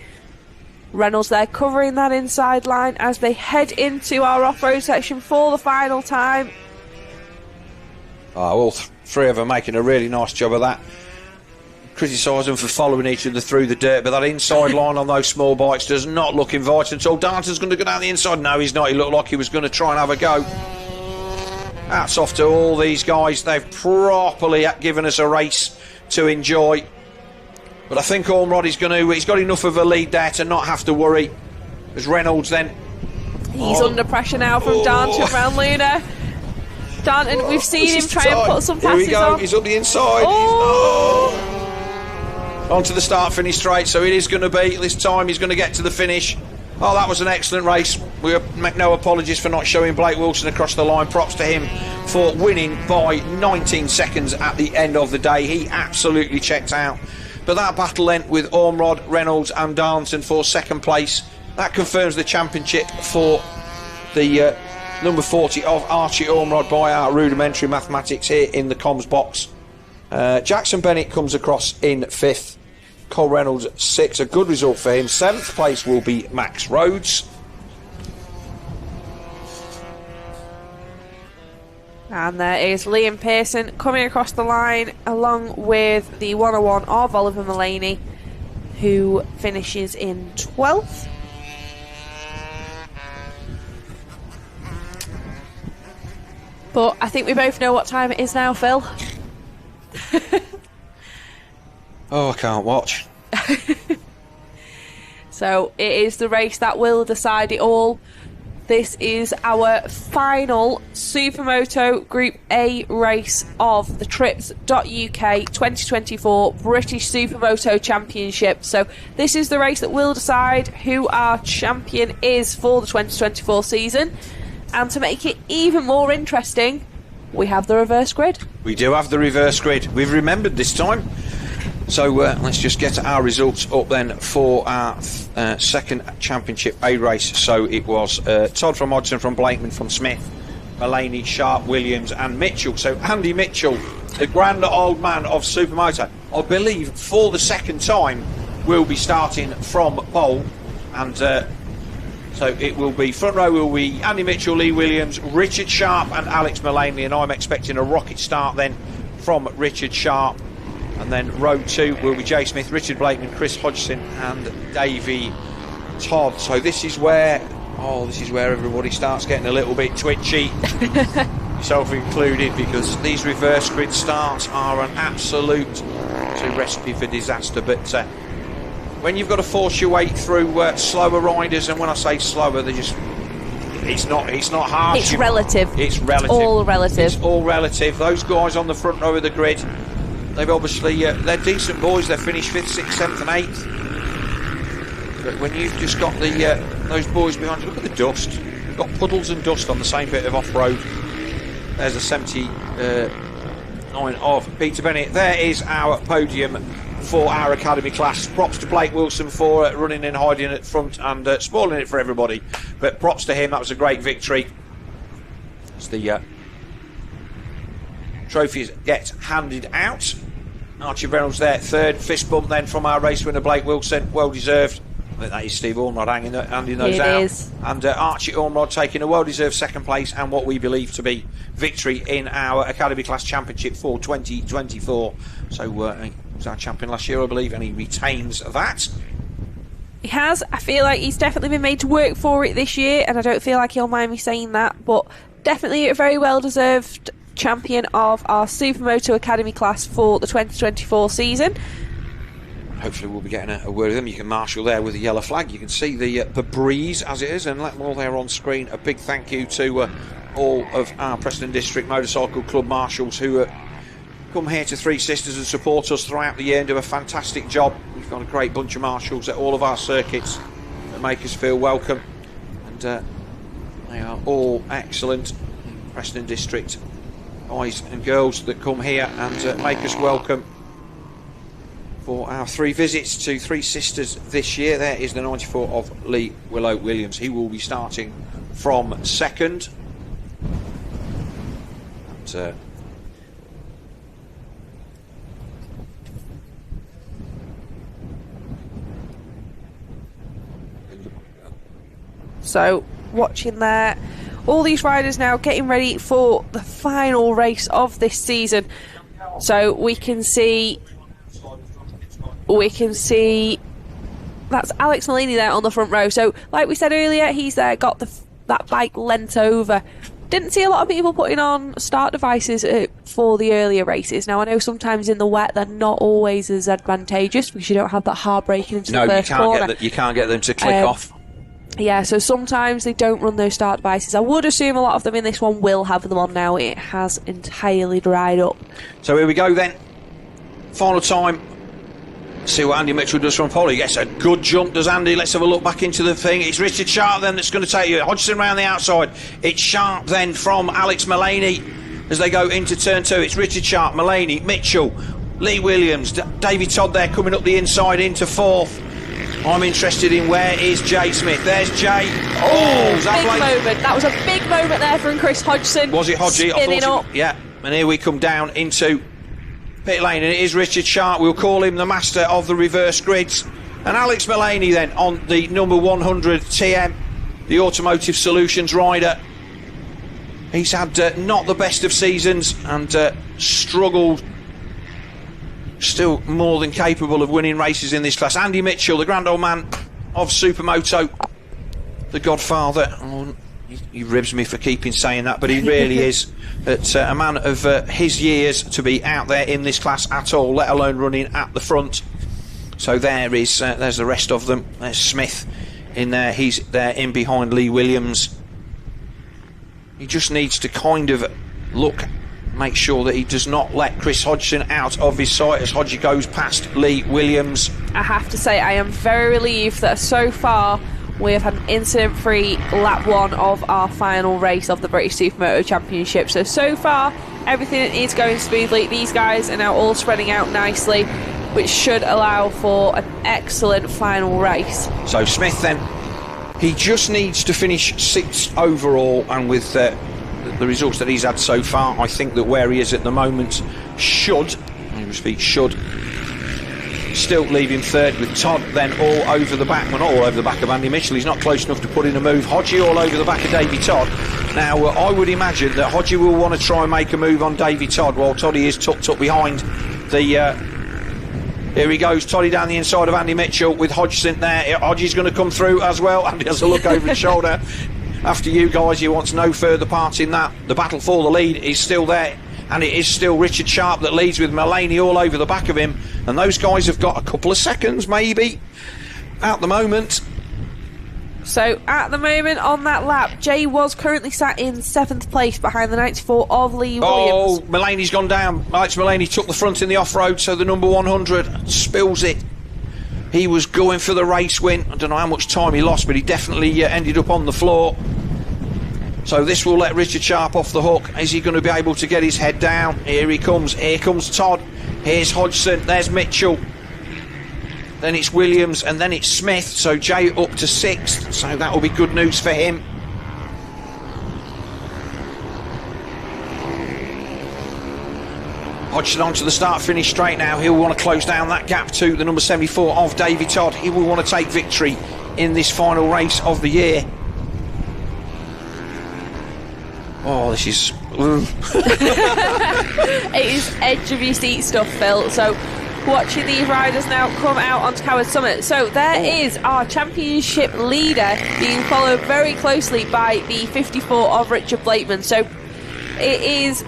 Reynolds there covering that inside line as they head into our off-road section for the final time. All three of them making a really nice job of that. Criticise them for following each other through the dirt, but that inside line on those small bikes does not look inviting at all. Darton's going to go down the inside. No, he's not. He looked like he was going to try and have a go. Hats off to all these guys. They've properly given us a race to enjoy. But I think Ormrod is he's got enough of a lead there to not have to worry. As Reynolds then. He's under pressure now from Darnton around Luna. Darnton, we've seen him try and put some passes Here we go. on. He's up the inside. Onto the start-finish straight, so it is going to be. This time he's going to get to the finish. Oh, that was an excellent race. We make no apologies for not showing Blake Wilson across the line. Props to him for winning by 19 seconds at the end of the day. He absolutely checked out. But that battle then with Ormrod, Reynolds and Darnton for second place. That confirms the championship for the number 40 of Archie Ormrod by our rudimentary mathematics here in the comms box. Jackson Bennett comes across in 5th. Cole Reynolds 6th, a good result for him. 7th place will be Max Rhodes. And there is Liam Pearson coming across the line along with the 101 of Oliver Mullaney, who finishes in 12th. But I think we both know what time it is now, Phil. Oh, I can't watch. So it is the race that will decide it all. This is our final Supermoto Group A race of the Trips.uk 2024 British Supermoto Championship. So this is the race that will decide who our champion is for the 2024 season. And to make it even more interesting, we have the reverse grid. We do have the reverse grid. We've remembered this time. So let's just get our results up then for our second championship A race. So it was Todd from Hodgson, from Blakeman, from Smith, Mullaney, Sharp, Williams and Mitchell. So Andy Mitchell, the grand old man of Supermoto, I believe for the second time will be starting from pole. And so it will be, front row will be Andy Mitchell, Lee Williams, Richard Sharp and Alex Mullaney. And I'm expecting a rocket start then from Richard Sharp. And then row 2 will be Jay Smith, Richard Blakeman, Chris Hodgson and Davey Todd. So this is where everybody starts getting a little bit twitchy, self included, because these reverse grid starts are an absolute recipe for disaster. But when you've got to force your way through slower riders, and when I say slower, they're just it's not hard. It's relative. It's relative. All relative. It's all relative. Those guys on the front row of the grid, they've obviously they're decent boys. They've finished 5th, 6th, 7th and 8th. But when you've just got those boys behind you, look at the dust. You've got puddles and dust on the same bit of off-road. There's a 79 of Peter Bennett. There is our podium for our academy class. Props to Blake Wilson for running and hiding at front and spoiling it for everybody. But props to him. That was a great victory. It's the trophies get handed out. Archie Reynolds there, 3rd. Fist bump then from our race winner Blake Wilson, well deserved. I think that is Steve Ormrod handing those out. Is. And Archie Ormrod taking a well deserved 2nd place and what we believe to be victory in our Academy Class Championship for 2024. So he was our champion last year, I believe, and he retains that. He has. I feel like he's definitely been made to work for it this year, and I don't feel like he'll mind me saying that, but definitely a very well deserved champion of our Supermoto Academy class for the 2024 season. Hopefully we'll be getting a word with them. You can marshal there with the yellow flag. You can see the breeze as it is, and let them all there on screen. A big thank you to all of our Preston District Motorcycle Club marshals who come here to Three Sisters and support us throughout the year and do a fantastic job. We've got a great bunch of marshals at all of our circuits that make us feel welcome, and they are all excellent Preston District guys and girls that come here and make us welcome for our 3 visits to Three Sisters this year. There is the 94 of Lee Willow Williams. He will be starting from 2nd. And, so watching there, all these riders now getting ready for the final race of this season. So we can see that's Alex Mullaney there on the front row. So like we said earlier, he's there got that bike lent over. Didn't see a lot of people putting on start devices for the earlier races. Now, I know sometimes in the wet they're not always as advantageous because you don't have that hard braking into the first corner. You can't get them to click off. Yeah, so sometimes they don't run those start devices. I would assume a lot of them in this one will have them on now. It has entirely dried up. So here we go then. Final time. See what Andy Mitchell does from pole. He gets a good jump, does Andy. Let's have a look back into the thing. It's Richard Sharp then that's going to take you. Hodgson round the outside. It's Sharp then from Alex Mullaney as they go into turn 2. It's Richard Sharp, Mullaney, Mitchell, Lee Williams, Davey Todd there coming up the inside into 4th. I'm interested in where is Jay Smith. There's Jay. Oh, big moment. That was a big moment there from Chris Hodgson. Was it Hodgie? Spinning up. Yeah, and here we come down into pit lane, and it is Richard Sharp. We'll call him the master of the reverse grids. And Alex Mullaney then on the number 100 TM, the Automotive Solutions rider. He's had not the best of seasons and struggled. Still more than capable of winning races in this class. Andy Mitchell, the grand old man of Supermoto, the godfather. Oh, he ribs me for keeping saying that, but he really is. A man of his years to be out there in this class at all, let alone running at the front. So there's the rest of them. There's Smith in there. He's there in behind Lee Williams. He just needs to kind of make sure that he does not let Chris Hodgson out of his sight as Hodgie goes past Lee Williams. I have to say, I am very relieved that so far we have had an incident-free lap 1 of our final race of the British Supermoto Championship. So far, everything is going smoothly. These guys are now all spreading out nicely, which should allow for an excellent final race. So Smith then, he just needs to finish 6th overall, and with the results that he's had so far, I think that where he is at the moment should still leave him 3rd, with Todd then all over the back. Well, not all over the back of Andy Mitchell. He's not close enough to put in a move. Hodgie all over the back of Davey Todd. Now, I would imagine that Hodgie will want to try and make a move on Davey Todd while Toddy is tucked up behind the... Here he goes, Toddy down the inside of Andy Mitchell with Hodgson there. Hodgie's going to come through as well. Andy has a look over his shoulder. After you guys, he wants no further part in that. The battle for the lead is still there, and it is still Richard Sharp that leads with Mullaney all over the back of him, and those guys have got a couple of seconds maybe at the moment. So at the moment on that lap, Jay was currently sat in 7th place behind the 94 of Lee Williams. Oh, Mullaney's gone down. Alex Mullaney took the front in the off-road, so the number 100 spills it. He was going for the race win. I don't know how much time he lost, but he definitely ended up on the floor. So this will let Richard Sharp off the hook. Is he going to be able to get his head down? Here he comes. Here comes Todd. Here's Hodgson. There's Mitchell. Then it's Williams, and then it's Smith. So Jay up to 6th. So that will be good news for him. Hodgson onto the start-finish straight now. He'll want to close down that gap to the number 74 of Davey Todd. He will want to take victory in this final race of the year. Oh, this is... It is edge of your seat stuff, Phil. So watching these riders now come out onto Coward Summit. So there is our championship leader being followed very closely by the 54 of Richard Blakeman. So it is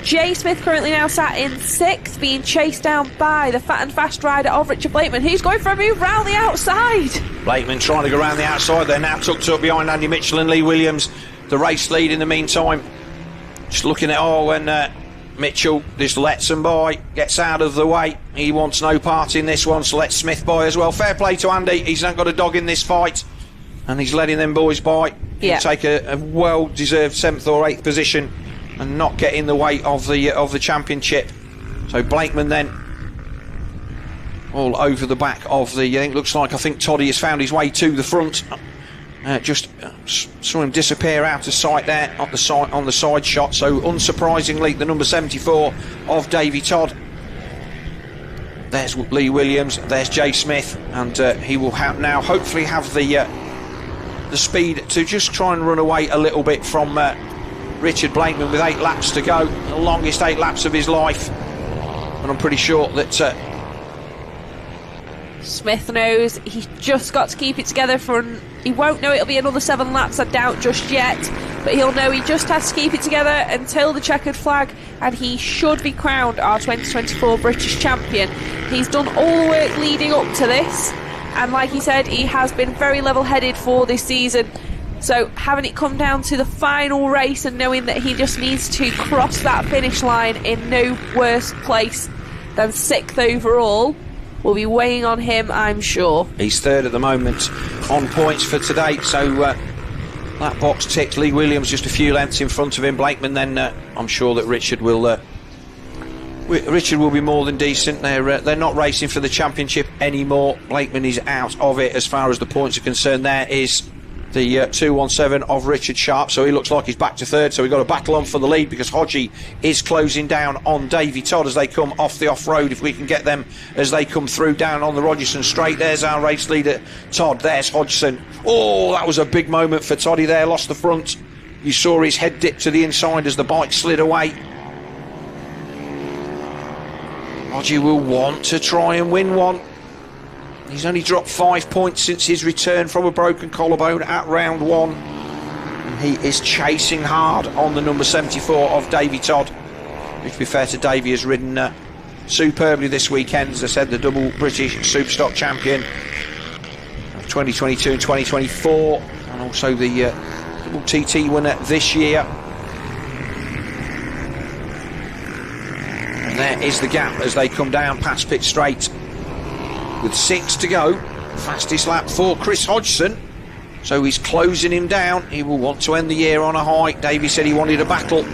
Jay Smith currently now sat in 6th, being chased down by the fat and fast rider of Richard Blakeman, who's going for a move round the outside. Blakeman trying to go around the outside. They're now tucked up behind Andy Mitchell and Lee Williams. The race lead in the meantime. Just looking at when Mitchell just lets them by, gets out of the way. He wants no part in this one, so lets Smith by as well. Fair play to Andy. He's not got a dog in this fight, and he's letting them boys by. Yeah. He'll take a well-deserved 7th or 8th position and not get in the way of the championship. So Blakeman then all over the back of the... I think Toddy has found his way to the front. Just saw him disappear out of sight there on the side shot. So unsurprisingly, the number 74 of Davey Todd. There's Lee Williams. There's Jay Smith, and he will now hopefully have the speed to just try and run away a little bit from Richard Blakeman with 8 laps to go, the longest 8 laps of his life. And I'm pretty sure that Smith knows he's just got to keep it together he won't know it'll be another 7 laps, I doubt just yet, but he'll know he just has to keep it together until the checkered flag, and he should be crowned our 2024 British champion. He's done all the work leading up to this, and like he said, he has been very level-headed for this season. So having it come down to the final race and knowing that he just needs to cross that finish line in no worse place than 6th overall will be weighing on him, I'm sure. He's 3rd at the moment on points for today, so that box ticked. Lee Williams just a few lengths in front of him. Blakeman then, I'm sure that Richard will be more than decent. They're not racing for the championship anymore. Blakeman is out of it as far as the points are concerned. There is the 217 of Richard Sharp, so he looks like he's back to 3rd. So we've got a battle on for the lead because Hodgie is closing down on Davy Todd as they come off the off-road. If we can get them as they come through down on the Rogerson straight. There's our race leader Todd, there's Hodgson. Oh, that was a big moment for Toddy there, lost the front. You saw his head dip to the inside as the bike slid away. Hodgie will want to try and win one. He's only dropped 5 points since his return from a broken collarbone at round 1. And he is chasing hard on the number 74 of Davy Todd, who, to be fair to Davy, has ridden superbly this weekend. As I said, the double British Superstock champion of 2022 and 2024, and also the double TT winner this year. And there is the gap as they come down past pit straight. With 6 to go, fastest lap for Chris Hodgson, so he's closing him down. He will want to end the year on a high. Davey said he wanted a battle.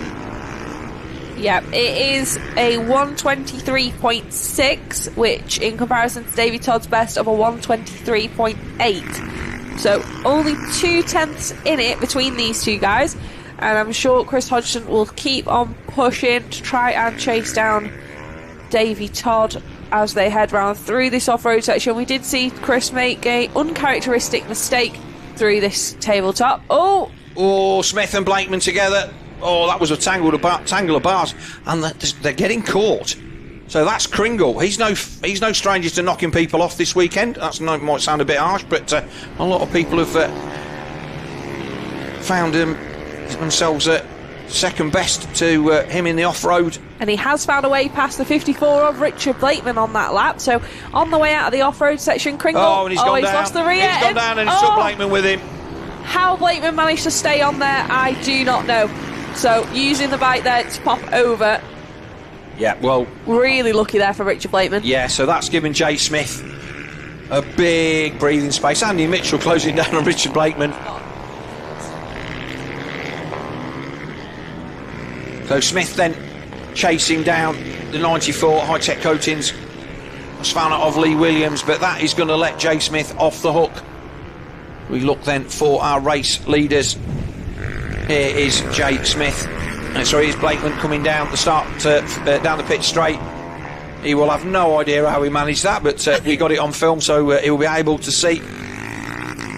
Yep, it is a 123.6, which in comparison to Davy Todd's best of a 123.8, so only 2/10 in it between these two guys, and I'm sure Chris Hodgson will keep on pushing to try and chase down Davy Todd as they head round through this off-road section. We did see Chris make a uncharacteristic mistake through this tabletop. Oh, Smith and Blakeman together. Oh, that was a tangle of bars, and they're getting caught. So that's Kringle. He's no stranger to knocking people off this weekend. Might sound a bit harsh, but a lot of people have found themselves second best to him in the off-road. And he has found a way past the 54 of Richard Blakeman on that lap. So on the way out of the off-road section, Kringle. Oh, and he's gone down. Lost the rear. He's gone down and he's took Blakeman with him. How Blakeman managed to stay on there, I do not know. So using the bike there to pop over. Yeah, well, really lucky there for Richard Blakeman. Yeah, so that's given Jay Smith a big breathing space. Andy Mitchell closing down on Richard Blakeman. So Smith then chasing down the 94 high-tech coatings, Svanna of Lee Williams, but that is going to let Jay Smith off the hook. We look then for our race leaders. Here is Jay Smith. Here's Blakeman coming down the start, down the pitch straight. He will have no idea how he managed that, but we got it on film, so he'll be able to see.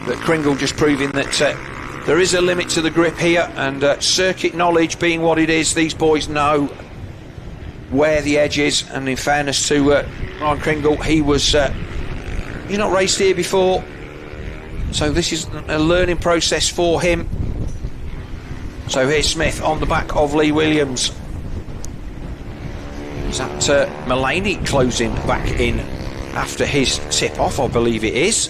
But Kringle just proving that there is a limit to the grip here, and circuit knowledge being what it is, these boys know where the edge is. And in fairness to Ryan Kringle, he's not raced here before, so this is a learning process for him. So here's Smith on the back of Lee Williams. Is that Mulaney closing back in after his tip off? I believe it is.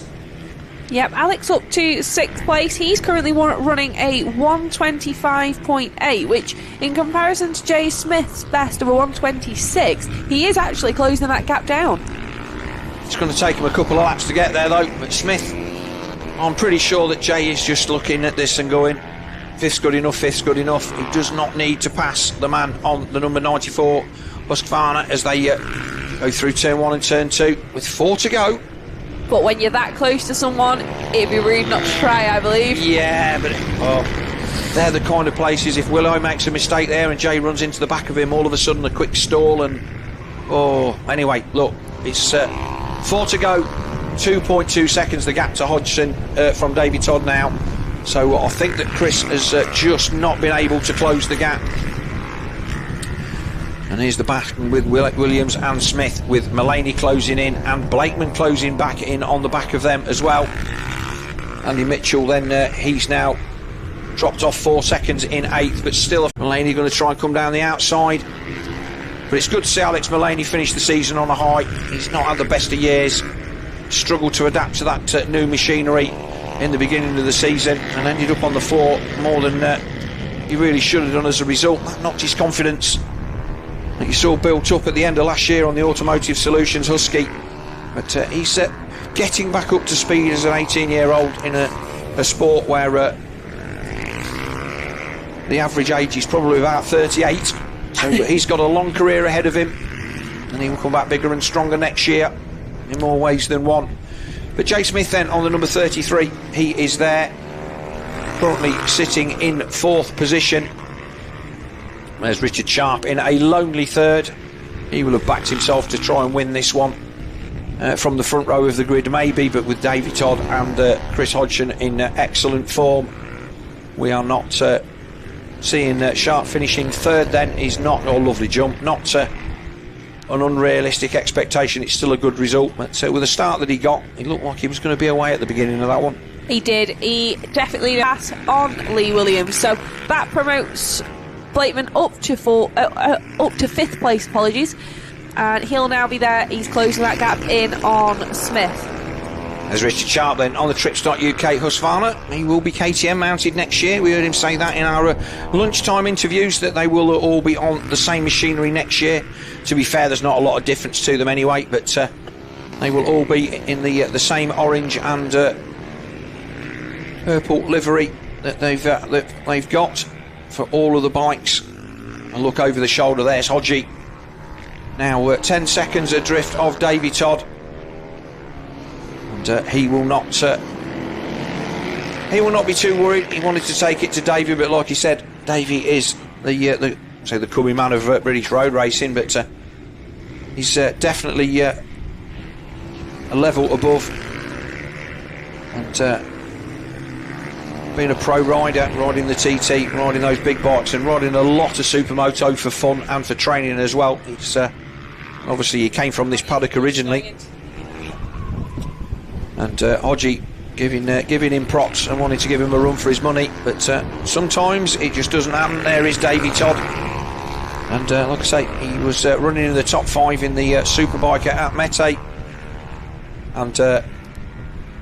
Yep, Alex up to 6th place. He's currently running a 125.8, which in comparison to Jay Smith's best of a 126, he is actually closing that gap down. It's going to take him a couple of laps to get there though, but Smith, I'm pretty sure that Jay is just looking at this and going, fifth's good enough, fifth's good enough. He does not need to pass the man on the number 94, Husqvarna, as they go through turn 1 and turn 2 with 4 to go. But when you're that close to someone, it'd be rude not to try, I believe. Yeah, but they're the kind of places, if Willow makes a mistake there and Jay runs into the back of him, all of a sudden a quick stall and... Anyway, look, it's 4 to go, 2.2 seconds the gap to Hodgson from Davy Todd now. So I think that Chris has just not been able to close the gap. And here's the baton with Williams and Smith, with Mullaney closing in and Blakeman closing back in on the back of them as well. Andy Mitchell then, he's now dropped off 4 seconds in 8th, but still Mullaney going to try and come down the outside. But it's good to see Alex Mullaney finish the season on a high. He's not had the best of years, struggled to adapt to that new machinery in the beginning of the season, and ended up on the floor more than he really should have done as a result. That knocked his confidence that you saw built up at the end of last year on the Automotive Solutions Husky. But he's getting back up to speed as an 18-year-old in a sport where the average age is probably about 38. So he's got a long career ahead of him, and he will come back bigger and stronger next year in more ways than one. But Jay Smith then on the number 33, he is there, currently sitting in 4th position. There's Richard Sharp in a lonely 3rd. He will have backed himself to try and win this one from the front row of the grid, maybe, but with Davey Todd and Chris Hodgson in excellent form, we are not seeing Sharp finishing 3rd then. Is not a lovely jump, not an unrealistic expectation. It's still a good result, but with the start that he got, he looked like he was going to be away at the beginning of that one. He did. He definitely passed on Lee Williams, so that promotes Blakeman up to 5th place, apologies, and he'll now be there. He's closing that gap in on Smith. There's Richard Sharp then on the Trips.UK Husqvarna. He will be KTM mounted next year. We heard him say that in our lunchtime interviews, that they will all be on the same machinery next year. To be fair, there's not a lot of difference to them anyway, but they will all be in the same orange and purple livery that they've got for all of the bikes. And look over the shoulder, there's Hodgie. Now 10 seconds adrift of Davey Todd. And he will not be too worried. He wanted to take it to Davey, but like he said, Davey is the coming man of British road racing, but he's definitely a level above. And being a pro rider, riding the TT, riding those big bikes, and riding a lot of Supermoto for fun and for training as well. It's obviously he came from this paddock originally, and Hodgie giving him props and wanting to give him a run for his money, but sometimes it just doesn't happen. There is Davey Todd, and like I say, he was running in the top 5 in the Superbike at Mete, and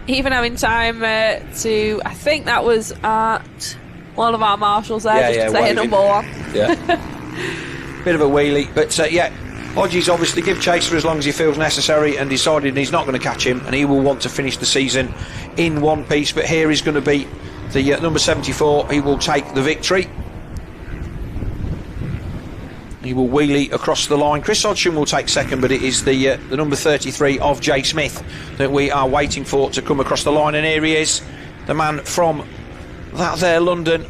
even having time to, I think that was at one of our marshals there, just to say a number 1. Yeah. Bit of a wheelie, but Hodgie's obviously give chase for as long as he feels necessary, and decided he's not going to catch him, and he will want to finish the season in one piece. But here is going to be the number 74. He will take the victory. He will wheelie across the line. Chris Hodgson will take 2nd, but it is the number 33 of Jay Smith that we are waiting for to come across the line. And here he is, the man from that there London.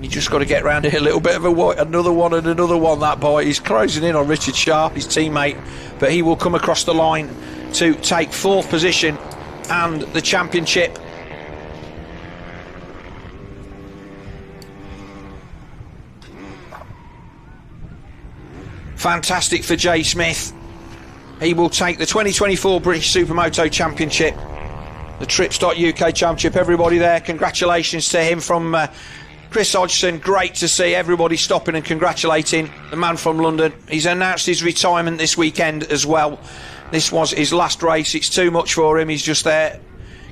You just got to get round it a little bit of another one and another one. That boy, he's closing in on Richard Sharp, his teammate, but he will come across the line to take 4th position and the championship. Fantastic for Jay Smith. He will take the 2024 British Supermoto Championship, the Trips.UK Championship. Everybody there, congratulations to him from Chris Hodgson. Great to see everybody stopping and congratulating the man from London. He's announced his retirement this weekend as well. This was his last race. It's too much for him. He's just there.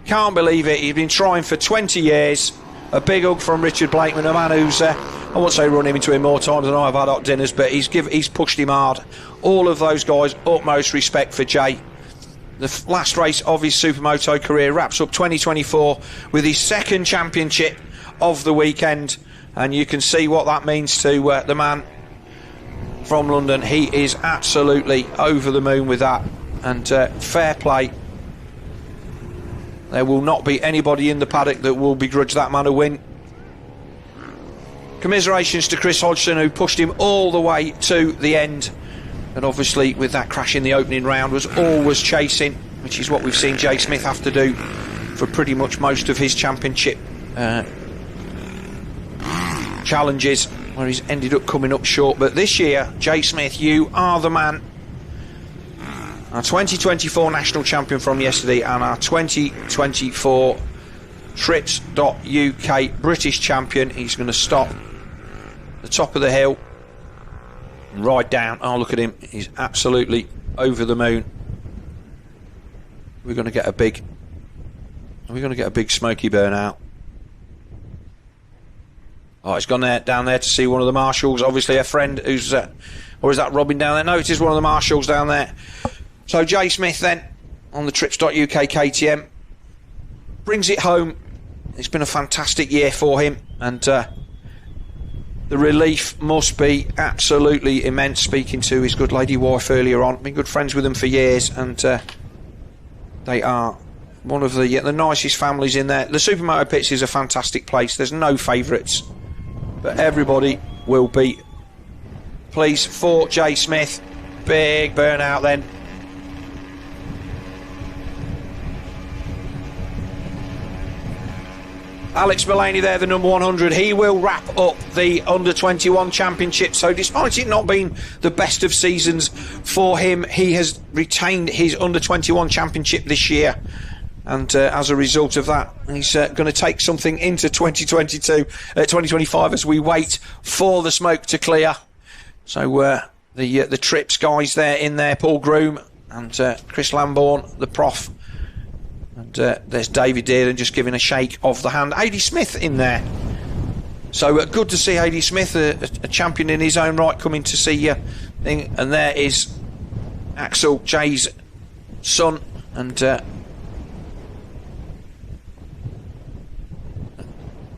Can't believe it. He's been trying for 20 years. A big hug from Richard Blakeman, a man who's, I won't say run him into him more times than I've had hot dinners, but he's pushed him hard. All of those guys, utmost respect for Jay. The last race of his Supermoto career wraps up 2024 with his 2nd championship of the weekend, and you can see what that means to the man from London. He is absolutely over the moon with that, and fair play. There will not be anybody in the paddock that will begrudge that man a win. Commiserations to Chris Hodgson, who pushed him all the way to the end, and obviously with that crash in the opening round was always chasing, which is what we've seen Jay Smith have to do for pretty much most of his championship challenges. where he's ended up coming up short. But this year, Jay Smith, you are the man. Our 2024 national champion from yesterday and our 2024 Trips.UK British champion. He's going to stop the top of the hill and ride down. Oh, look at him. He's absolutely over the moon. We're going to get a big smoky burnout. Oh, he's gone down there to see one of the marshals. Obviously a friend who's... or is that Robin down there? No, it is one of the marshals down there. So Jay Smith then, on the Trips.UK KTM, brings it home. It's been a fantastic year for him, and the relief must be absolutely immense. Speaking to his good lady wife earlier on, been good friends with them for years, and they are one of the nicest families in there. The Supermoto pits is a fantastic place. There's no favourites, but everybody will be pleased for Jay Smith. Big burnout then. Alex Mullaney there, the number 100. He will wrap up the under-21 championship. So despite it not being the best of seasons for him, he has retained his under-21 championship this year. And as a result of that, he's going to take something into 2025 as we wait for the smoke to clear. So the Trips guys there in there, Paul Groom and Chris Lambourne, the prof. And there's David Dearden just giving a shake of the hand. A.D. Smith in there. So good to see A.D. Smith, a champion in his own right, coming to see you. And there is Axel, Jay's son. And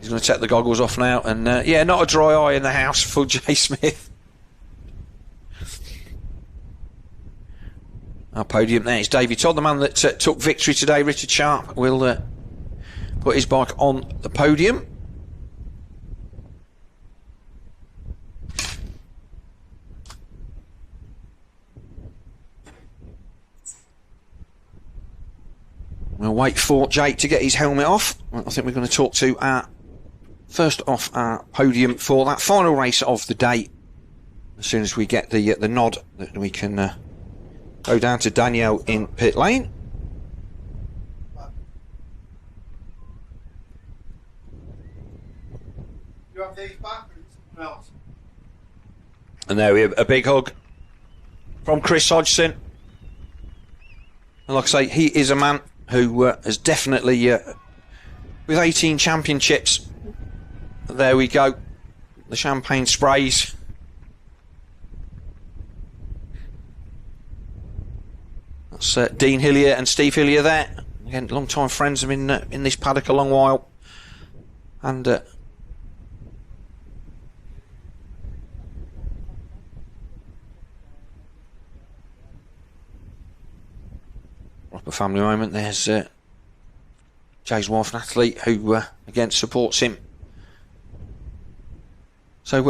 he's going to take the goggles off now. And yeah, not a dry eye in the house for Jay Smith. Our podium there is Davey Todd, the man that took victory today. Richard Sharp will put his bike on the podium. We'll wait for Jake to get his helmet off. I think we're going to talk to our first off our podium for that final race of the day. As soon as we get the nod that we can go down to Danielle in pit lane. You have these back or something else? And there we have a big hug from Chris Hodgson. And like I say, he is a man who has definitely, with 18 championships, there we go, the champagne sprays. That's Dean Hillier and Steve Hillier there. Again, long-time friends, have been in this paddock a long while. And proper family moment. There's Jay's wife Natalie, who again supports him. So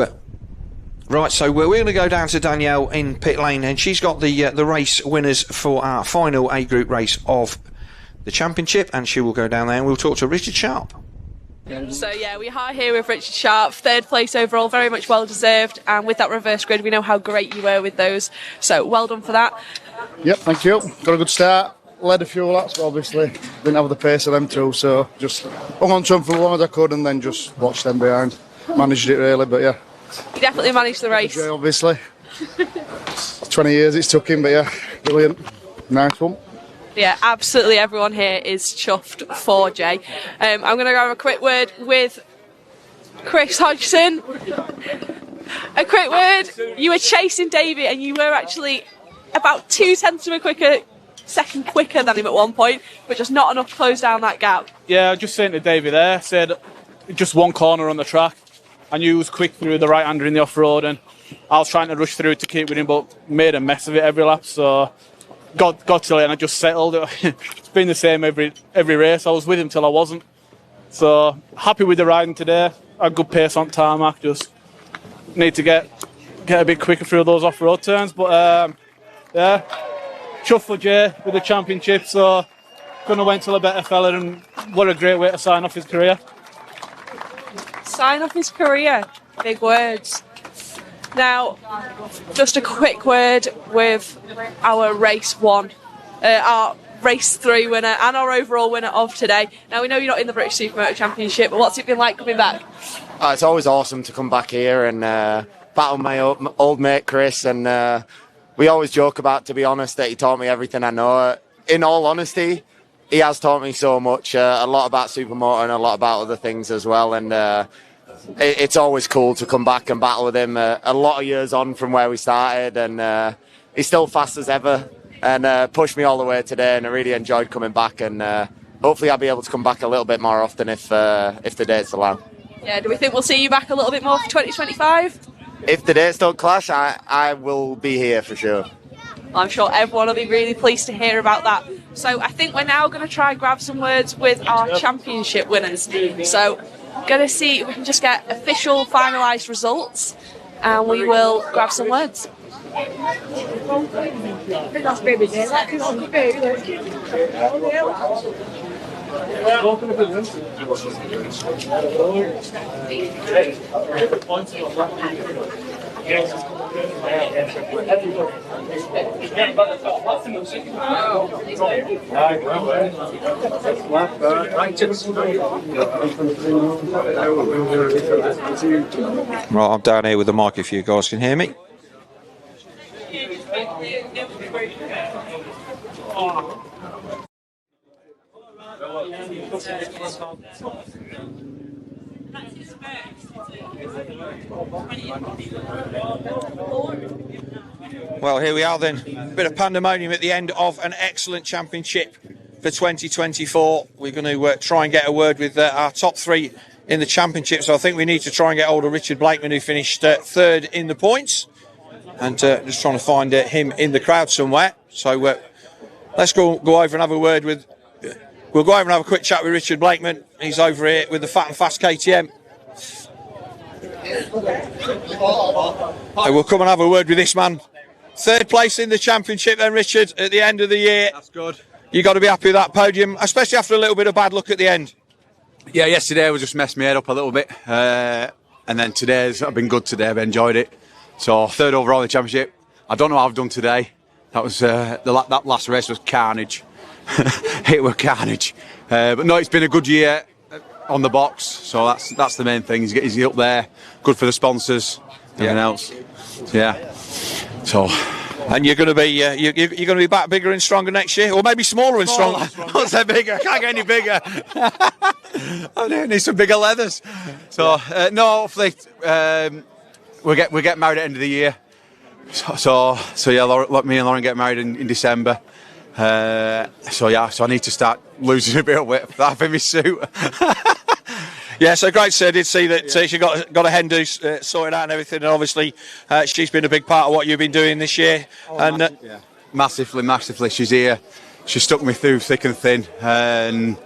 right, so we're going to go down to Danielle in pit lane, and she's got the race winners for our final A group race of the championship, and she will go down there and we'll talk to Richard Sharp. So yeah, we are here with Richard Sharp, third place overall, very much well deserved, and with that reverse grid we know how great you were with those, so well done for that. Yep, thank you. Got a good start. Led a few laps, but obviously didn't have the pace of them two, so just hung on to them for as long as I could and then just watched them behind. Managed it really, but yeah. You definitely managed the race. Jay, obviously. 20 years it's took him, but yeah, brilliant. Nice one. Yeah, absolutely everyone here is chuffed for Jay. I'm going to go have a quick word with Chris Hodgson. A quick word. You were chasing Davey and you were actually about 0.2 of a second quicker than him at one point, but just not enough to close down that gap. Yeah, I was just saying to Davey there, said just one corner on the track. I knew he was quick through the right-hander in the off-road, and I was trying to rush through to keep with him, but made a mess of it every lap, so got to late and I just settled. It's been the same every race. I was with him till I wasn't. So happy with the riding today. A good pace on tarmac, just need to get a bit quicker through those off-road turns, but yeah, chuffed for Jay with the championship, so couldn't have went till a better fella, and what a great way to sign off his career. Sign off his career. Big words. Now, just a quick word with our race 1, our race 3 winner and our overall winner of today. Now, we know you're not in the British Supermoto Championship, but what's it been like coming back? It's always awesome to come back here and battle my old mate Chris, and we always joke about, to be honest, that he taught me everything I know. In all honesty, he has taught me so much, a lot about Supermoto and a lot about other things as well, and it's always cool to come back and battle with him a lot of years on from where we started, and he's still fast as ever and pushed me all the way today, and I really enjoyed coming back, and hopefully I'll be able to come back a little bit more often if the dates allow. Yeah, do we think we'll see you back a little bit more for 2025? If the dates don't clash, I will be here for sure. I'm sure everyone will be really pleased to hear about that. So I think we're now going to try and grab some words with our championship winners. So going to see if we can just get official finalised results, and we will grab some words. Right, I'm down here with the mic if you guys can hear me. Well, here we are then. A bit of pandemonium at the end of an excellent championship for 2024. We're going to try and get a word with our top 3 in the championship. So I think we need to try and get hold of Richard Blakeman, who finished 3rd in the points, and just trying to find him in the crowd somewhere. So let's go over and have a word with. We'll go over and have a quick chat with Richard Blakeman. He's over here with the Fat and Fast KTM. We'll come and have a word with this man. 3rd place in the championship then, Richard, at the end of the year. That's good. You've got to be happy with that podium, especially after a little bit of bad luck at the end. Yeah, yesterday was just messed my head up a little bit. And then today's been good today. I've enjoyed it. So 3rd overall in the championship. I don't know how I've done today. That was that last race was carnage. It was carnage. But no, it's been a good year on the box. So that's the main thing. He's up there. Good for the sponsors. Everything else. Yeah. So. And you're going to be you're going to be back bigger and stronger next year, or maybe smaller and stronger. I'll say bigger. I can't get any bigger. I need some bigger leathers. So no, hopefully we get married at the end of the year. So yeah, me and Lauren get married in December. So I need to start losing a bit of weight for that in my suit. Yeah, so great, sir. I did see that she got a hen do sorted out and everything, and obviously she's been a big part of what you've been doing this year. Massively. She's here. She stuck me through thick and thin, and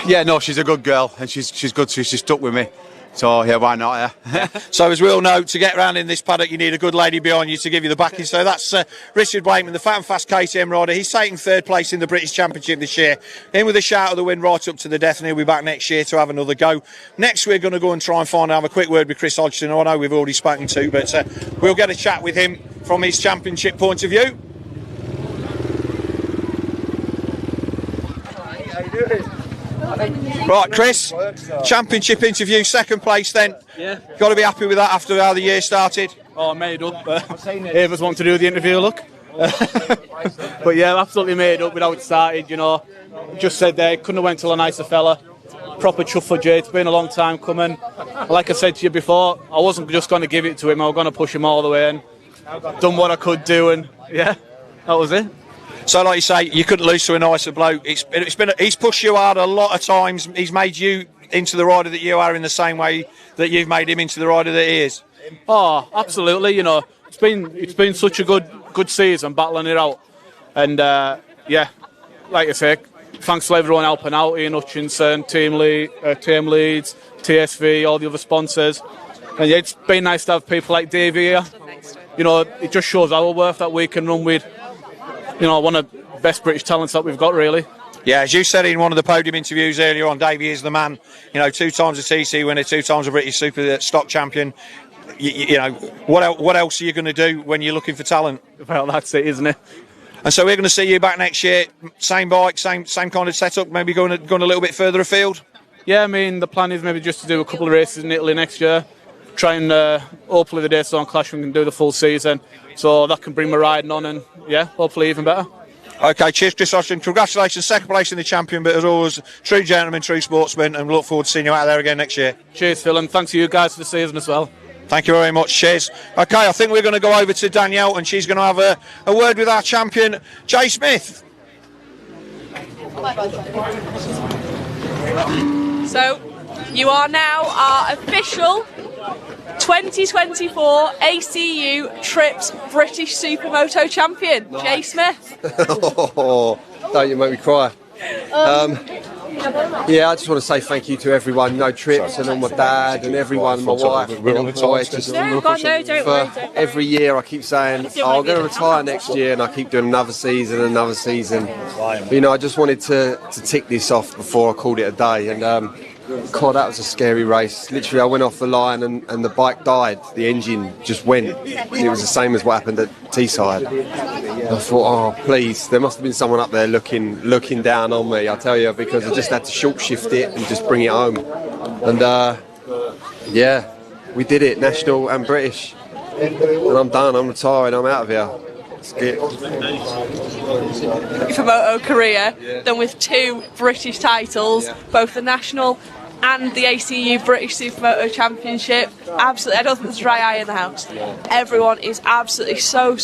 yeah, no, she's a good girl, and she's good. She's stuck with me. So yeah, why not? Yeah. So as we all know, to get around in this paddock, you need a good lady behind you to give you the backing. So that's Richard Blakeman, the Fat and Fast KTM rider. He's taking 3rd place in the British Championship this year. In with a shout of the win right up to the death, and he'll be back next year to have another go. Next, we're going to go and try and have a quick word with Chris Hodgson, who I know we've already spoken to, but we'll get a chat with him from his championship point of view. How you doing? Right, Chris, championship interview, 2nd place then. Yeah. Got to be happy with that after how the year started. Oh, made up. Ava's want to do the interview, look. But yeah, absolutely made up with how it started, you know. Just said there, couldn't have went till a nicer fella. Proper chuff for Jay, it's been a long time coming. Like I said to you before, I wasn't just going to give it to him, I was going to push him all the way and done what I could do, and yeah, that was it. So, like you say, you couldn't lose to a nicer bloke. He's pushed you hard a lot of times. He's made you into the rider that you are in the same way that you've made him into the rider that he is. Oh, absolutely. You know, it's been such a good season battling it out, and yeah, like I say, thanks to everyone helping out. Ian Hutchinson, team leads, TSV, all the other sponsors, and yeah, it's been nice to have people like Dave here. You know, it just shows our worth that we can run with. You know, one of the best British talents that we've got, really. Yeah, as you said in one of the podium interviews earlier on, Davey is the man. You know, 2 times a TC winner, 2 times a British Super Stock champion. You know, what else are you going to do when you're looking for talent? Well, that's it, isn't it? And so we're going to see you back next year, same bike, same kind of setup, maybe going a little bit further afield? Yeah, I mean, the plan is maybe just to do a couple of races in Italy next year. Try and hopefully the Daytona Clash we can do the full season. So that can bring my riding on and, yeah, hopefully even better. OK, cheers, Chris Austin. Congratulations, second place in the champion, but as always, true gentleman, true sportsman, and we look forward to seeing you out there again next year. Cheers, Phil, and thanks to you guys for the season as well. Thank you very much. Cheers. OK, I think we're going to go over to Danielle, and she's going to have a word with our champion, Jay Smith. So, you are now our official 2024 ACU Trips British Supermoto champion, Jay Smith. Oh, don't you make me cry. Yeah, I just want to say thank you to everyone, you know, Trips and all my dad and everyone, my wife, and my boys. Just for every year I keep saying, oh, I'm going to retire next year, and I keep doing another season. But, you know, I just wanted to tick this off before I called it a day. And God, that was a scary race. Literally, I went off the line and the bike died. The engine just went. It was the same as what happened at Teesside. I thought, oh, please, there must have been someone up there looking down on me, I tell you, because I just had to short shift it and just bring it home. And, yeah, we did it, national and British. And I'm done, I'm retiring, I'm out of here. Supermoto career, then with 2 British titles, both the national and the ACU British Supermoto Championship. Absolutely, I don't think there's a dry eye in the house. Everyone is absolutely so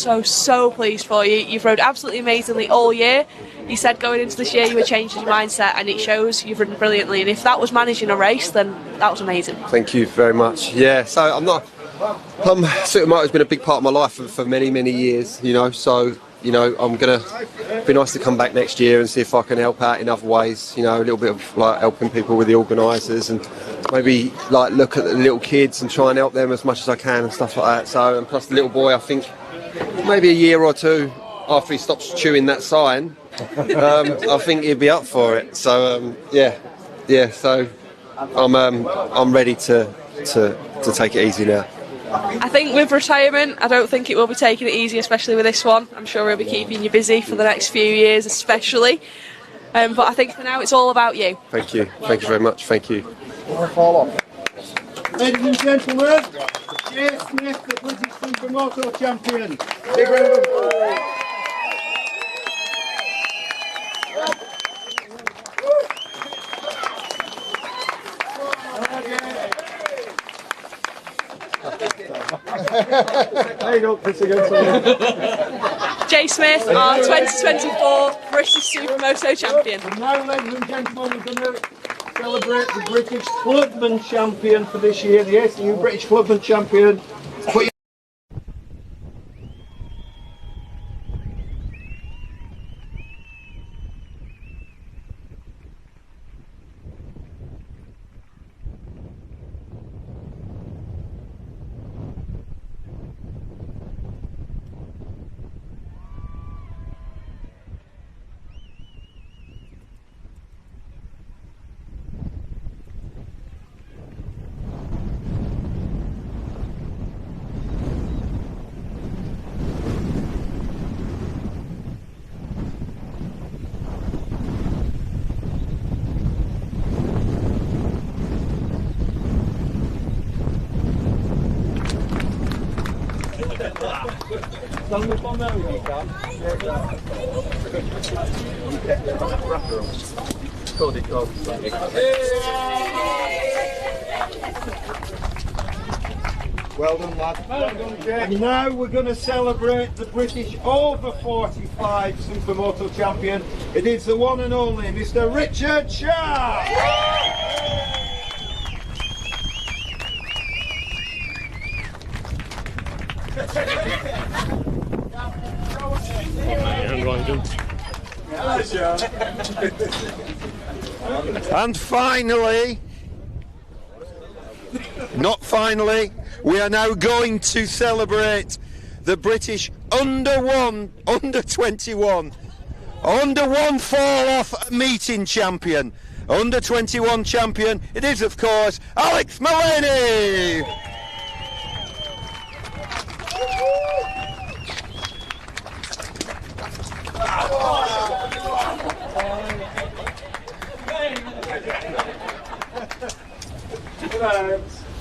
pleased for you. You've rode absolutely amazingly all year. You said going into this year you were changing your mindset, and it shows. You've ridden brilliantly, and if that was managing a race, then that was amazing. Thank you very much. Yeah, so Supermoto's been a big part of my life for many years, you know, so, you know, I'm going to be nice to come back next year and see if I can help out in other ways, you know, a little bit of like helping people with the organisers, and maybe like look at the little kids and try and help them as much as I can and stuff like that. So, and plus the little boy, I think maybe a year or 2 after he stops chewing that sign, I think he'd be up for it. So so I'm ready to take it easy now. I think with retirement, I don't think it will be taking it easy, especially with this one. I'm sure we'll be keeping you busy for the next few years, especially. But I think for now, it's all about you. Thank you very much. Thank you. Ladies and gentlemen, Jay Smith, the British Supermoto champion. Big round of applause. There you go, Jay Smith, our 2024 British Supermoto champion. And now, ladies and gentlemen, we're going to celebrate the British Clubman champion for this year, the ACU British Clubman champion. Well done, lad. Well done, Jay. And now we're going to celebrate the British over 45 Supermoto champion. It is the one and only Mr. Richard Sharp. And finally, not finally, we are now going to celebrate the British under 21 Under 1 fall off meeting champion. Under 21 champion, it is of course Alex Mullaney.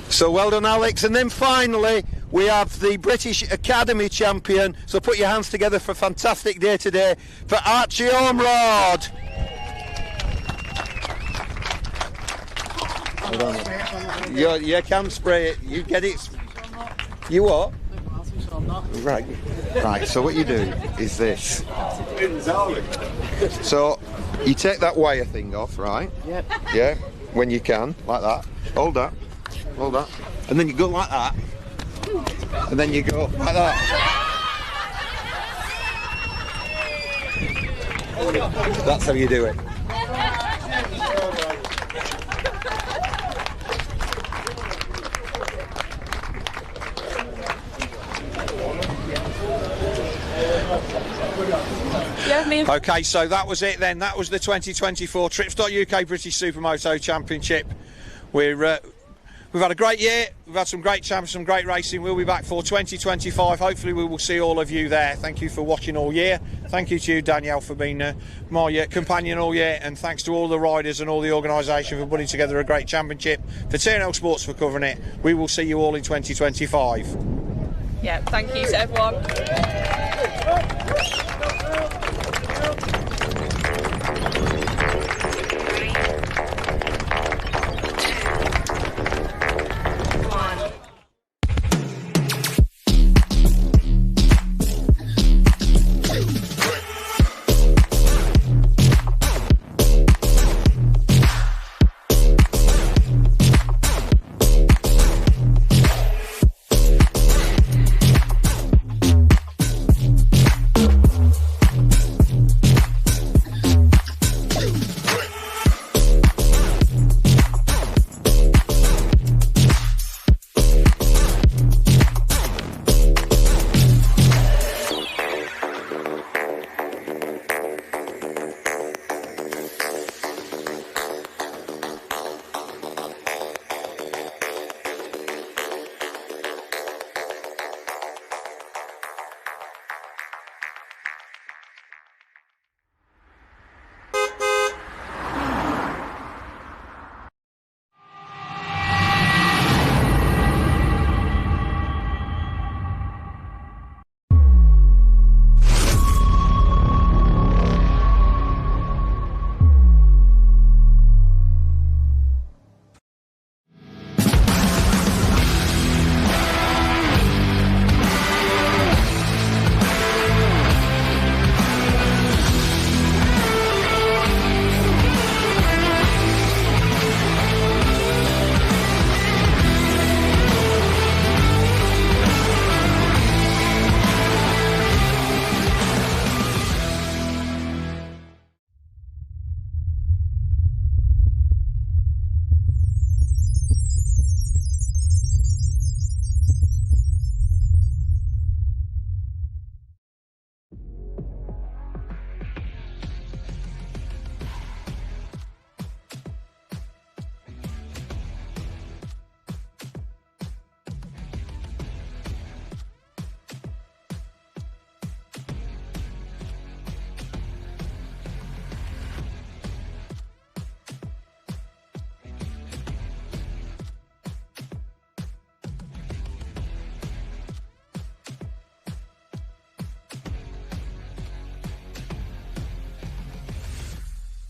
So well done, Alex. And then finally we have the British Academy champion. So put your hands together for a fantastic day today for Archie Ormrod. You can spray it. You get it. You what? Right. Right. So what you do is this. So you take that wire thing off, right? Yep. Yeah. When you can, like that. Hold that. Hold that. And then you go like that. And then you go like that. That's how you do it. Okay, so that was it then. That was the 2024 Trips.UK British Supermoto Championship. We've had a great year. We've had some great champs, some great racing. We'll be back for 2025. Hopefully we will see all of you there. Thank you for watching all year. Thank you to you, Danielle, for being my companion all year. And thanks to all the riders and all the organisation for putting together a great championship. For TNL Sports for covering it. We will see you all in 2025. Yeah, thank you to everyone.